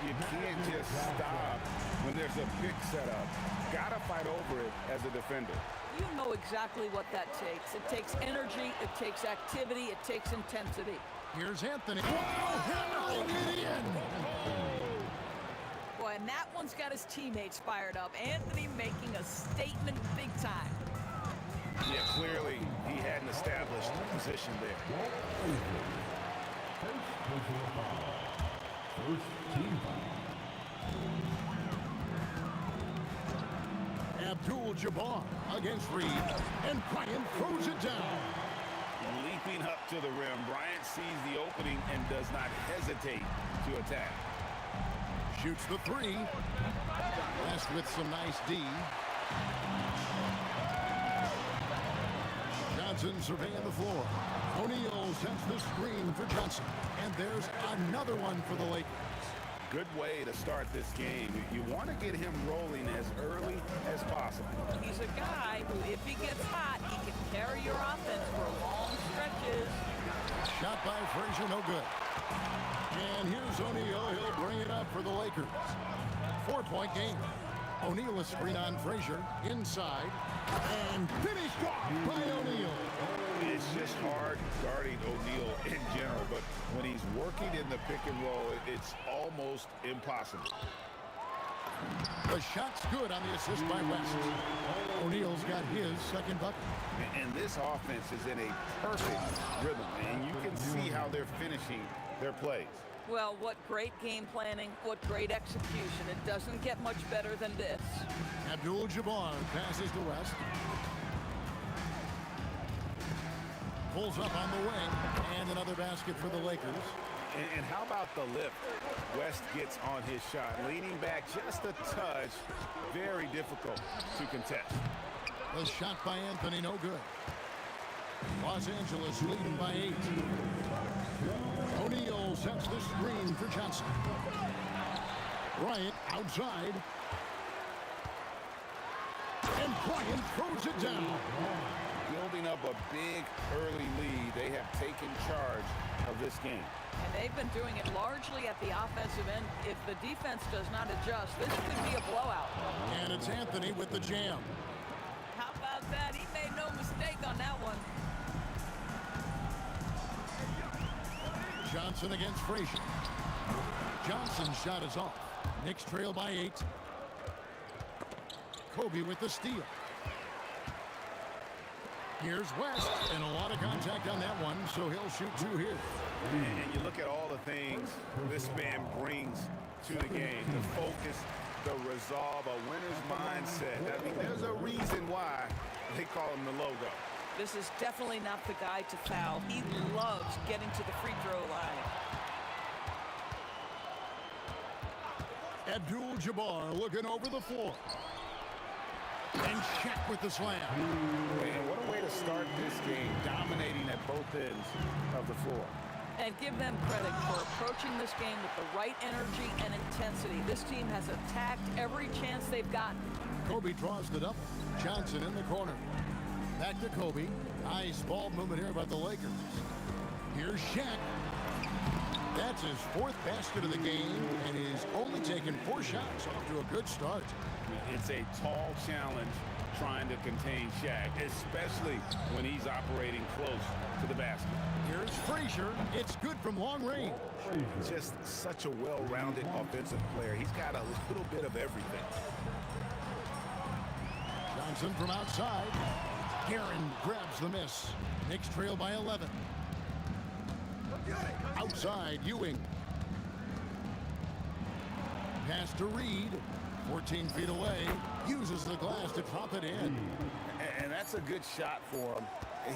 You can't just stop when there's a pick set up. Gotta fight over it as a defender. You know exactly what that takes. It takes energy, it takes activity, it takes intensity. Here's Anthony. Hammering it in. Boy, and that one's got his teammates fired up. Anthony making a statement big time. Yeah, clearly he had an established position there. First team foul. Abdul-Jabbar against Reed, and Bryant throws it down. Leaping up to the rim, Bryant sees the opening and does not hesitate to attack. Shoots the three. West with some nice D. Johnson surveying the floor. O'Neal sets the screen for Johnson. And there's another one for the Lakers. Good way to start this game. You want to get him rolling as early as possible. He's a guy who, if he gets hot, he can carry your offense for long stretches. Shot by Frazier, no good. And here's O'Neal. He'll bring it up for the Lakers. 4-point game. O'Neal a screen on Frazier. Inside. And finished off by O'Neal. It's just hard guarding O'Neal in general, but when he's working in the pick and roll, it's almost impossible. The shot's good on the assist by West. O'Neal's got his second bucket. And this offense is in a perfect rhythm, and you can see how they're finishing their plays. Well, what great game planning, what great execution. It doesn't get much better than this. Abdul-Jabbar passes to West. Pulls up on the wing, and another basket for the Lakers. And how about the lift? West gets on his shot, leaning back just a touch. Very difficult to contest. The shot by Anthony, no good. Los Angeles leading by 8. O'Neal sets the screen for Johnson. Bryant outside. And Bryant throws it down. Building up a big early lead. They have taken charge of this game. And they've been doing it largely at the offensive end. If the defense does not adjust, this could be a blowout. And it's Anthony with the jam. How about that? He made no mistake on that one. Johnson against Frazier. Johnson's shot is off. Knicks trail by 8. Kobe with the steal. Here's West, and a lot of contact on that one, so he'll shoot 2 here. And you look at all the things this man brings to the game. The focus, the resolve, a winner's mindset. I mean, there's a reason why they call him the logo. This is definitely not the guy to foul. He loves getting to the free throw line. Abdul-Jabbar looking over the floor. And Shaq with the slam. Man, what a way to start this game, dominating at both ends of the floor. And give them credit for approaching this game with the right energy and intensity. This team has attacked every chance they've gotten. Kobe draws the double. Johnson in the corner. Back to Kobe. Nice ball movement here by the Lakers. Here's Shaq. That's his 4th basket of the game, and he's only taken 4 shots. Off to a good start. It's a tall challenge trying to contain Shaq, especially when he's operating close to the basket. Here's Frazier. It's good from long range. Just such a well-rounded offensive player. He's got a little bit of everything. Johnson from outside. Guerin grabs the miss. Knicks trail by 11. Outside, Ewing. Pass to Reed. 14 feet away. Uses the glass to drop it in. And that's a good shot for him.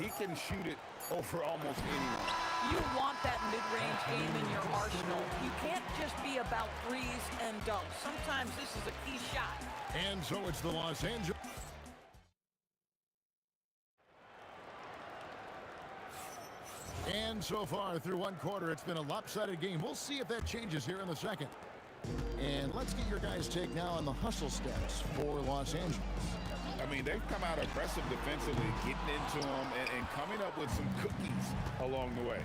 He can shoot it over almost anyone. You want that mid-range game in your arsenal. You can't just be about threes and dunks. Sometimes this is a key shot. And so it's the Los Angeles. And so far through one quarter, it's been a lopsided game. We'll see if that changes here in the second. And let's get your guys' take now on the hustle stats for Los Angeles. I mean, they've come out aggressive defensively, getting into them and coming up with some cookies along the way.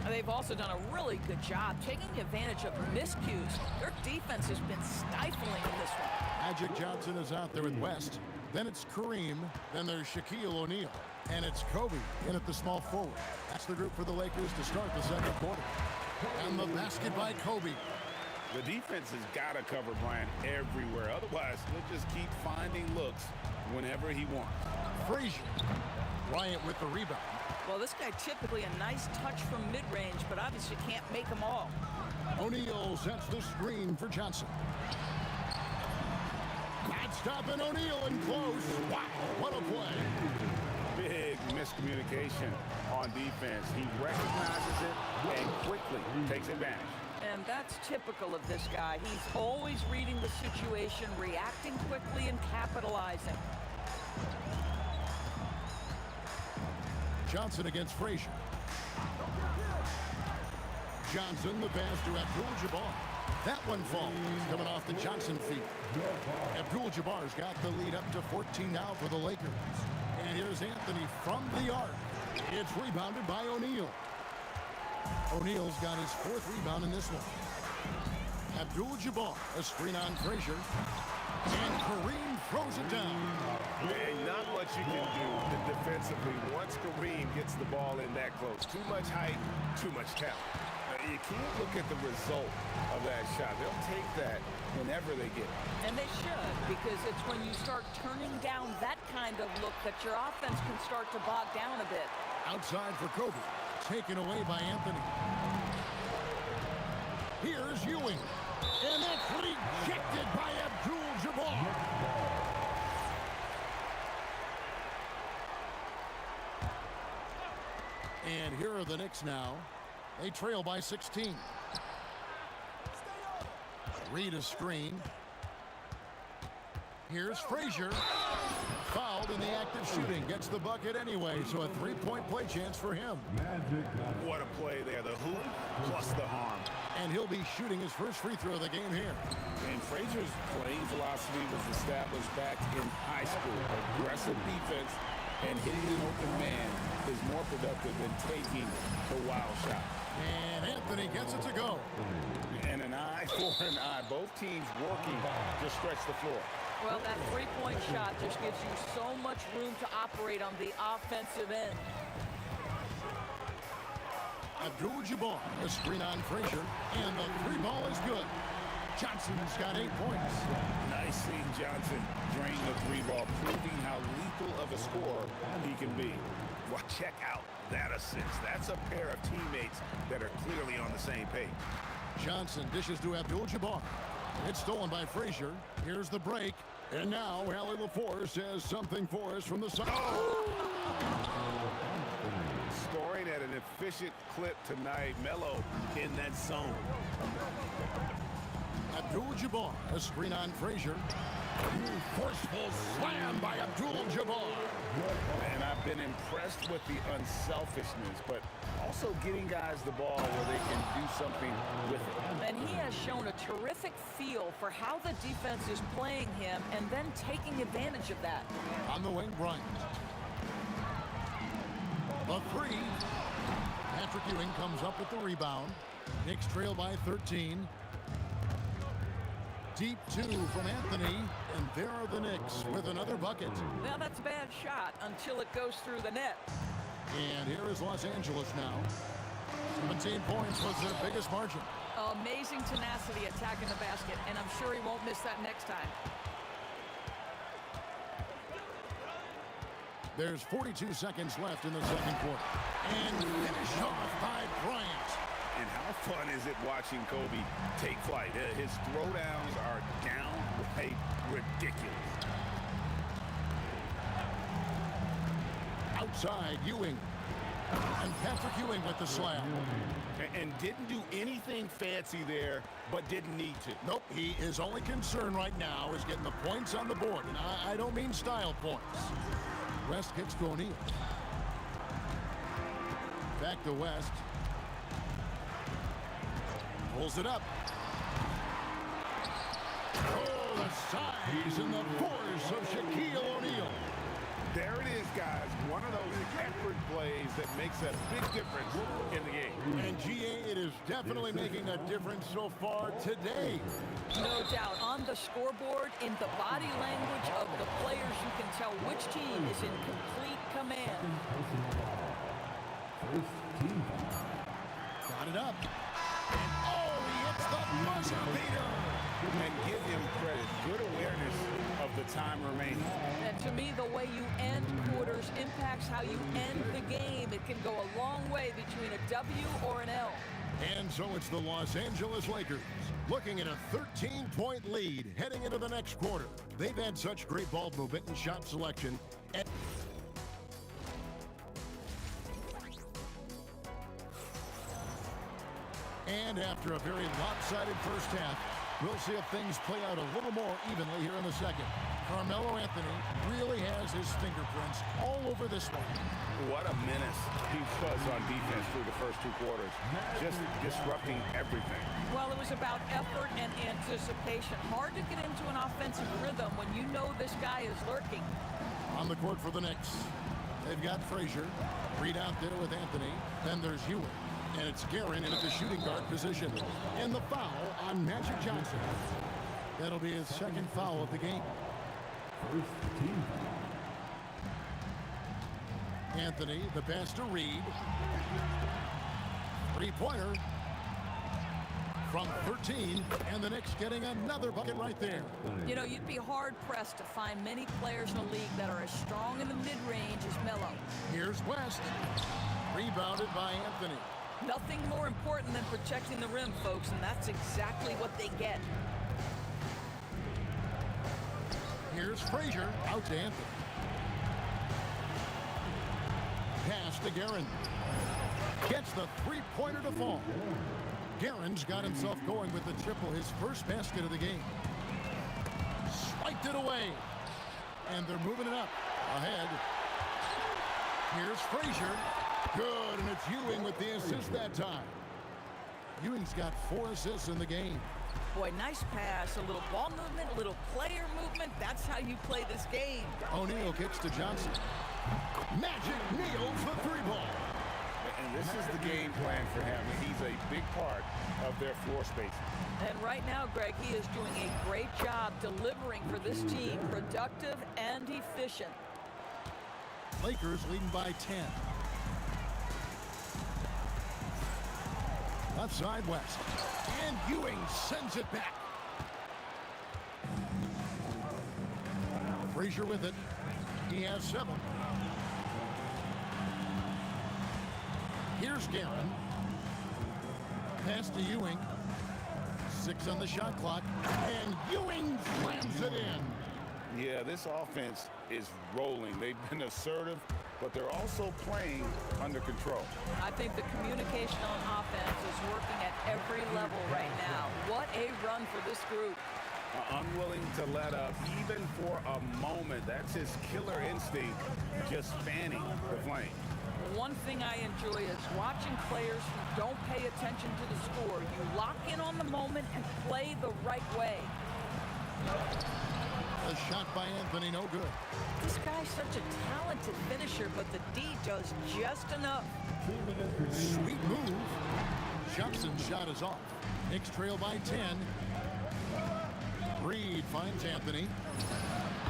They've also done a really good job taking advantage of miscues. Their defense has been stifling in this one. Magic Johnson is out there with West. Then it's Kareem. Then there's Shaquille O'Neal. And it's Kobe in at the small forward. That's the group for the Lakers to start the second quarter. And the basket by Kobe. The defense has got to cover Bryant everywhere. Otherwise, he'll just keep finding looks whenever he wants. Frazier. Bryant with the rebound. Well, this guy typically a nice touch from mid-range, but obviously can't make them all. O'Neal sets the screen for Johnson. Not stopping O'Neal in close. Wow, what a play. Big miscommunication on defense. He recognizes it and quickly takes advantage. And that's typical of this guy. He's always reading the situation, reacting quickly, and capitalizing. Johnson against Frazier. Johnson, the pass to Abdul-Jabbar. That one falls, coming off the Johnson feet. Abdul-Jabbar's got the lead up to 14 now for the Lakers. And here's Anthony from the arc. It's rebounded by O'Neal. O'Neal's got his fourth rebound in this one. Abdul-Jabbar, a screen on Frazier. And Kareem throws it down. And not much you can do defensively once Kareem gets the ball in that close. Too much height, too much talent. You can't look at the result of that shot. They'll take that whenever they get it. And they should, because it's when you start turning down that kind of look that your offense can start to bog down a bit. Outside for Kobe. Taken away by Anthony. Here's Ewing. And that's rejected by Abdul-Jabbar. And here are the Knicks now. They trail by 16. Reed a screen. Here's Frazier. Fouled in the act of shooting. Gets the bucket anyway, so a three-point play chance for him. What a play there. The hoop plus the harm. And he'll be shooting his first free throw of the game here. And Frazier's playing philosophy was established back in high school. Aggressive defense and hitting an open man is more productive than taking the wild shot. And Anthony gets it to go. And an eye for an eye. Both teams working to stretch the floor. Well, that three-point shot just gives you so much room to operate on the offensive end. Abdul-Jabbar, a screen on Frazier, and the three ball is good. Johnson's got 8 points. Nice seeing Johnson drain the three ball, proving how lethal of a scorer he can be. Well, check out that assist. That's a pair of teammates that are clearly on the same page. Johnson dishes to Abdul-Jabbar. It's stolen by Frazier. Here's the break. And now Allie LaForce has something for us from the side. Scoring at an efficient clip tonight. Melo in that zone. Abdul-Jabbar, a screen on Frazier. Forceful slam by Abdul-Jabbar. And I've been impressed with the unselfishness, but also getting guys the ball where they can do something with it. And he has shown a terrific feel for how the defense is playing him and then taking advantage of that. On the wing, Bryant. The three. Patrick Ewing comes up with the rebound. Knicks trail by 13. Deep two from Anthony, and there are the Knicks with another bucket. Now that's a bad shot until it goes through the net. And here is Los Angeles now. 17 points was their biggest margin. Amazing tenacity attacking the basket, and I'm sure he won't miss that next time. There's 42 seconds left in the second quarter. And finish off by Bryant. And how fun is it watching Kobe take flight? His throwdowns are downright ridiculous. Outside, Ewing. And Patrick Ewing with the slam. And didn't do anything fancy there, but didn't need to. Nope, his only concern right now is getting the points on the board. And I don't mean style points. West gets to O'Neal. Back to West. Pulls it up. Oh, the size and the force of Shaquille O'Neal. There it is, guys. One of those effort plays that makes a big difference in the game. And GA, it is definitely making a difference so far today. No doubt. On the scoreboard, in the body language of the players, you can tell which team is in complete command. Got it up. And oh, he hits the buzzer beater. And give him credit. Good awareness of the time remaining. And to me, the way you end quarters impacts how you end the game. It can go a long way between a W or an L. And so it's the Los Angeles Lakers looking at a 13-point lead heading into the next quarter. They've had such great ball movement and shot selection. And after a very lopsided first half, we'll see if things play out a little more evenly here in the second. Carmelo Anthony really has his fingerprints all over this one. What a menace he was on defense through the first 2 quarters. Just disrupting everything. Well, it was about effort and anticipation. Hard to get into an offensive rhythm when you know this guy is lurking. On the court for the Knicks, they've got Frazier. Reed out there with Anthony. Then there's Ewing. And it's Guerin in at the shooting guard position. And the foul on Magic Johnson. That'll be his second foul of the game. First team foul. Anthony, the pass to Reed. Three-pointer from 13. And the Knicks getting another bucket right there. You know, you'd be hard-pressed to find many players in the league that are as strong in the mid-range as Melo. Here's West. Rebounded by Anthony. Nothing more important than protecting the rim, folks, and that's exactly what they get. Here's Frazier, out to Anthony. Pass to Guerin. Gets the three-pointer to fall. Guerin's got himself going with the triple, his first basket of the game. Swiped it away. And they're moving it up. Ahead. Here's Frazier. Good, and it's Ewing with the assist that time. Ewing's got 4 assists in the game. Boy, nice pass, a little ball movement, a little player movement. That's how you play this game. O'Neal kicks to Johnson. Magic nails the 3-ball. And this is the game plan for him. He's a big part of their floor spacing. And right now, Greg, he is doing a great job delivering for this team, productive and efficient. Lakers leading by 10. Left side, West. And Ewing sends it back. Frazier with it. He has 7. Here's Guerin. Pass to Ewing. 6 on the shot clock. And Ewing slams it in. Yeah, this offense is rolling. They've been assertive, but they're also playing under control. I think the communication on offense is working at every level right now. What a run for this group. Unwilling to let up even for a moment. That's his killer instinct, just fanning the flame. One thing I enjoy is watching players who don't pay attention to the score. You lock in on the moment and play the right way. A shot by Anthony, no good. This guy's such a talented finisher, but the D does just enough. Sweet move. Johnson's shot is off. Knicks trail by 10. Reed finds Anthony.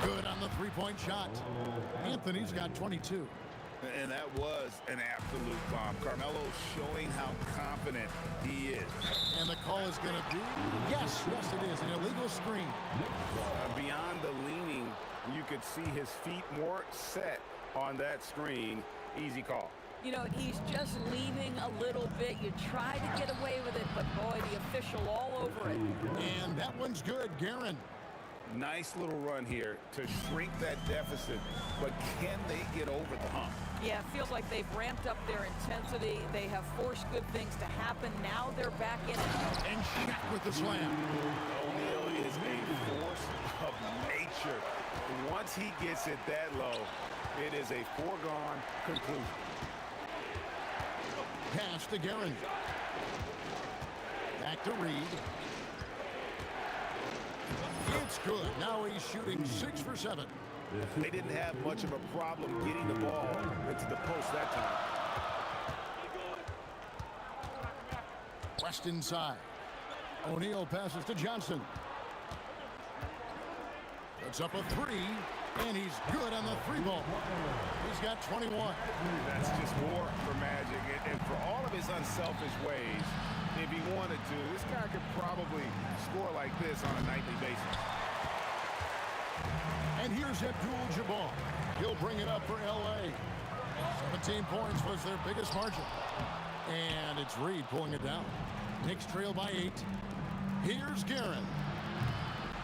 Good on the three-point shot. Anthony's got 22. And that was an absolute bomb. Carmelo showing how confident he is. And the call is going to be, yes, it is, an illegal screen. Beyond the leaning, you could see his feet more set on that screen. Easy call. You know, he's just leaning a little bit. You try to get away with it, but boy, the official all over it. And that one's good, Guerin. Nice little run here to shrink that deficit, but can they get over the hump? Yeah, it feels like they've ramped up their intensity. They have forced good things to happen. Now they're back in it. And Shaq with the slam. O'Neal is a force of nature. Once he gets it that low, it is a foregone conclusion. Pass to Guerin. Back to Reed. It's good. Now he's shooting 6 for 7. They didn't have much of a problem getting the ball into the post that time. West inside. O'Neal passes to Johnson. Puts up a 3, and he's good on the 3-ball. He's got 21. That's just war for Magic. And for all of his unselfish ways, if he wanted to, this guy could probably score like this on a nightly basis. And here's Abdul-Jabbar. He'll bring it up for L.A. 17 points was their biggest margin. And it's Reed pulling it down. Knicks trail by 8. Here's Guerin.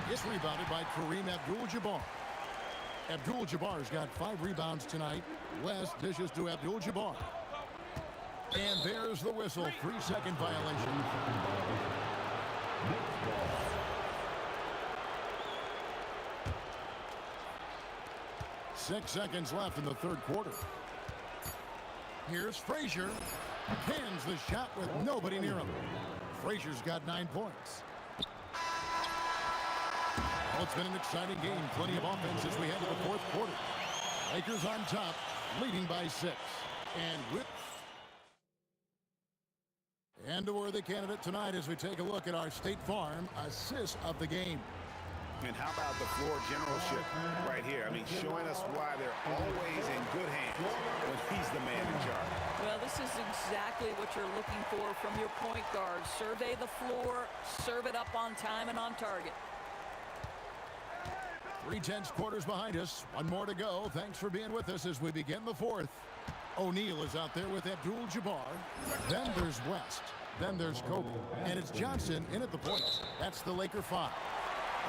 It's rebounded by Kareem Abdul-Jabbar. Abdul-Jabbar's got 5 rebounds tonight. West dishes to Abdul-Jabbar. And there's the whistle. 3-second violation. 6 seconds left in the third quarter. Here's Frazier. Cans the shot with nobody near him. Frazier's got 9 points. Well, it's been an exciting game. Plenty of offense as we head to the fourth quarter. Lakers on top, leading by 6. And a worthy candidate tonight as we take a look at our State Farm assist of the game. And how about the floor generalship right here? I mean, showing us why they're always in good hands when he's the man in charge. Well, this is exactly what you're looking for from your point guard. Survey the floor, serve it up on time and on target. 3/10 quarters behind us. One more to go. Thanks for being with us as we begin the fourth. O'Neal is out there with Abdul-Jabbar. Then there's West. Then there's Kobe. And it's Johnson in at the point. That's the Laker 5.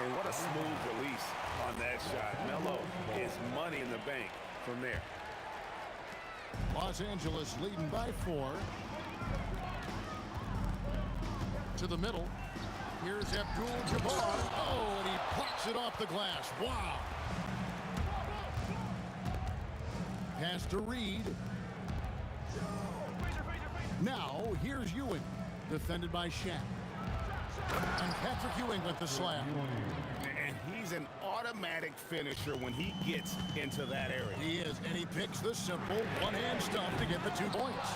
And what a smooth release on that shot. Melo is money in the bank from there. Los Angeles leading by 4. To the middle. Here's Abdul-Jabbar. Oh, and he plucks it off the glass. Wow. Pass to Reed. Now, here's Ewing. Defended by Shaq. And Patrick Ewing with the slam. And he's an automatic finisher when he gets into that area. He is, and he picks the simple one-hand stuff to get the 2 points.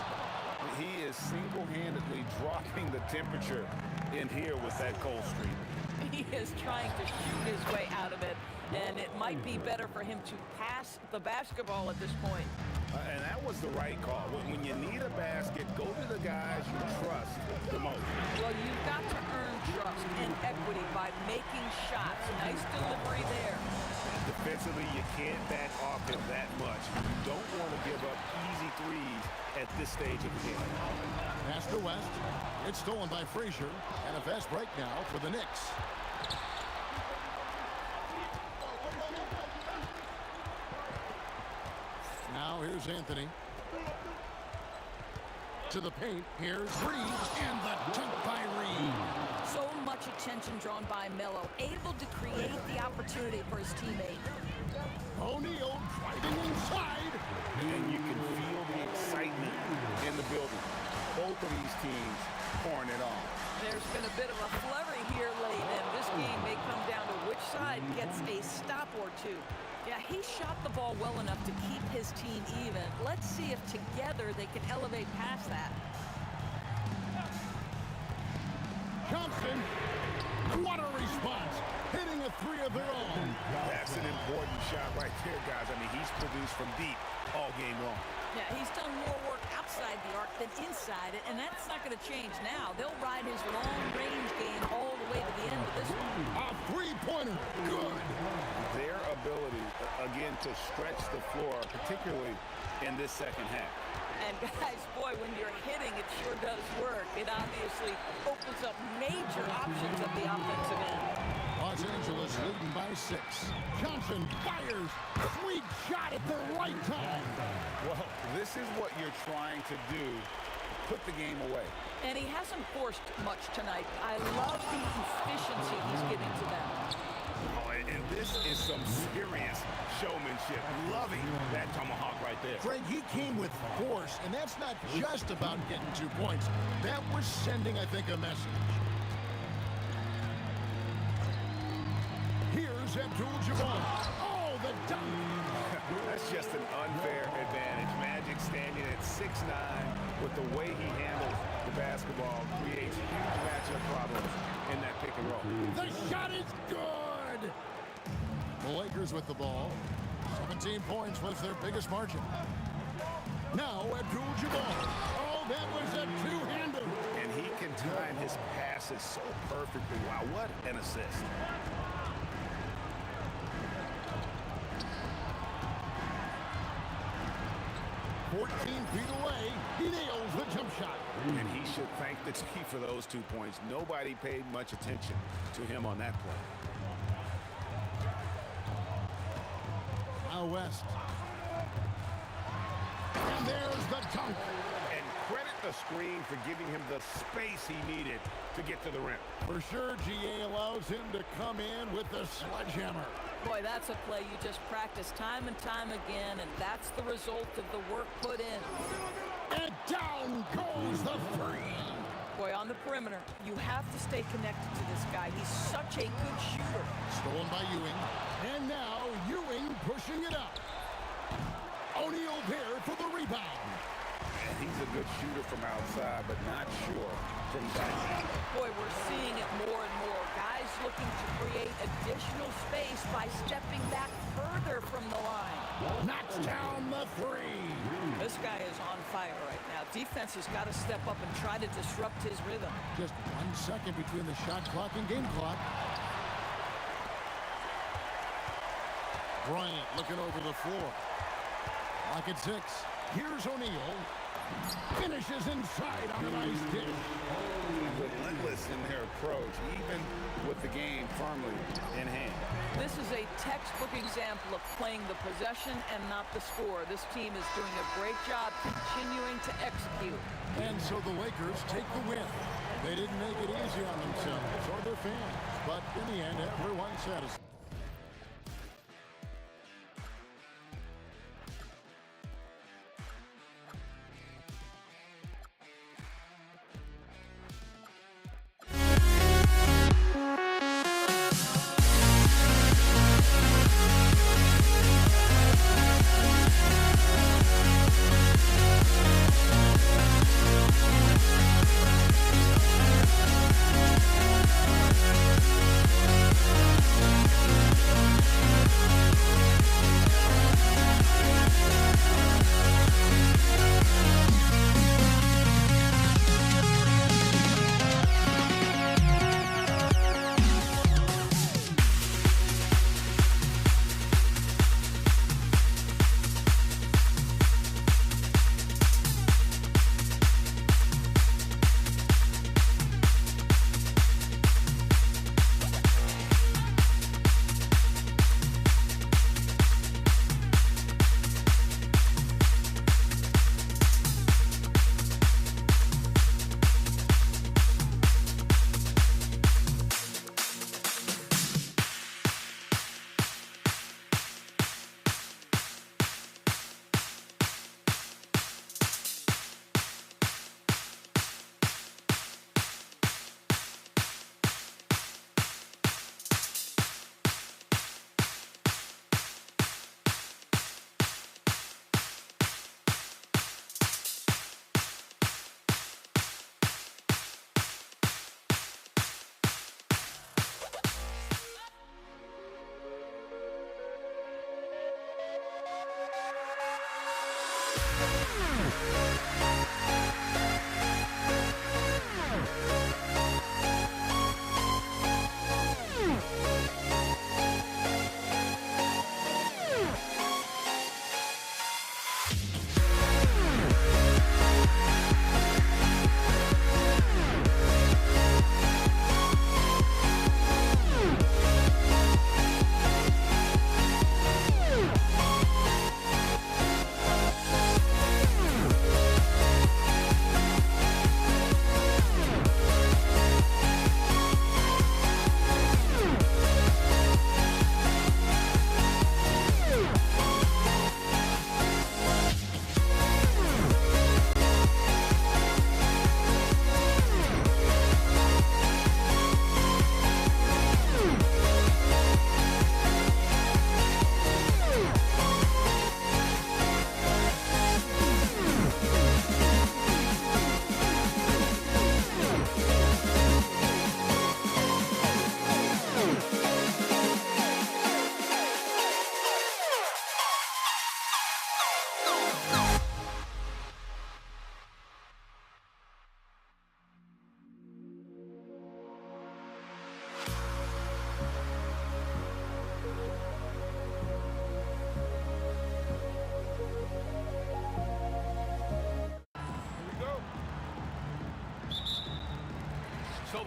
He is single-handedly dropping the temperature in here with that cold streak. He is trying to shoot his way out of it, and it might be better for him to pass the basketball at this point. And that was the right call. When you need a basket, go to the guys you trust the most. Well, you've got to earn trust and equity by making shots. Nice delivery there. Defensively, you can't back off him that much. You don't want to give up easy threes at this stage of the game. Pass to West. It's stolen by Frazier. And a fast break now for the Knicks. Now here's Anthony. To the paint. Here's Reed. And the dunk by Reed. So much attention drawn by Melo. Able to create the opportunity for his teammate. O'Neal driving inside. And you can feel the excitement in the building. Both of these teams pouring it on. There's been a bit of a flurry here late, and this game may come down to which side gets a stop or two. Yeah, he shot the ball well enough to keep his team even. Let's see if together they can elevate past that. Thompson, what a response. Hitting a 3 of their own. That's an important shot right there, guys. I mean, he's produced from deep all game long. Yeah, he's done more work outside the arc than inside it, and that's not going to change now. They'll ride his long-range game all the way to the end of this one. A 3-pointer. Good. Their ability, again, to stretch the floor, particularly in this second half. And guys, boy, when you're hitting, it sure does work. It obviously opens up major options at the offensive end. Los Angeles leading by 6. Johnson fires. Sweet shot at the right time. Well, this is what you're trying to do. Put the game away. And he hasn't forced much tonight. I love the efficiency he's giving to them. Oh, and this is some serious showmanship. Loving that tomahawk right there. Greg, he came with force, and that's not just about getting 2 points. That was sending, I think, a message. is Abdul-Jabbar. Oh, the dunk. That's just an unfair advantage. Magic standing at 6'9", with the way he handles the basketball, creates huge matchup problems in that pick and roll. The shot is good. The Lakers with the ball. 17 points was their biggest margin. Now Abdul-Jabbar. Oh, that was a two-hander. And he can time his passes so perfectly. Wow, what an assist. Feet away, he nails the jump shot. And he should thank the team for those 2 points. Nobody paid much attention to him on that play. Now West. And there's the dunk. And credit the screen for giving him the space he needed to get to the rim. For sure, GA allows him to come in with the sledgehammer. Boy, that's a play you just practice time and time again, and that's the result of the work put in. And down goes the three. Boy, on the perimeter, you have to stay connected to this guy. He's such a good shooter. Stolen by Ewing. And now Ewing pushing it up. O'Neal there for the rebound. And he's a good shooter from outside, but not sure from inside. Boy, we're seeing it more and more. Guys looking to create additional space by stepping back further from the line. Knocks down the three. This guy is on fire right now. Defense has got to step up and try to disrupt his rhythm. Just 1 second between the shot clock and game clock. Bryant looking over the floor. Lock at 6. Here's O'Neal. Finishes inside on a nice dish. Relentless in their approach, even with the game firmly in hand. This is a textbook example of playing the possession and not the score. This team is doing a great job continuing to execute. And so the Lakers take the win. They didn't make it easy on themselves or their fans, but in the end, everyone's satisfied.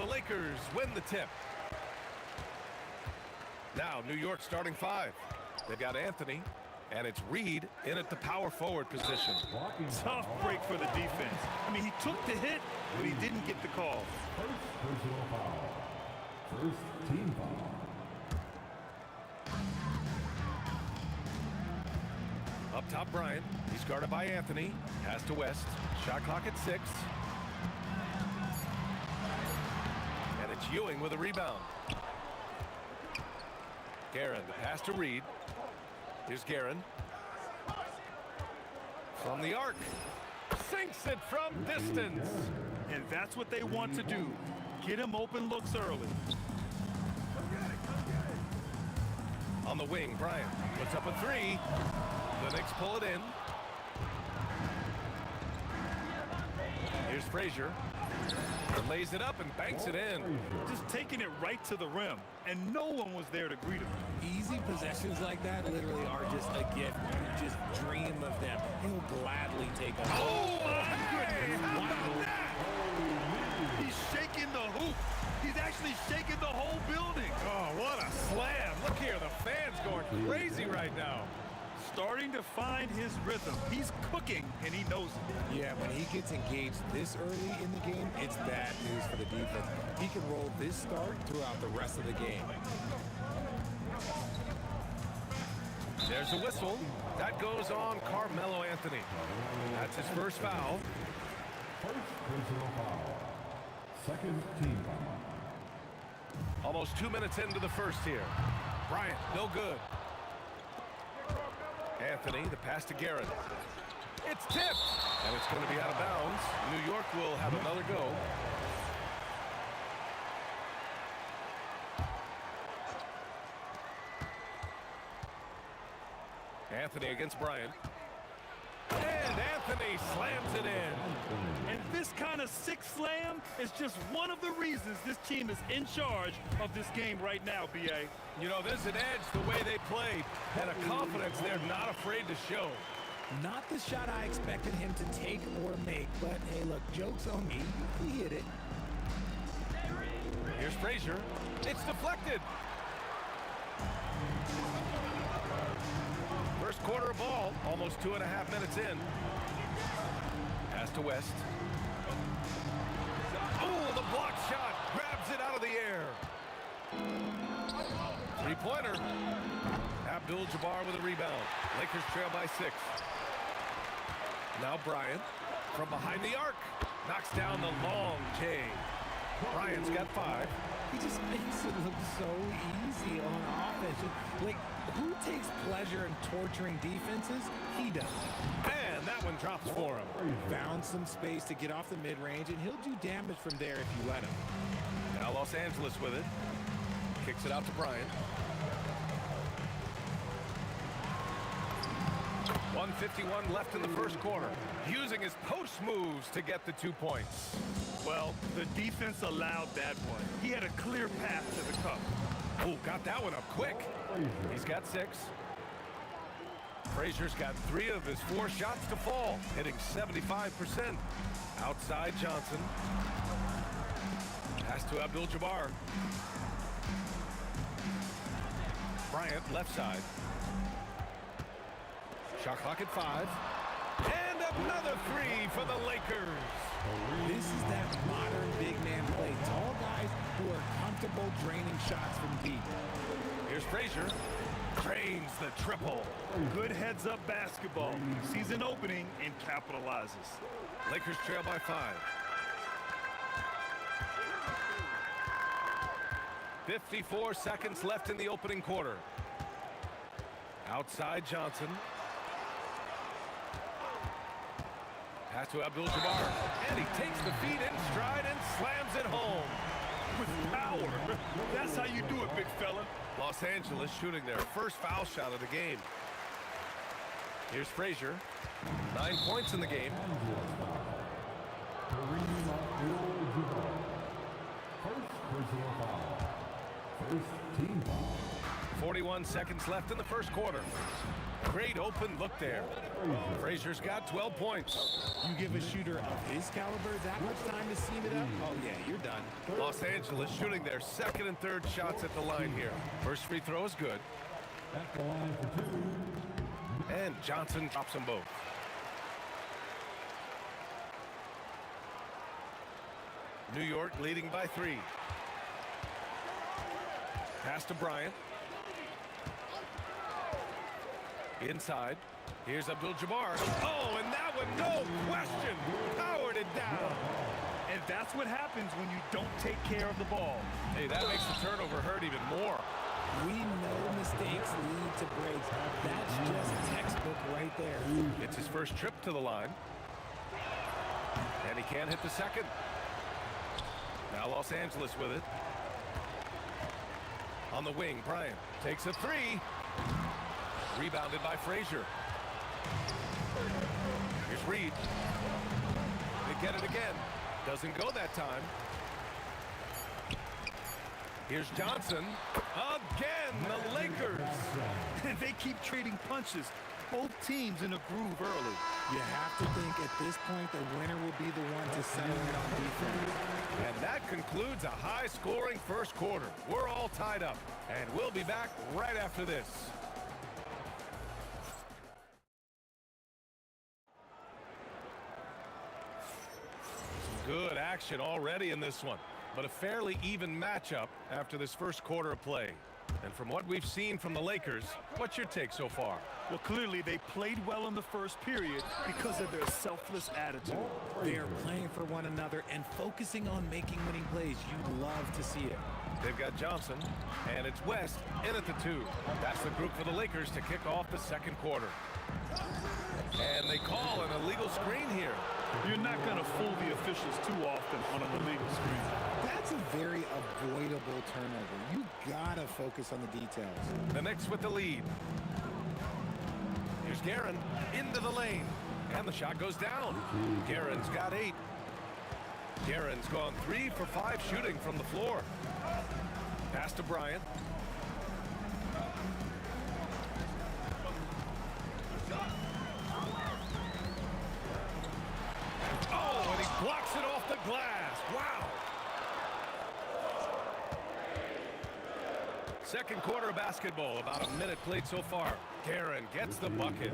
the Lakers win the tip. Now, New York starting 5. They've got Anthony, and it's Reed in at the power forward position. Tough break for the defense. I mean, he took the hit, but he didn't get the call. First personal foul. First team foul. Up top, Bryant. He's guarded by Anthony. Pass to West. Shot clock at 6. And it's Ewing with a rebound. Guerin, the pass to Reed. Here's Guerin. From the arc. Sinks it from distance. And that's what they want to do. Get him open looks early. On the wing, Bryant puts up a 3. The Knicks pull it in. Here's Frazier. Lays it up and banks it in. Just taking it right to the rim, and no one was there to greet him. Easy possessions like that literally are just a gift. You just dream of them. He'll gladly take them. Oh, my goodness. How about that? He's shaking the hoop. He's actually shaking the whole building. Oh, what a slam. Look here, the fans going crazy right now. Starting to find his rhythm. He's cooking, and he knows it. Yeah, when he gets engaged this early in the game, it's bad news for the defense. He can roll this start throughout the rest of the game. There's a whistle. That goes on Carmelo Anthony. That's his first foul. First personal foul. Second team foul. Almost 2 minutes into the first here. Bryant, no good. Anthony, the pass to Guerin. It's tipped, and it's going to be out of bounds. New York will have another go. Anthony against Bryant. And Anthony slams it in. And this kind of six slam is just one of the reasons this team is in charge of this game right now, B.A. You know, there's an edge the way they play and a confidence they're not afraid to show. Not the shot I expected him to take or make, but hey, look, joke's on me. He hit it. Here's Frazier. It's deflected. First quarter of ball, almost 2.5 minutes in. Pass to West. Oh, the block shot grabs it out of the air. Three-pointer. Abdul-Jabbar with a rebound. Lakers trail by 6. Now Bryant from behind the arc knocks down the long J. Bryant's got 5. He just makes it look so easy on offense. Like, who takes pleasure in torturing defenses? He does. And that one drops for him. Found some space to get off the mid-range, and he'll do damage from there if you let him. Now Los Angeles with it. Kicks it out to Bryant. 1:51 left in the first quarter. Using his post moves to get the 2 points. Well, the defense allowed that one. He had a clear path to the cup. Oh, got that one up quick. He's got 6. Frazier's got 3 of his 4 shots to fall, hitting 75%. Outside Johnson. Pass to Abdul-Jabbar. Bryant, left side. Shot clock at 5. And another 3 for the Lakers. This is that modern big man play. Tall guys who are comfortable draining shots from deep. Here's Frazier. Drains the triple. Good heads-up basketball. Sees an opening and capitalizes. Lakers trail by 5. 54 seconds left in the opening quarter. Outside Johnson. Pass to Abdul-Jabbar. And he takes the feed in stride and slams it home. With power. That's how you do it, big fella. Los Angeles shooting their first foul shot of the game. Here's Frazier. 9 points in the game. First personal foul. First team foul. 41 seconds left in the first quarter. Great open look there. Frazier's got 12 points. You give a shooter of his caliber that much time to seam it up, oh yeah, you're done. Los Angeles shooting their second and third shots at the line here. First free throw is good. At the line for two. And Johnson drops them both. New York leading by 3. Pass to Bryant. Inside. Here's Abdul-Jabbar. Oh, and that one, no question, powered it down. And that's what happens when you don't take care of the ball. Hey, that makes the turnover hurt even more. We know mistakes lead to breaks. That's just textbook right there. It's his first trip to the line. And he can't hit the second. Now Los Angeles with it. On the wing, Bryant takes a 3. Rebounded by Frazier. Here's Reed. They get it again. Doesn't go that time. Here's Johnson. Again, the Lakers. And they keep trading punches. Both teams in a groove early. You have to think at this point the winner will be the one to settle it on defense. And that concludes a high-scoring first quarter. We're all tied up, and we'll be back right after this. Good action already in this one, but a fairly even matchup after this first quarter of play. And from what we've seen from the Lakers, what's your take so far? Well, clearly they played well in the first period because of their selfless attitude. They are playing for one another and focusing on making winning plays. You'd love to see it. They've got Johnson, and it's West in at the 2. That's the group for the Lakers to kick off the second quarter. And they call an illegal screen here. You're not going to fool the officials too often on an illegal screen. That's a very avoidable turnover. You gotta focus on the details. The Knicks with the lead. Here's Guerin into the lane, and the shot goes down. Guerin's got 8. Guerin's gone 3 for 5 shooting from the floor. Pass to Bryant. Oh, and he blocks it off the glass. Wow. Second quarter of basketball, about a minute played so far. Guerin gets the bucket.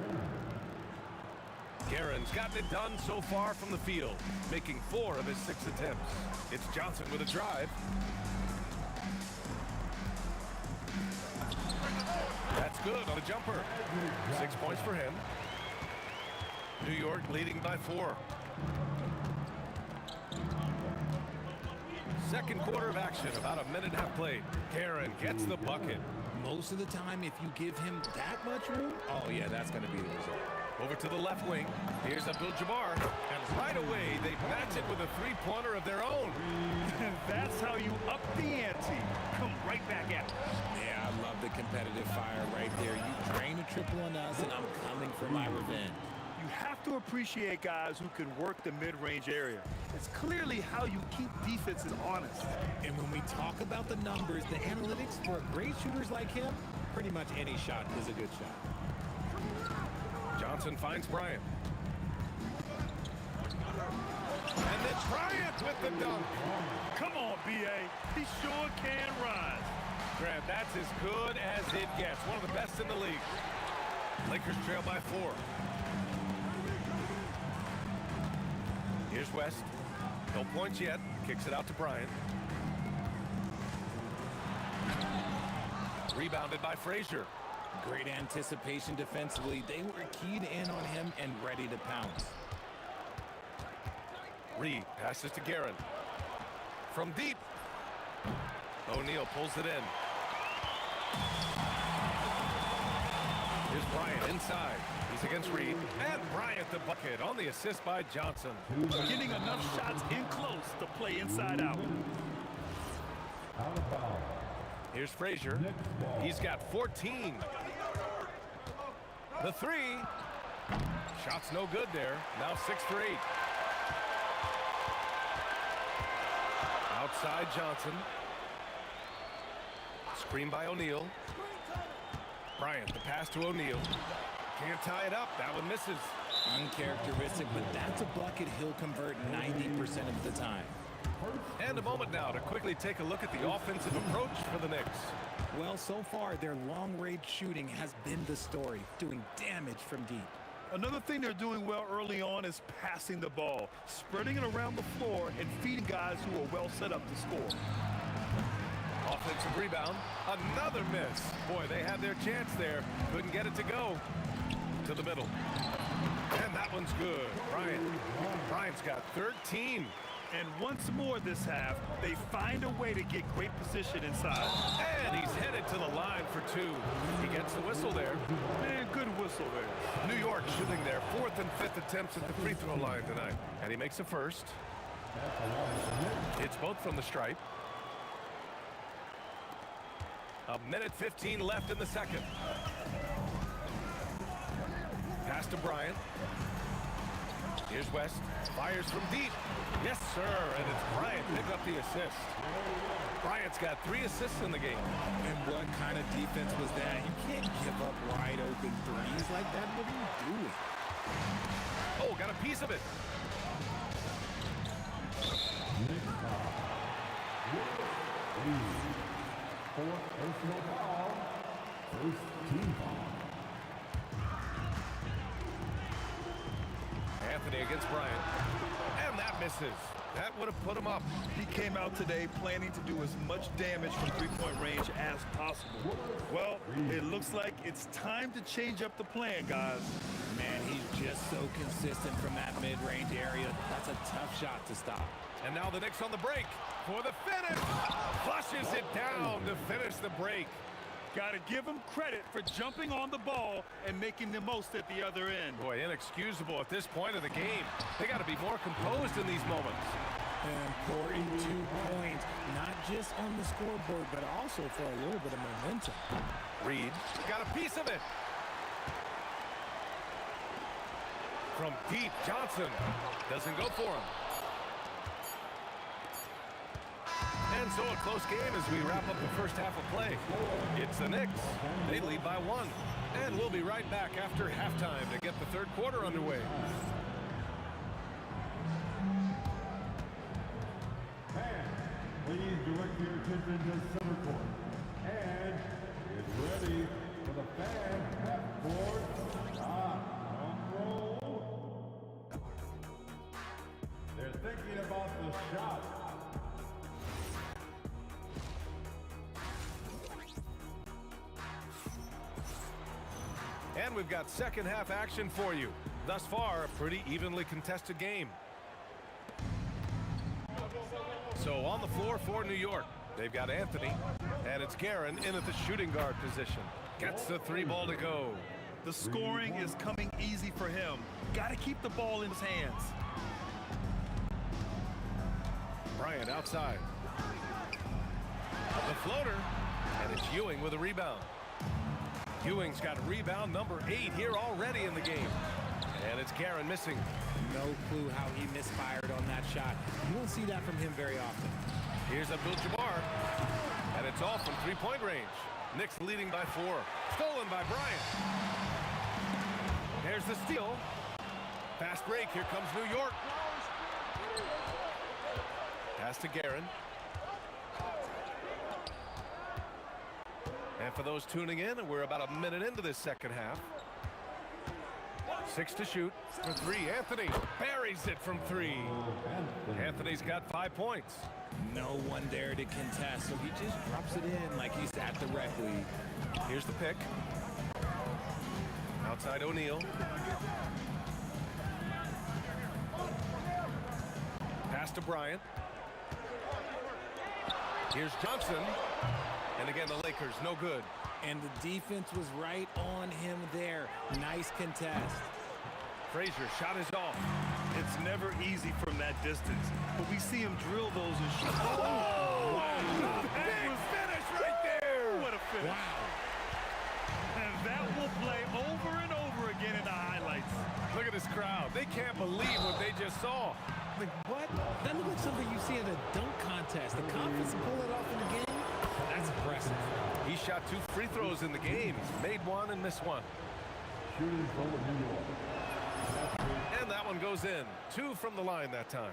Guerin's gotten it done so far from the field, making 4 of his 6 attempts. It's Johnson with a drive. That's good on a jumper. 6 points for him. New York leading by 4. Second quarter of action, about a minute and a half played. Guerin gets the bucket. Most of the time, if you give him that much room, oh yeah, that's going to be the result. Over to the left wing. Here's Abdul-Jabbar. And right away, they match it with a three-pointer of their own. And that's how you up the ante. Come right back at it. Yeah, I love the competitive fire right there. You drain a triple on us, and I'm coming for my revenge. You have to appreciate guys who can work the mid-range area. It's clearly how you keep defenses honest. And when we talk about the numbers, the analytics for great shooters like him, pretty much any shot is a good shot. Johnson finds Bryant. And then Bryant with the dunk. Come on, B.A. He sure can rise. Grant, that's as good as it gets. One of the best in the league. Lakers trail by 4. Here's West. No points yet. Kicks it out to Bryant. Rebounded by Frazier. Great anticipation defensively. They were keyed in on him and ready to pounce. Reed passes to Guerin. From deep. O'Neal pulls it in. Here's Bryant inside. He's against Reed. And Bryant the bucket on the assist by Johnson. Getting enough shots in close to play inside out. Here's Frazier. He's got 14. The 3. Shot's no good there. Now 6 for 8. Outside Johnson. Screen by O'Neal. Bryant, the pass to O'Neal. Can't tie it up. That one misses. Uncharacteristic, but that's a bucket he'll convert 90% of the time. And a moment now to quickly take a look at the offensive approach for the Knicks. Well, so far, their long-range shooting has been the story, doing damage from deep. Another thing they're doing well early on is passing the ball, spreading it around the floor and feeding guys who are well set up to score. Offensive rebound. Another miss. Boy, they had their chance there. Couldn't get it to go. To the middle. And that one's good. Bryant's got 13. And once more this half, they find a way to get great position inside. And he's headed to the line for two. He gets the whistle there. And good whistle there. New York shooting their 4th and 5th attempts at the free throw line tonight. And he makes a first. It's both from the stripe. 1:15 left in the second. Pass to Bryant. Here's West. Fires from deep. Yes, sir. And it's Bryant pick up the assist. Bryant's got 3 assists in the game. And what kind of defense was that? You can't give up wide open threes like that. What are you doing? Oh, got a piece of it. Fourth personal foul. First team foul. Anthony against Bryant. And that misses. That would have put him up. He came out today planning to do as much damage from three-point range as possible. Well, it looks like it's time to change up the plan, guys. Man, he's just so consistent from that mid-range area. That's a tough shot to stop. And now the Knicks on the break for the finish. Flushes it down to finish the break. Got to give him credit for jumping on the ball and making the most at the other end. Boy, inexcusable at this point of the game. They got to be more composed in these moments. An important 2 points, not just on the scoreboard, but also for a little bit of momentum. Reed got a piece of it. From deep, Johnson doesn't go for him. And so a close game as we wrap up the first half of play. It's the Knicks. They lead by 1. And we'll be right back after halftime to get the third quarter underway. Fans, please direct your attention to center court. And get ready for the fan half court. Drum roll. They're thinking about the shot. And we've got second half action for you. Thus far, a pretty evenly contested game. So on the floor for New York, they've got Anthony, and it's Guerin in at the shooting guard position. Gets the 3 ball to go. The scoring is coming easy for him. Got to keep the ball in his hands. Bryant outside. The floater, and it's Ewing with a rebound. Ewing's got rebound number 8 here already in the game. And it's Guerin missing. No clue how he misfired on that shot. You don't see that from him very often. Here's Abdul-Jabbar. And it's off from 3-point range. Knicks leading by 4. Stolen by Bryant. There's the steal. Fast break. Here comes New York. Pass to Guerin. And for those tuning in, we're about a minute into this second half. 6 to shoot for 3. Anthony buries it from 3. Anthony's got 5 points. No one there to contest, so he just drops it in like he's at the rec league. Here's the pick. Outside O'Neal. Pass to Bryant. Here's Johnson. And again, the Lakers, no good. And the defense was right on him there. Nice contest. Frazier shot is off. It's never easy from that distance, but we see him drill those and shoot. Oh! Wow. Big finish right there! What a finish. Wow. And that will play over and over again in the highlights. Look at this crowd. They can't believe what they just saw. Like, what? That looks like something you see in a dunk contest. The confidence to pull it off in the game. That's impressive. He shot 2 free throws in the game. Made 1 and missed 1. Shooting for New York. And that one goes in. 2 from the line that time.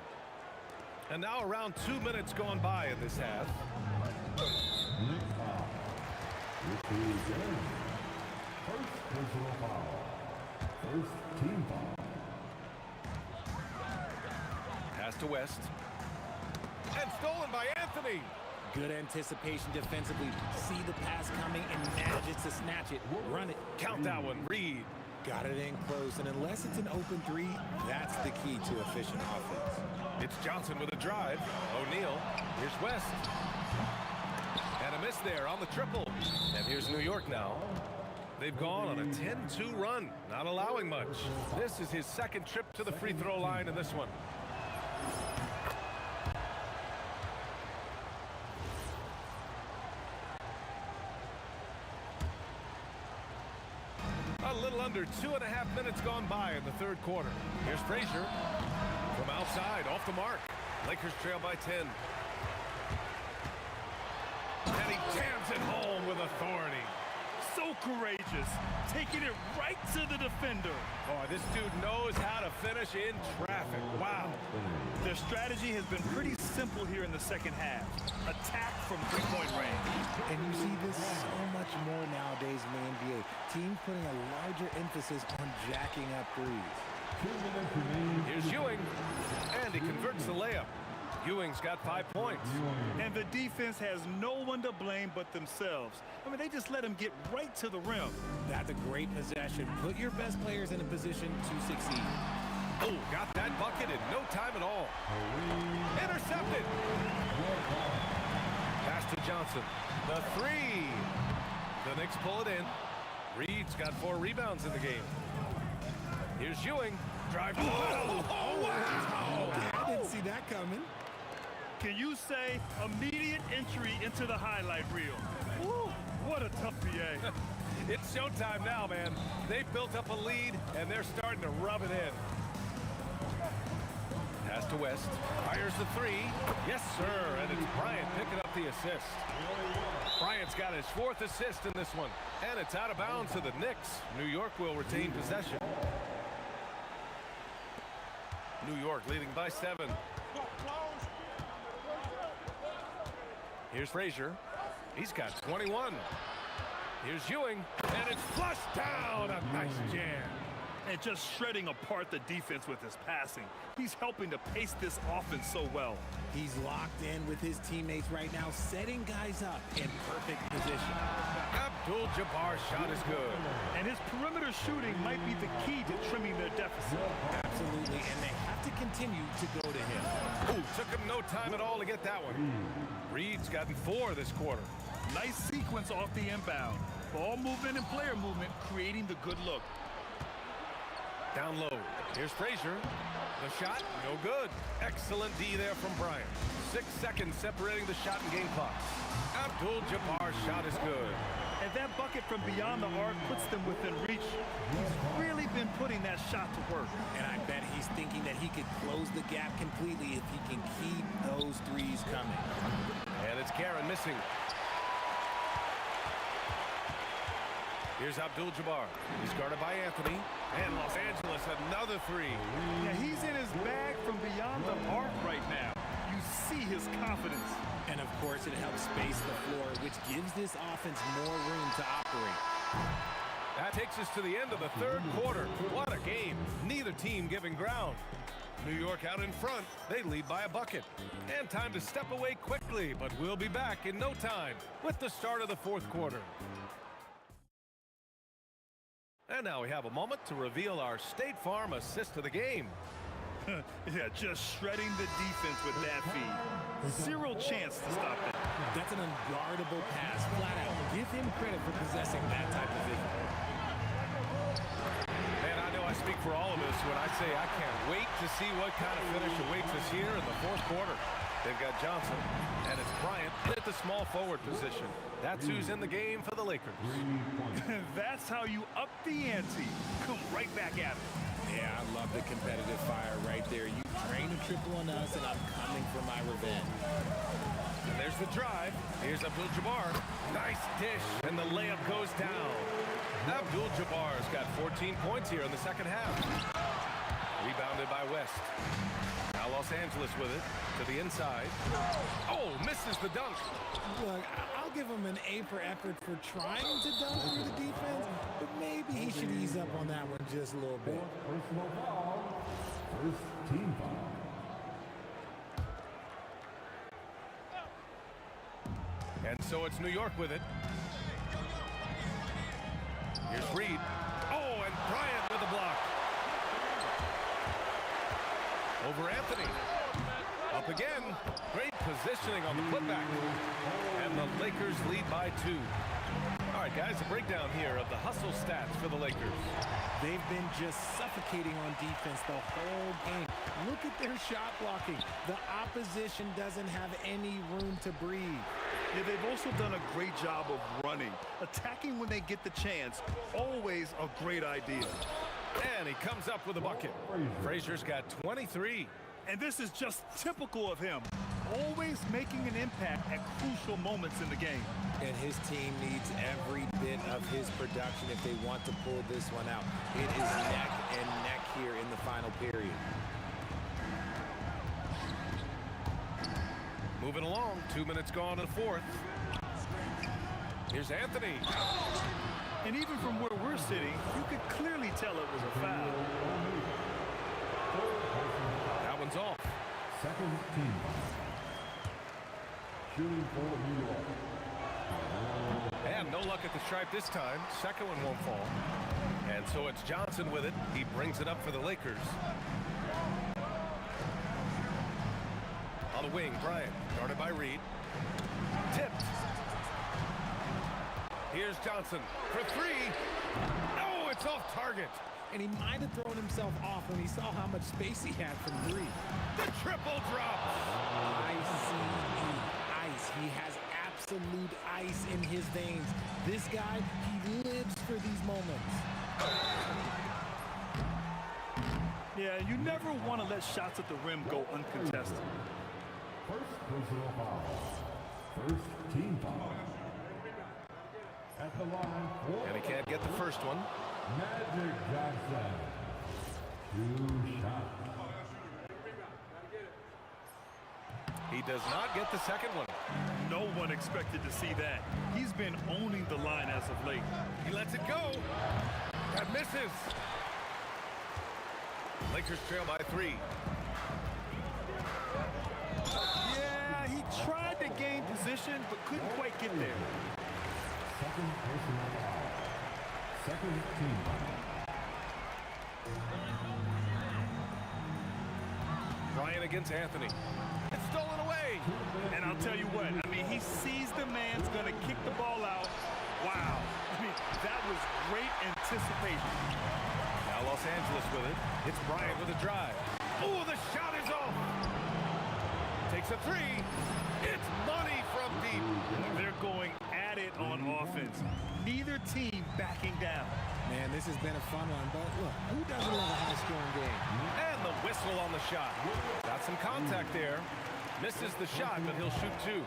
And now around 2 minutes gone by in this half. Next foul. This is Aaron. First personal foul. First team foul. Pass to West. And stolen by Anthony. Good anticipation defensively. See the pass coming and manages to snatch it. Run it. Count that one. Reed. Got it in close, and unless it's an open three, that's the key to efficient offense. It's Johnson with a drive. O'Neal. Here's West. And a miss there on the triple. And here's New York now. They've gone on a 10-2 run, not allowing much. This is his second trip to the free throw line in this one. A little under 2.5 minutes gone by in the third quarter. Here's Frazier from outside, off the mark. Lakers trail by 10. And he jams it home with authority. So courageous, taking it right to the defender. Boy, this dude knows how to finish in traffic. Wow. Their strategy has been pretty simple here in the second half. Attack from three-point range. And you see this so much more nowadays in the NBA. Teams putting a larger emphasis on jacking up threes. Here's Ewing, and he converts the layup. Ewing's got 5 points. And the defense has no one to blame but themselves. I mean, they just let him get right to the rim. That's a great possession. Put your best players in a position to succeed. Oh, got that bucket in no time at all. Intercepted. Pass to Johnson. The 3. The Knicks pull it in. Reed's got 4 rebounds in the game. Here's Ewing. Drive. Oh, wow. I didn't see that coming. Can you say immediate entry into the highlight reel? Woo, what a tough PA. It's showtime now, man. They've built up a lead, and they're starting to rub it in. Pass to West. Fires the 3. Yes, sir. And it's Bryant picking up the assist. Bryant's got his 4th assist in this one. And it's out of bounds to the Knicks. New York will retain possession. New York leading by 7. Here's Frazier. He's got 21. Here's Ewing, and it's flushed down. A nice jam. And just shredding apart the defense with his passing. He's helping to pace this offense so well. He's locked in with his teammates right now, setting guys up in perfect position. Abdul-Jabbar's shot is good. And his perimeter shooting might be the key to trimming their deficit. Absolutely, and they have to continue to go to him. Ooh, took him no time at all to get that one. Reed's gotten 4 this quarter. Nice sequence off the inbound. Ball movement and player movement creating the good look. Down low. Here's Frazier. The shot, no good. Excellent D there from Bryant. 6 seconds separating the shot and game clock. Abdul-Jabbar's shot is good. And that bucket from beyond the arc puts them within reach. He's really been putting that shot to work. And I bet he's thinking that he could close the gap completely if he can keep those threes coming. And it's Karen missing. Here's Abdul-Jabbar. He's guarded by Anthony. And Los Angeles, another 3. Yeah, he's in his bag from beyond the arc right now. You see his confidence. And, of course, it helps space the floor, which gives this offense more room to operate. That takes us to the end of the third quarter. What a game. Neither team giving ground. New York out in front. They lead by a bucket. And time to step away quickly, but we'll be back in no time with the start of the fourth quarter. And now we have a moment to reveal our State Farm assist of the game. Yeah, just shredding the defense with that feed. Zero chance to stop that. That's an unguardable pass, flat out. Give him credit for possessing that type of vision. Man, I know I speak for all of us when I say I can't wait to see what kind of finish awaits us here in the fourth quarter. They've got Johnson, and it's Bryant at the small forward position. That's who's in the game for the Lakers. That's how you up the ante. Come right back at it. Yeah, I love the competitive fire right there. You drain a triple on us, and I'm coming for my revenge. And there's the drive. Here's Abdul-Jabbar. Nice dish, and the layup goes down. Abdul-Jabbar's got 14 points here in the second half. Rebounded by West. Now Los Angeles with it to the inside. Oh, misses the dunk. Look, I'll give him an A for effort for trying to dunk through the defense, but maybe he should ease up on that one just a little bit. Personal foul. First team foul. And so it's New York with it. Here's Reed. Oh, and Bryant with the block. Over Anthony. Up again. Great positioning on the putback. And the Lakers lead by 2. All right, guys, a breakdown here of the hustle stats for the Lakers. They've been just suffocating on defense the whole game. Look at their shot blocking. The opposition doesn't have any room to breathe. Yeah, they've also done a great job of running. Attacking when they get the chance, always a great idea. And he comes up with a bucket. Frazier's got 23. And this is just typical of him. Always making an impact at crucial moments in the game. And his team needs every bit of his production if they want to pull this one out. It is neck and neck here in the final period. Moving along, 2 minutes gone in the fourth. Here's Anthony. And even from where we're sitting, you could clearly tell it was a foul. That one's off. Second team. Shooting for New York. And no luck at the stripe this time. Second one won't fall. And so it's Johnson with it. He brings it up for the Lakers. On the wing, Bryant, guarded by Reed. Tipped. Here's Johnson for 3. Oh, it's off target. And he might have thrown himself off when he saw how much space he had from 3. The triple drop. Ice. He has absolute ice in his veins. This guy, he lives for these moments. Yeah, you never want to let shots at the rim go uncontested. First personal foul. First team foul. At the line for... And he can't get the first one. Magic Johnson. 2 shots. He does not get the second one. No one expected to see that. He's been owning the line as of late. He lets it go. That misses. Lakers trail by 3. Yeah, he tried to gain position, but couldn't quite get there. Second personal foul. Second team foul. Bryant against Anthony. It's stolen away. And I'll tell you what, I mean, he sees the man's going to kick the ball out. Wow. I mean, that was great anticipation. Now Los Angeles with it. It's Bryant with a drive. Oh, the shot is off. Takes a 3. It's money from deep. They're going at it on offense. Neither team backing down. Man, this has been a fun one, but look, who doesn't love a high-scoring game? And the whistle on the shot. Got some contact there. Misses the shot, but he'll shoot 2.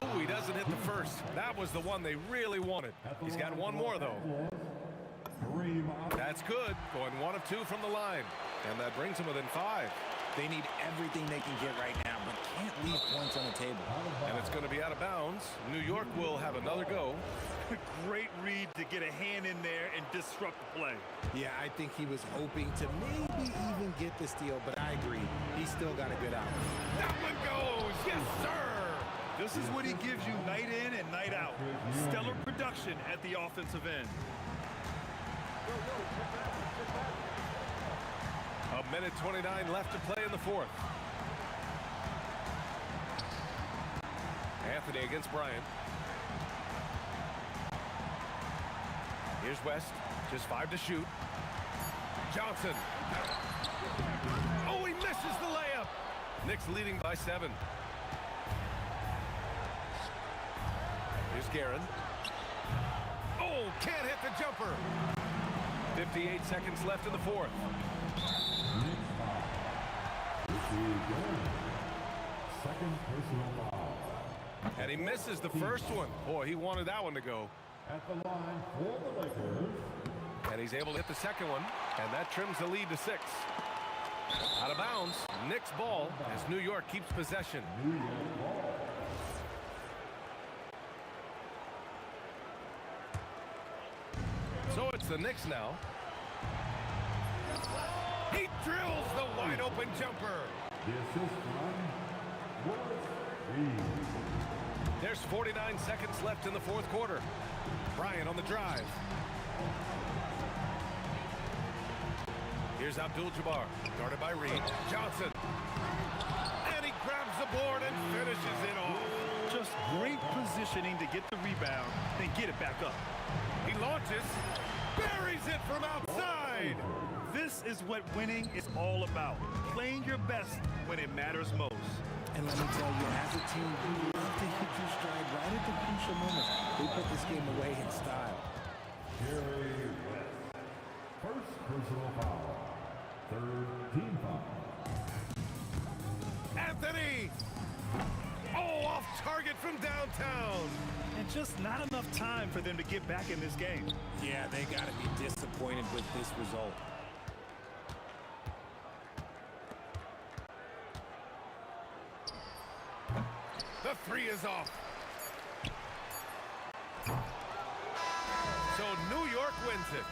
Oh, he doesn't hit the first. That was the one they really wanted. He's got one more, though. That's good. Going 1 of 2 from the line. And that brings him within 5. They need everything they can get right now, but can't leave points on the table. And it's going to be out of bounds. New York will have another go. Great read to get a hand in there and disrupt the play. Yeah, I think he was hoping to maybe even get the steal, but I agree. He's still got a good out. That one goes. Yes, sir. This is what he gives you night in and night out. Stellar production at the offensive end. A minute 29 left to play in the fourth. Anthony against Bryant. Here's West. Just 5 to shoot. Johnson. Oh, he misses the layup. Knicks leading by 7. Here's Guerin. Oh, can't hit the jumper. 58 seconds left in the fourth. Second personal foul. And he misses the first one. Boy, he wanted that one to go. At the line for the Lakers. And he's able to hit the second one, and that trims the lead to 6. Out of bounds, Knicks ball as New York keeps possession. New York ball. So it's the Knicks now. He drills the wide open jumper. The assist from Willis Reed. There's 49 seconds left in the fourth quarter. Bryant on the drive. Here's Abdul-Jabbar, guarded by Reed. Johnson. And he grabs the board and finishes it off. Just great positioning to get the rebound, then get it back up. He launches, buries it from outside. This is what winning is all about. Playing your best when it matters most. And let me tell you, as a team, you love to hit your stride right at the crucial moments. They put this game away in style. Jerry West. First personal foul. Third team foul. Anthony! Oh, off target from downtown. And just not enough time for them to get back in this game. Yeah, they got to be disappointed with this result. The three is off. So New York wins it.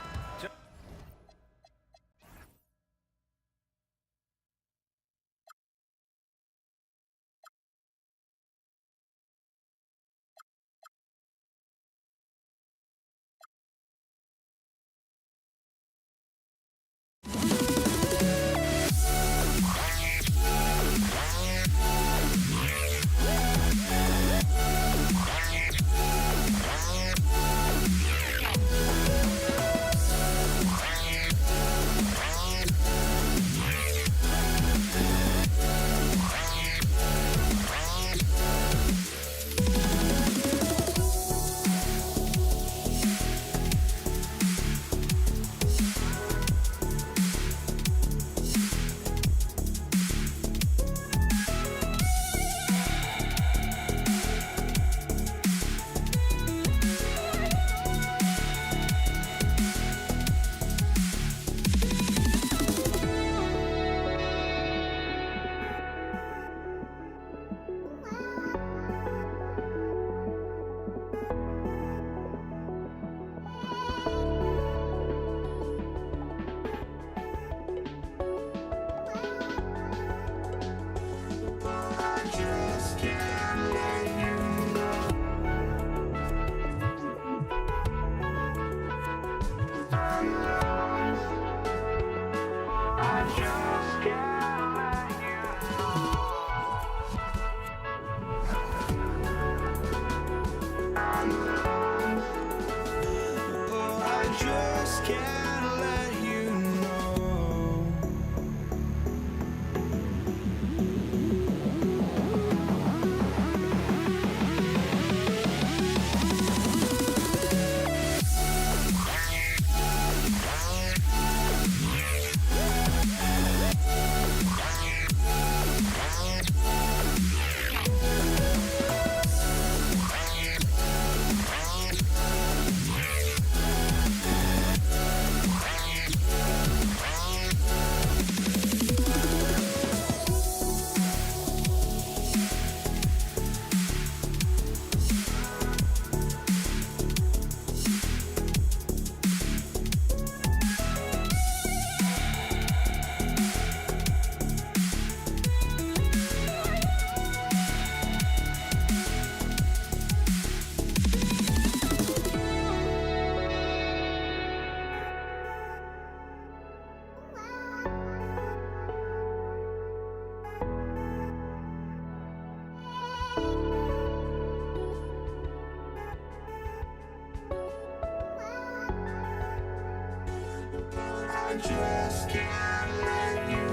just can't let you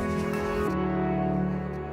know.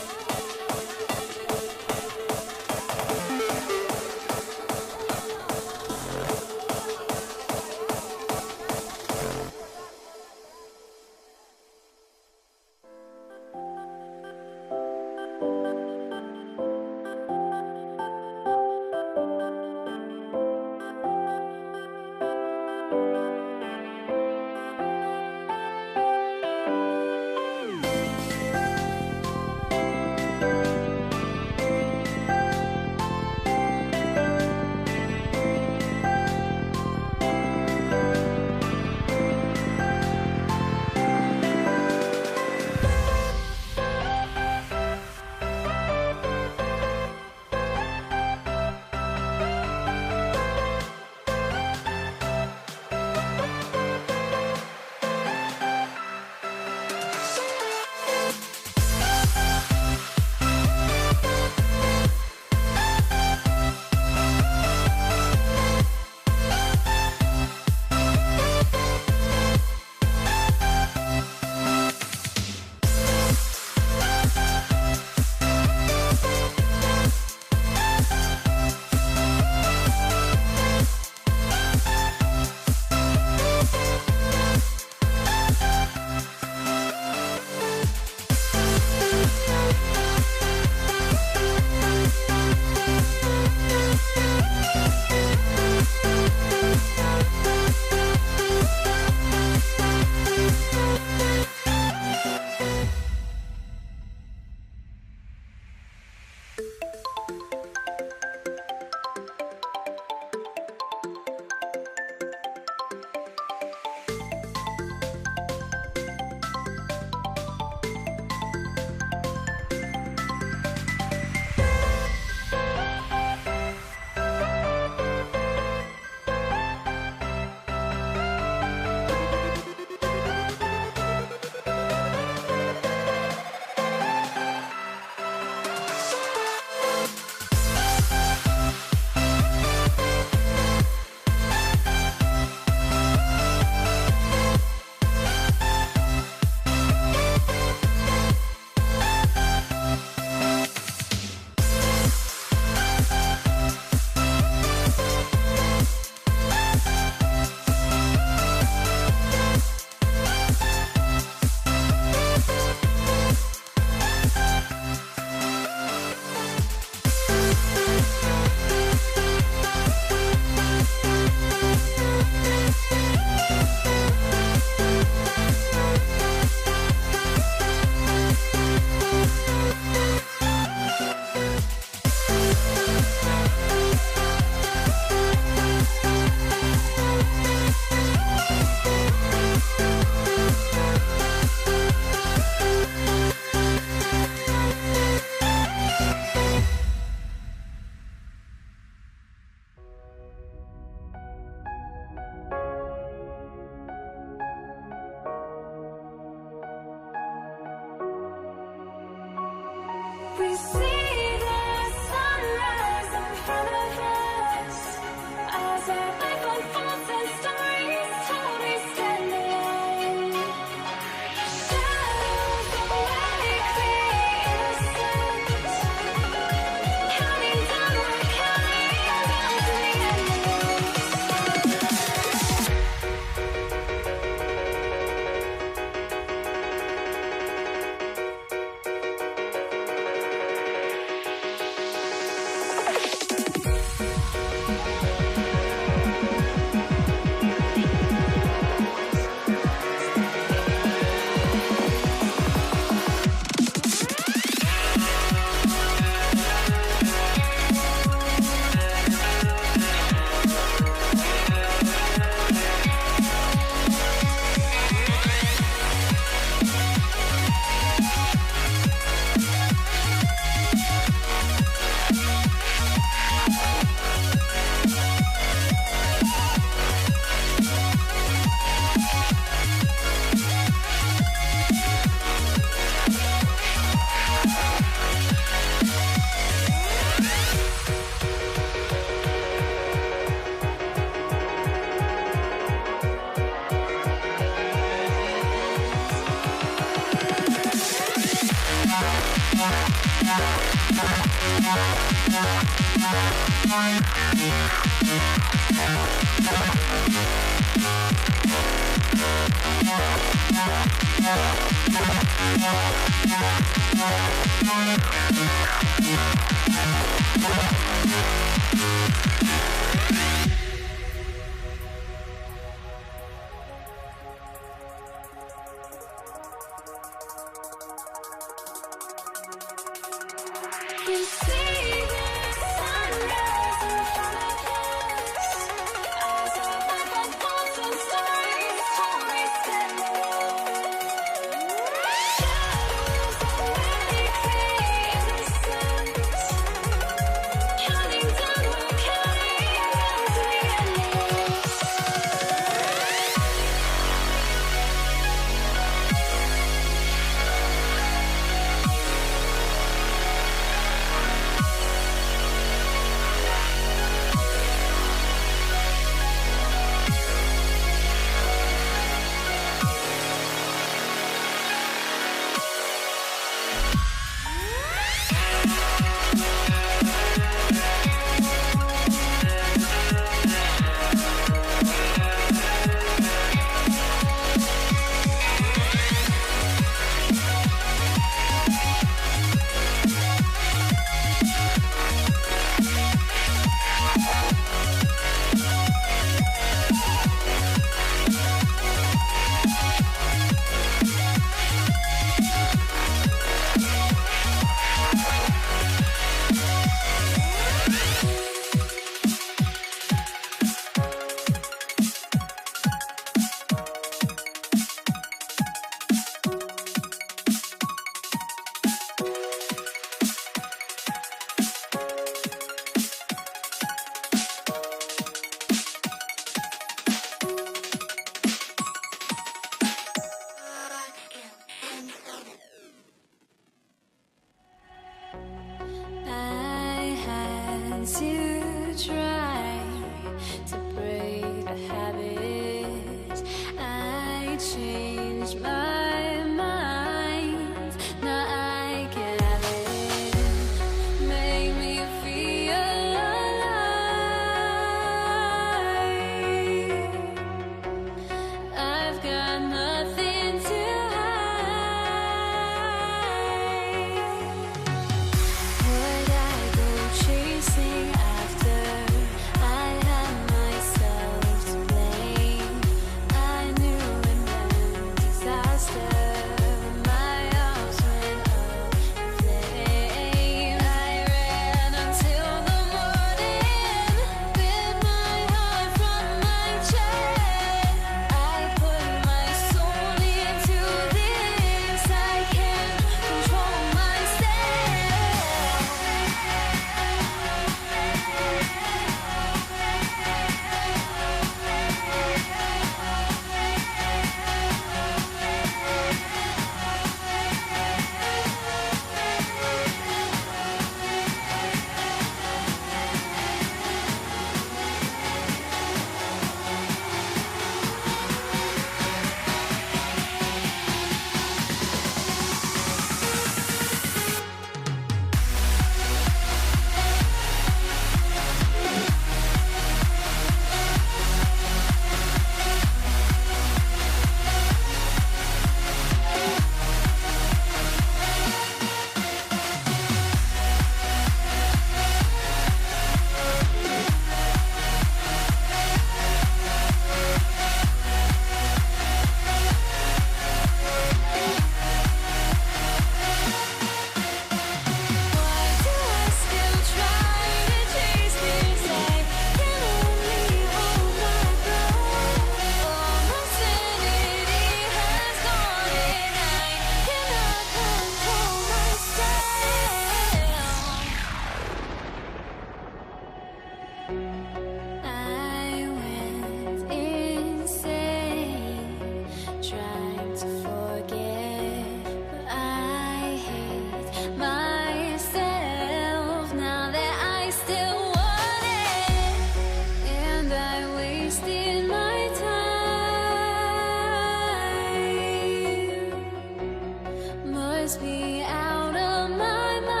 must be out of my mind.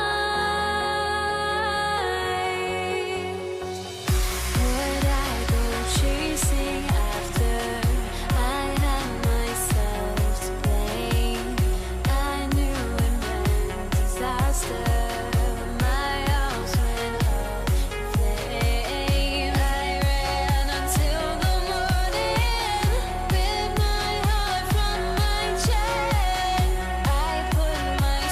Would I go chasing after? I had myself to blame. I knew it meant disaster. My house went up in flames. I ran until the morning, with my heart from my chest. I put my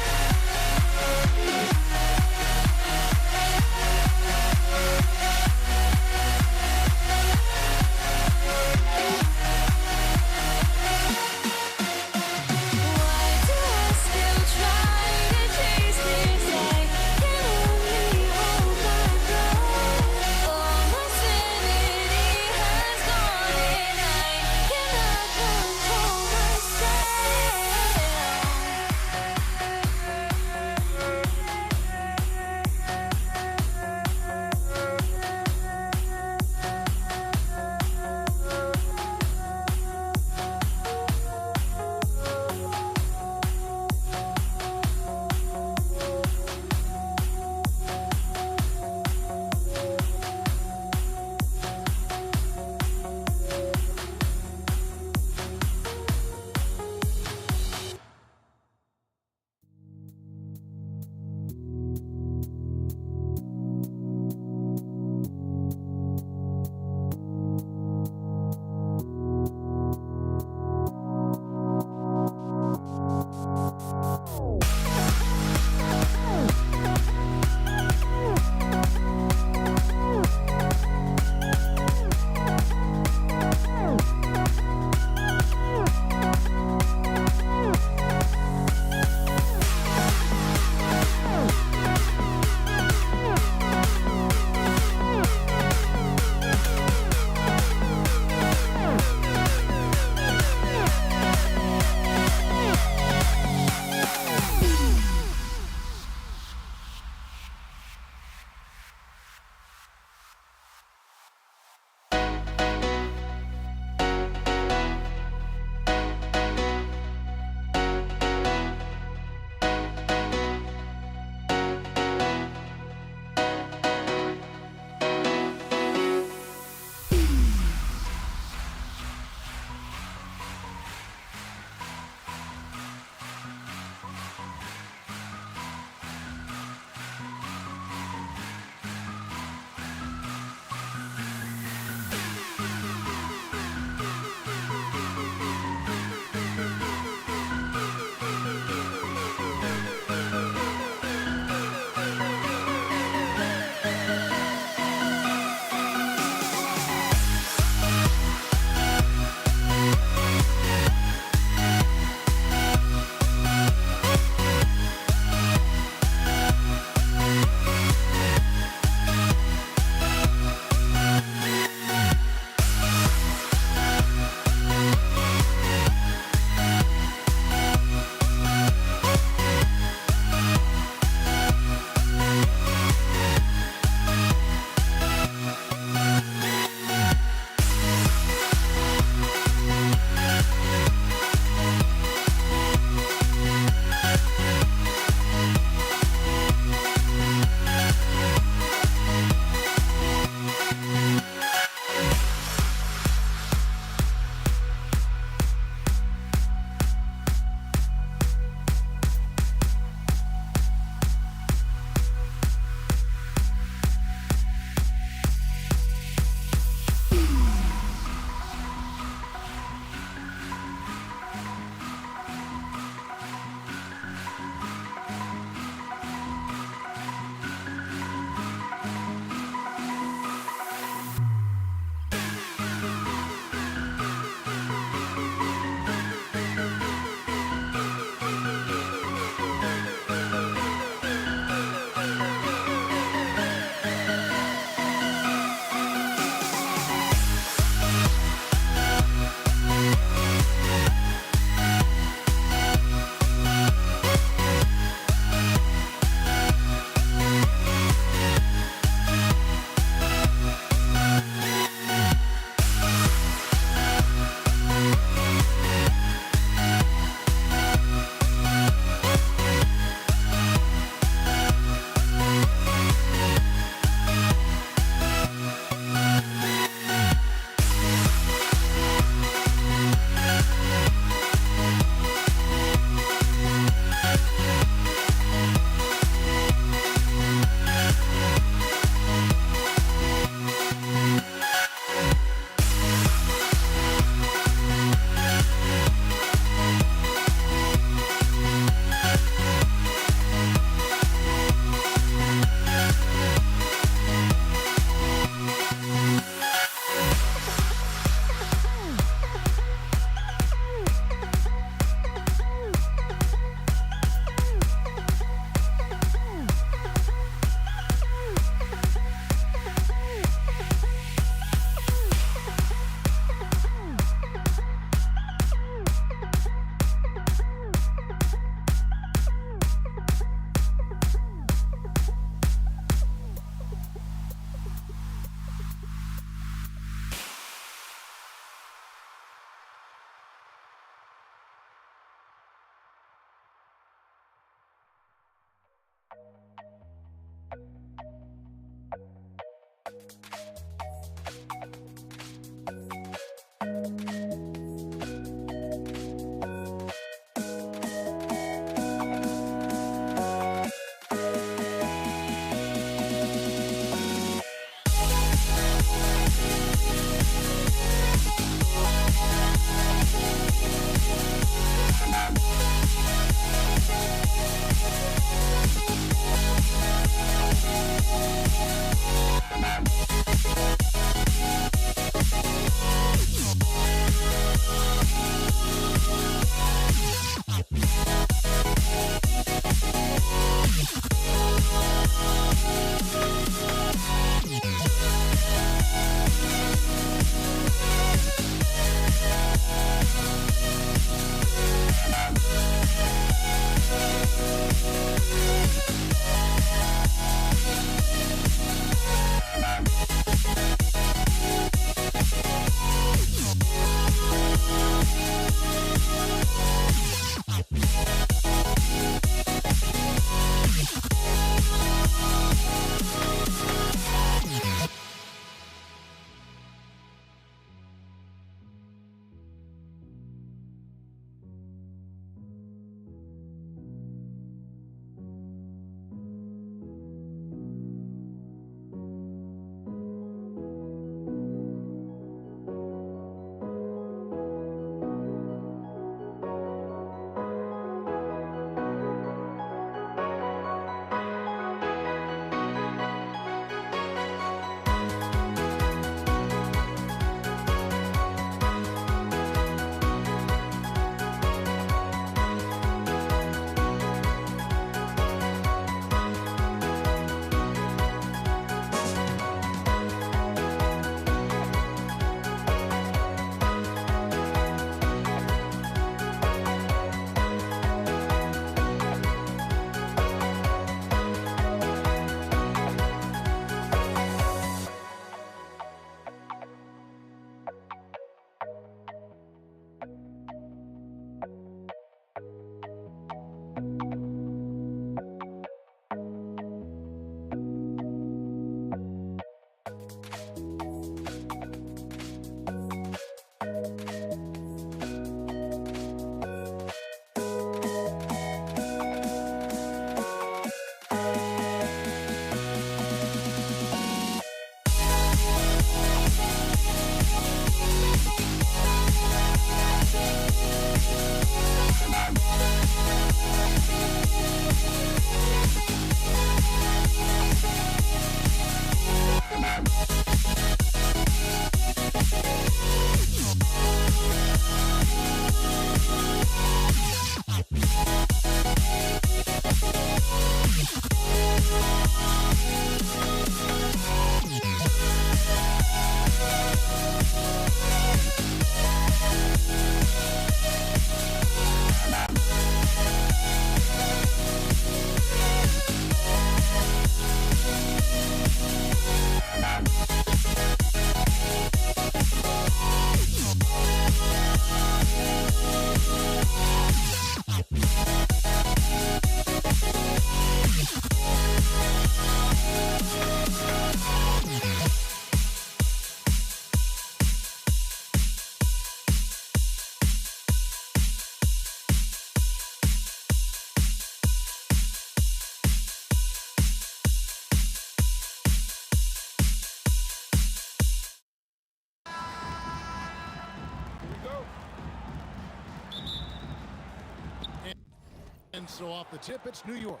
So off the tip, it's New York.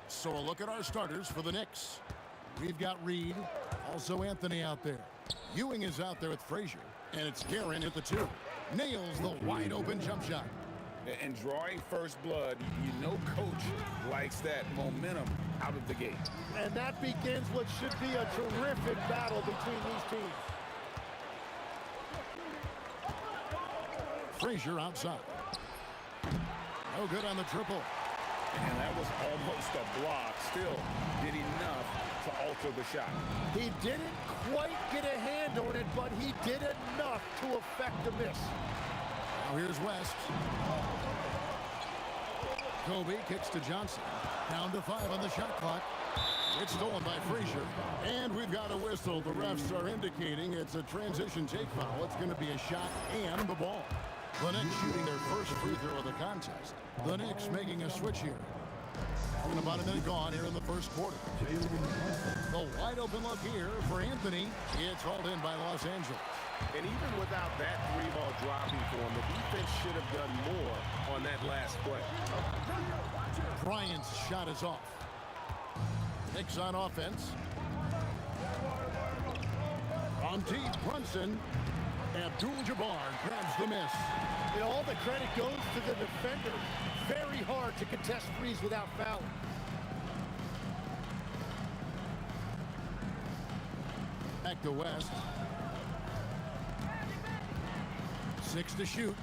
So a look at our starters for the Knicks. We've got Reed, also Anthony out there. Ewing is out there with Frazier, and it's Guerin at the 2. Nails the wide open jump shot. And drawing first blood, you know coach likes that momentum out of the gate. And that begins what should be a terrific battle between these teams. Frazier outside. No good on the triple. And that was almost a block. Still did enough to alter the shot. He didn't quite get a hand on it, but he did enough to affect the miss. Now here's West. Kobe kicks to Johnson. Down to 5 on the shot clock. It's stolen by Frazier. And we've got a whistle. The refs are indicating it's a transition take foul. It's going to be a shot and the ball. The Knicks shooting their first free throw of the contest. The Knicks making a switch here. And about a minute gone here in the first quarter. The wide open look here for Anthony. It's hauled in by Los Angeles. And even without that 3-ball dropping for him, the defense should have done more on that last play. Bryant's shot is off. Knicks on offense. On deep, Brunson. Abdul-Jabbar grabs the miss. And all the credit goes to the defender. Very hard to contest threes without fouling. Back to West. 6 to shoot.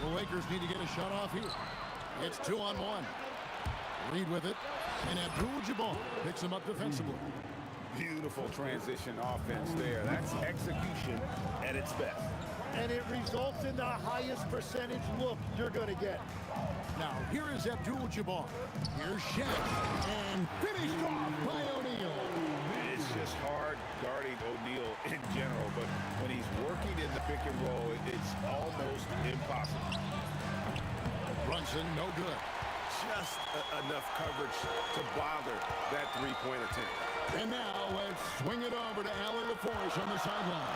The Lakers need to get a shot off here. It's 2-on-1. Reed with it. And Abdul-Jabbar picks him up defensively. Beautiful transition offense there. That's execution at its best. And it results in the highest percentage look you're going to get. Now, here is Abdul-Jabbar. Here's Shaq. And finished off by O'Neal. It's just hard guarding O'Neal in general, but when he's working in the pick and roll, it's almost impossible. Brunson, no good. Just enough coverage to bother that three-point attempt. And now let's swing it over to Allen LaForge on the sideline.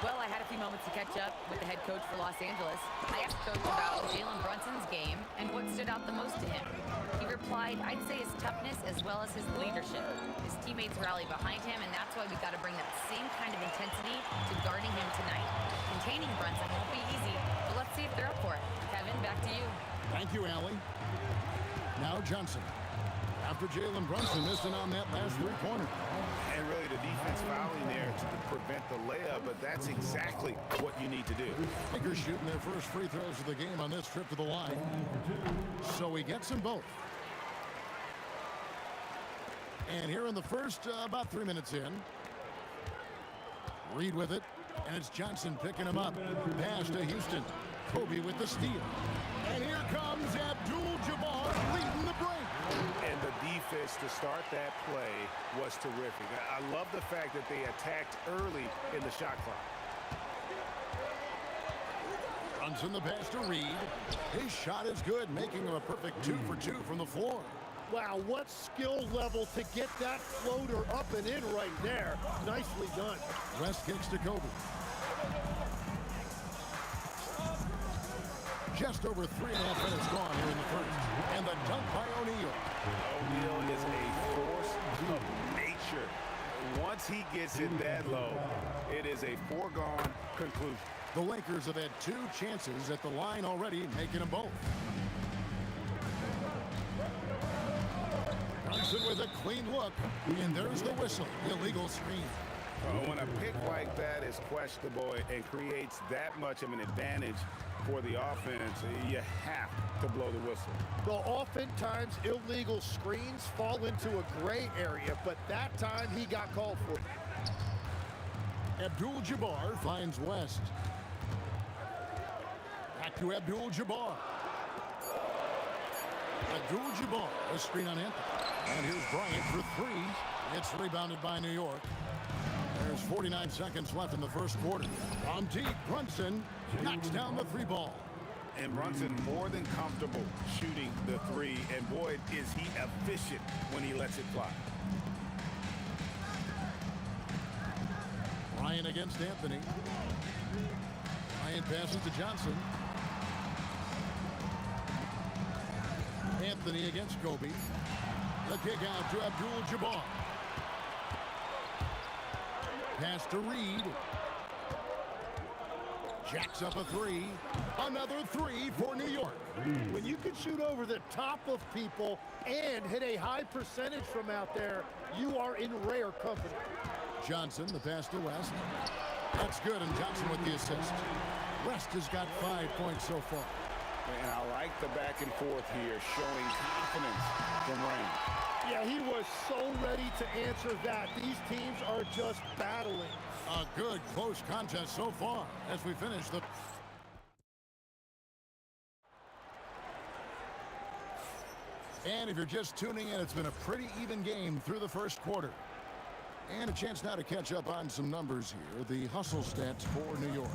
Well, I had a few moments to catch up with the head coach for Los Angeles. I asked Coach about Jalen Brunson's game and what stood out the most to him. He replied, I'd say his toughness as well as his leadership. His teammates rally behind him, and that's why we got to bring that same kind of intensity to guarding him tonight. Containing Brunson won't be easy, but let's see if they're up for it. Kevin, back to you. Thank you, Allie. Now Johnson. After Jalen Brunson missing on that last three-pointer. And really the defense fouling there to prevent the layup, but that's exactly what you need to do. Lakers shooting their first free throws of the game on this trip to the line. So he gets them both. And here in the first, about 3 minutes in. Reed with it. And it's Johnson picking him up. Pass to Houston. Kobe with the steal. And here comes Abdul-Jabbar leading the break. And the defense to start that play was terrific. I love the fact that they attacked early in the shot clock. Brunson the pass to Reed. His shot is good, making him a perfect 2 for 2 from the floor. Wow, what skill level to get that floater up and in right there. Nicely done. West kicks to Kobe. Just over 3.5 minutes gone here in the first. And the dunk by O'Neal. O'Neal is a force of nature. Once he gets it that low, it is a foregone conclusion. The Lakers have had 2 chances at the line already, making them both. Brunson with a clean look. And there's the whistle. Illegal screen. When a pick like that is questionable and creates that much of an advantage for the offense, you have to blow the whistle. Well, oftentimes illegal screens fall into a gray area, but that time he got called for it. Abdul-Jabbar finds West. Back to Abdul-Jabbar. Abdul-Jabbar, a screen on Anthony. And here's Bryant for 3. It's rebounded by New York. There's 49 seconds left in the first quarter. On deep, Brunson knocks down the 3-ball. And Brunson more than comfortable shooting the 3. And boy, is he efficient when he lets it fly. Bryant against Anthony. Bryant passes to Johnson. Anthony against Kobe. The kick out to Abdul-Jabbar. Pass to Reed. Jacks up a three. Another three for New York. When you can shoot over the top of people and hit a high percentage from out there, you are in rare company. Johnson, the pass to West. That's good, and Johnson with the assist. West has got 5 points so far. And I like the back and forth here, showing confidence from Rain. Yeah, he was so ready to answer that. These teams are just battling. A good close contest so far as we finish the... And if you're just tuning in, it's been a pretty even game through the first quarter. And a chance now to catch up on some numbers here. The hustle stats for New York.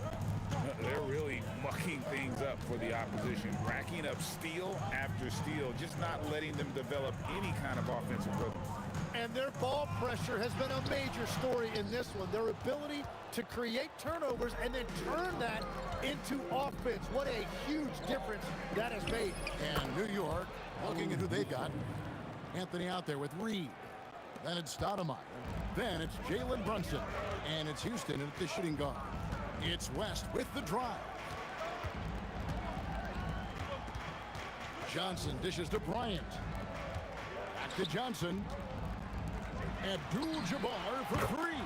They're really mucking things up for the opposition, racking up steal after steal, just not letting them develop any kind of offensive rhythm. And their ball pressure has been a major story in this one. Their ability to create turnovers and then turn that into offense. What a huge difference that has made. And New York, looking at who they got. Anthony out there with Reed. Then it's Stoudemire. Then it's Jalen Brunson. And it's Houston at the shooting guard. It's West with the drive. Johnson dishes to Bryant. Back to Johnson. Abdul-Jabbar for three.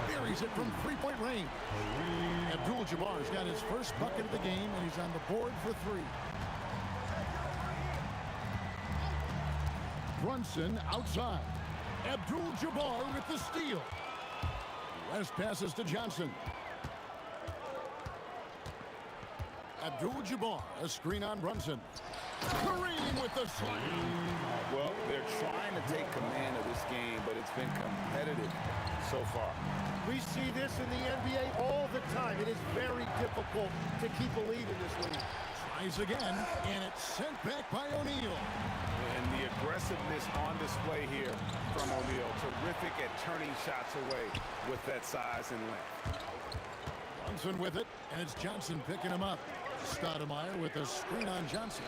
Buries it from three-point range. Abdul-Jabbar's got his first bucket of the game, and he's on the board for three. Brunson outside. Abdul-Jabbar with the steal. West passes to Johnson. Abdul-Jabbar, a screen on Brunson. Kareem with the slam. Well, they're trying to take command of this game, but it's been competitive so far. We see this in the NBA all the time. It is very difficult to keep a lead in this league. Tries again, and it's sent back by O'Neal. And the aggressiveness on display here from O'Neal. Terrific at turning shots away with that size and length. Brunson with it, and it's Johnson picking him up. Stoudemire with a screen on Johnson.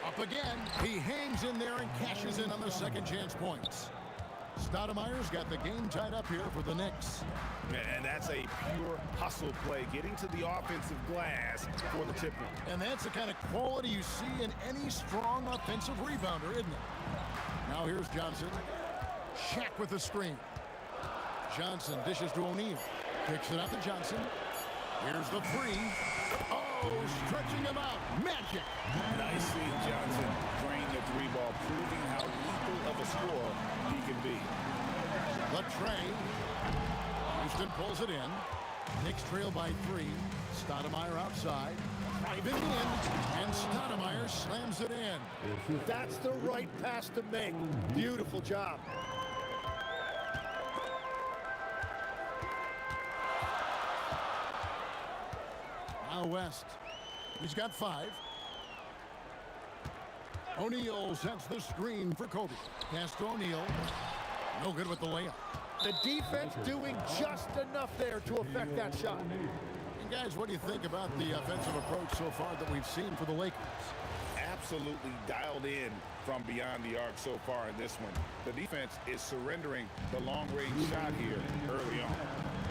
Up again. He hangs in there and cashes in on the second chance points. Stoudemire's got the game tied up here for the Knicks. And that's a pure hustle play, getting to the offensive glass for the tip-in. And that's the kind of quality you see in any strong offensive rebounder, isn't it? Now here's Johnson. Shaq with the screen. Johnson dishes to O'Neal. Kicks it out to Johnson. Here's the three. Oh, stretching him out. Magic. Nice seeing Johnson drain the three ball, proving how lethal of a scorer he can be. Latrey. Houston pulls it in. Knicks trail by three. Stoudemire outside. Driving in. And Stoudemire slams it in. That's the right pass to make. Beautiful job. Now West. He's got 5. O'Neal sets the screen for Kobe. Pass to O'Neal. No good with the layup. The defense doing just enough there to affect that shot. And guys, what do you think about the offensive approach so far that we've seen for the Lakers? Absolutely dialed in from beyond the arc so far in this one. The defense is surrendering the long-range shot here early on.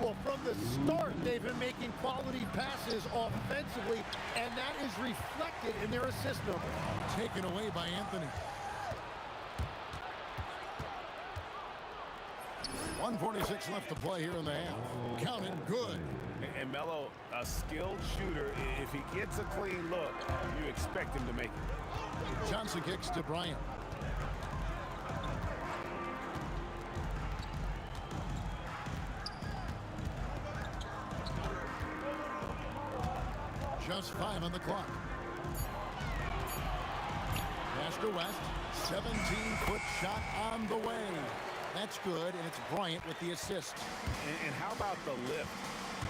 Well, from the start, they've been making quality passes offensively, and that is reflected in their assist number. Taken away by Anthony. 1:46 left to play here in the half. Count it good. And Melo, a skilled shooter, if he gets a clean look, you expect him to make it. Johnson kicks to Bryant. Just 5 on the clock. Pass to West. 17-foot shot on the way. That's good, and it's Bryant with the assist. And how about the lift?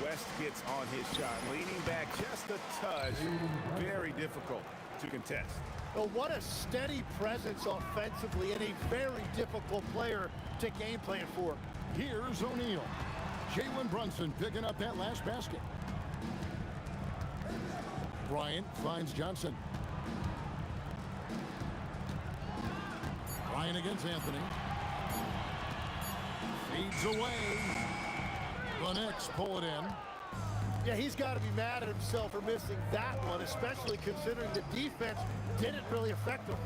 West gets on his shot, leaning back just a touch. Very difficult to contest. Well, what a steady presence offensively and a very difficult player to game plan for. Here's O'Neal. Jalen Brunson picking up that last basket. Bryant finds Johnson. Bryant against Anthony. Feeds away. The Knicks pull it in. Yeah, he's got to be mad at himself for missing that one, especially considering the defense didn't really affect him.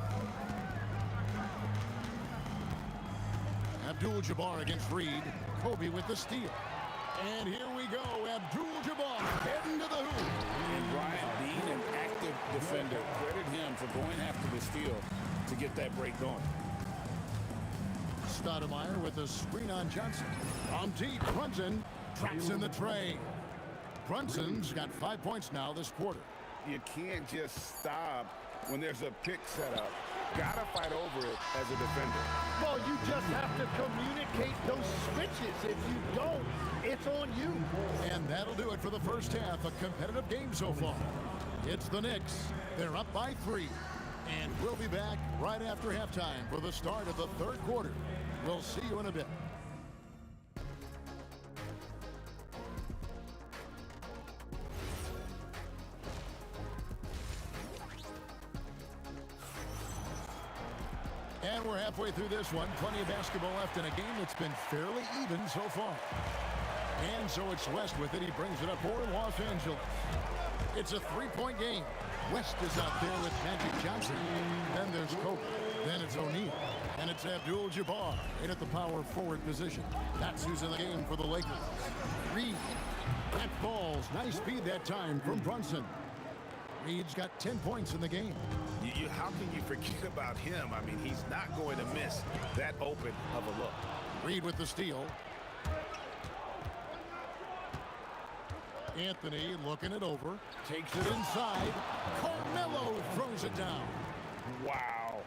Abdul-Jabbar against Reed. Kobe with the steal. And here we go. Abdul-Jabbar heading to the hoop. And Bryant, being an active defender, credit him for going after the steal to get that break going. Stoudemire with a screen on Johnson. From deep, Brunson traps in the tray. Brunson's got 5 points now this quarter. You can't just stop when there's a pick set up. Gotta fight over it as a defender. Well, you just have to communicate those switches. If you don't, it's on you. And that'll do it for the first half. A competitive game so far. It's the Knicks. They're up by 3. And we'll be back right after halftime for the start of the third quarter. We'll see you in a bit. And we're halfway through this one. Plenty of basketball left in a game that's been fairly even so far. And so it's West with it. He brings it up for Los Angeles. It's a three-point game. West is out there with Magic Johnson. Then there's Kobe. Then it's O'Neal. And it's Abdul-Jabbar in at the power forward position. That's who's in the game for the Lakers. Reed. That falls. Nice speed that time from Brunson. Reed's got 10 points in the game. How can you forget about him? I mean, he's not going to miss that open of a look. Reed with the steal. Anthony looking it over. Takes it inside. Carmelo throws it down. Wow.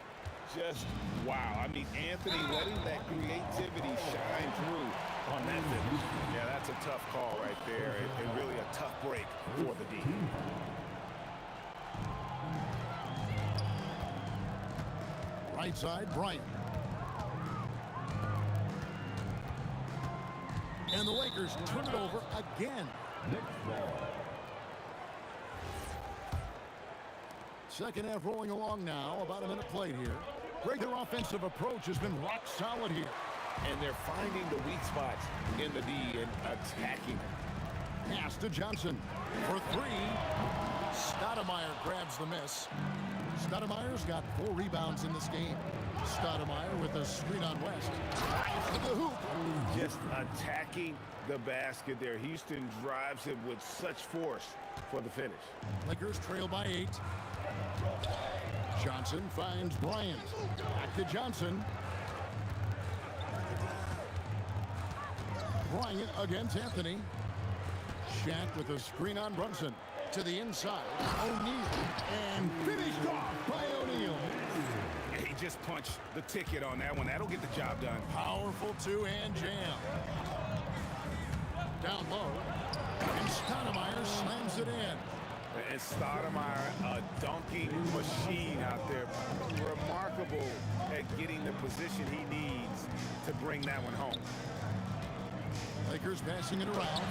Just wow. I mean, Anthony letting that creativity shine through on that finish. Yeah, that's a tough call right there, and really a tough break for the D. Right side, Bryant. And the Lakers turn it over again. Second half rolling along now. About a minute played here. Their offensive approach has been rock solid here. And they're finding the weak spots in the D and attacking it. Pass to Johnson for three. Stoudemire grabs the miss. Stoudemire's got 4 rebounds in this game. Stoudemire with a screen on West. To the hoop. Just attacking the basket there. Houston drives it with such force for the finish. Lakers trail by 8. Johnson finds Bryant. Back to Johnson. Bryant against Anthony. Shaq with a screen on Brunson. To the inside, O'Neal. And finished off by O'Neal. He just punched the ticket on that one. That'll get the job done. Powerful two-hand jam. Down low. And Stoudemire slams it in. And Stoudemire, a dunking machine out there. Remarkable at getting the position he needs to bring that one home. Lakers passing it around.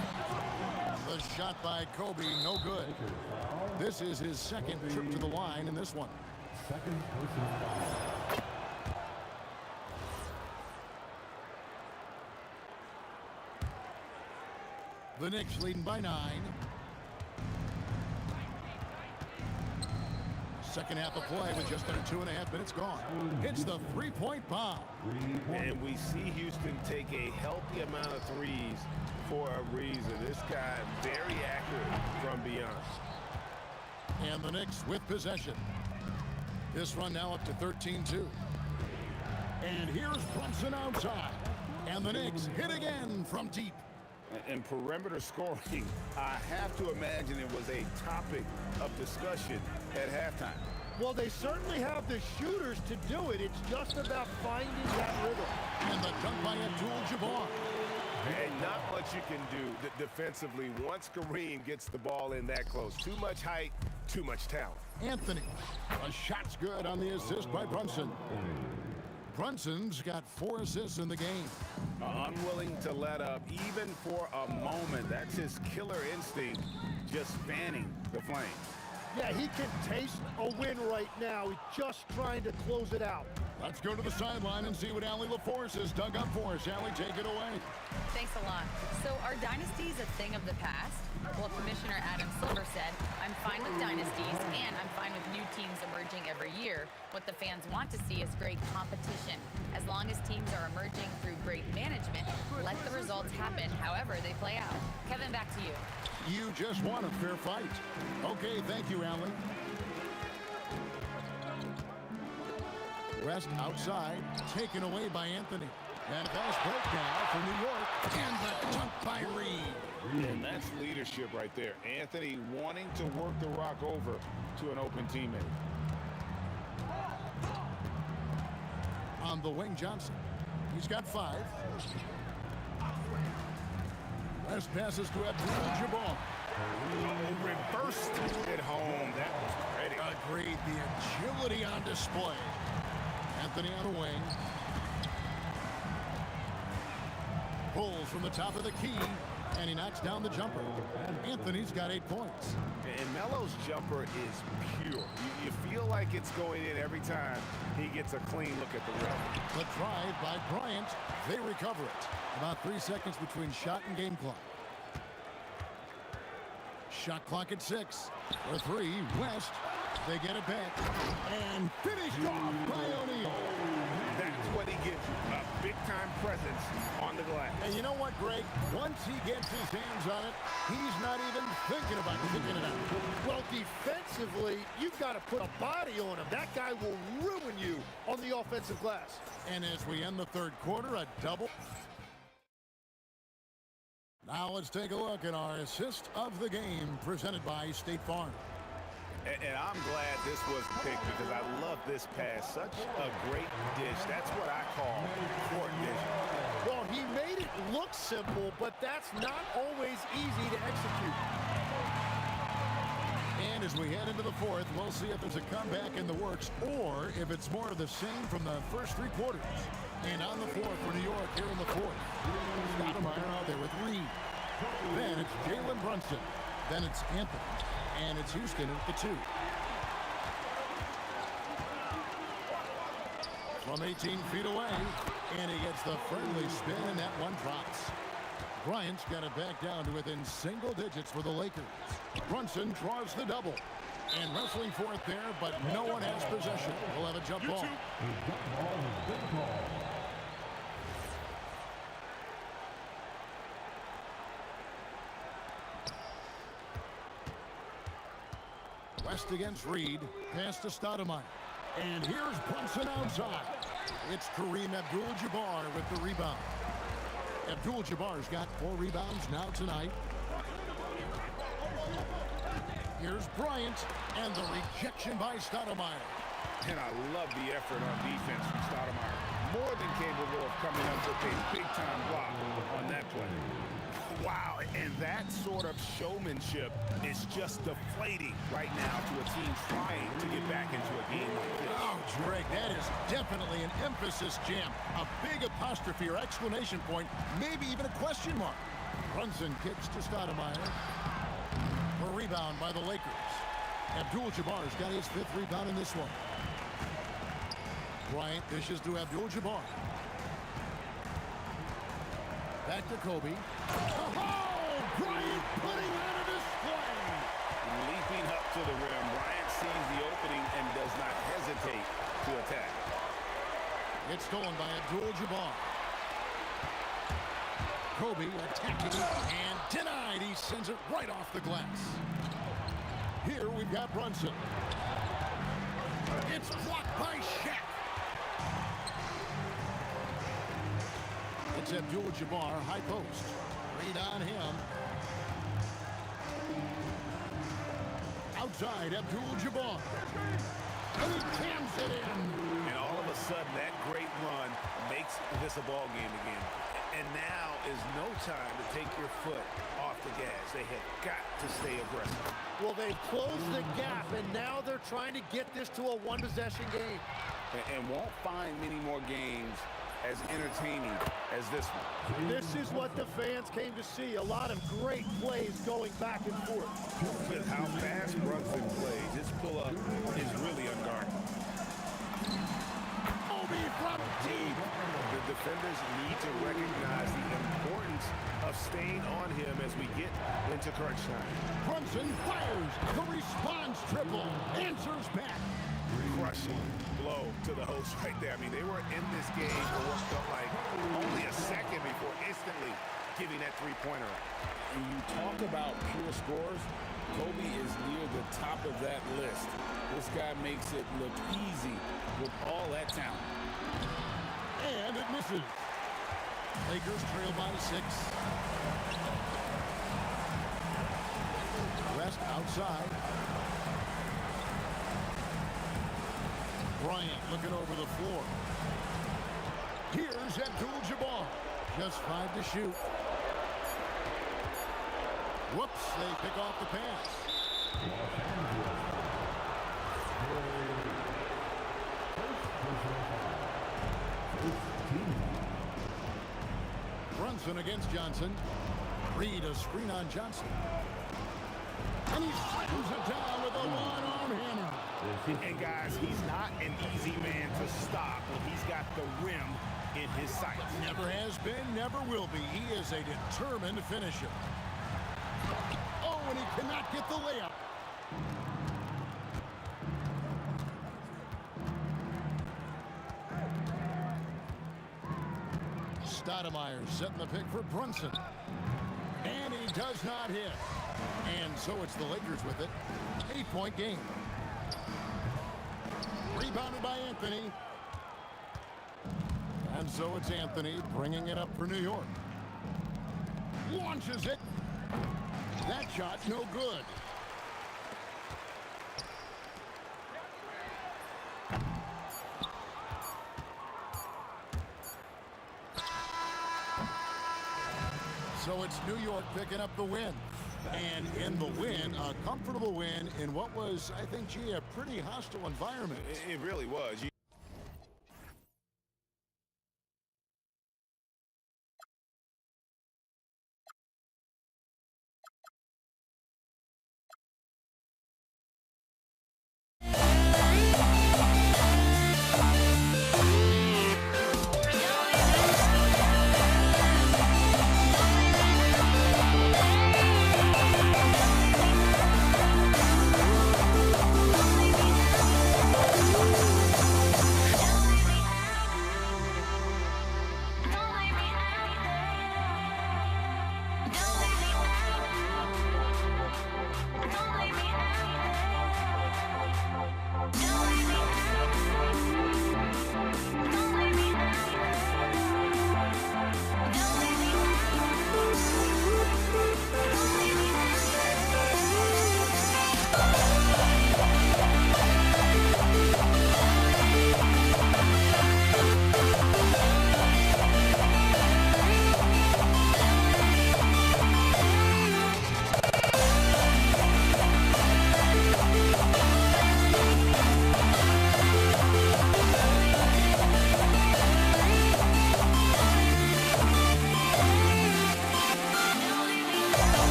The shot by Kobe, no good. This is his second trip to the line in this one. Second personal foul. The Knicks leading by 9. Second half of play with just under 2.5 minutes gone. It's the three-point bomb. And we see Houston take a healthy amount of threes for a reason. This guy very accurate from beyond. And the Knicks with possession. This run now up to 13-2. And here's Brunson outside. And the Knicks hit again from deep. And perimeter scoring, I have to imagine it was a topic of discussion at halftime. Well, they certainly have the shooters to do it. It's just about finding that rhythm. And the dunk by Abdul-Jabbar. And not much you can do defensively once Kareem gets the ball in that close. Too much height, too much talent. Anthony, a shot's good on the assist by Brunson. Brunson's got 4 assists in the game. Unwilling to let up even for a moment. That's his killer instinct, just fanning the flame. Yeah, he can taste a win right now. He's just trying to close it out. Let's go to the sideline and see what Allie LaForce has dug up for us. Allie, take it away. Thanks a lot. So are dynasties a thing of the past? Well, Commissioner Adam Silver said, I'm fine with dynasties and I'm fine with new teams emerging every year. What the fans want to see is great competition. As long as teams are emerging through great management, let the results happen however they play out. Kevin, back to you. You just won a fair fight. Okay, thank you, Allie. West outside, taken away by Anthony. And fast break now for New York. And the dunk by Reed. And that's leadership right there. Anthony wanting to work the rock over to an open teammate. On the wing, Johnson. He's got 5. West passes to Abdul-Jabbar. Oh, reversed it home. That was pretty. Agreed. The agility on display. Anthony on the wing. Pulls from the top of the key, and he knocks down the jumper. Anthony's got 8 points. And Melo's jumper is pure. You feel like it's going in every time he gets a clean look at the rim. The drive by Bryant. They recover it. About 3 seconds between shot and game clock. Shot clock at 6. For 3, West. They get it back. And finished off by O'Neal. That's what he gives you. A big-time presence on the glass. And you know what, Greg? Once he gets his hands on it, he's not even thinking about kicking it out. Well, defensively, you've got to put a body on him. That guy will ruin you on the offensive glass. And as we end the third quarter, a double. Now let's take a look at our assist of the game presented by State Farm. And I'm glad this was picked because I love this pass. Such a great dish. That's what I call court vision. Well, he made it look simple, but that's not always easy to execute. And as we head into the fourth, we'll see if there's a comeback in the works or if it's more of the same from the first 3 quarters. And on the floor for New York here in the fourth. Stoudemire out there with Reed. Then it's Jalen Brunson. Then it's Anthony. And it's Houston at the 2. From 18 feet away. And he gets the friendly spin, and that one drops. Bryant's got it back down to within single digits for the Lakers. Brunson draws the double. And wrestling for it there, but no one has possession. We'll have a jump ball. West against Reed. Pass to Stoudemire. And here's Brunson outside. It's Kareem Abdul-Jabbar with the rebound. Abdul-Jabbar's got 4 rebounds now tonight. Here's Bryant, and the rejection by Stoudemire. And I love the effort on defense from Stoudemire. More than capable of coming up with a big-time block on that play. Wow, and that sort of showmanship is just deflating right now to a team trying to get back into a game like this. Oh, Greg, that is definitely an emphasis jam. A big apostrophe or exclamation point, maybe even a question mark. Brunson kicks to Stoudemire. A rebound by the Lakers. Abdul-Jabbar's got his 5th rebound in this one. Bryant dishes to Abdul-Jabbar. Back to Kobe. Oh, Bryant putting on a display. Leaping up to the rim, Bryant sees the opening and does not hesitate to attack. It's stolen by Abdul-Jabbar. Kobe attacking and denied. He sends it right off the glass. Here we've got Brunson. It's blocked by Shaq. It's Abdul-Jabbar, high post. Read on him. Outside, Abdul-Jabbar. And he jams it in. And all of a sudden, that great run makes this a ball game again. And now is no time to take your foot off the gas. They have got to stay aggressive. Well, they've closed the gap, and now they're trying to get this to a one-possession game. And won't find many more games as entertaining as this one. This is what the fans came to see. A lot of great plays going back and forth. With how fast Brunson plays, his pull-up is really unguarded. Oh, Kobe from deep. The defenders need to recognize the importance of staying on him as we get into crunch time. Brunson fires. The response triple. Answers back. Crushing blow to the host right there. I mean, they were in this game for what felt like only a second before instantly giving that three-pointer up. When you talk about pure scores, Kobe is near the top of that list. This guy makes it look easy with all that talent. And it misses. Lakers trail by 6. West outside. Bryant looking over the floor. Here's Abdul-Jabbar. Just 5 to shoot. Whoops, they pick off the pass. Brunson against Johnson. Reed a screen on Johnson. And he slams it down with a one-arm hammer. And guys, he's not an easy man to stop when he's got the rim in his sights. Never has been, never will be. He is a determined finisher. Oh, and he cannot get the layup. Stoudemire setting the pick for Brunson. And he does not hit. And so it's the Lakers with it. 8-point game. Rebounded by Anthony. And so it's Anthony bringing it up for New York. Launches it. That shot no good. So it's New York picking up the win. And in the win, a comfortable win in what was, I think, gee, a pretty hostile environment. It really was.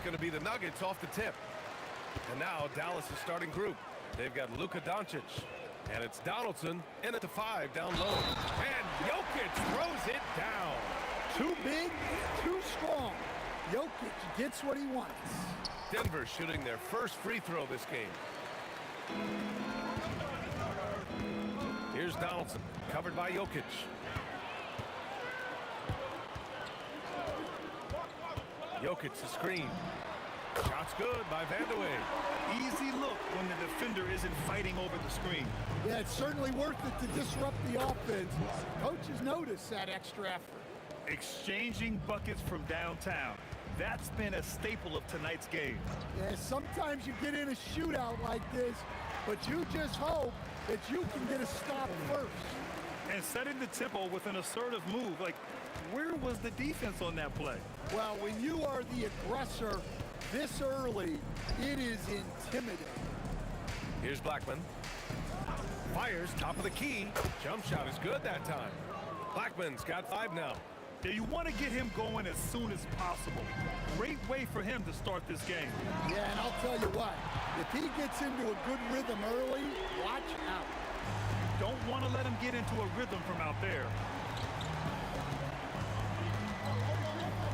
Going to be the Nuggets off the tip. And now Dallas' starting group. They've got Luka Doncic. And it's Donaldson in at the 5 down low. And Jokic throws it down. Too big, too strong. Jokic gets what he wants. Denver shooting their first free throw this game. Here's Donaldson, covered by Jokic. Jokic the screen. Shot's good by Vandeweghe. Easy look when the defender isn't fighting over the screen. Yeah, it's certainly worth it to disrupt the offense. Coaches notice that extra effort. Exchanging buckets from downtown. That's been a staple of tonight's game. Yeah, sometimes you get in a shootout like this, but you just hope that you can get a stop first. And setting the tempo with an assertive move, like, where was the defense on that play? Well, when you are the aggressor this early, it is intimidating. Here's Blackman. Fires top of the key. Jump shot is good that time. Blackman's got 5 now. Yeah, you want to get him going as soon as possible. Great way for him to start this game. Yeah, and I'll tell you what, if he gets into a good rhythm early, watch out. Don't want to let him get into a rhythm from out there.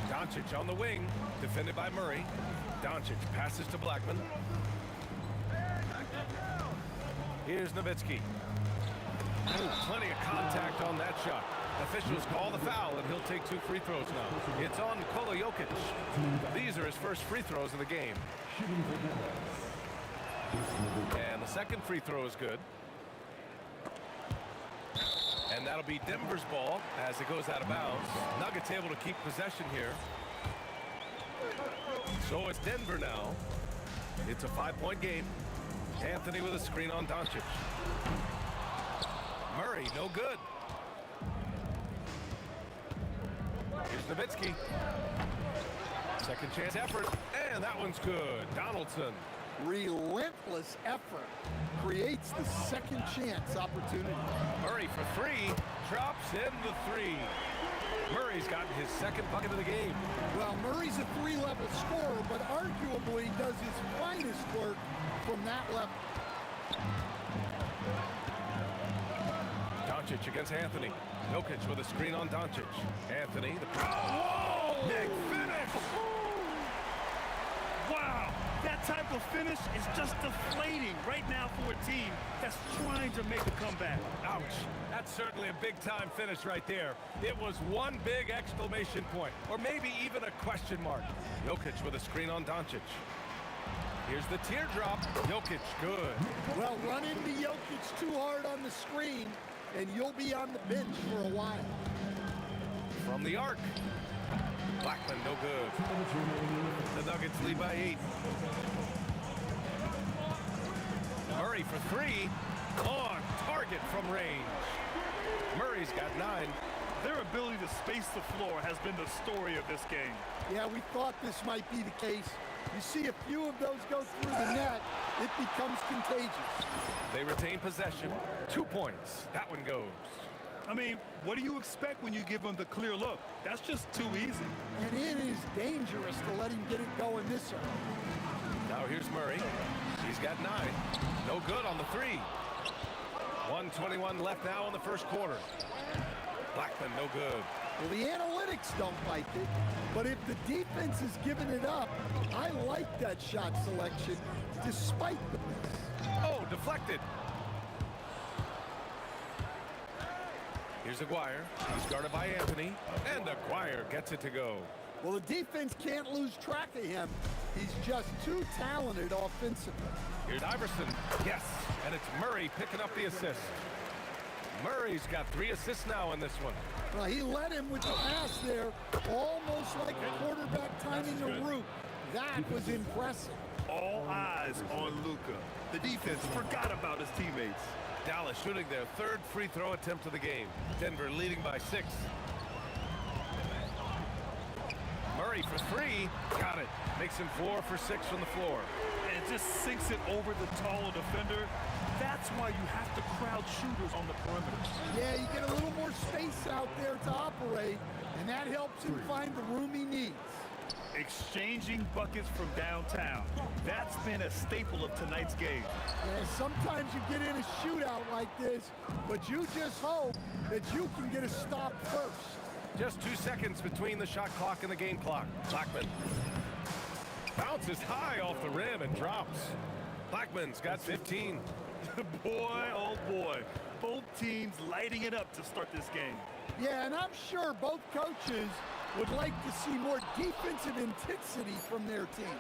Doncic on the wing, defended by Murray. Doncic passes to Blackman. Here's Nowitzki. Ooh, plenty of contact on that shot. Officials call the foul, and he'll take 2 free throws now. It's on Nikola Jokic. These are his first free throws of the game. And the second free throw is good. And that'll be Denver's ball as it goes out of bounds. Nuggets able to keep possession here. So it's Denver now. It's a 5-point game. Anthony with a screen on Doncic. Murray, no good. Here's Nowitzki. Second chance effort, and that one's good. Donaldson. Relentless effort creates the second chance opportunity. Murray for 3, drops in the 3. Murray's gotten his second bucket of the game. Well, Murray's a 3-level scorer, but arguably does his finest work from that level. Doncic against Anthony. Jokic with a screen on Doncic. Anthony, the whoa! Big finish! Wow! That type of finish is just deflating right now for a team that's trying to make a comeback. Ouch. That's certainly a big-time finish right there. It was one big exclamation point, or maybe even a question mark. Jokic with a screen on Doncic. Here's the teardrop. Jokic, good. Well, run into Jokic too hard on the screen, and you'll be on the bench for a while. From the arc. Blackman, no good. The Nuggets lead by 8. Murray for 3. On target from range. Murray's got 9. Their ability to space the floor has been the story of this game. Yeah, we thought this might be the case. You see a few of those go through the net, it becomes contagious. They retain possession. 2 points. That one goes. I mean, what do you expect when you give them the clear look? That's just too easy. And it is dangerous to let him get it going this early. Now here's Murray. He's got 9. No good on the 3. 1:21 left now in the first quarter. Blackman, no good. Well, the analytics don't like it, but if the defense is giving it up, I like that shot selection despite the miss. Oh, deflected. Here's Aguirre. He's guarded by Anthony, and Aguirre gets it to go. Well, the defense can't lose track of him. He's just too talented offensively. Here's Iverson. Yes, and it's Murray picking up the assist. Murray's got 3 assists now in this one. Well, he led him with the pass there, almost like a quarterback timing a route. That was impressive. All eyes on Luka. The defense forgot about his teammates. Dallas shooting their 3rd free throw attempt of the game. Denver leading by 6. Murray for 3. Got it. Makes him 4 for 6 from the floor. And it just sinks it over the taller defender. That's why you have to crowd shooters on the perimeter. Yeah, you get a little more space out there to operate, and that helps him find the room he needs. Exchanging buckets from downtown. That's been a staple of tonight's game. Yeah, sometimes you get in a shootout like this, but you just hope that you can get a stop first. Just 2 seconds between the shot clock and the game clock. Blackman bounces high off the rim and drops. Blackman's got 15. Boy, oh boy. Both teams lighting it up to start this game. Yeah, and I'm sure both coaches would like to see more defensive intensity from their team.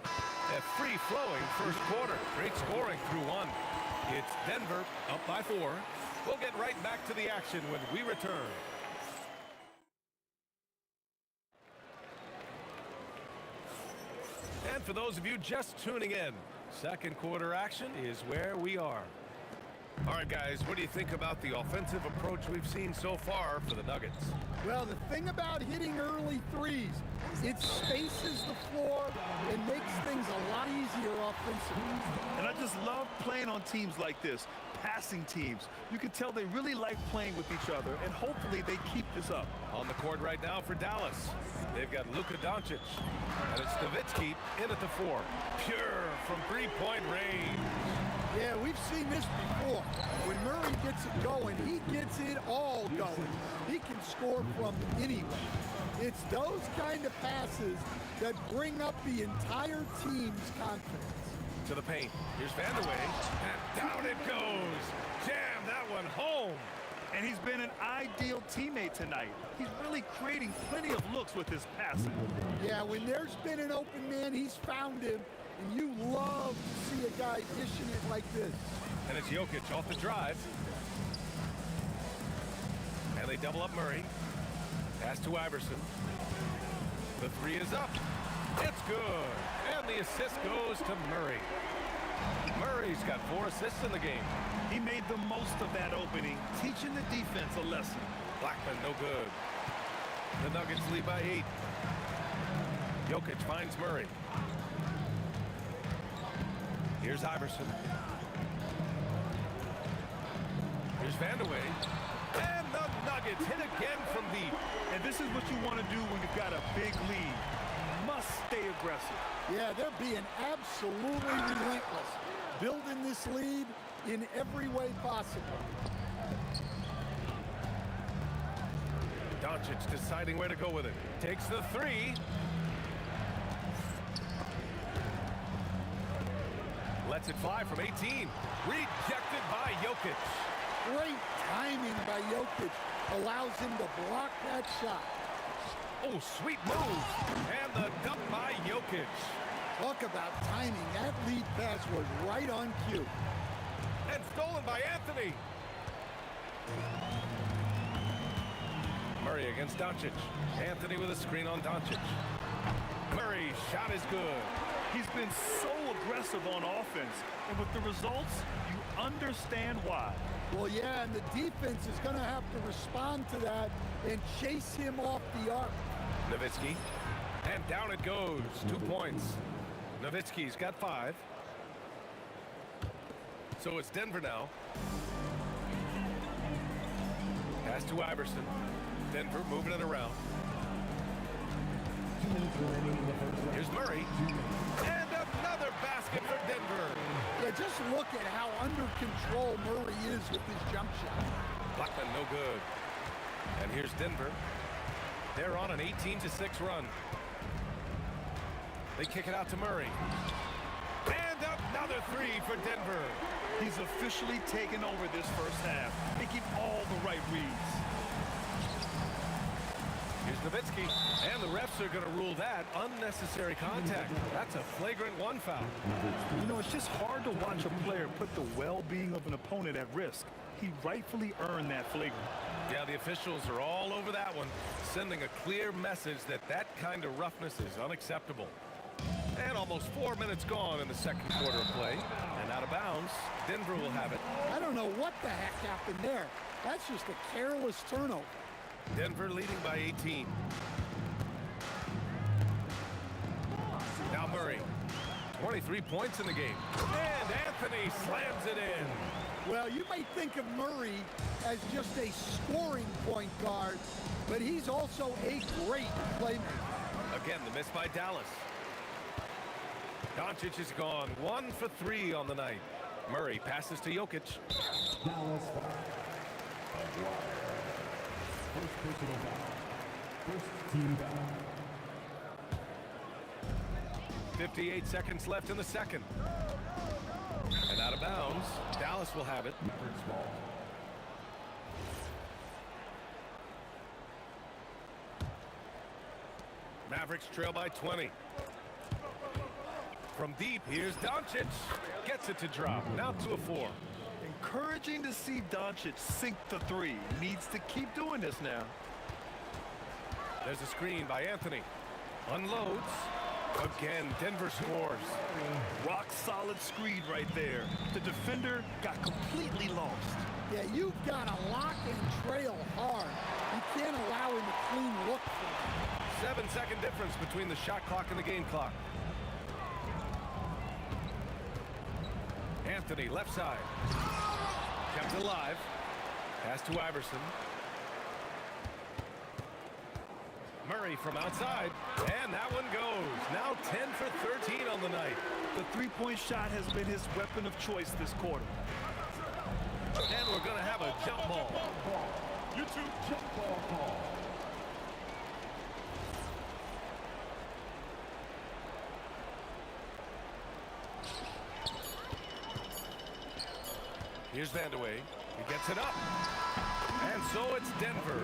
A free-flowing first quarter. Great scoring through 1. It's Denver up by 4. We'll get right back to the action when we return. And for those of you just tuning in, second quarter action is where we are. All right, guys, what do you think about the offensive approach we've seen so far for the Nuggets? Well, the thing about hitting early threes, it spaces the floor and makes things a lot easier offensively. And I just love playing on teams like this, passing teams. You can tell they really like playing with each other, and hopefully they keep this up. On the court right now for Dallas, they've got Luka Doncic, and it's Nowitzki in at the 4. Pure from three-point range. Yeah, we've seen this before. When Murray gets it going, he gets it all going. He can score from anywhere. It's those kind of passes that bring up the entire team's confidence. To the paint. Here's Vandeweghe, and down it goes. Jam that one home. And he's been an ideal teammate tonight. He's really creating plenty of looks with his passing. Yeah, when there's been an open man, he's found him. And you love to see a guy dishing it like this. And it's Jokic off the drive. And they double up Murray. Pass to Iverson. The 3 is up. It's good. And the assist goes to Murray. Murray's got 4 assists in the game. He made the most of that opening, teaching the defense a lesson. Blackman, no good. The Nuggets lead by 8. Jokic finds Murray. Here's Iverson. Here's Vandeweghe. And the Nuggets hit again from deep. And this is what you want to do when you've got a big lead. Must stay aggressive. Yeah, they're being absolutely relentless. Building this lead in every way possible. Doncic deciding where to go with it. Takes the 3. Lets it fly from 18. Rejected by Jokic. Great timing by Jokic. Allows him to block that shot. Oh, sweet move. And the dunk by Jokic. Talk about timing. That lead pass was right on cue. And stolen by Anthony. Murray against Doncic. Anthony with a screen on Doncic. Murray's shot is good. He's been so aggressive on offense, and with the results, you understand why. Well, yeah, and the defense is going to have to respond to that and chase him off the arc. Nowitzki. And down it goes. 2 points. Nowitzki's got 5. So it's Denver now. Pass to Iverson. Denver moving it around. Here's Murray. And another basket for Denver. Yeah, just look at how under control Murray is with his jump shot. Blackman no good. And here's Denver. They're on an 18-6 run. They kick it out to Murray. And another 3 for Denver. He's officially taken over this first half, making all the right reads. Here's Nowitzki. And the refs are going to rule that unnecessary contact. That's a flagrant 1 foul. You know, it's just hard to watch a player put the well-being of an opponent at risk. He rightfully earned that flagrant. Yeah, the officials are all over that one, sending a clear message that that kind of roughness is unacceptable. And almost 4 minutes gone in the second quarter of play. And out of bounds, Denver will have it. I don't know what the heck happened there. That's just a careless turnover. Denver leading by 18. Now Murray. 23 points in the game. And Anthony slams it in. Well, you may think of Murray as just a scoring point guard, but he's also a great playmaker. Again, the miss by Dallas. Doncic is gone. 1 for 3 on the night. Murray passes to Jokic. Dallas first personal foul. First team foul. 58 seconds left in the second. And out of bounds, Dallas will have it. Mavericks ball. Mavericks trail by 20. From deep, here's Doncic. Gets it to drop. Now to a 4. Encouraging to see Doncic sink the 3. Needs to keep doing this now. There's a screen by Anthony. Unloads. Again, Denver scores. Rock solid screen right there. The defender got completely lost. Yeah, you've got to lock and trail hard. You can't allow him a clean look for him. 7-second difference between the shot clock and the game clock. Anthony, left side. Kept alive. Pass to Iverson. Murray from outside. And that one goes. Now 10 for 13 on the night. The three-point shot has been his weapon of choice this quarter. And we're going to have a jump ball. YouTube jump ball call. Here's Vandeweghe. He gets it up. And so it's Denver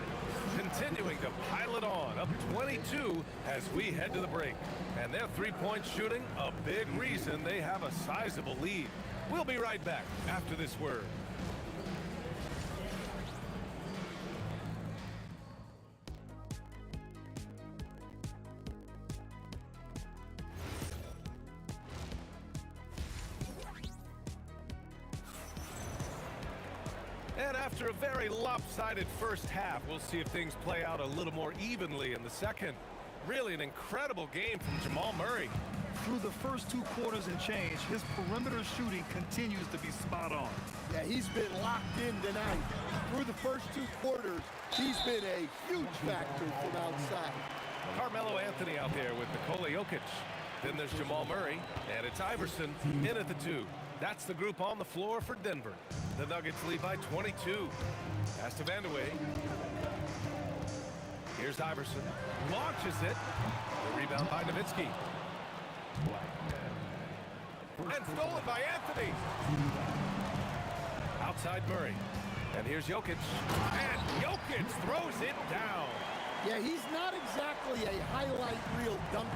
continuing to pile it on, up 22 as we head to the break. And their three-point shooting, a big reason they have a sizable lead. We'll be right back after this word. And after a very lopsided first half, we'll see if things play out a little more evenly in the second. Really an incredible game from Jamal Murray. Through the first 2 quarters and change, his perimeter shooting continues to be spot on. Yeah, he's been locked in tonight. Through the first 2 quarters, he's been a huge factor from outside. Carmelo Anthony out there with Nikola Jokic. Then there's Jamal Murray, and it's Iverson in at the 2. That's the group on the floor for Denver. The Nuggets lead by 22. Pass to Vandeweghe. Here's Iverson. Launches it. The rebound by Nowitzki. And stolen by Anthony. Outside Murray. And here's Jokic. And Jokic throws it down. Yeah, he's not exactly a highlight reel dunker,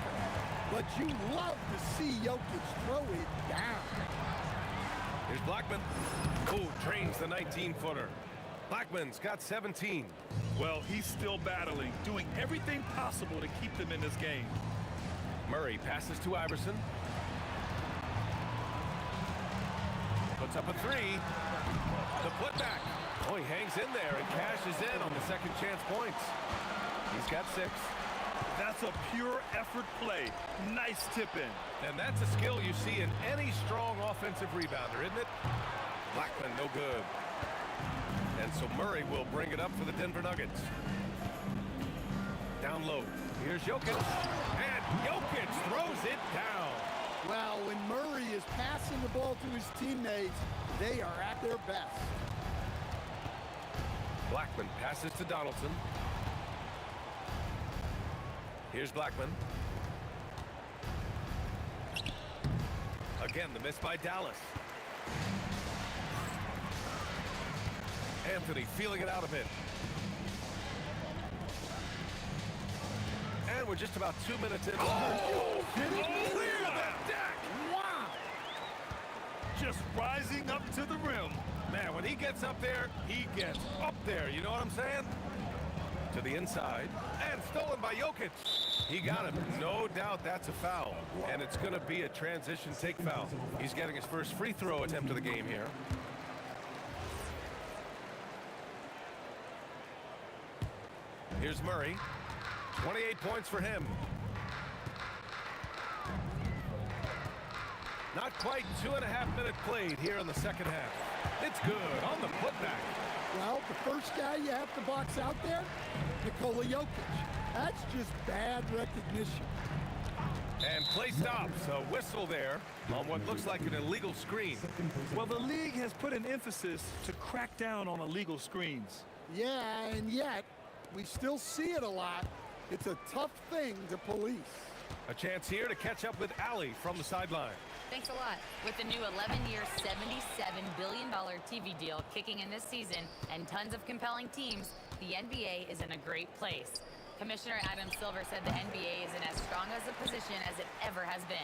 but you love to see Jokic throw it down. Here's Blackman. Ooh, drains the 19-footer. Blackman's got 17. Well, he's still battling, doing everything possible to keep them in this game. Murray passes to Iverson. Puts up a three. The putback. Oh, he hangs in there and cashes in on the second chance points. He's got 6. That's a pure effort play. Nice tip in. And that's a skill you see in any strong offensive rebounder, isn't it? Blackman, no good. And so Murray will bring it up for the Denver Nuggets. Down low. Here's Jokic. And Jokic throws it down. Well, when Murray is passing the ball to his teammates, they are at their best. Blackman passes to Donaldson. Here's Blackman. Again, the miss by Dallas. Anthony feeling it out a bit. And we're just about 2 minutes in. Oh, clear the deck. Wow. Just rising up to the rim. Man, when he gets up there, he gets up there. You know what I'm saying? To the inside. And stolen by Jokic. He got him. No doubt that's a foul. And it's going to be a transition take foul. He's getting his first free throw attempt of the game here. Here's Murray. 28 points for him. Not quite 2.5 minutes played here in the second half. It's good on the putback. Well, the first guy you have to box out there, Nikola Jokic. That's just bad recognition. And play stops. A whistle there on what looks like an illegal screen. Well, the league has put an emphasis to crack down on illegal screens. Yeah, and yet, we still see it a lot. It's a tough thing to police. A chance here to catch up with Allie from the sideline. Thanks a lot. With the new 11-year, $77 billion TV deal kicking in this season and tons of compelling teams, the NBA is in a great place. Commissioner Adam Silver said the NBA is in as strong as a position as it ever has been.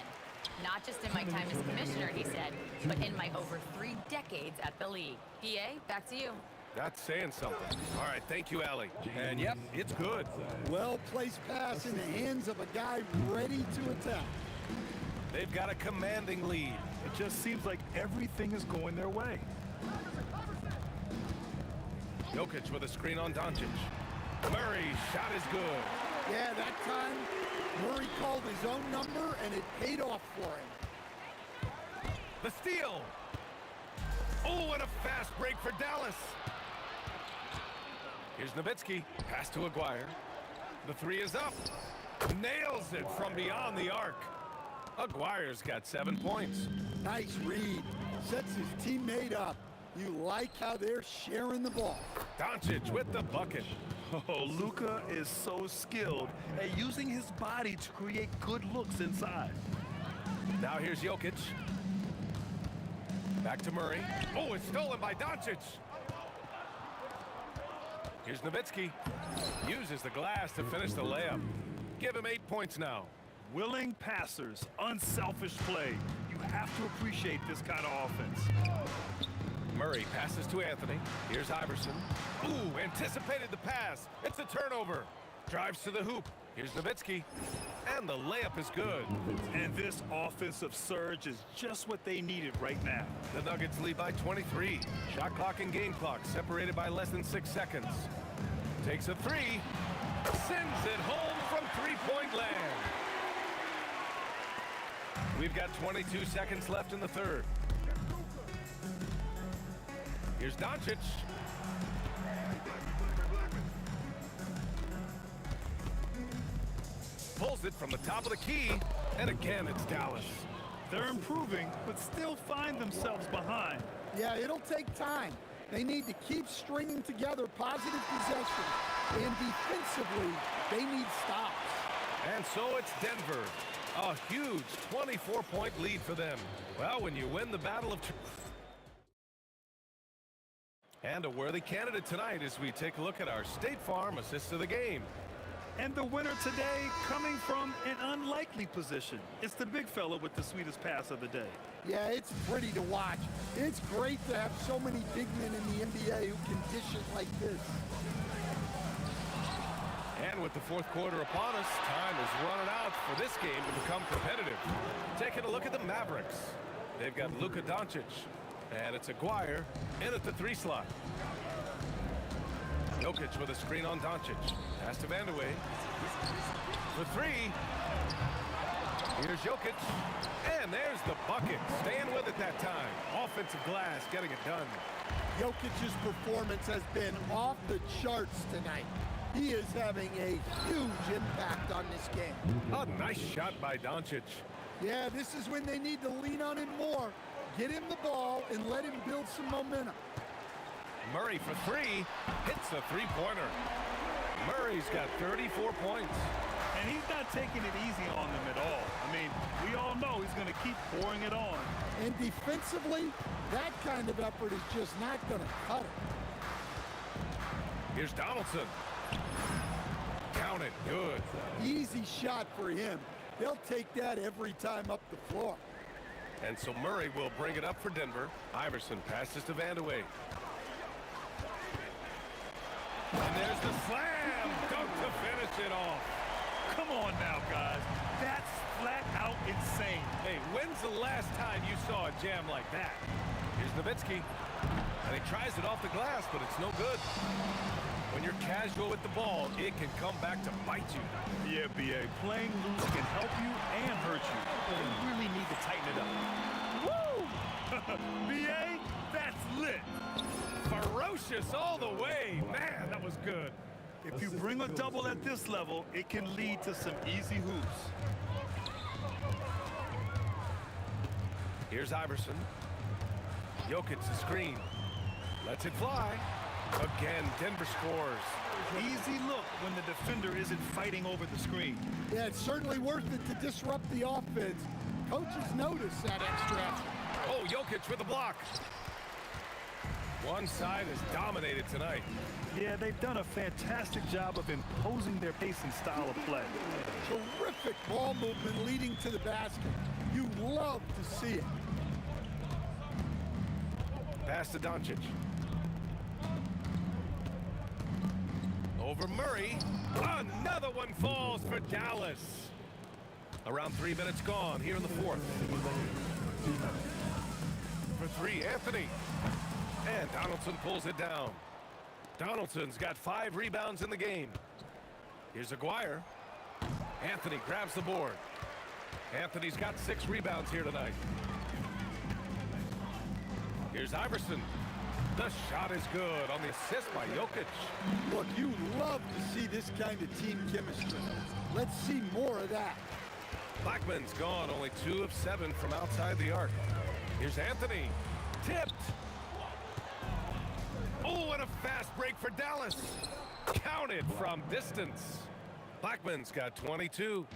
Not just in my time as commissioner, he said, but in my over 3 decades at the league. PA, back to you. That's saying something. All right, thank you, Allie. And yep, it's good. Well-placed pass in the hands of a guy ready to attack. They've got a commanding lead. It just seems like everything is going their way. Jokic with a screen on Doncic. Murray's shot is good. Yeah, that time Murray called his own number and it paid off for him. The steal. Oh, and a fast break for Dallas. Here's Nowitzki. Pass to Aguirre. The three is up. Nails it from beyond the arc. Aguirre's got 7 points. Nice read. Sets his teammate up. You like how they're sharing the ball. Doncic with the bucket. Oh, Luka is so skilled at using his body to create good looks inside. Now here's Jokic. Back to Murray. Oh, it's stolen by Doncic. Here's Nowitzki. Uses the glass to finish the layup. Give him 8 points now. Willing passers, unselfish play. You have to appreciate this kind of offense. Murray passes to Anthony. Here's Iverson. Ooh, anticipated the pass. It's a turnover. Drives to the hoop. Here's Nowitzki. And the layup is good. And this offensive surge is just what they needed right now. The Nuggets lead by 23. Shot clock and game clock separated by less than 6 seconds. Takes a three. Sends it home from three-point land. We've got 22 seconds left in the third. Here's Doncic. Pulls it from the top of the key, and again it's Dallas. They're improving, but still find themselves behind. Yeah, it'll take time. They need to keep stringing together positive possession, and defensively, they need stops. And so it's Denver. A huge 24-point lead for them. Well, when you win the battle of... And a worthy candidate tonight as we take a look at our State Farm assist of the game. And the winner today coming from an unlikely position. It's the big fella with the sweetest pass of the day. Yeah, it's pretty to watch. It's great to have so many big men in the NBA who can dish it like this. And with the fourth quarter upon us, time is running out for this game to become competitive. Taking a look at the Mavericks. They've got Luka Doncic. And it's Aguirre in at the 3 slot. Jokic with a screen on Doncic. Pass to Vandeweghe. For 3. Here's Jokic. And there's the bucket. Staying with it that time. Offensive glass getting it done. Jokic's performance has been off the charts tonight. He is having a huge impact on this game. A nice shot by Doncic. Yeah, this is when they need to lean on him more. Get him the ball and let him build some momentum. Murray for 3. Hits a 3-pointer. Murray's got 34 points. And he's not taking it easy on them at all. I mean, we all know he's going to keep pouring it on. And defensively, that kind of effort is just not going to cut it. Here's Donaldson. Count it. Good. Easy shot for him. They'll take that every time up the floor. And so Murray will bring it up for Denver. Iverson passes to Vandeweghe. And there's the slam dunk to finish it off. Come on now, guys. That's flat out insane. Hey, when's the last time you saw a jam like that? Here's Nowitzki. And he tries it off the glass, but it's no good. When you're casual with the ball, it can come back to bite you. Yeah, B.A. Playing loose can help you and hurt you. You really need to tighten it up. Woo! B.A., that's lit. Ferocious all the way. Man, that was good. If you bring a double at this level, it can lead to some easy hoops. Here's Iverson. Jokic's a screen. Lets it fly. Again, Denver scores. Easy look when the defender isn't fighting over the screen. Yeah, it's certainly worth it to disrupt the offense. Coaches notice that extra effort. Oh, Jokic with a block. One side is dominated tonight. Yeah, they've done a fantastic job of imposing their pace and style of play. Terrific ball movement leading to the basket. You love to see it. Pass to Doncic. Over Murray. Another one falls for Dallas. Around 3 minutes gone here in the 4th. For 3, Anthony. And Donaldson pulls it down. Donaldson's got 5 rebounds in the game. Here's Aguirre. Anthony grabs the board. Anthony's got 6 rebounds here tonight. Here's Iverson. The shot is good on the assist by Jokic. Look, you love to see this kind of team chemistry. Let's see more of that. Blackman's gone, only 2 of 7 from outside the arc. Here's Anthony. Tipped. Oh, and a fast break for Dallas. Counted from distance. Blackman's got 22.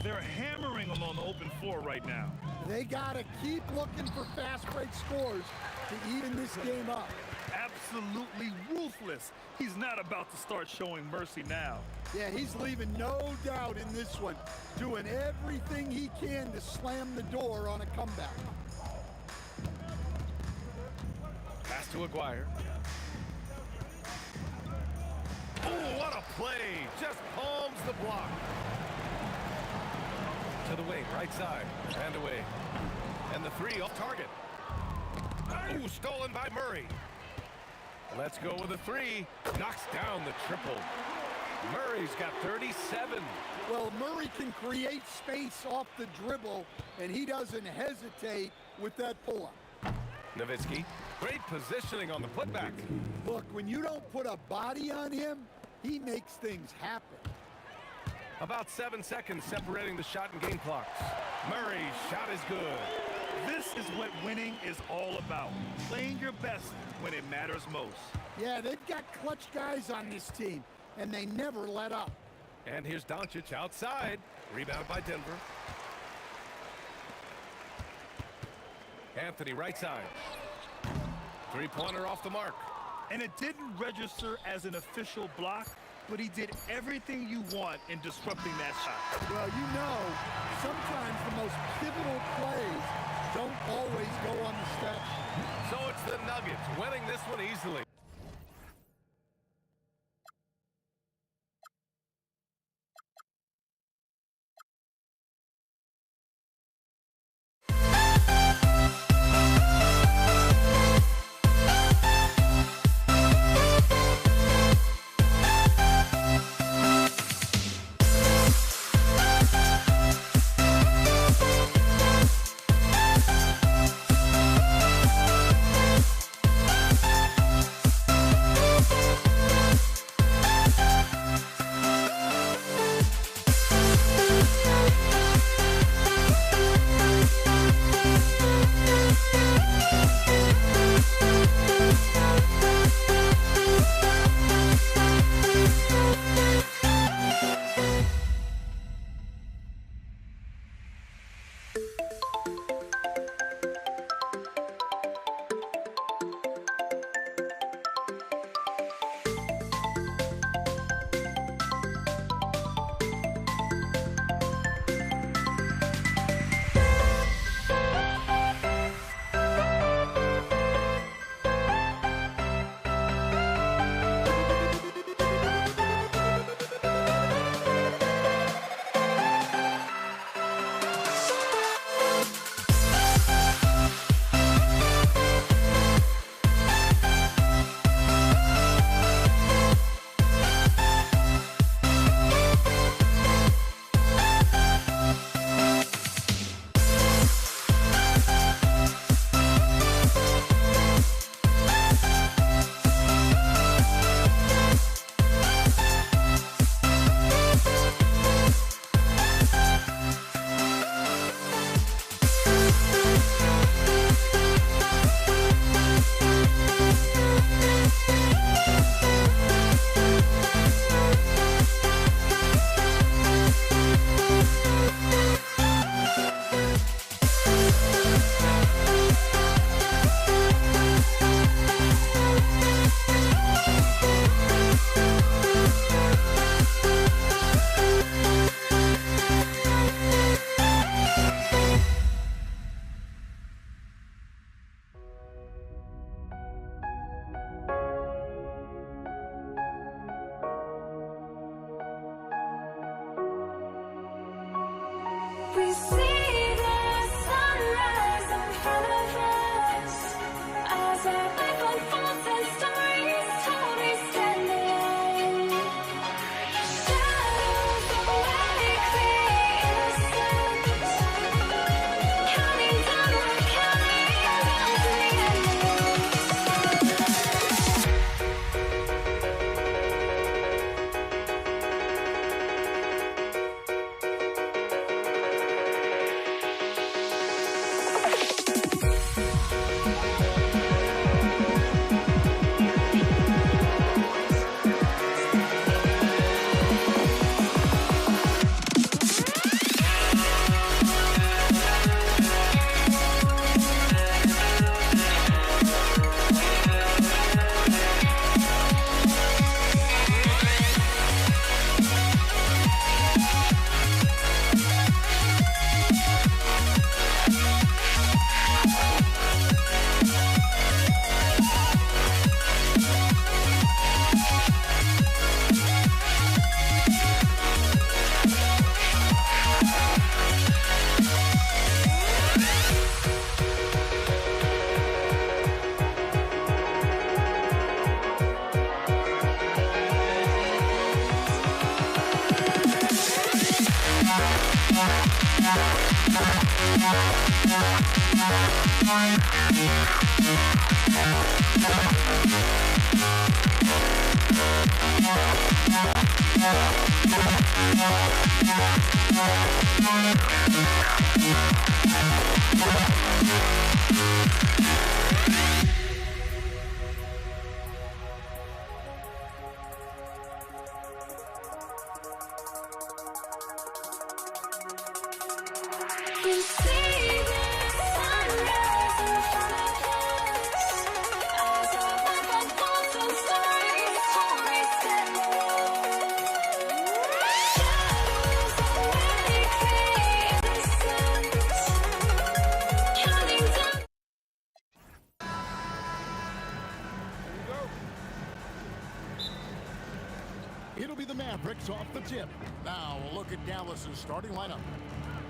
They're hammering them on the open floor right now. They got to keep looking for fast break scores to even this game up. Absolutely ruthless. He's not about to start showing mercy now. Yeah, he's leaving no doubt in this one, doing everything he can to slam the door on a comeback. Pass to Aguirre. Oh, what a play. Just palms the block. To the wing, right side. And away. And the 3 off target. Oh, stolen by Murray. Let's go with a 3. Knocks down the triple. Murray's got 37. Well, Murray can create space off the dribble, and he doesn't hesitate with that pull-up. Nowitzki, great positioning on the putback. Look, when you don't put a body on him, he makes things happen. About 7 seconds separating the shot and game clocks. Murray's shot is good. This is what winning is all about. Playing your best when it matters most. Yeah, they've got clutch guys on this team, and they never let up. And here's Doncic outside. Rebound by Denver. Anthony right side. 3-pointer off the mark. And it didn't register as an official block, but he did everything you want in disrupting that shot. Well, you know, sometimes the most pivotal plays don't always go on the stretch. So it's the Nuggets winning this one easily. We see the sunrise in front of us as our life unfolds and stories told we stand alone. Shadows away, innocence, counting down, we're counting down to the end. We see the sunrise in front of us as our life unfolds and stories told we stand alone. Shadows away, innocence, counting down. It'll be the Mavericks off the tip. Now, a look at Dallas's starting lineup.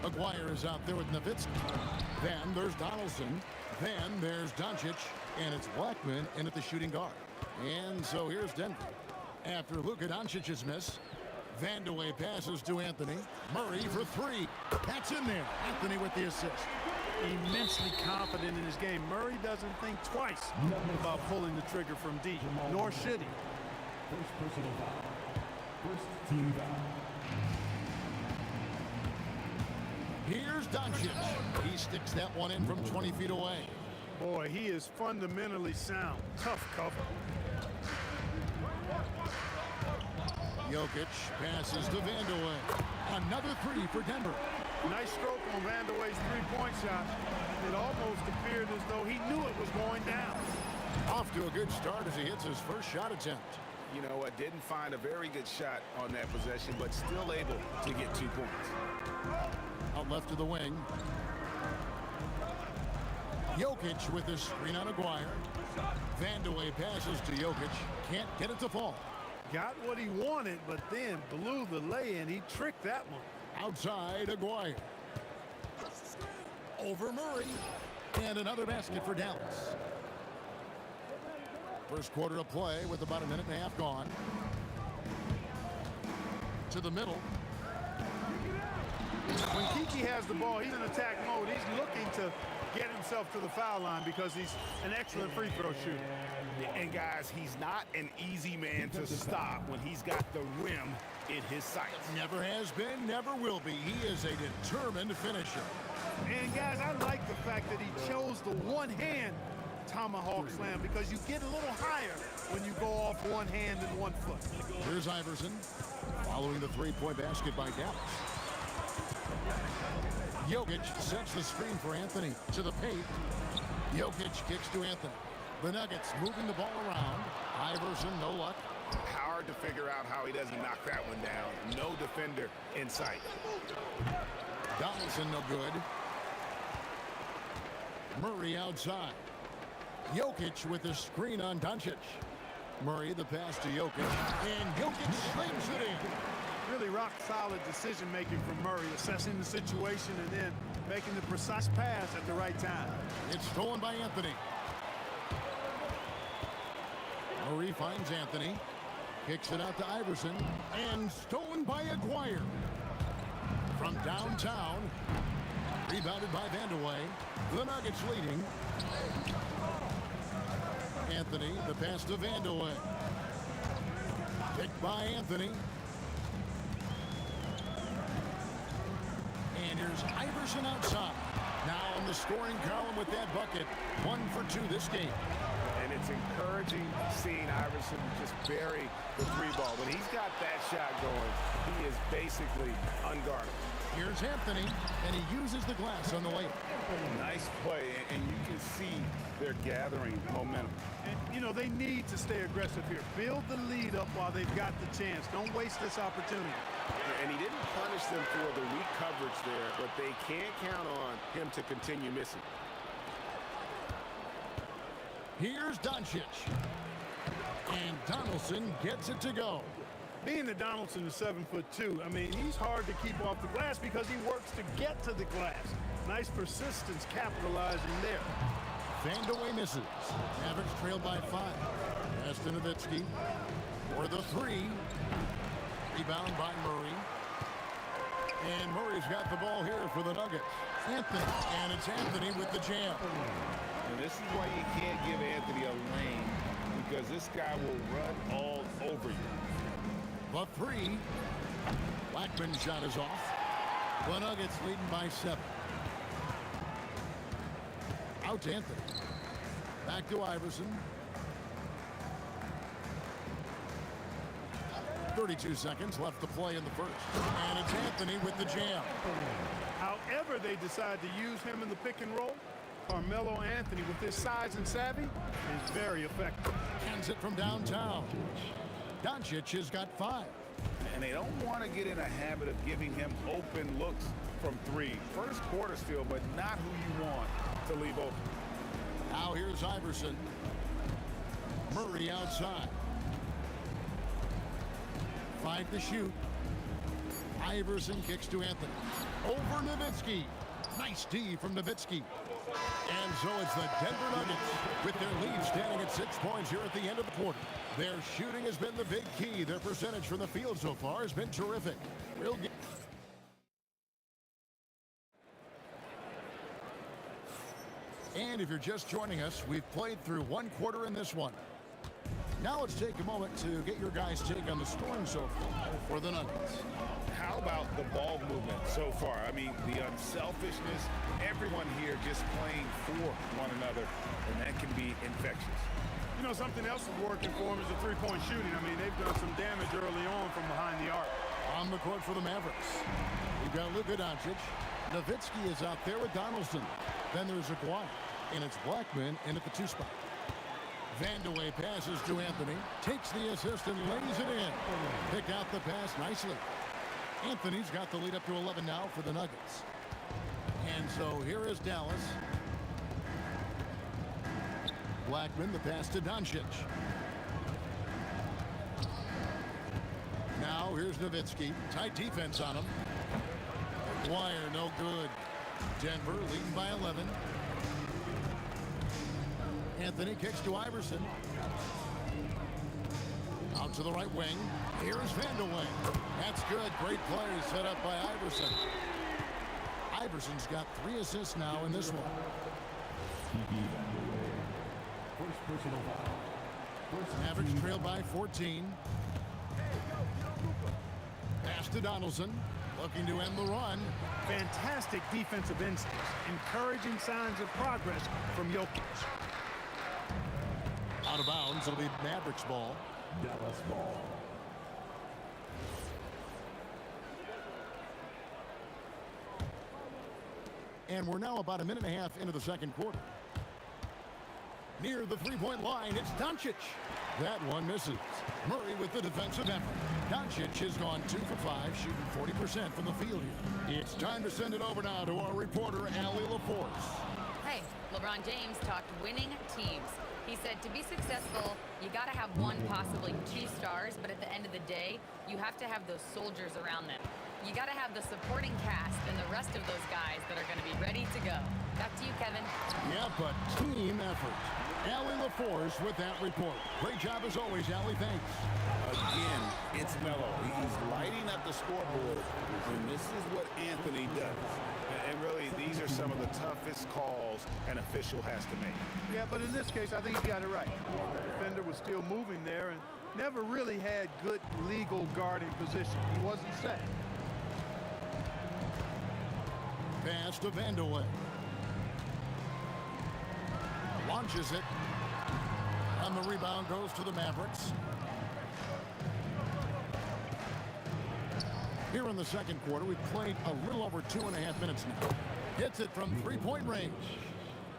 Aguirre is out there with Nowitzki. Then there's Donaldson. Then there's Doncic. And it's Blackman in at the shooting guard. And so here's Denver. After Luka Doncic's miss, Vandeweghe passes to Anthony. Murray for three. That's in there. Anthony with the assist. Immensely confident in his game. Murray doesn't think twice about pulling the trigger from deep, nor should he. First personal foul. First team foul. Here's Doncic. He sticks that one in from 20 feet away. Boy, he is fundamentally sound. Tough cover. Jokic passes to Vandeweghe. Another three for Denver. Nice stroke on Vandeweghe's three-point shot. It almost appeared as though he knew it was going down. Off to a good start as he hits his first shot attempt. You know what? Didn't find a very good shot on that possession, but still able to get 2 points. Out left to the wing. Jokic with his screen on Aguirre. Vandeweghe passes to Jokic. Can't get it to fall. Got what he wanted, but then blew the lay-in. He tricked that one. Outside Aguirre. Over Murray. And another basket for Dallas. First quarter of play with about a minute and a half gone. To the middle. When Kiki has the ball, he's in attack mode. He's looking to get himself to the foul line because he's an excellent free throw shooter. And guys, he's not an easy man to stop when he's got the rim in his sights. Never has been, never will be. He is a determined finisher. And guys, I like the fact that he chose the one-hand tomahawk slam because you get a little higher when you go off one hand and 1 foot. Here's Iverson following the three-point basket by Dallas. Jokic sets the screen for Anthony to the paint. Jokic kicks to Anthony. The Nuggets moving the ball around. Iverson, no luck. Hard to figure out how he doesn't knock that one down. No defender in sight. Donaldson, no good. Murray outside. Jokic with the screen on Doncic. Murray the pass to Jokic. And Jokic slings it in. Really rock-solid decision-making from Murray, assessing the situation and then making the precise pass at the right time. It's stolen by Anthony. Murray finds Anthony. Kicks it out to Iverson. And stolen by Aguirre. From downtown. Rebounded by Vandeweghe. The Nuggets leading. Anthony, the pass to Vandeweghe. Picked by Anthony. And here's Iverson outside. Now in the scoring column with that bucket. 1 for 2 this game. And it's encouraging seeing Iverson just bury the three ball. When he's got that shot going, he is basically unguarded. Here's Anthony, and he uses the glass on the layup. Nice play, and you can see they're gathering momentum. And, you know, they need to stay aggressive here. Build the lead up while they've got the chance. Don't waste this opportunity. And he didn't punish them for the weak coverage there, but they can't count on him to continue missing. Here's Doncic. And Donaldson gets it to go. Being that Donaldson is 7'2", I mean, he's hard to keep off the glass because he works to get to the glass. Nice persistence capitalizing there. Vandeweghe misses. Mavericks trail by 5. Pass to Nowitzki for the 3. Rebound by Murray. And Murray's got the ball here for the Nuggets. Anthony, and it's Anthony with the jam. And this is why you can't give Anthony a lane, because this guy will run all over you. The 3. Blackman's shot is off. The Nuggets leading by 7. Out to Anthony. Back to Iverson. 32 seconds left to play in the first. And it's Anthony with the jam. However they decide to use him in the pick and roll, Carmelo Anthony, with his size and savvy, is very effective. Hands it from downtown. Doncic has got 5. And they don't want to get in a habit of giving him open looks from 3. First quarter still, but not who you want to leave open. Now here's Iverson. Murray outside. 5 to shoot. Iverson kicks to Anthony. Over Nowitzki. Nice D from Nowitzki. And so it's the Denver Nuggets with their lead standing at 6 points here at the end of the quarter. Their shooting has been the big key. Their percentage from the field so far has been terrific. Real game. And if you're just joining us, we've played through 1 quarter in this one. Now let's take a moment to get your guys' take on the scoring so far for the Nuggets. How about the ball movement so far? I mean, the unselfishness, everyone here just playing for one another, and that can be infectious. You know, something else is working for them is the three-point shooting. I mean, they've done some damage early on from behind the arc. On the court for the Mavericks, we've got Luka Doncic. Nowitzki is out there with Donaldson. Then there's Aguirre, and it's Blackman in at the 2 spot. Vandeweghe passes to Anthony, takes the assist and lays it in. Pick out the pass nicely. Anthony's got the lead up to 11 now for the Nuggets. And so here is Dallas. Blackman, the pass to Doncic. Now here's Nowitzki. Tight defense on him. Aguirre, no good. Denver leading by 11. Anthony kicks to Iverson. Out to the right wing. Here's Vandeweghe. That's good. Great play set up by Iverson. Iverson's got 3 assists now in this one. Mavericks trail by 14. Pass to Donaldson. Looking to end the run. Fantastic defensive instincts. Encouraging signs of progress from Jokic. Out of bounds. It'll be Mavericks ball. Dallas ball. And we're now about a minute and a half into the second quarter. Near the three-point line, it's Doncic. That one misses. Murray with the defensive effort. Doncic has gone 2 for 5, shooting 40% from the field here. It's time to send it over now to our reporter, Allie LaForce. Hey, LeBron James talked winning teams. He said, to be successful, you got to have one, possibly two stars, but at the end of the day, you have to have those soldiers around them. You got to have the supporting cast and the rest of those guys that are going to be ready to go. Back to you, Kevin. Yep, a team effort. Allie LaForce with that report. Great job as always, Allie. Thanks. Again, it's Melo. He's lighting up the scoreboard, and this is what Anthony does. And really, these are some of the toughest calls an official has to make. Yeah, but in this case, I think he got it right. The defender was still moving there and never really had good legal guarding position. He wasn't set. Pass to Vandeweghe. Launches it. And the rebound goes to the Mavericks. Here in the second quarter, we've played a little over 2.5 minutes now. Hits it from three-point range.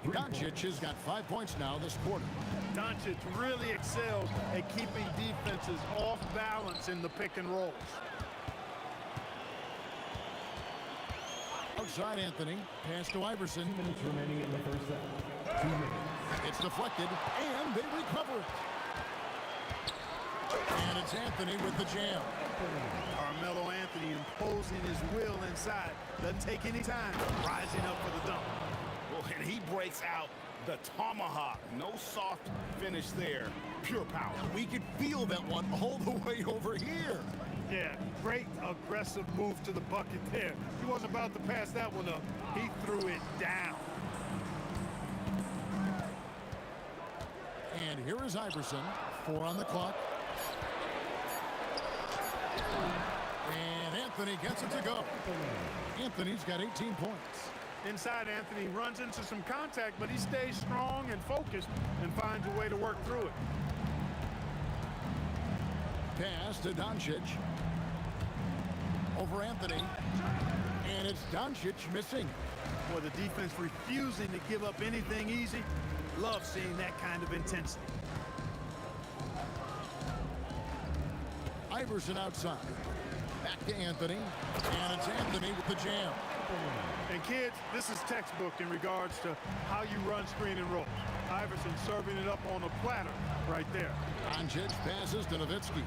Doncic has got 5 points now this quarter. Doncic really excels at keeping defenses off balance in the pick and rolls. Outside Anthony. Pass to Iverson. 2 minutes remaining in the first set. 2 minutes. It's deflected, and they recover it. And it's Anthony with the jam. Carmelo Anthony imposing his will inside. Doesn't take any time. Rising up for the dunk. Well, and he breaks out the tomahawk. No soft finish there. Pure power. We could feel that one all the way over here. Yeah, great aggressive move to the bucket there. He wasn't about to pass that one up. He threw it down. And here is Iverson. 4 on the clock. And Anthony gets it to go. Anthony's got 18 points. Inside, Anthony runs into some contact, but he stays strong and focused and finds a way to work through it. Pass to Doncic. Over Anthony. And it's Doncic missing. Well, the defense refusing to give up anything easy. Love seeing that kind of intensity. Iverson outside. Back to Anthony. And it's Anthony with the jam. And kids, this is textbook in regards to how you run screen and roll. Iverson serving it up on a platter right there. Doncic passes to Nowitzki.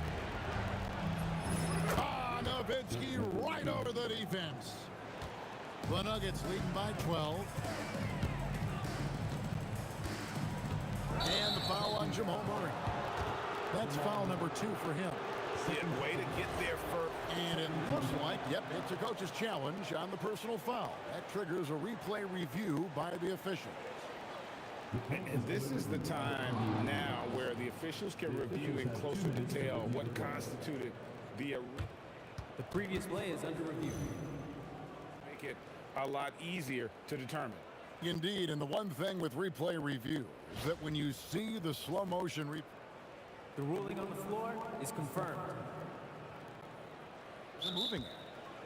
Nowitzki right over the defense. The Nuggets leading by 12. And the foul on Jamal Murray. That's foul number 2 for him. Yeah, way to get there first. And it looks like, yep, it's a coach's challenge on the personal foul. That triggers a replay review by the official. And this is the time now where the officials can review in closer detail what constituted the previous play is under review. Make it a lot easier to determine. Indeed, and the one thing with replay review is that when you see the slow motion the ruling on the floor is confirmed. Moving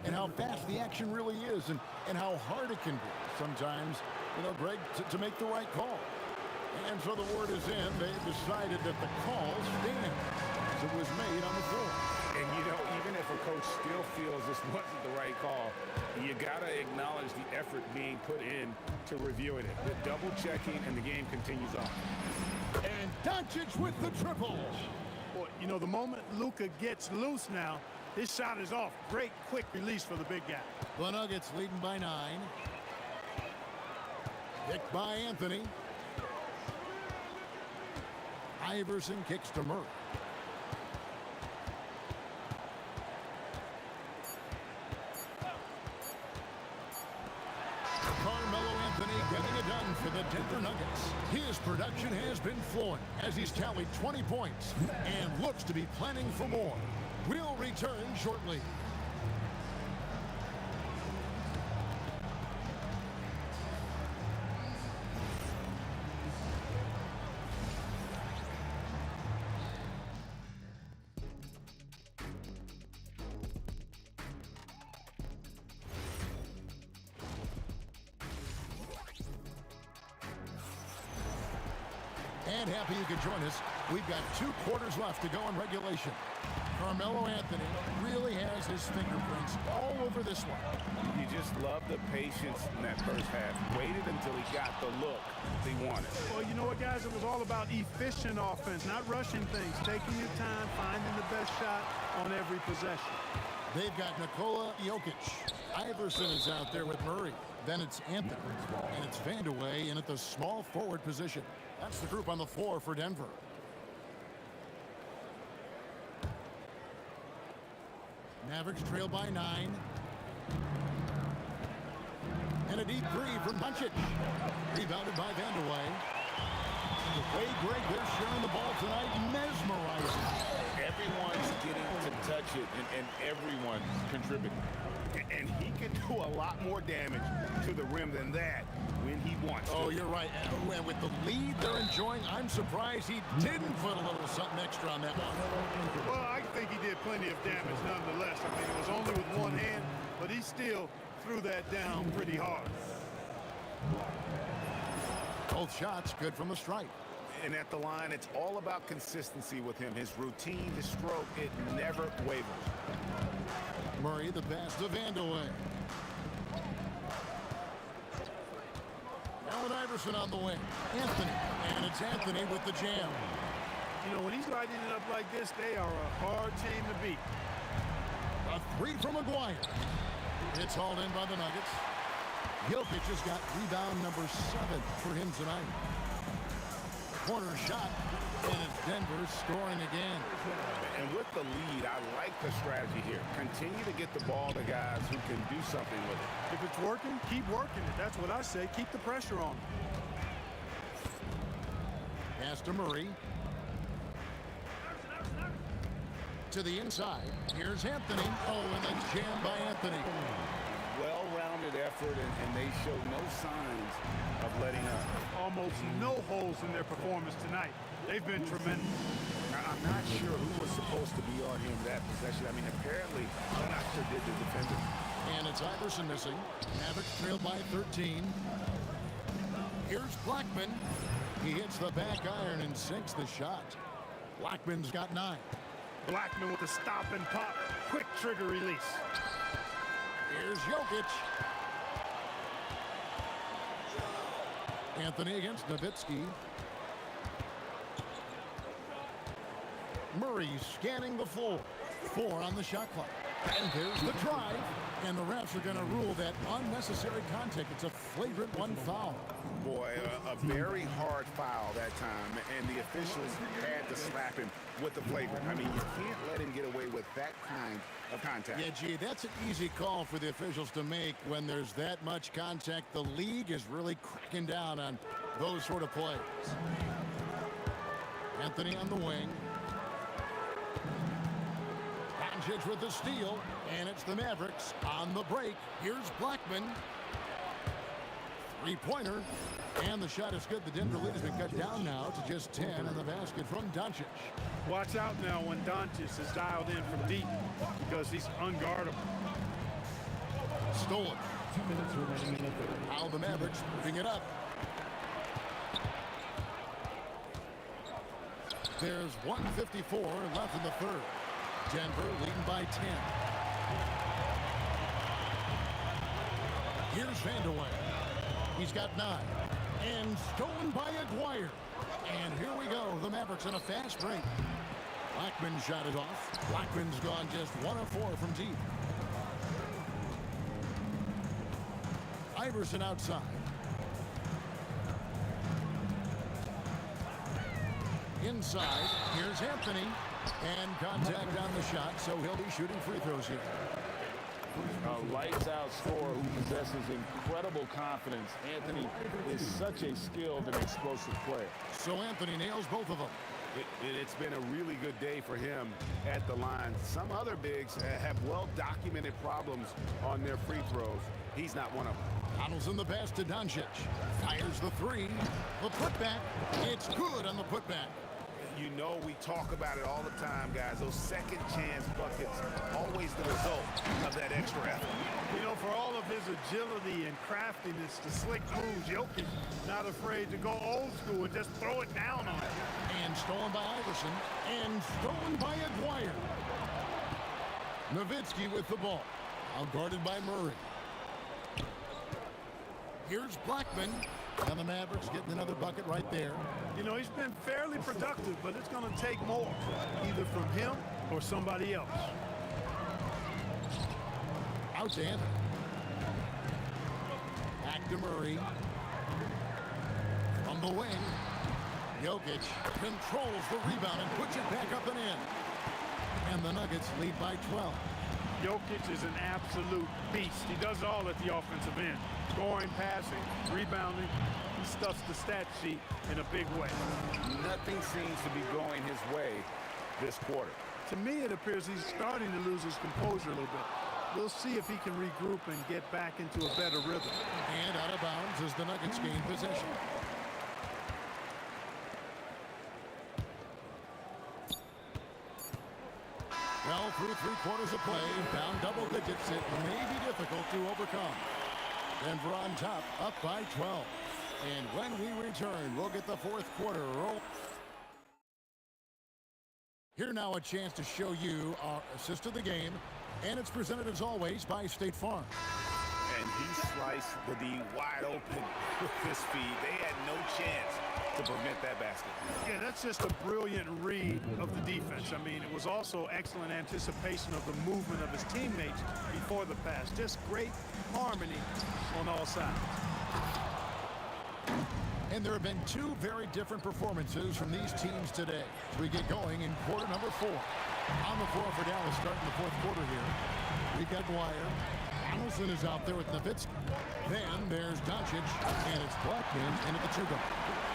and how fast the action really is and how hard it can be sometimes, Greg, to make the right call. And so the word is in. They decided that the call stands as it was made on the floor. And, even if a coach still feels this wasn't the right call, you got to acknowledge the effort being put in to reviewing it. The double checking, and the game continues on. And Doncic with the triple. Boy, the moment Luka gets loose now, his shot is off. Great quick release for the big guy. The Nuggets leading by 9. Picked by Anthony. Iverson kicks to Murray. Carmelo Anthony getting it done for the Denver Nuggets. His production has been flowing as he's tallied 20 points and looks to be planning for more. We'll return shortly. And happy you could join us. We've got 2 quarters left to go in regulation. Carmelo Anthony really has his fingerprints all over this one. You just love the patience in that first half. Waited until he got the look he wanted. Well, you know what, guys? It was all about efficient offense, not rushing things, taking your time, finding the best shot on every possession. They've got Nikola Jokic. Iverson is out there with Murray. Then it's Anthony. And it's Vandeweghe in at the small forward position. That's the group on the floor for Denver. Mavericks trail by 9. And a deep three from Doncic. Rebounded by Vandeweghe. The way, Greg, they're sharing the ball tonight, mesmerizing. Everyone's getting to touch it, and everyone's contributing. And he can do a lot more damage to the rim than that when he wants to. Oh, you're right. And with the lead they're enjoying, I'm surprised he didn't put a little something extra on that one. Well, I think he did plenty of damage nonetheless. I mean, it was only with one hand, but he still threw that down pretty hard. Both shots good from the stripe. And at the line, it's all about consistency with him. His routine, his stroke, it never wavers. Murray, the pass to Vandeweghe. Allen Iverson on the wing. Anthony. And it's Anthony with the jam. You know, when he's lighting it up like this, they are a hard team to beat. A three from McGuire. It's hauled in by the Nuggets. Jokic has got rebound number 7 for him tonight. Corner shot, and it's Denver scoring again. And with the lead, I like the strategy here. Continue to get the ball to guys who can do something with it. If it's working, keep working it. That's what I say. Keep the pressure on. Pass to Murray. To the inside. Here's Anthony. Oh, and then jammed by Anthony. Well-rounded effort, and they show no signs of letting up. Almost no holes in their performance tonight. They've been tremendous. I'm not sure who was supposed to be on him that possession. I mean, apparently, I'm not sure did the defender. And it's Iverson missing. Mavericks trail by 13. Here's Blackman. He hits the back iron and sinks the shot. Blackman's got 9. Blackman with a stop and pop. Quick trigger release. Here's Jokic. Anthony against Nowitzki. Murray scanning the floor. 4 on the shot clock. And there's the drive. And the refs are going to rule that unnecessary contact. It's a flagrant 1 foul. Boy, a very hard foul that time, and the officials had to slap him with the flagrant. I mean, you can't let him get away with that kind of contact. Yeah, gee, that's an easy call for the officials to make when there's that much contact. The league is really cracking down on those sort of plays. Anthony on the wing. Doncic with the steal, and it's the Mavericks on the break. Here's Blackman. Three-pointer, and the shot is good. The Denver lead has been cut down now to just 10 in the basket from Doncic. Watch out now when Doncic is dialed in from deep because he's unguardable. Stolen. 2 minutes remaining in the third. Now the Mavericks moving it up. There's 1:54 left in the third. Denver leading by 10. Here's Vandeweghe. He's got 9. And stolen by Aguirre. And here we go. The Mavericks on a fast break. Blackman shot it off. Blackman's gone just 1 of 4 from deep. Iverson outside. Inside. Here's Anthony. And contact on the shot, so he'll be shooting free throws here. A lights-out scorer who possesses incredible confidence. Anthony is such a skilled and explosive player. So Anthony nails both of them. It's been a really good day for him at the line. Some other bigs have well-documented problems on their free throws. He's not one of them. Donaldson the pass to Doncic. Fires the 3. The putback. It's good on the putback. You know, we talk about it all the time, guys. Those second chance buckets, always the result of that extra effort. You know, for all of his agility and craftiness, the slick moves, Jokic not afraid to go old school and just throw it down on him. And stolen by Iverson. And stolen by Aguirre. Nowitzki with the ball. Now guarded by Murray. Here's Blackman. And the Mavericks getting another bucket right there. You know, he's been fairly productive, but it's going to take more, either from him or somebody else. Out to Anthony. Back to Murray. From the wing. Jokic controls the rebound and puts it back up and in. And the Nuggets lead by 12. Jokic is an absolute beast. He does it all at the offensive end. Scoring, passing, rebounding. He stuffs the stat sheet in a big way. Nothing seems to be going his way this quarter. To me, it appears he's starting to lose his composure a little bit. We'll see if he can regroup and get back into a better rhythm. And out of bounds as the Nuggets gain possession. Well, through 3 quarters of play, down double digits, it may be difficult to overcome. Denver on top, up by 12. And when we return, we'll get the 4th quarter roll. Here now a chance to show you our assist of the game. And it's presented as always by State Farm. And he sliced the D wide open with his feed. They had no chance to prevent that basket. Yeah, that's just a brilliant read of the defense. I mean, it was also excellent anticipation of the movement of his teammates before the pass. Just great harmony on all sides. And there have been 2 very different performances from these teams today. As we get going in quarter number 4. On the floor for Dallas starting the 4th quarter here. We've got Dwyer. Donaldson is out there with Nowitzki. Then there's Doncic, and it's Blackman into the 2-guard.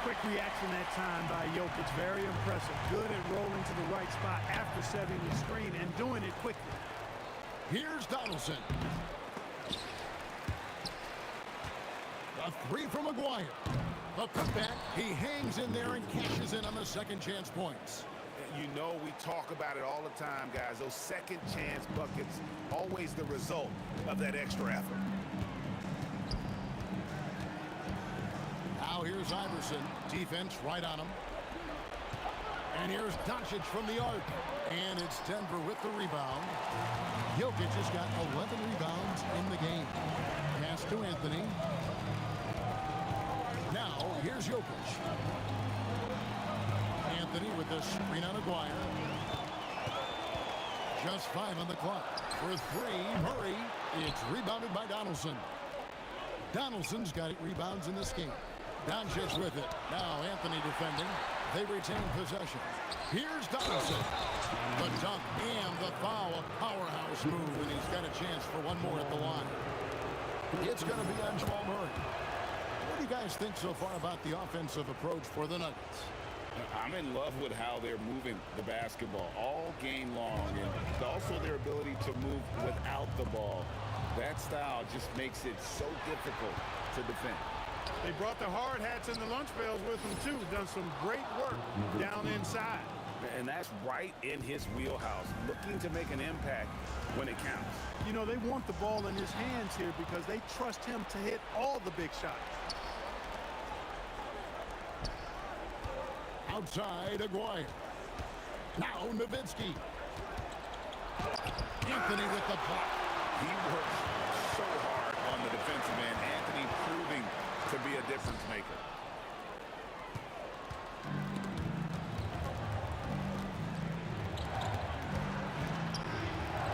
Quick reaction that time by Jokic. Very impressive. Good at rolling to the right spot after setting the screen and doing it quickly. Here's Donaldson. A 3 from McGuire. A putback. He hangs in there and cashes in on the second chance points. You know, we talk about it all the time, guys. Those second chance buckets, always the result of that extra effort. Now here's Iverson. Defense right on him. And here's Doncic from the arc. And it's Denver with the rebound. Jokic has got 11 rebounds in the game. Pass to Anthony. Now here's Jokic. Anthony with the screen on Aguirre. Just 5 on the clock. For 3, Murray. It's rebounded by Donaldson. Donaldson's got 8 rebounds in this game. Doncic with it. Now Anthony defending. They retain possession. Here's Donaldson. The dunk and the foul. A powerhouse move, and he's got a chance for one more at the line. It's going to be on Jamal Murray. What do you guys think so far about the offensive approach for the Nuggets? I'm in love with how they're moving the basketball all game long, and also their ability to move without the ball. That style just makes it so difficult to defend. They brought the hard hats and the lunch pails with them, too. Done some great work down inside. And that's right in his wheelhouse, looking to make an impact when it counts. You know, they want the ball in his hands here because they trust him to hit all the big shots. Outside, Aguirre. Now Nowitzki. Anthony with the block. He works so hard on the defensive end. Anthony proving to be a difference maker.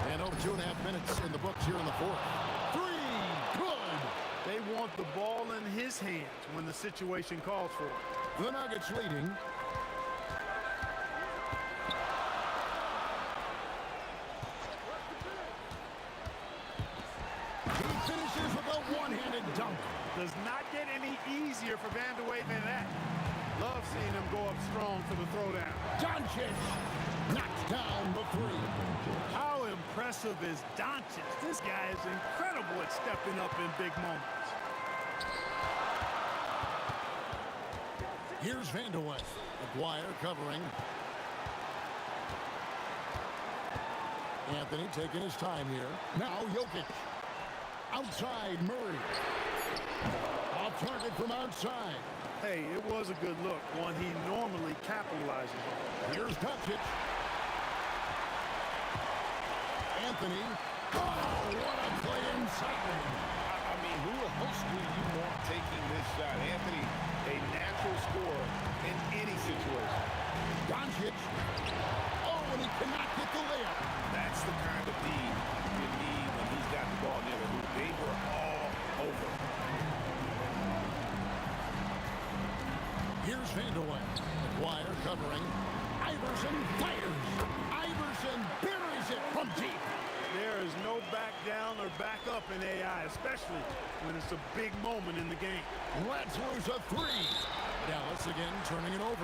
And over 2.5 minutes in the books here in the 4th. 3, good. They want the ball in his hands when the situation calls for it. The Nuggets leading. He finishes with a one-handed dunk. Does not get any easier for Van de Waek than that. Love seeing him go up strong for the throwdown. Doncic knocks down the 3. How impressive is Doncic? This guy is incredible at stepping up in big moments. Here's Van de Waek. Aguirre covering. Anthony taking his time here. Now Jokic. Outside Murray. Off target from outside. Hey, it was a good look, one he normally capitalizes on. Here's Doncic. And Anthony. Oh, what a play inside. I mean, who else do you want taking this shot? Anthony, a natural scorer in any situation. Doncic. Oh, and he cannot get the layup. That's the kind of D you need when he's got the ball near the hoop. They were all over. Here's Vanderway. McGuire covering. Iverson fires. Iverson buries it from deep. There is no back down or back up in AI, especially when it's a big moment in the game. Let's lose a three. Dallas again turning it over.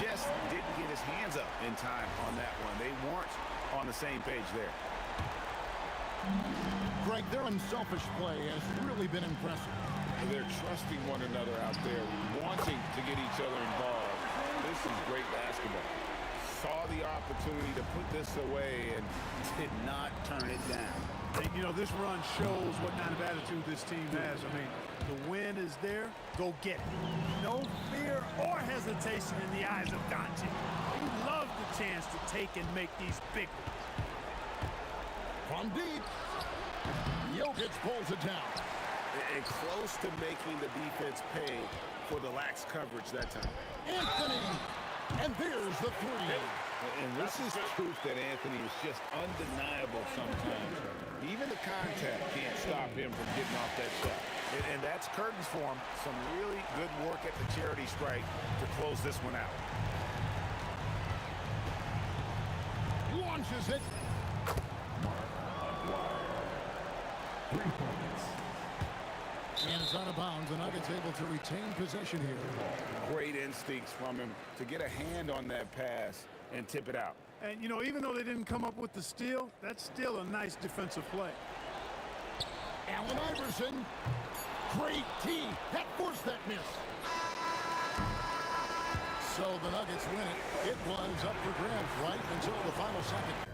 Just didn't get his hands up in time on that one. They weren't on the same page there. Greg, their unselfish play has really been impressive. They're trusting one another out there, wanting to get each other involved. This is great basketball. Saw the opportunity to put this away and did not turn it down. And, you know, this run shows what kind of attitude this team has. I mean, the win is there. Go get it. No fear or hesitation in the eyes of Doncic. He loved the chance to take and make these big ones. From deep. Jokic pulls it down. And close to making the defense pay for the lax coverage that time. Anthony. And there's the three. And this is proof that Anthony is just undeniable sometimes. Even the contact can't stop him from getting off that shot. And that's curtains for him. Some really good work at the charity stripe to close this one out. Launches it. 3 points. And it's out of bounds. The Nuggets able to retain possession here. Great instincts from him to get a hand on that pass and tip it out. And, you know, even though they didn't come up with the steal, that's still a nice defensive play. Allen Iverson. Great tee. That forced that miss. So the Nuggets win it. It was up for grabs right until the final second.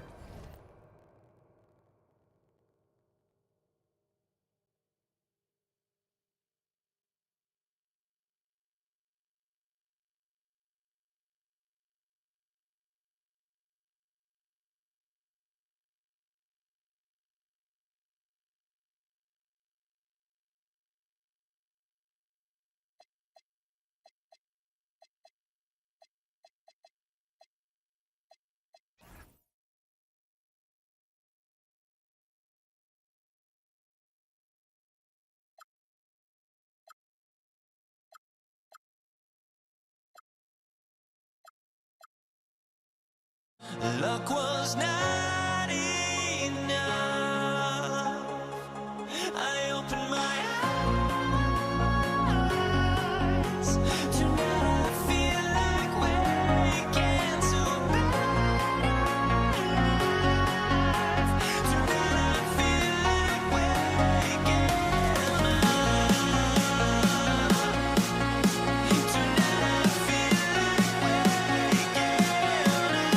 Luck was not enough. I opened my eyes. Tonight I feel like waking to life. Tonight I feel like waking up. Tonight I feel like waking up.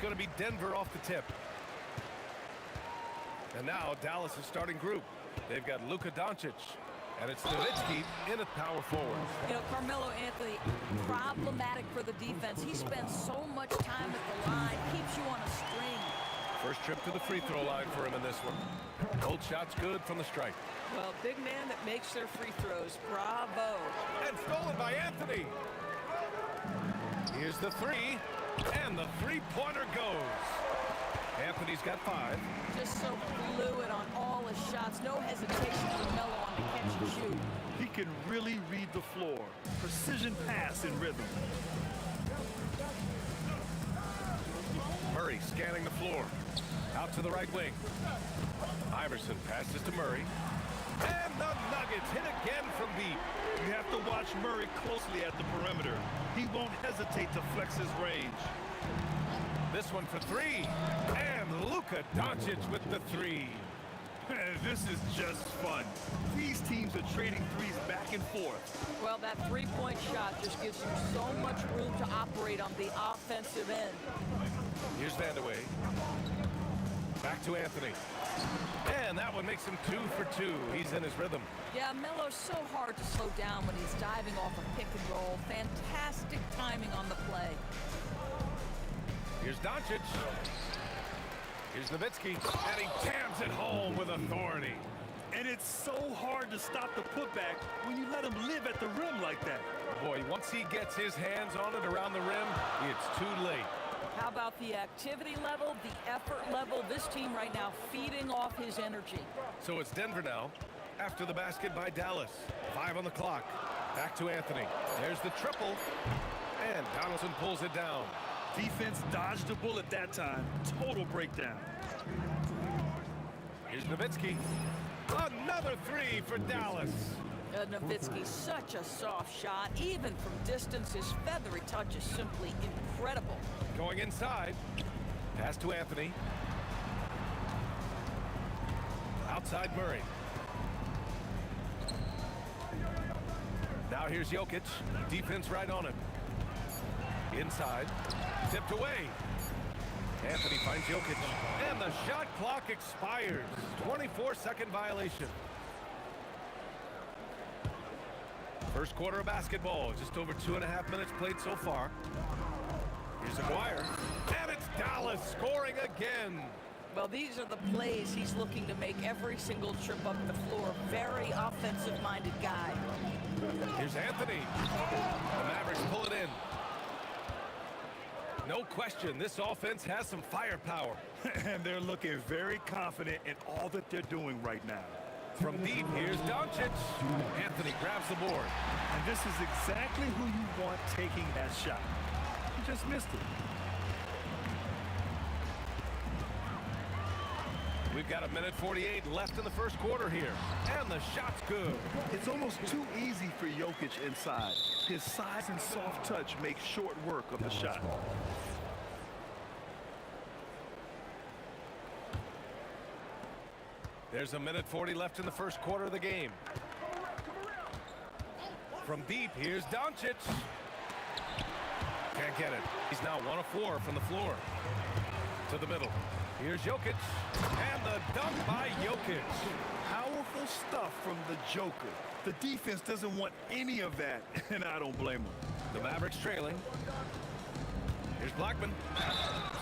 going to be Denver off the tip. And now Dallas' starting group. They've got Luka Doncic. And it's Nowitzki in at power forward. You know, Carmelo Anthony, problematic for the defense. He spends so much time at the line, keeps you on a string. First trip to the free throw line for him in this one. Both shots good from the stripe. Well, big man that makes their free throws. Bravo. And stolen by Anthony. Here's the three. And the three-pointer goes. Anthony's got 5. Just so fluid on all his shots. No hesitation for Melo on the catch and shoot. He can really read the floor. Precision pass in rhythm. Murray scanning the floor. Out to the right wing. Iverson passes to Murray. And the Nuggets hit again from deep. You have to watch Murray closely at the perimeter. He won't hesitate to flex his range. This one for 3. And Luka Doncic with the 3. This is just fun. These teams are trading threes back and forth. Well, that three-point shot just gives you so much room to operate on the offensive end. Here's Vandeweghe. Back to Anthony. And that one makes him 2 for 2. He's in his rhythm. Yeah, Melo's so hard to slow down when he's diving off a pick and roll. Fantastic timing on the play. Here's Doncic. Here's Nowitzki. And he jams it home with authority. And it's so hard to stop the putback when you let him live at the rim like that. Boy, once he gets his hands on it around the rim, it's too late. How about the activity level, the effort level? This team right now feeding off his energy. So it's Denver now. After the basket by Dallas. 5 on the clock. Back to Anthony. There's the triple. And Donaldson pulls it down. Defense dodged the bullet that time. Total breakdown. Here's Nowitzki. Another 3 for Dallas. Nowitzki, such a soft shot. Even from distance, his feathery touch is simply incredible. Going inside. Pass to Anthony. Outside Murray. Now here's Jokic. Defense right on him. Inside. Tipped away. Anthony finds Jokic. And the shot clock expires. 24-second violation. First quarter of basketball. Just over 2.5 minutes played so far. Here's Aguirre. And it's Dallas scoring again. Well, these are the plays he's looking to make every single trip up the floor. Very offensive-minded guy. Here's Anthony. The Mavericks pull it in. No question, this offense has some firepower. And they're looking very confident in all that they're doing right now. From deep, here's Doncic. Anthony grabs the board. And this is exactly who you want taking that shot. He just missed it. We've got 1:48 left in the first quarter here. And the shot's good. It's almost too easy for Jokic inside. His size and soft touch make short work of the shot. There's 1:40 left in the first quarter of the game. From deep, here's Doncic. Can't get it. He's now 1 of 4 from the floor. To the middle. Here's Jokic. And the dunk by Jokic. Powerful stuff from the Joker. The defense doesn't want any of that, and I don't blame them. The Mavericks trailing. Here's Blackman.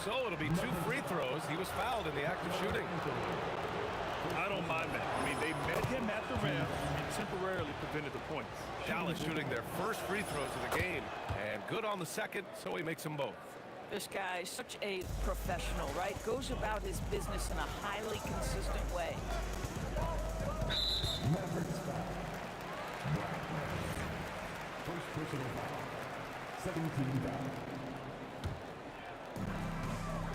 So it'll be 2 free throws. He was fouled in the act of shooting. I don't mind that. I mean, they met him at the rim and temporarily prevented the points. Dallas shooting their first free throws of the game. And good on the second, so he makes them both. This guy's such a professional, right? Goes about his business in a highly consistent way. First personal foul. 17 down.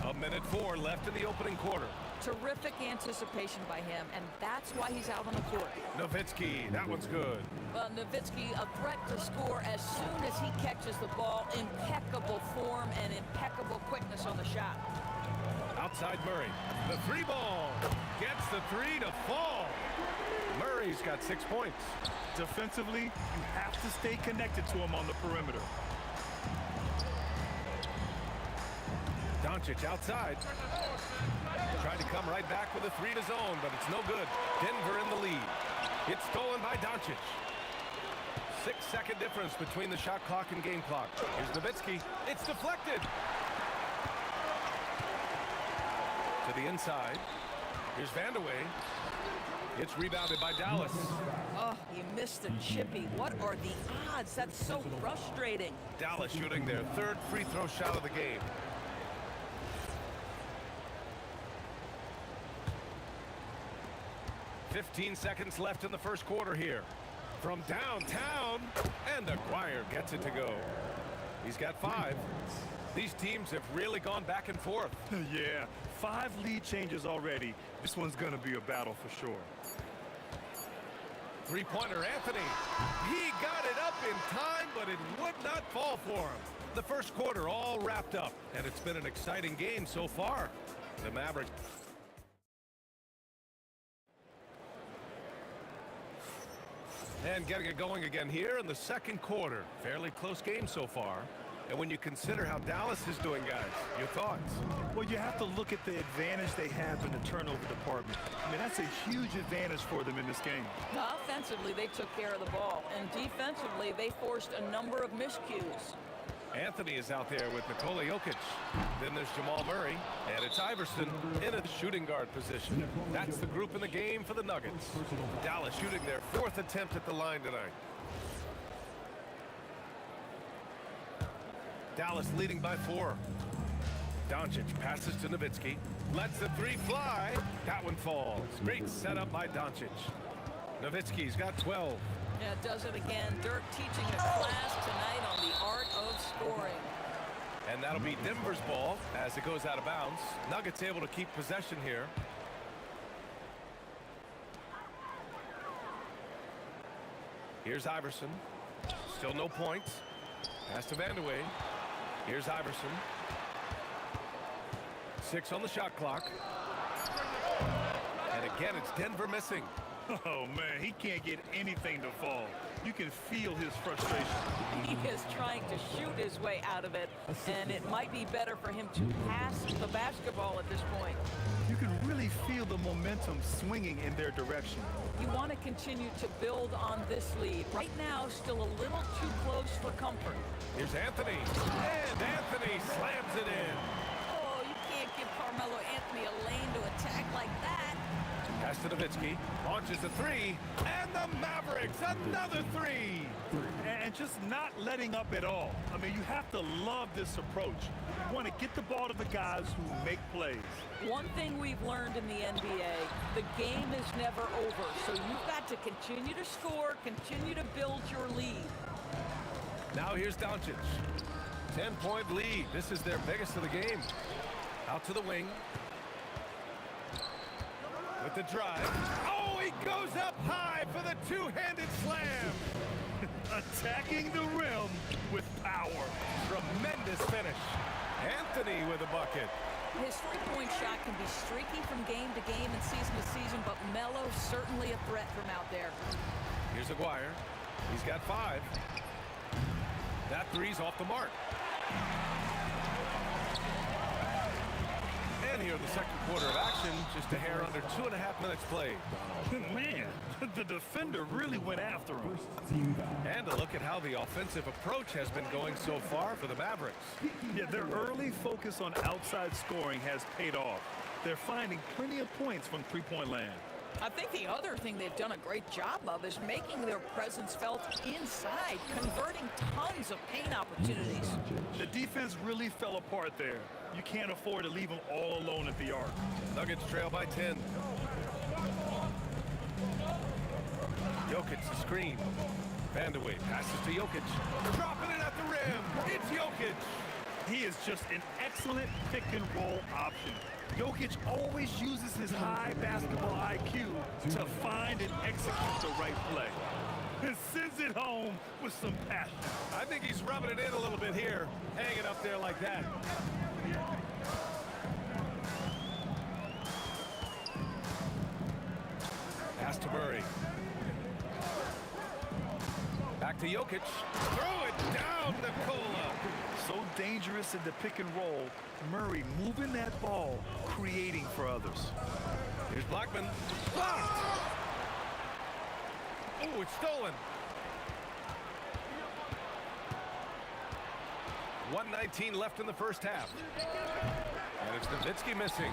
1:04 left in the opening quarter. Terrific anticipation by him, and that's why he's out on the court. Nowitzki, that one's good. Well, Nowitzki, a threat to score as soon as he catches the ball. Impeccable form and impeccable quickness on the shot. Outside Murray. The 3 ball. Gets the 3 to fall. Murray's got 6 points. Defensively, you have to stay connected to him on the perimeter. Doncic outside. Trying to come right back with a 3 to zone, but it's no good. Denver in the lead. It's stolen by Doncic. 6-second difference between the shot clock and game clock. Here's Nowitzki. It's deflected. To the inside. Here's Vandeweghe. It's rebounded by Dallas. Oh, he missed the chippy. What are the odds? That's so frustrating. Dallas shooting their 3rd free throw shot of the game. "15 seconds left in the first quarter here. From downtown, and Aguirre gets it to go. He's got 5. These teams have really gone back and forth. Yeah, 5 lead changes already. This one's going to be a battle for sure. Three-pointer Anthony. He got it up in time, but it would not fall for him. The first quarter all wrapped up, and it's been an exciting game so far. The Mavericks. And getting it going again here in the second quarter. Fairly close game so far. And when you consider how Dallas is doing, guys, your thoughts? Well, you have to look at the advantage they have in the turnover department. I mean, that's a huge advantage for them in this game. Offensively, they took care of the ball. And defensively, they forced a number of miscues. Anthony is out there with Nikola Jokic. Then there's Jamal Murray, and it's Iverson in a shooting guard position. That's the group in the game for the Nuggets. Dallas shooting their 4th attempt at the line tonight. Dallas leading by 4. Doncic passes to Nowitzki. Lets the 3 fly. That one falls. Great setup by Doncic. Nowitzki's got 12. Yeah, does it again. Dirk teaching a class tonight on the art of scoring. And that'll be Denver's ball as it goes out of bounds. Nuggets able to keep possession here. Here's Iverson. Still no points. Pass to Vandeweghe. Here's Iverson. 6 on the shot clock. And again, it's Denver missing. Oh, man, he can't get anything to fall. You can feel his frustration. He is trying to shoot his way out of it, and it might be better for him to pass the basketball at this point. You can really feel the momentum swinging in their direction. You want to continue to build on this lead. Right now, still a little too close for comfort. Here's Anthony. And Anthony slams it in. Oh, you can't give Carmelo Anthony a lane to attack like that. Pass to Nowitzki, launches a 3, and the Mavericks, another 3. And just not letting up at all. I mean, you have to love this approach. You want to get the ball to the guys who make plays. One thing we've learned in the NBA, the game is never over. So you've got to continue to score, continue to build your lead. Now here's Doncic. 10-point lead. This is their biggest of the game. Out to the wing. With the drive. Oh, he goes up high for the 2-handed slam. Attacking the rim with power. Tremendous finish. Anthony with a bucket. His three-point shot can be streaky from game to game and season to season, but Melo's certainly a threat from out there. Here's Aguirre. He's got 5. That 3's off the mark. And here in the second quarter of action, just a hair under 2.5 minutes played. Man, the defender really went after him. And a look at how the offensive approach has been going so far for the Mavericks. Yeah, their early focus on outside scoring has paid off. They're finding plenty of points from three-point land. I think the other thing they've done a great job of is making their presence felt inside, converting tons of paint opportunities. The defense really fell apart there. You can't afford to leave them all alone at the arc. Nuggets trail by 10. Jokic the screen. Vandeweghe passes to Jokic. Dropping it at the rim. It's Jokic. He is just an excellent pick-and-roll option. Jokic always uses his high basketball IQ to find and execute the right play. And sends it home with some passion. I think he's rubbing it in a little bit here, hanging up there like that. Pass to Murray. Back to Jokic. Throw it down, Nikola. So dangerous in the pick and roll. Murray moving that ball, creating for others. Here's Blackman. Blocked! Oh, it's stolen. 1:19 left in the first half. And it's Nowitzki missing.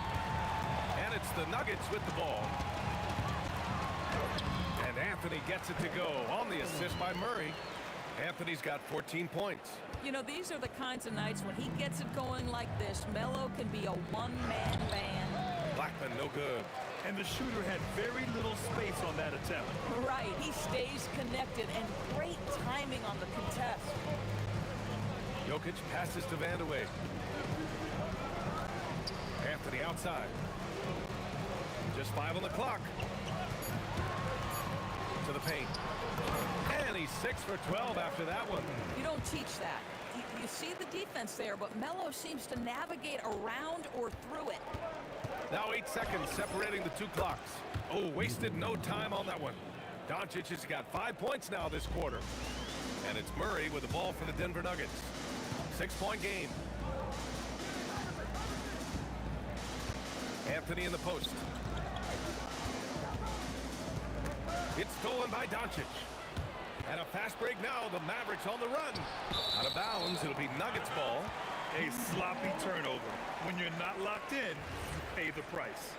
And it's the Nuggets with the ball. And Anthony gets it to go on the assist by Murray. Anthony's got 14 points. You know, these are the kinds of nights when he gets it going like this. Melo can be a one-man band. Blackman, no good. And the shooter had very little space on that attempt. Right, he stays connected and great timing on the contest. Jokic passes to Vandeweghe. Anthony outside. Just 5 on the clock. To the paint. And he's 6 for 12 after that one. You don't teach that. You see the defense there, but Melo seems to navigate around or through it. Now 8 seconds separating the two clocks. Oh, wasted no time on that one. Doncic has got 5 points now this quarter. And it's Murray with the ball for the Denver Nuggets. 6-point game. Anthony in the post. It's stolen by Doncic. And a fast break now. The Mavericks on the run. Out of bounds. It'll be Nuggets ball. A sloppy turnover. When you're not locked in, you pay the price.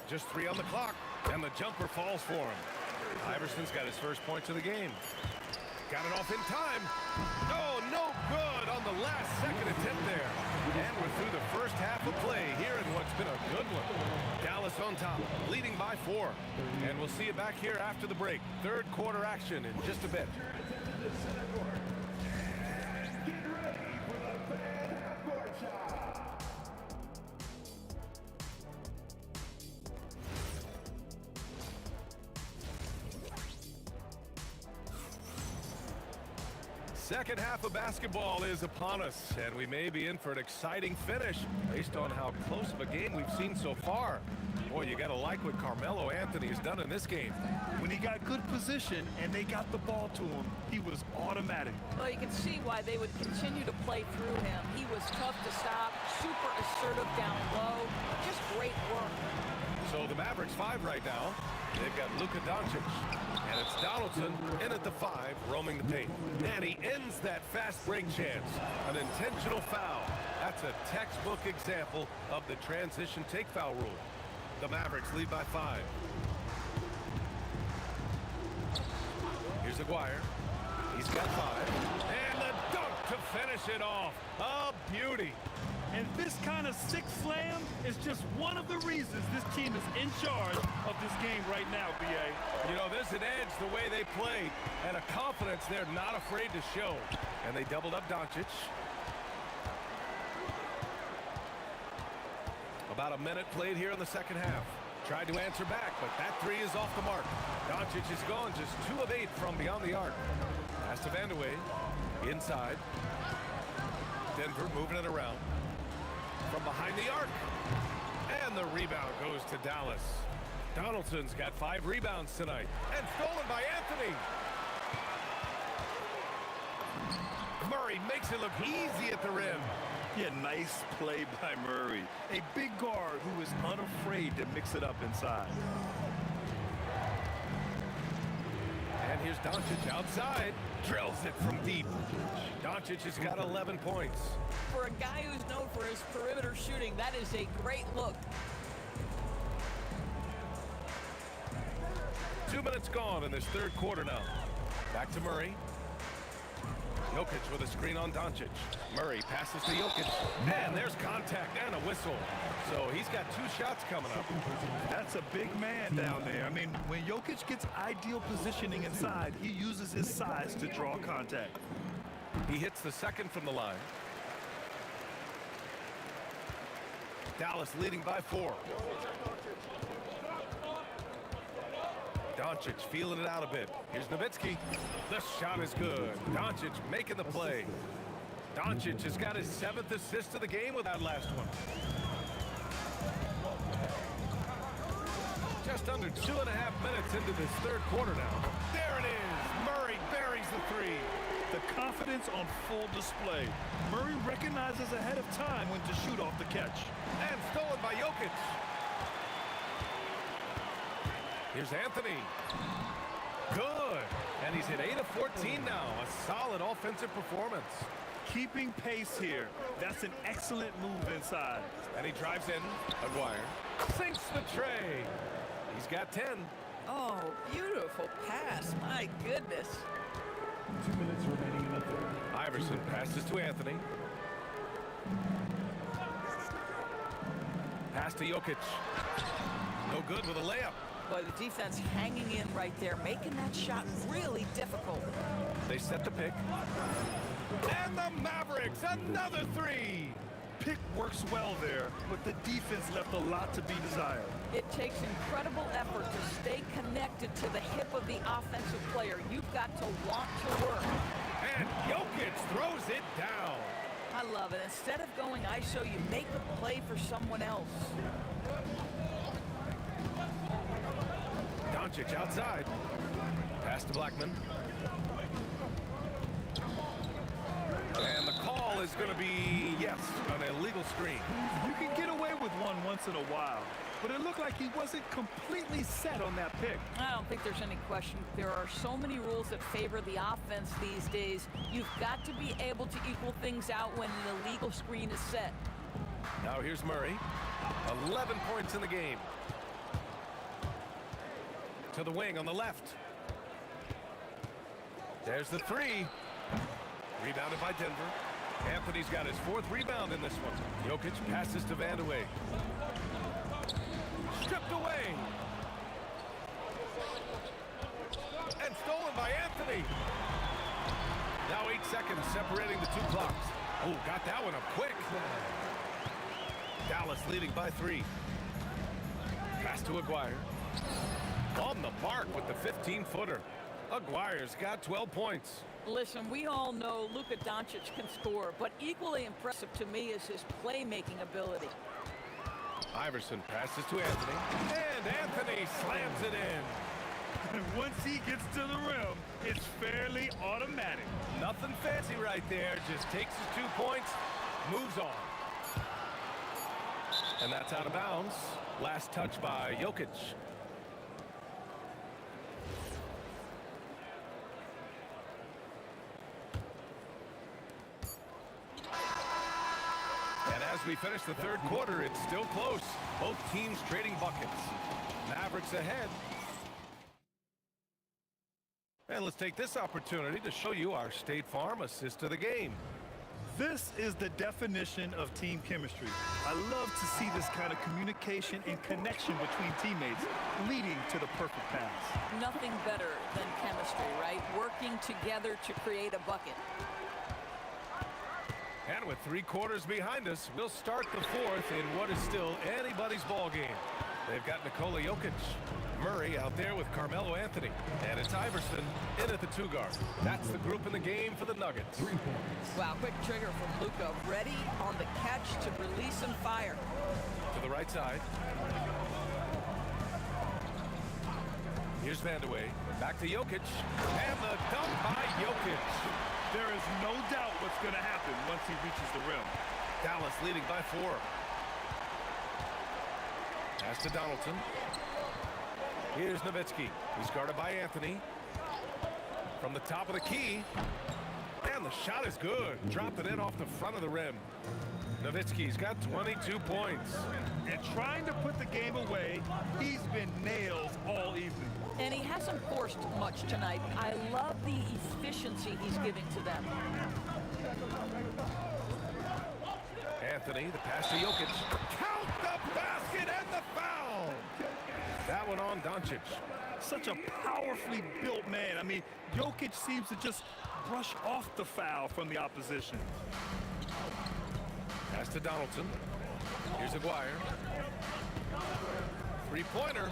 Just 3 on the clock. And the jumper falls for him. Iverson's got his first points of the game. Got it off in time. Oh, no good on the last second attempt there. And we're through the first half of play here in what's been a good one. Dallas on top, leading by 4. And we'll see you back here after the break. Third quarter action in just a bit. Second half of basketball is upon us, and we may be in for an exciting finish based on how close of a game we've seen so far. Boy, you got to like what Carmelo Anthony has done in this game. When he got good position and they got the ball to him, he was automatic. Well, you can see why they would continue to play through him. He was tough to stop, super assertive down low, just great work. So the Mavericks 5 right now. They've got Luka Doncic. And it's Donaldson in at the 5, roaming the paint. And he ends that fast break chance. An intentional foul. That's a textbook example of the transition take foul rule. The Mavericks lead by 5. Here's Aguirre. He's got 5. And the dunk to finish it off. A beauty. And this kind of sick slam is just one of the reasons this team is in charge of this game right now, B.A. You know, there's an edge the way they played and a confidence they're not afraid to show. And they doubled up Doncic. About a minute played here in the second half. Tried to answer back, but that 3 is off the mark. Doncic is gone, just 2 of 8 from beyond the arc. Pass to Vandeweghe. Inside. Denver moving it around. From behind the arc. And the rebound goes to Dallas. Donaldson's got 5 rebounds tonight. And stolen by Anthony. Murray makes it look easy at the rim. Yeah, nice play by Murray. A big guard who is unafraid to mix it up inside. And here's Doncic outside. Drills it from deep. Doncic has got 11 points. For a guy who's known for his perimeter shooting, that is a great look. 2 minutes gone in this third quarter now. Back to Murray. Jokic with a screen on Doncic. Murray passes to Jokic. And there's contact and a whistle. So he's got 2 shots coming up. That's a big man down there. I mean, when Jokic gets ideal positioning inside, he uses his size to draw contact. He hits the second from the line. Dallas leading by 4. Doncic feeling it out a bit. Here's Nowitzki. The shot is good. Doncic making the play. Doncic has got his 7th assist of the game with that last one. Just under 2.5 minutes into this third quarter now. There it is. Murray buries the three. The confidence on full display. Murray recognizes ahead of time when to shoot off the catch. And stolen by Jokic. Here's Anthony. Good. And he's hit 8 of 14 now. A solid offensive performance. Keeping pace here. That's an excellent move inside. And he drives in. Aguirre sinks the tray. He's got 10. Oh, beautiful pass. My goodness. 2 minutes remaining in the third. Iverson passes to Anthony. Pass to Jokic. No good with a layup. But the defense hanging in right there, making that shot really difficult. They set the pick. And the Mavericks, another three. Pick works well there, but the defense left a lot to be desired. It takes incredible effort to stay connected to the hip of the offensive player. You've got to want to work. And Jokic throws it down. I love it. Instead of going ISO, you make a play for someone else. Doncic outside. Pass to Blackman. And the call is going to be, yes, an illegal screen. You can get away with one once in a while, but it looked like he wasn't completely set on that pick. I don't think there's any question. There are so many rules that favor the offense these days. You've got to be able to equal things out when an illegal screen is set. Now here's Murray. 11 points in the game. To the wing on the left. There's the three. Rebounded by Denver. Anthony's got his 4th rebound in this one. Jokic passes to Van de Way. Stripped away. And stolen by Anthony. Now 8 seconds separating the two clocks. Oh, got that one up quick. Dallas leading by 3. Pass to Aguirre. On the mark with the 15-footer. Aguirre's got 12 points. Listen, we all know Luka Doncic can score, but equally impressive to me is his playmaking ability. Iverson passes to Anthony, and Anthony slams it in. And once he gets to the rim, it's fairly automatic. Nothing fancy right there, just takes his 2 points, moves on. And that's out of bounds. Last touch by Jokic. As we finish the third quarter, it's still close. Both teams trading buckets. Mavericks ahead. And let's take this opportunity to show you our State Farm assist of the game. This is the definition of team chemistry. I love to see this kind of communication and connection between teammates leading to the perfect pass. Nothing better than chemistry, right? Working together to create a bucket. And with 3 quarters behind us, we'll start the 4th in what is still anybody's ball game. They've got Nikola Jokic. Murray out there with Carmelo Anthony. And it's Iverson in at the 2 guard. That's the group in the game for the Nuggets. 3 points. Wow, quick trigger from Luka. Ready on the catch to release some fire. To the right side. Here's Van de Way. Back to Jokic. And the dunk by Jokic. There is no doubt what's going to happen once he reaches the rim. Dallas leading by 4. Pass to Donaldson. Here's Nowitzki. He's guarded by Anthony. From the top of the key. And the shot is good. Dropped it in off the front of the rim. Nowitzki's got 22 points. And trying to put the game away, he's been nails all evening. And he hasn't forced much tonight. I love the efficiency he's giving to them. Anthony, the pass to Jokic. Count the basket and the foul. That one on Doncic. Such a powerfully built man. I mean, Jokic seems to just brush off the foul from the opposition. Pass to Donaldson. Here's Aguirre. 3-pointer.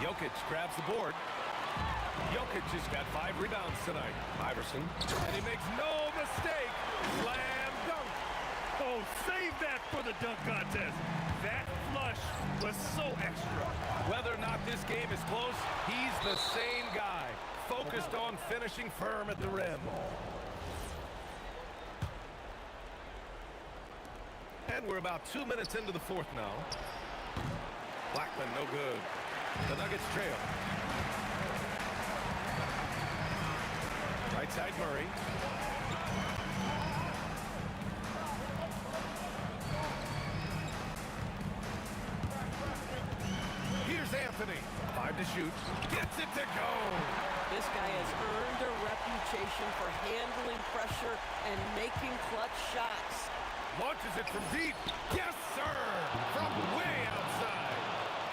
Jokic grabs the board. Jokic has got 5 rebounds tonight. Iverson. And he makes no mistake. Slam dunk. Oh, save that for the dunk contest. That flush was so extra. Whether or not this game is close, he's the same guy, focused on finishing firm at the rim. And we're about 2 minutes into the fourth now. Blackman, no good. The Nuggets trail. Right side, Murray. Here's Anthony. 5 to shoot. Gets it to go. This guy has earned a reputation for handling pressure and making clutch shots. Launches it from deep. Yes, sir! From way outside.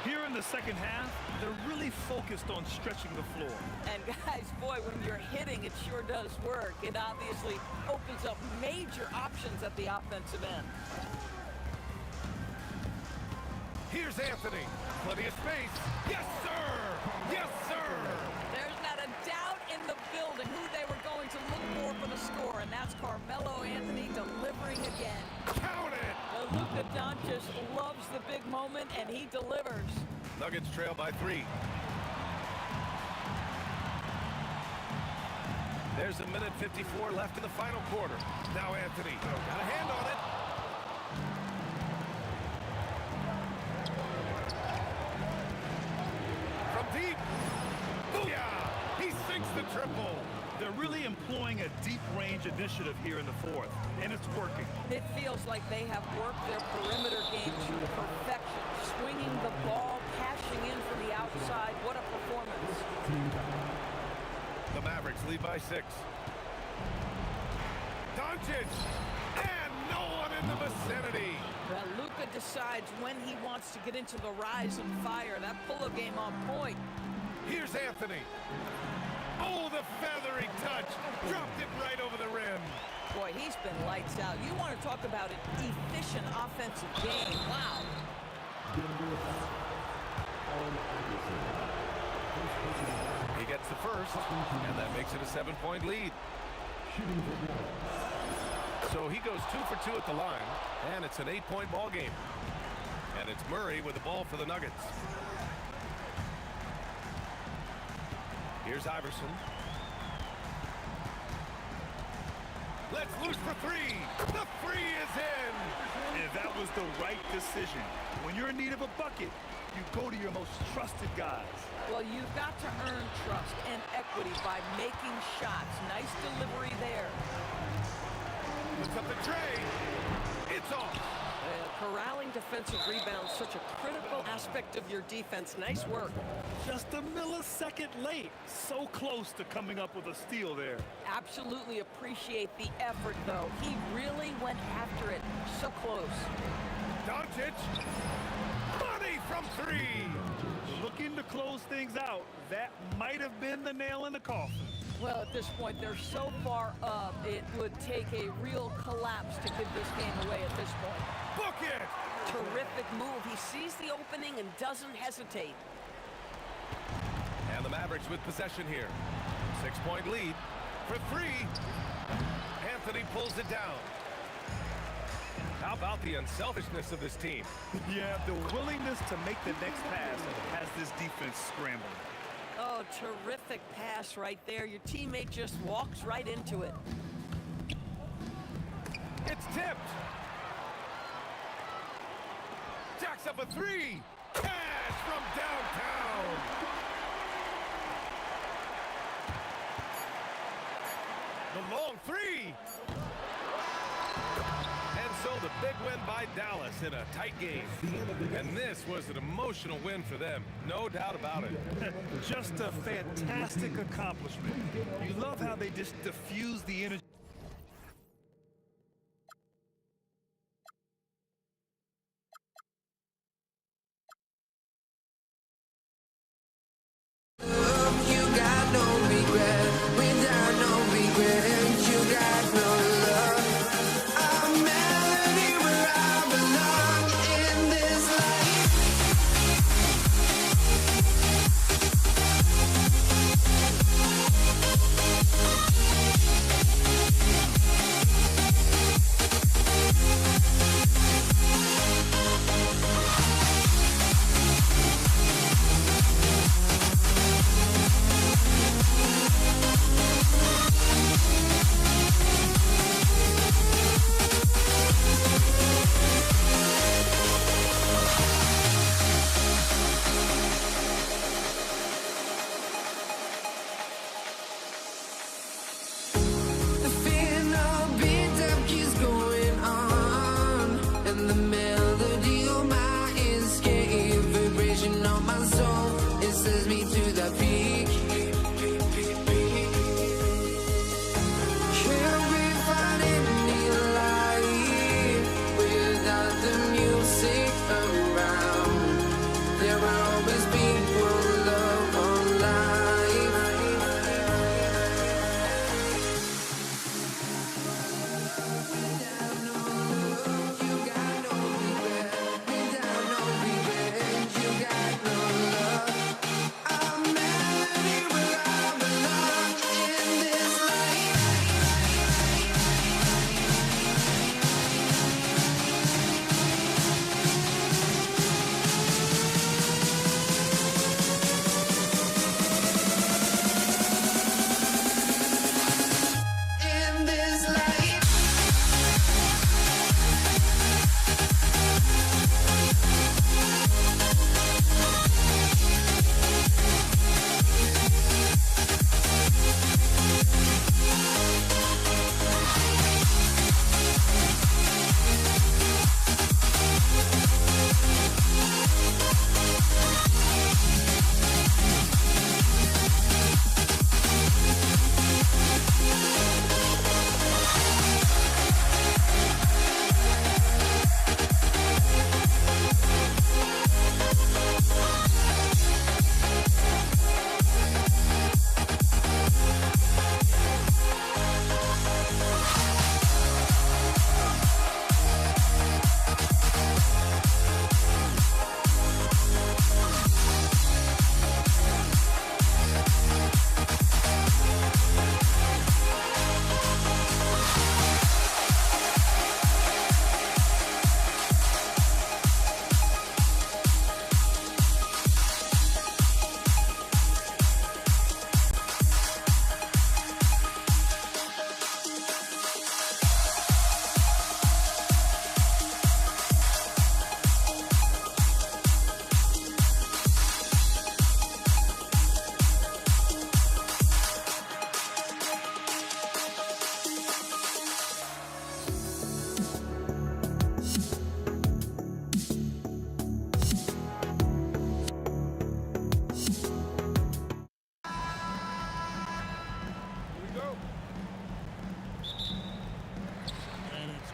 Here in the second half, they're really focused on stretching the floor. And guys, boy, when you're hitting, it sure does work. It obviously opens up major options at the offensive end. Here's Anthony. Plenty of space. Yes, sir! Yes, sir! There's not a doubt in the building who they were going to look for the score, and that's Carmelo Anthony delivering again. Count it! Luka Doncic loves the big moment, and he delivers. Nuggets trail by 3. There's 1:54 left in the final quarter. Now Anthony got a hand on it. From deep. Booyah! He sinks the triple. They're really employing a deep range initiative here in the fourth, and it's working. It feels like they have worked their perimeter game to perfection, swinging the ball, cashing in from the outside. What a performance. The Mavericks lead by 6. Doncic! And no one in the vicinity. Well, Luka decides when he wants to get into the rise and fire. That pull-up game on point. Here's Anthony. Oh, the feathery touch. Dropped it right over the rim. Boy, he's been lights out. You want to talk about an efficient offensive game. Wow. He gets the first, and that makes it a 7-point lead. So he goes 2 for 2 at the line, and it's an 8-point ball game. And it's Murray with the ball for the Nuggets. Here's Iverson. Let's loose for 3. The 3 is in. And that was the right decision. When you're in need of a bucket, you go to your most trusted guys. Well, you've got to earn trust and equity by making shots. Nice delivery there. Puts up the tray. It's off. Corralling defensive rebounds, such a critical aspect of your defense. Nice work. Just a millisecond late. So close to coming up with a steal there. Absolutely appreciate the effort, though. He really went after it. So close. Doncic. Money from 3. Looking to close things out. That might have been the nail in the coffin. Well, at this point, they're so far up, it would take a real collapse to give this game away at this point. Book it! Terrific move. He sees the opening and doesn't hesitate. And the Mavericks with possession here. 6-point lead for 3. Anthony pulls it down. How about the unselfishness of this team? Yeah, the willingness to make the next pass has this defense scrambling. Oh, terrific pass right there. Your teammate just walks right into it. It's tipped. Jacks up a 3. Cash from downtown. The long 3. And so the big win by Dallas in a tight game. And this was an emotional win for them, no doubt about it. Just a fantastic accomplishment. You love how they just diffuse the energy. You got no regret, without no regret, you got no love. A melody where I belong in this life.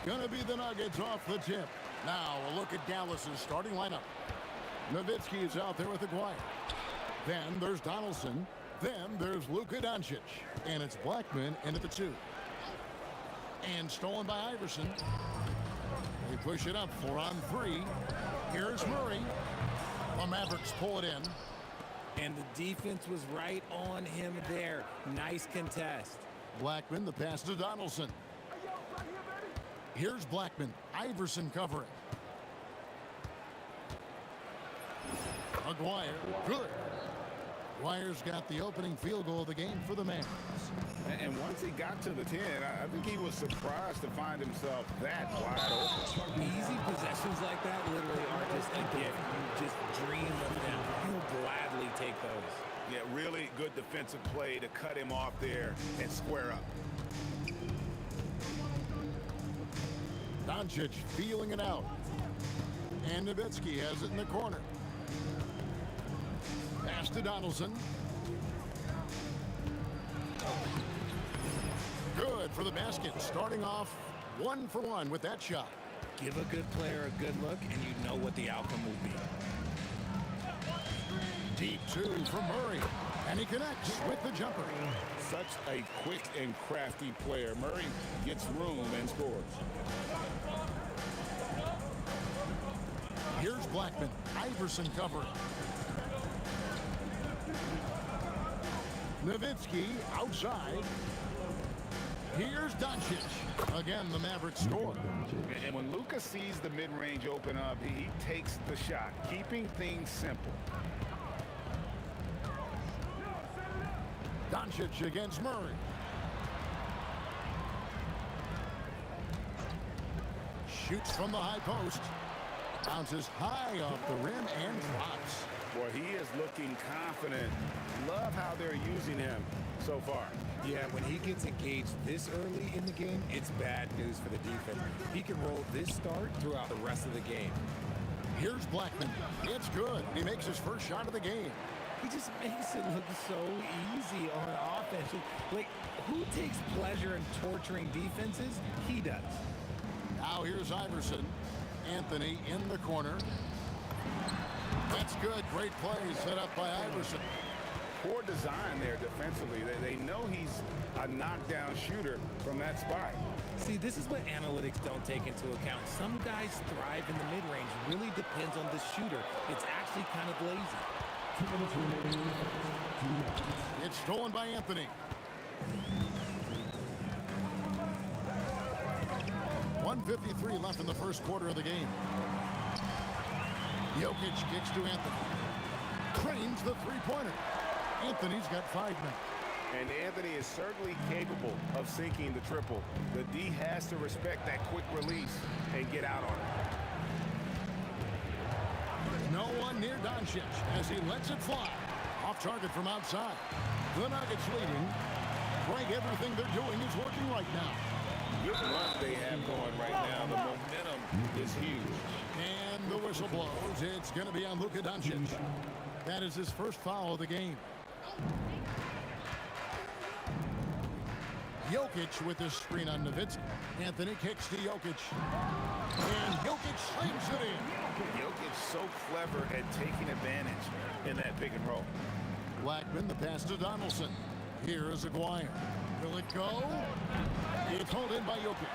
Gonna be the Nuggets off the tip. Now a look at Dallas's starting lineup. Nowitzki is out there with Aguirre. Then there's Donaldson. Then there's Luka Doncic. And it's Blackman in at the 2. And stolen by Iverson. They push it up 4 on 3. Here's Murray. The Mavericks pull it in. And the defense was right on him there. Nice contest. Blackman, the pass to Donaldson. Here's Blackman. Iverson covering. Aguirre, good. Aguirre's got the opening field goal of the game for the Mavericks. And once he got to the 10, I think he was surprised to find himself that wide open. Easy possessions like that literally are just a gift. You just dream of them. He'll gladly take those. Yeah, really good defensive play to cut him off there and square up. Doncic feeling it out. And Nowitzki has it in the corner. Pass to Donaldson. Good for the basket. Starting off 1 for 1 with that shot. Give a good player a good look, and you know what the outcome will be. Deep 2 from Murray. And he connects with the jumper. Such a quick and crafty player. Murray gets room and scores. Here's Blackman. Iverson covering. Nowitzki outside. Here's Doncic. Again, the Mavericks score. And when Luka sees the mid-range open up, he takes the shot, keeping things simple. Doncic against Murray. Shoots from the high post. Bounces high off the rim and drops. Boy, he is looking confident. Love how they're using him so far. Yeah, when he gets engaged this early in the game, it's bad news for the defense. He can roll this start throughout the rest of the game. Here's Blackman. It's good. He makes his first shot of the game. He just makes it look so easy on offense. Like, who takes pleasure in torturing defenses? He does. Now here's Iverson. Anthony in the corner. That's good. Great play set up by Iverson. Poor design there defensively. They know he's a knockdown shooter from that spot. See, this is what analytics don't take into account. Some guys thrive in the mid-range. Really depends on the shooter. It's actually kind of lazy. It's stolen by Anthony. 1:53 left in the first quarter of the game. Jokic kicks to Anthony. Trains the three-pointer. Anthony's got 5 now. And Anthony is certainly capable of sinking the triple. The D has to respect that quick release and get out on it. No one near Doncic as he lets it fly. Off target from outside. The Nuggets leading. Greg, everything they're doing is working right now. Good run they have going right now. The momentum is huge. And the whistle blows. It's going to be on Luka Doncic. That is his first foul of the game. Jokic with his screen on Nowitzki. Anthony kicks to Jokic. And Jokic slams it in. Jokic so clever at taking advantage in that pick and roll. Blackman, the pass to Donaldson. Here is Aguirre. Will it go? It's hauled in by Jokic.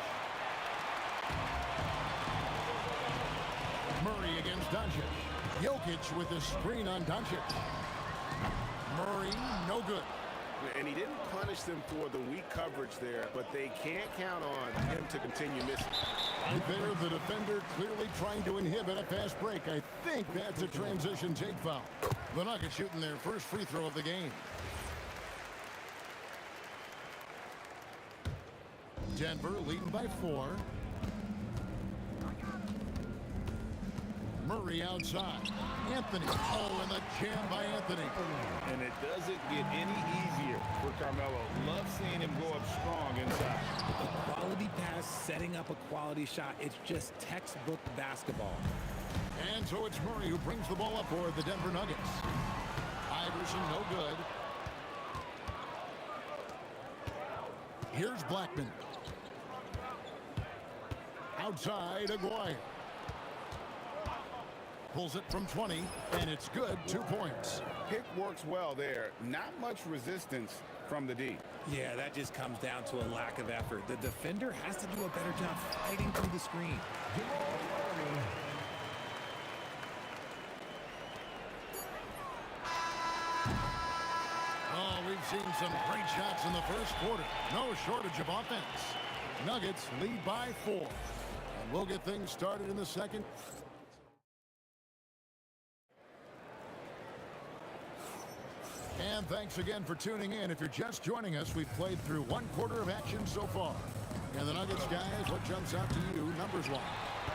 Murray against Doncic. Jokic with the screen on Doncic. Murray, no good. And he didn't punish them for the weak coverage there, but they can't count on him to continue missing. Right there, the defender clearly trying to inhibit a fast break. I think that's a transition take foul. The Nuggets shooting their first free throw of the game. Denver leading by 4. Murray outside. Anthony. Oh, and the jam by Anthony. And it doesn't get any easier for Carmelo. Love seeing him go up strong inside. A quality pass, setting up a quality shot. It's just textbook basketball. And so it's Murray who brings the ball up for the Denver Nuggets. Iverson, no good. Here's Blackman. Outside, Aguirre. Pulls it from 20, and it's good. 2 points. Pick works well there. Not much resistance from the D. Yeah, that just comes down to a lack of effort. The defender has to do a better job fighting through the screen. Oh, we've seen some great shots in the first quarter. No shortage of offense. Nuggets lead by 4. And we'll get things started in the second. And thanks again for tuning in. If you're just joining us, we've played through 1 quarter of action so far. And the Nuggets guys, what jumps out to you numbers-wise?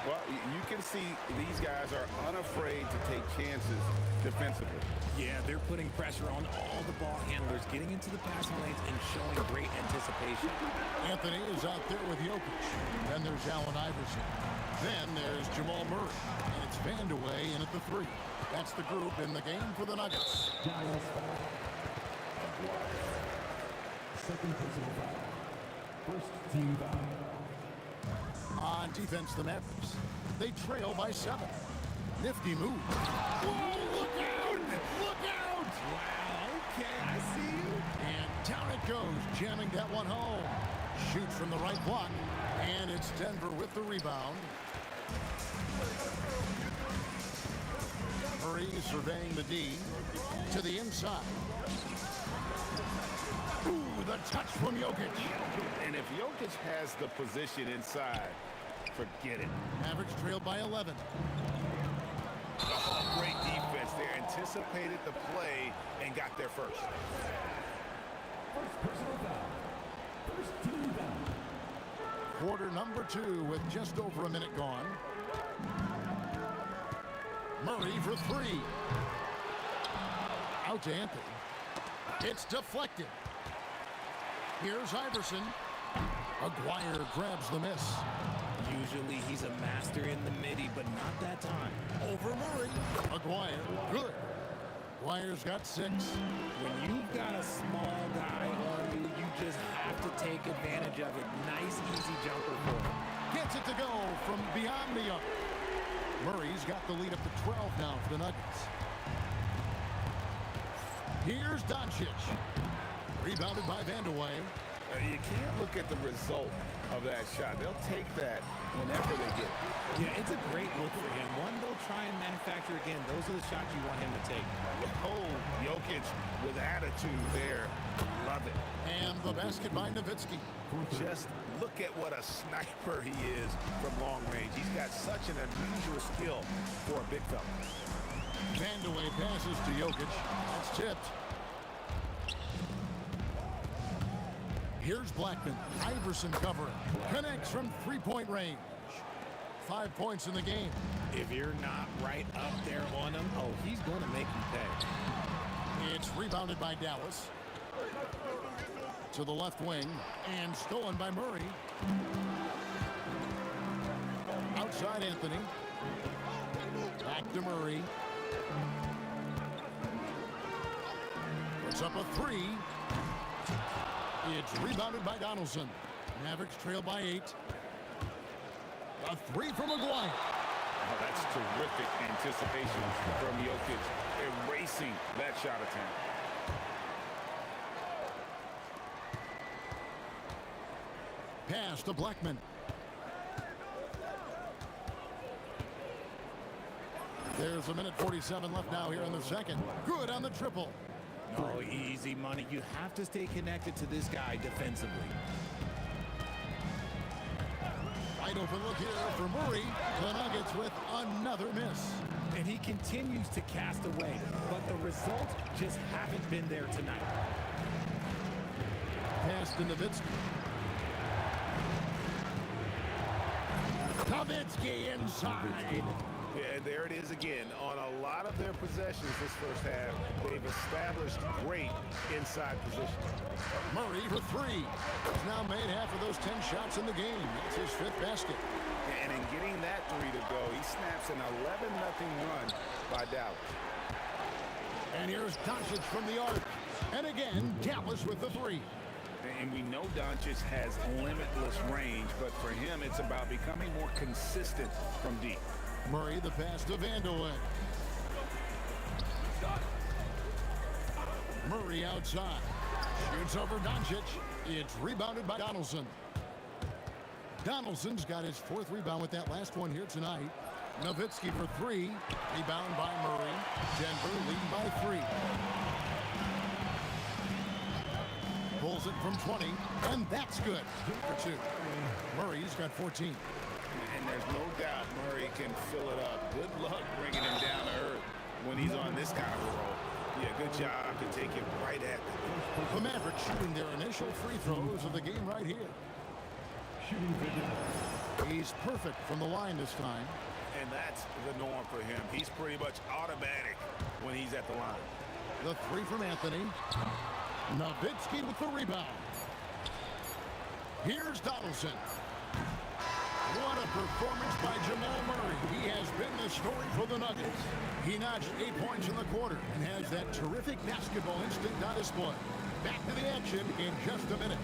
Well, you can see these guys are unafraid to take chances defensively. Yeah, they're putting pressure on all the ball handlers, getting into the passing lanes and showing great anticipation. Anthony is out there with Jokic. Then there's Allen Iverson. Then there's Jamal Murray. And it's Vandeweghe in at the 3. That's the group in the game for the Nuggets. Second personal foul. First team foul. On defense, the Mavericks. They trail by 7. Nifty move. Oh, look out! Look out! Wow, okay, I see you. And down it goes, jamming that one home. Shoots from the right block. And it's Denver with the rebound. Murray surveying the D to the inside. Ooh, the touch from Jokic. And if Jokic has the position inside, forget it. Mavericks trailed by 11. Oh, great defense there. Anticipated the play and got there first. First personal foul. First team foul. Quarter number 2 with just over a minute gone. Murray for 3. Out to Anthony. It's deflected. Here's Iverson. Aguirre grabs the miss. Usually he's a master in the midi, but not that time. Over Murray. Aguirre, good. Aguirre's got 6. When you've got a small guy on you, you just have to take advantage of it. Nice, easy jumper for him. Gets it to go from beyond the arc. Murray's got the lead up to 12 now for the Nuggets. Here's Doncic. Rebounded by Vandeweghe. You can't look at the result of that shot. They'll take that whenever they get it. Yeah, it's a great look for him. One they'll try and manufacture again. Those are the shots you want him to take. Oh, Jokic with attitude there. Love it. And the basket by Nowitzki. Just look at what a sniper he is from long range. He's got such an unusual skill for a big fella. Vandeweghe passes to Jokic. That's tipped. Here's Blackman. Iverson covering. Connects from 3-point range. 5 points in the game. If you're not right up there on him, oh, he's going to make you pay. It's rebounded by Dallas. To the left wing. And stolen by Murray. Outside Anthony. Back to Murray. Puts up a 3. It's rebounded by Donaldson. Mavericks trail by 8. A 3 from Aguirre. Oh, that's terrific anticipation from Jokic, erasing that shot attempt. Pass to Blackman. There's a minute 47 left now here in the second. Good on the triple. Oh, easy money. You have to stay connected to this guy defensively. Wide open look here for Murray. The Nuggets with another miss. And he continues to cast away, but the results just haven't been there tonight. Pass to Nowitzki. Nowitzki inside. Yeah, and there it is again. On a lot of their possessions this first half, they've established great inside position. Murray for 3. He's now made half of those 10 shots in the game. That's his 5th basket. And in getting that 3 to go, he snaps an 11-0 run by Dallas. And here's Doncic from the arc. And again, Dallas with the 3. And we know Doncic has limitless range, but for him, it's about becoming more consistent from deep. Murray, the pass to Vandeweghe. Murray outside. Shoots over Doncic. It's rebounded by Donaldson. Donaldson's got his 4th rebound with that last one here tonight. Nowitzki for 3. Rebound by Murray. Denver leading by 3. Pulls it from 20, and that's good for 2. Murray's got 14. And there's no doubt Murray can fill it up. Good luck bringing him down to earth when he's on this kind of a roll. Yeah, good job to take it right at them. The Mavericks shooting their initial free throws of the game right here. He's perfect from the line this time. And that's the norm for him. He's pretty much automatic when he's at the line. The 3 from Anthony. Nowitzki with the rebound. Here's Donaldson. What a performance by Jamal Murray. He has been the story for the Nuggets. He notched 8 points in the quarter and has that terrific basketball instinct on display. Back to the action in just a minute.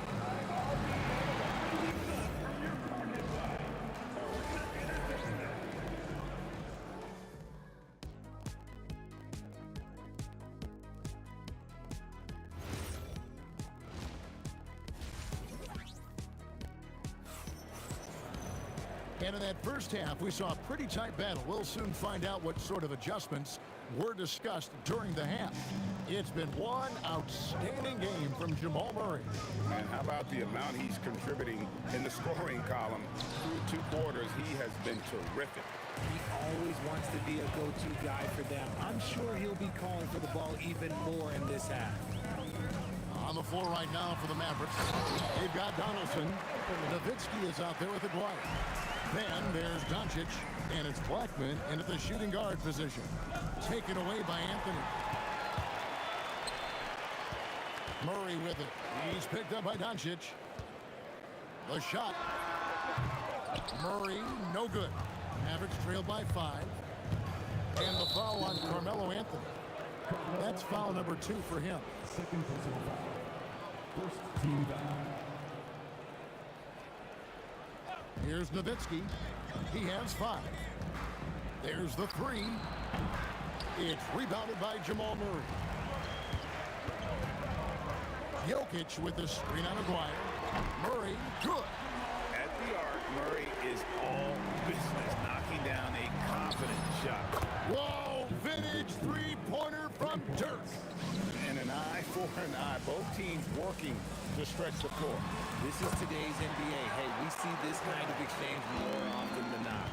And in that first half, we saw a pretty tight battle. We'll soon find out what sort of adjustments were discussed during the half. It's been one outstanding game from Jamal Murray. And how about the amount he's contributing in the scoring column? Through 2 quarters, he has been terrific. He always wants to be a go-to guy for them. I'm sure he'll be calling for the ball even more in this half. On the floor right now for the Mavericks, they've got Donaldson. Nowitzki is out there with Aguirre. Then there's Doncic, and it's Blackman into the shooting guard position. Taken away by Anthony. Murray with it. He's picked up by Doncic. The shot. Murray, no good. Mavericks trailed by 5. And the foul on Carmelo Anthony. That's foul number 2 for him. Second personal foul. First team foul. Here's Nowitzki. He has 5. There's the 3. It's rebounded by Jamal Murray. Jokic with the screen on Aguirre. Murray, good. At the arc, Murray is all business, knocking down a confident shot. Whoa, vintage 3-pointer from Dirk. And an eye for an eye. Both teams working to stretch the floor. This is today's NBA. Hey, we see this kind of exchange more often than not.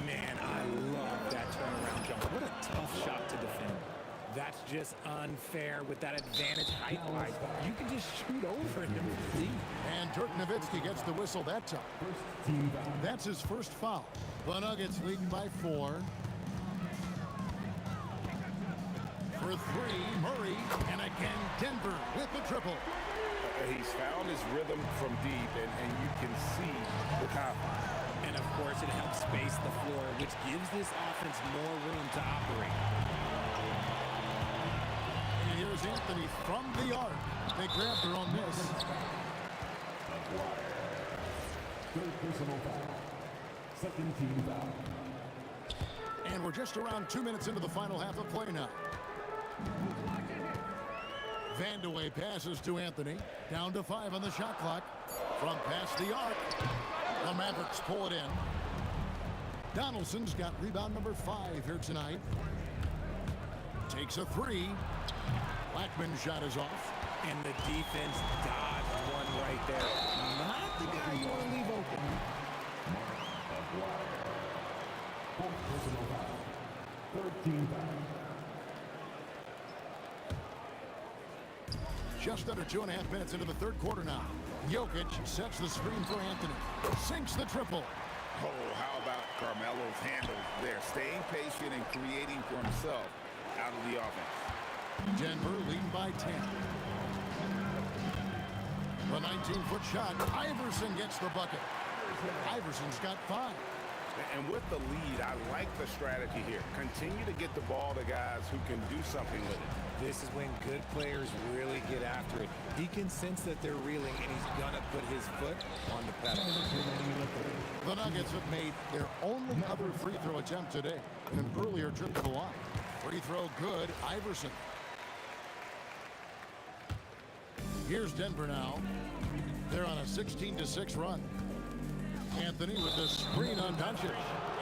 Man, I love that turnaround jumper. What a tough shot to defend. That's just unfair with that advantage height-wise. You can just shoot over him. And Dirk Nowitzki gets the whistle that time. That's his first foul. The Nuggets leading by 4. For 3, Murray, and again Denver with the triple. He's found his rhythm from deep, and you can see the confidence. And of course, it helps space the floor, which gives this offense more room to operate. And here's Anthony from the arc. They grabbed their own miss. Third personal foul. Second team foul. And we're just around 2 minutes into the final half of play now. Vandeweghe passes to Anthony. Down to 5 on the shot clock. From past the arc. The Mavericks pull it in. Donaldson's got rebound number 5 here tonight. Takes a 3. Blackman's shot is off. And the defense dodged one right there. Not the guy you want to leave open. Fourth personal foul. Third team foul. Just under 2.5 minutes into the third quarter now. Jokic sets the screen for Anthony. Sinks the triple. Oh, how about Carmelo's handle there? Staying patient and creating for himself out of the offense. Denver leading by 10. The 19-foot shot. Iverson gets the bucket. Iverson's got 5. And with the lead, I like the strategy here. Continue to get the ball to guys who can do something with it. This is when good players really get after it. He can sense that they're reeling, and he's going to put his foot on the pedal. The Nuggets have made their only other free throw attempt today in an earlier trip to the line. Free throw good, Iverson. Here's Denver now. They're on a 16-6 run. Anthony with the screen on Doncic.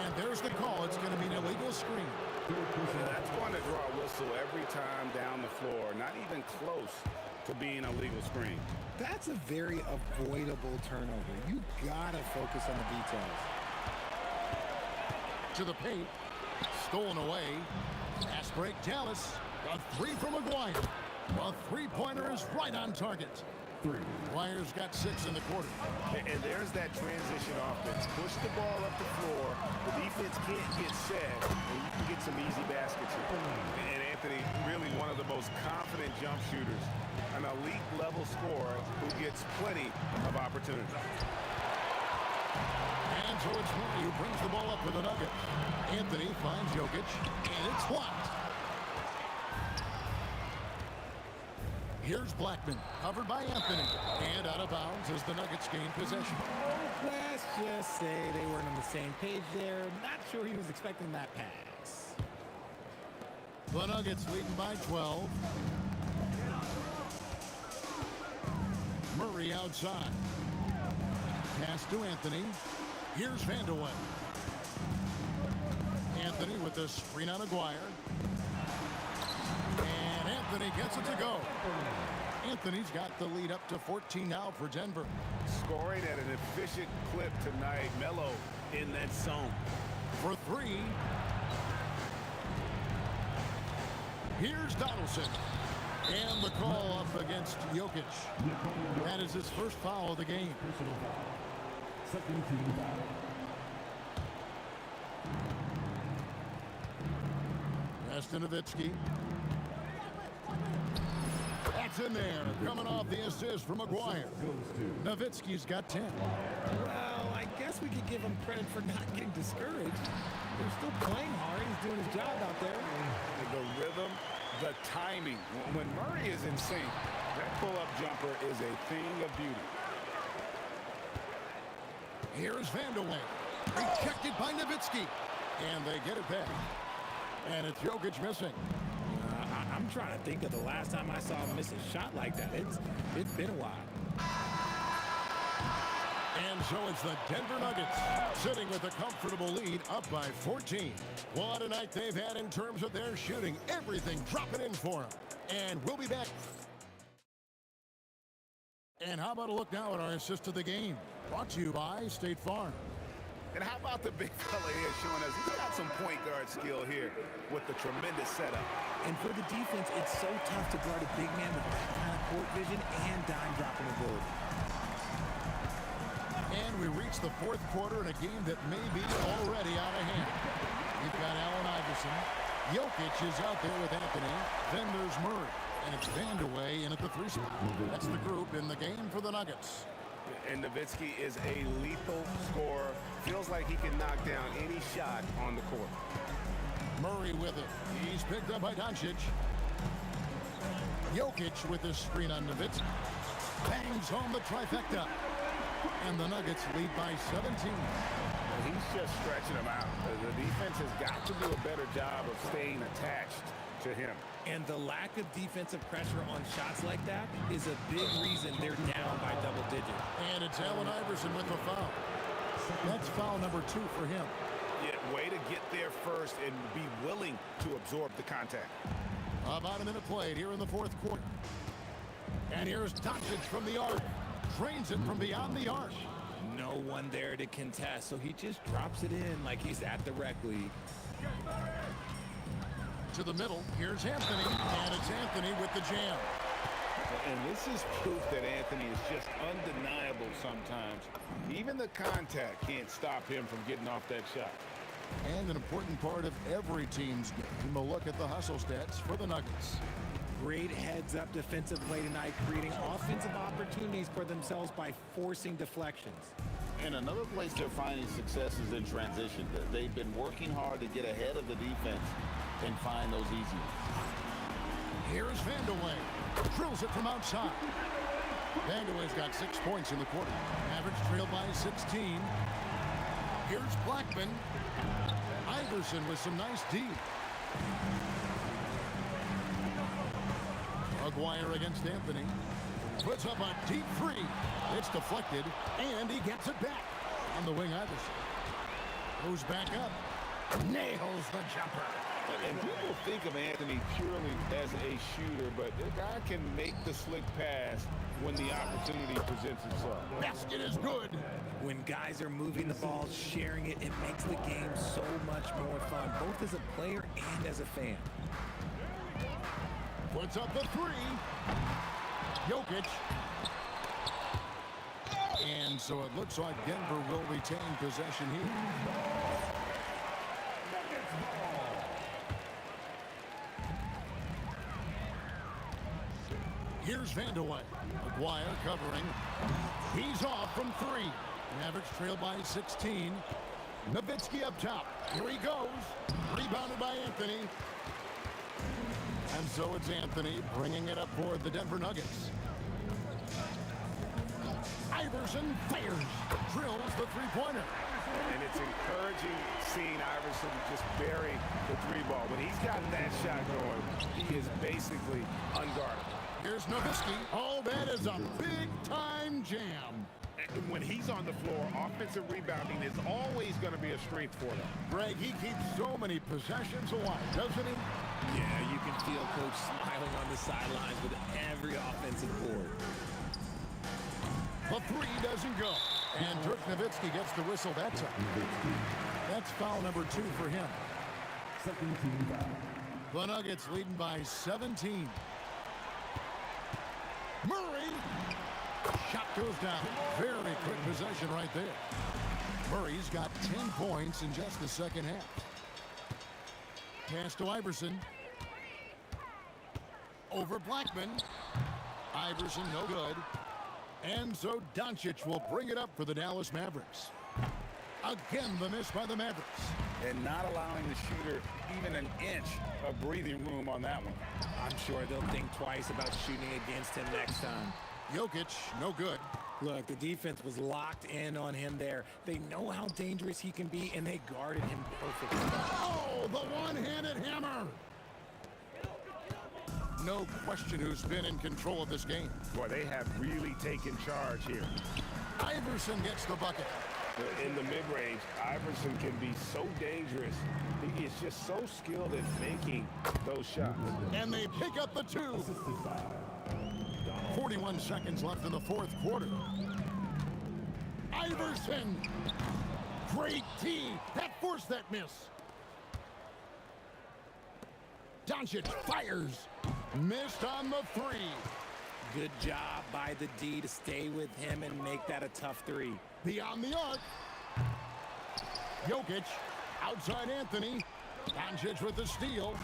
And there's the call. It's going to be an illegal screen. That's going to draw a whistle every time down the floor. Not even close to being a legal screen. That's a very avoidable turnover. You got to focus on the details. To the paint. Stolen away. Fast break, Dallas. A three from McGuire. A three-pointer is right on target. Maguire's got 6 in the quarter. And there's that transition offense. Push the ball up the floor. The defense can't get set, and you can get some easy baskets here. And Anthony, really one of the most confident jump shooters. An elite-level scorer who gets plenty of opportunity. And so it's Murray who brings the ball up for the Nuggets. Anthony finds Jokic, and it's blocked. Here's Blackman, covered by Anthony, and out of bounds as the Nuggets gain possession. Let's just say they weren't on the same page there. Not sure he was expecting that pass. The Nuggets leading by 12. Murray outside. Pass to Anthony. Here's Vandeweghe. Anthony with the screen on Maguire. And Anthony gets it to go. Anthony's got the lead up to 14 now for Denver. Scoring at an efficient clip tonight. Melo in that zone. For 3. Here's Donaldson. And the call up against Jokic. That is his first foul of the game. Nowitzki. That's in there. Coming off the assist from McGuire. Nowitzki's got 10. Well, I guess we could give him credit for not getting discouraged. They're still playing hard. He's doing his job out there. The rhythm, the timing. When Murray is in sync, that pull-up jumper is a thing of beauty. Here's Vandeweghe. Rejected by Nowitzki. And they get it back. And it's Jokic missing. I'm trying to think of the last time I saw him miss a shot like that. It's been a while. And so it's the Denver Nuggets sitting with a comfortable lead up by 14. What a night they've had in terms of their shooting. Everything dropping in for them. And we'll be back. And how about a look now at our assist of the game? Brought to you by State Farm. And how about the big fella here showing us he's got some point guard skill here with the tremendous setup. And for the defense, it's so tough to guard a big man with that kind of court vision and dime dropping ability. And we reach the fourth quarter in a game that may be already out of hand. We've got Allen Iverson. Jokic is out there with Anthony. Then there's Murray. And it's Vandeweghe in at the 3 spot. That's the group in the game for the Nuggets. And Nowitzki is a lethal scorer. Feels like he can knock down any shot on the court. Murray with it. He's picked up by Doncic. Jokic with his screen on Nowitzki. Bangs home the trifecta. And the Nuggets lead by 17. Well, he's just stretching them out. The defense has got to do a better job of staying attached to him. And the lack of defensive pressure on shots like that is a big reason they're down by double digits. And it's Allen Iverson with the foul. That's foul number 2 for him. Yeah, way to get there first and be willing to absorb the contact. About a minute played here in the fourth quarter. And here's Doncic from the arc. Drains it from beyond the arc. No one there to contest, so he just drops it in like he's at the rec league. To the middle, here's Anthony, and it's Anthony with the jam. And this is proof that Anthony is just undeniable sometimes. Even the contact can't stop him from getting off that shot. And an important part of every team's game. We'll look at the hustle stats for the Nuggets. Great heads-up defensive play tonight, creating offensive opportunities for themselves by forcing deflections. And another place they're finding success is in transition. They've been working hard to get ahead of the defense and find those easy ones. Here's Vandeweghe. Drills it from outside. Vandeweghe's got 6 points in the quarter. Average trail by 16. Here's Blackman. Iverson with some nice D. Maguire against Anthony. Puts up a deep three. It's deflected, and he gets it back. On the wing, Iverson. Goes back up. Nails the jumper. And people think of Anthony purely as a shooter, but the guy can make the slick pass when the opportunity presents itself. Basket is good. When guys are moving the ball, sharing it, it makes the game so much more fun, both as a player and as a fan. Puts up the three. Jokic. And so it looks like Denver will retain possession here. Here's Vandeweghe. Maguire covering. He's off from three. Average trail by 16. Nowitzki up top. Here he goes. Rebounded by Anthony. And so it's Anthony bringing it up for the Denver Nuggets. Iverson fires. Drills the three-pointer. And it's encouraging seeing Iverson just bury the three ball. When he's got that shot going, he is basically unguardable. Here's Nowitzki. Oh, that is a big-time jam. And when he's on the floor, offensive rebounding is always going to be a strength for them. Greg, he keeps so many possessions alive, doesn't he? Yeah, you can feel Coach smiling on the sidelines with every offensive board. The three doesn't go. And Dirk Nowitzki gets the whistle that time. That's foul number 2 for him. The Nuggets leading by 17. Murray. Shot goes down. Very quick possession right there. Murray's got 10 points in just the second half. Pass to Iverson. Over Blackman. Iverson no good. And so Doncic will bring it up for the Dallas Mavericks. Again, the miss by the Mavericks. And not allowing the shooter even an inch of breathing room on that one. I'm sure they'll think twice about shooting against him next time. Jokic, no good. Look, the defense was locked in on him there. They know how dangerous he can be, and they guarded him perfectly. Oh, the one-handed hammer. No question who's been in control of this game. Boy, they have really taken charge here. Iverson gets the bucket. In the mid-range, Iverson can be so dangerous. He is just so skilled at making those shots. And they pick up the 2. 41 seconds left in the fourth quarter. Iverson. Great D. That forced that miss. Doncic fires. Missed on the 3. Good job by the D to stay with him and make that a tough 3. Beyond the arc. Jokic. Outside Anthony. Doncic with the steal.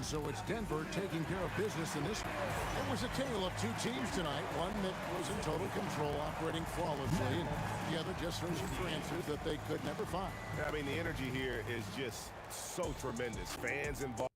So it's Denver taking care of business in this one. It was a tale of 2 teams tonight. One that was in total control, operating flawlessly, and the other just searching for answers that they could never find. I mean, the energy here is just so tremendous. Fans involved.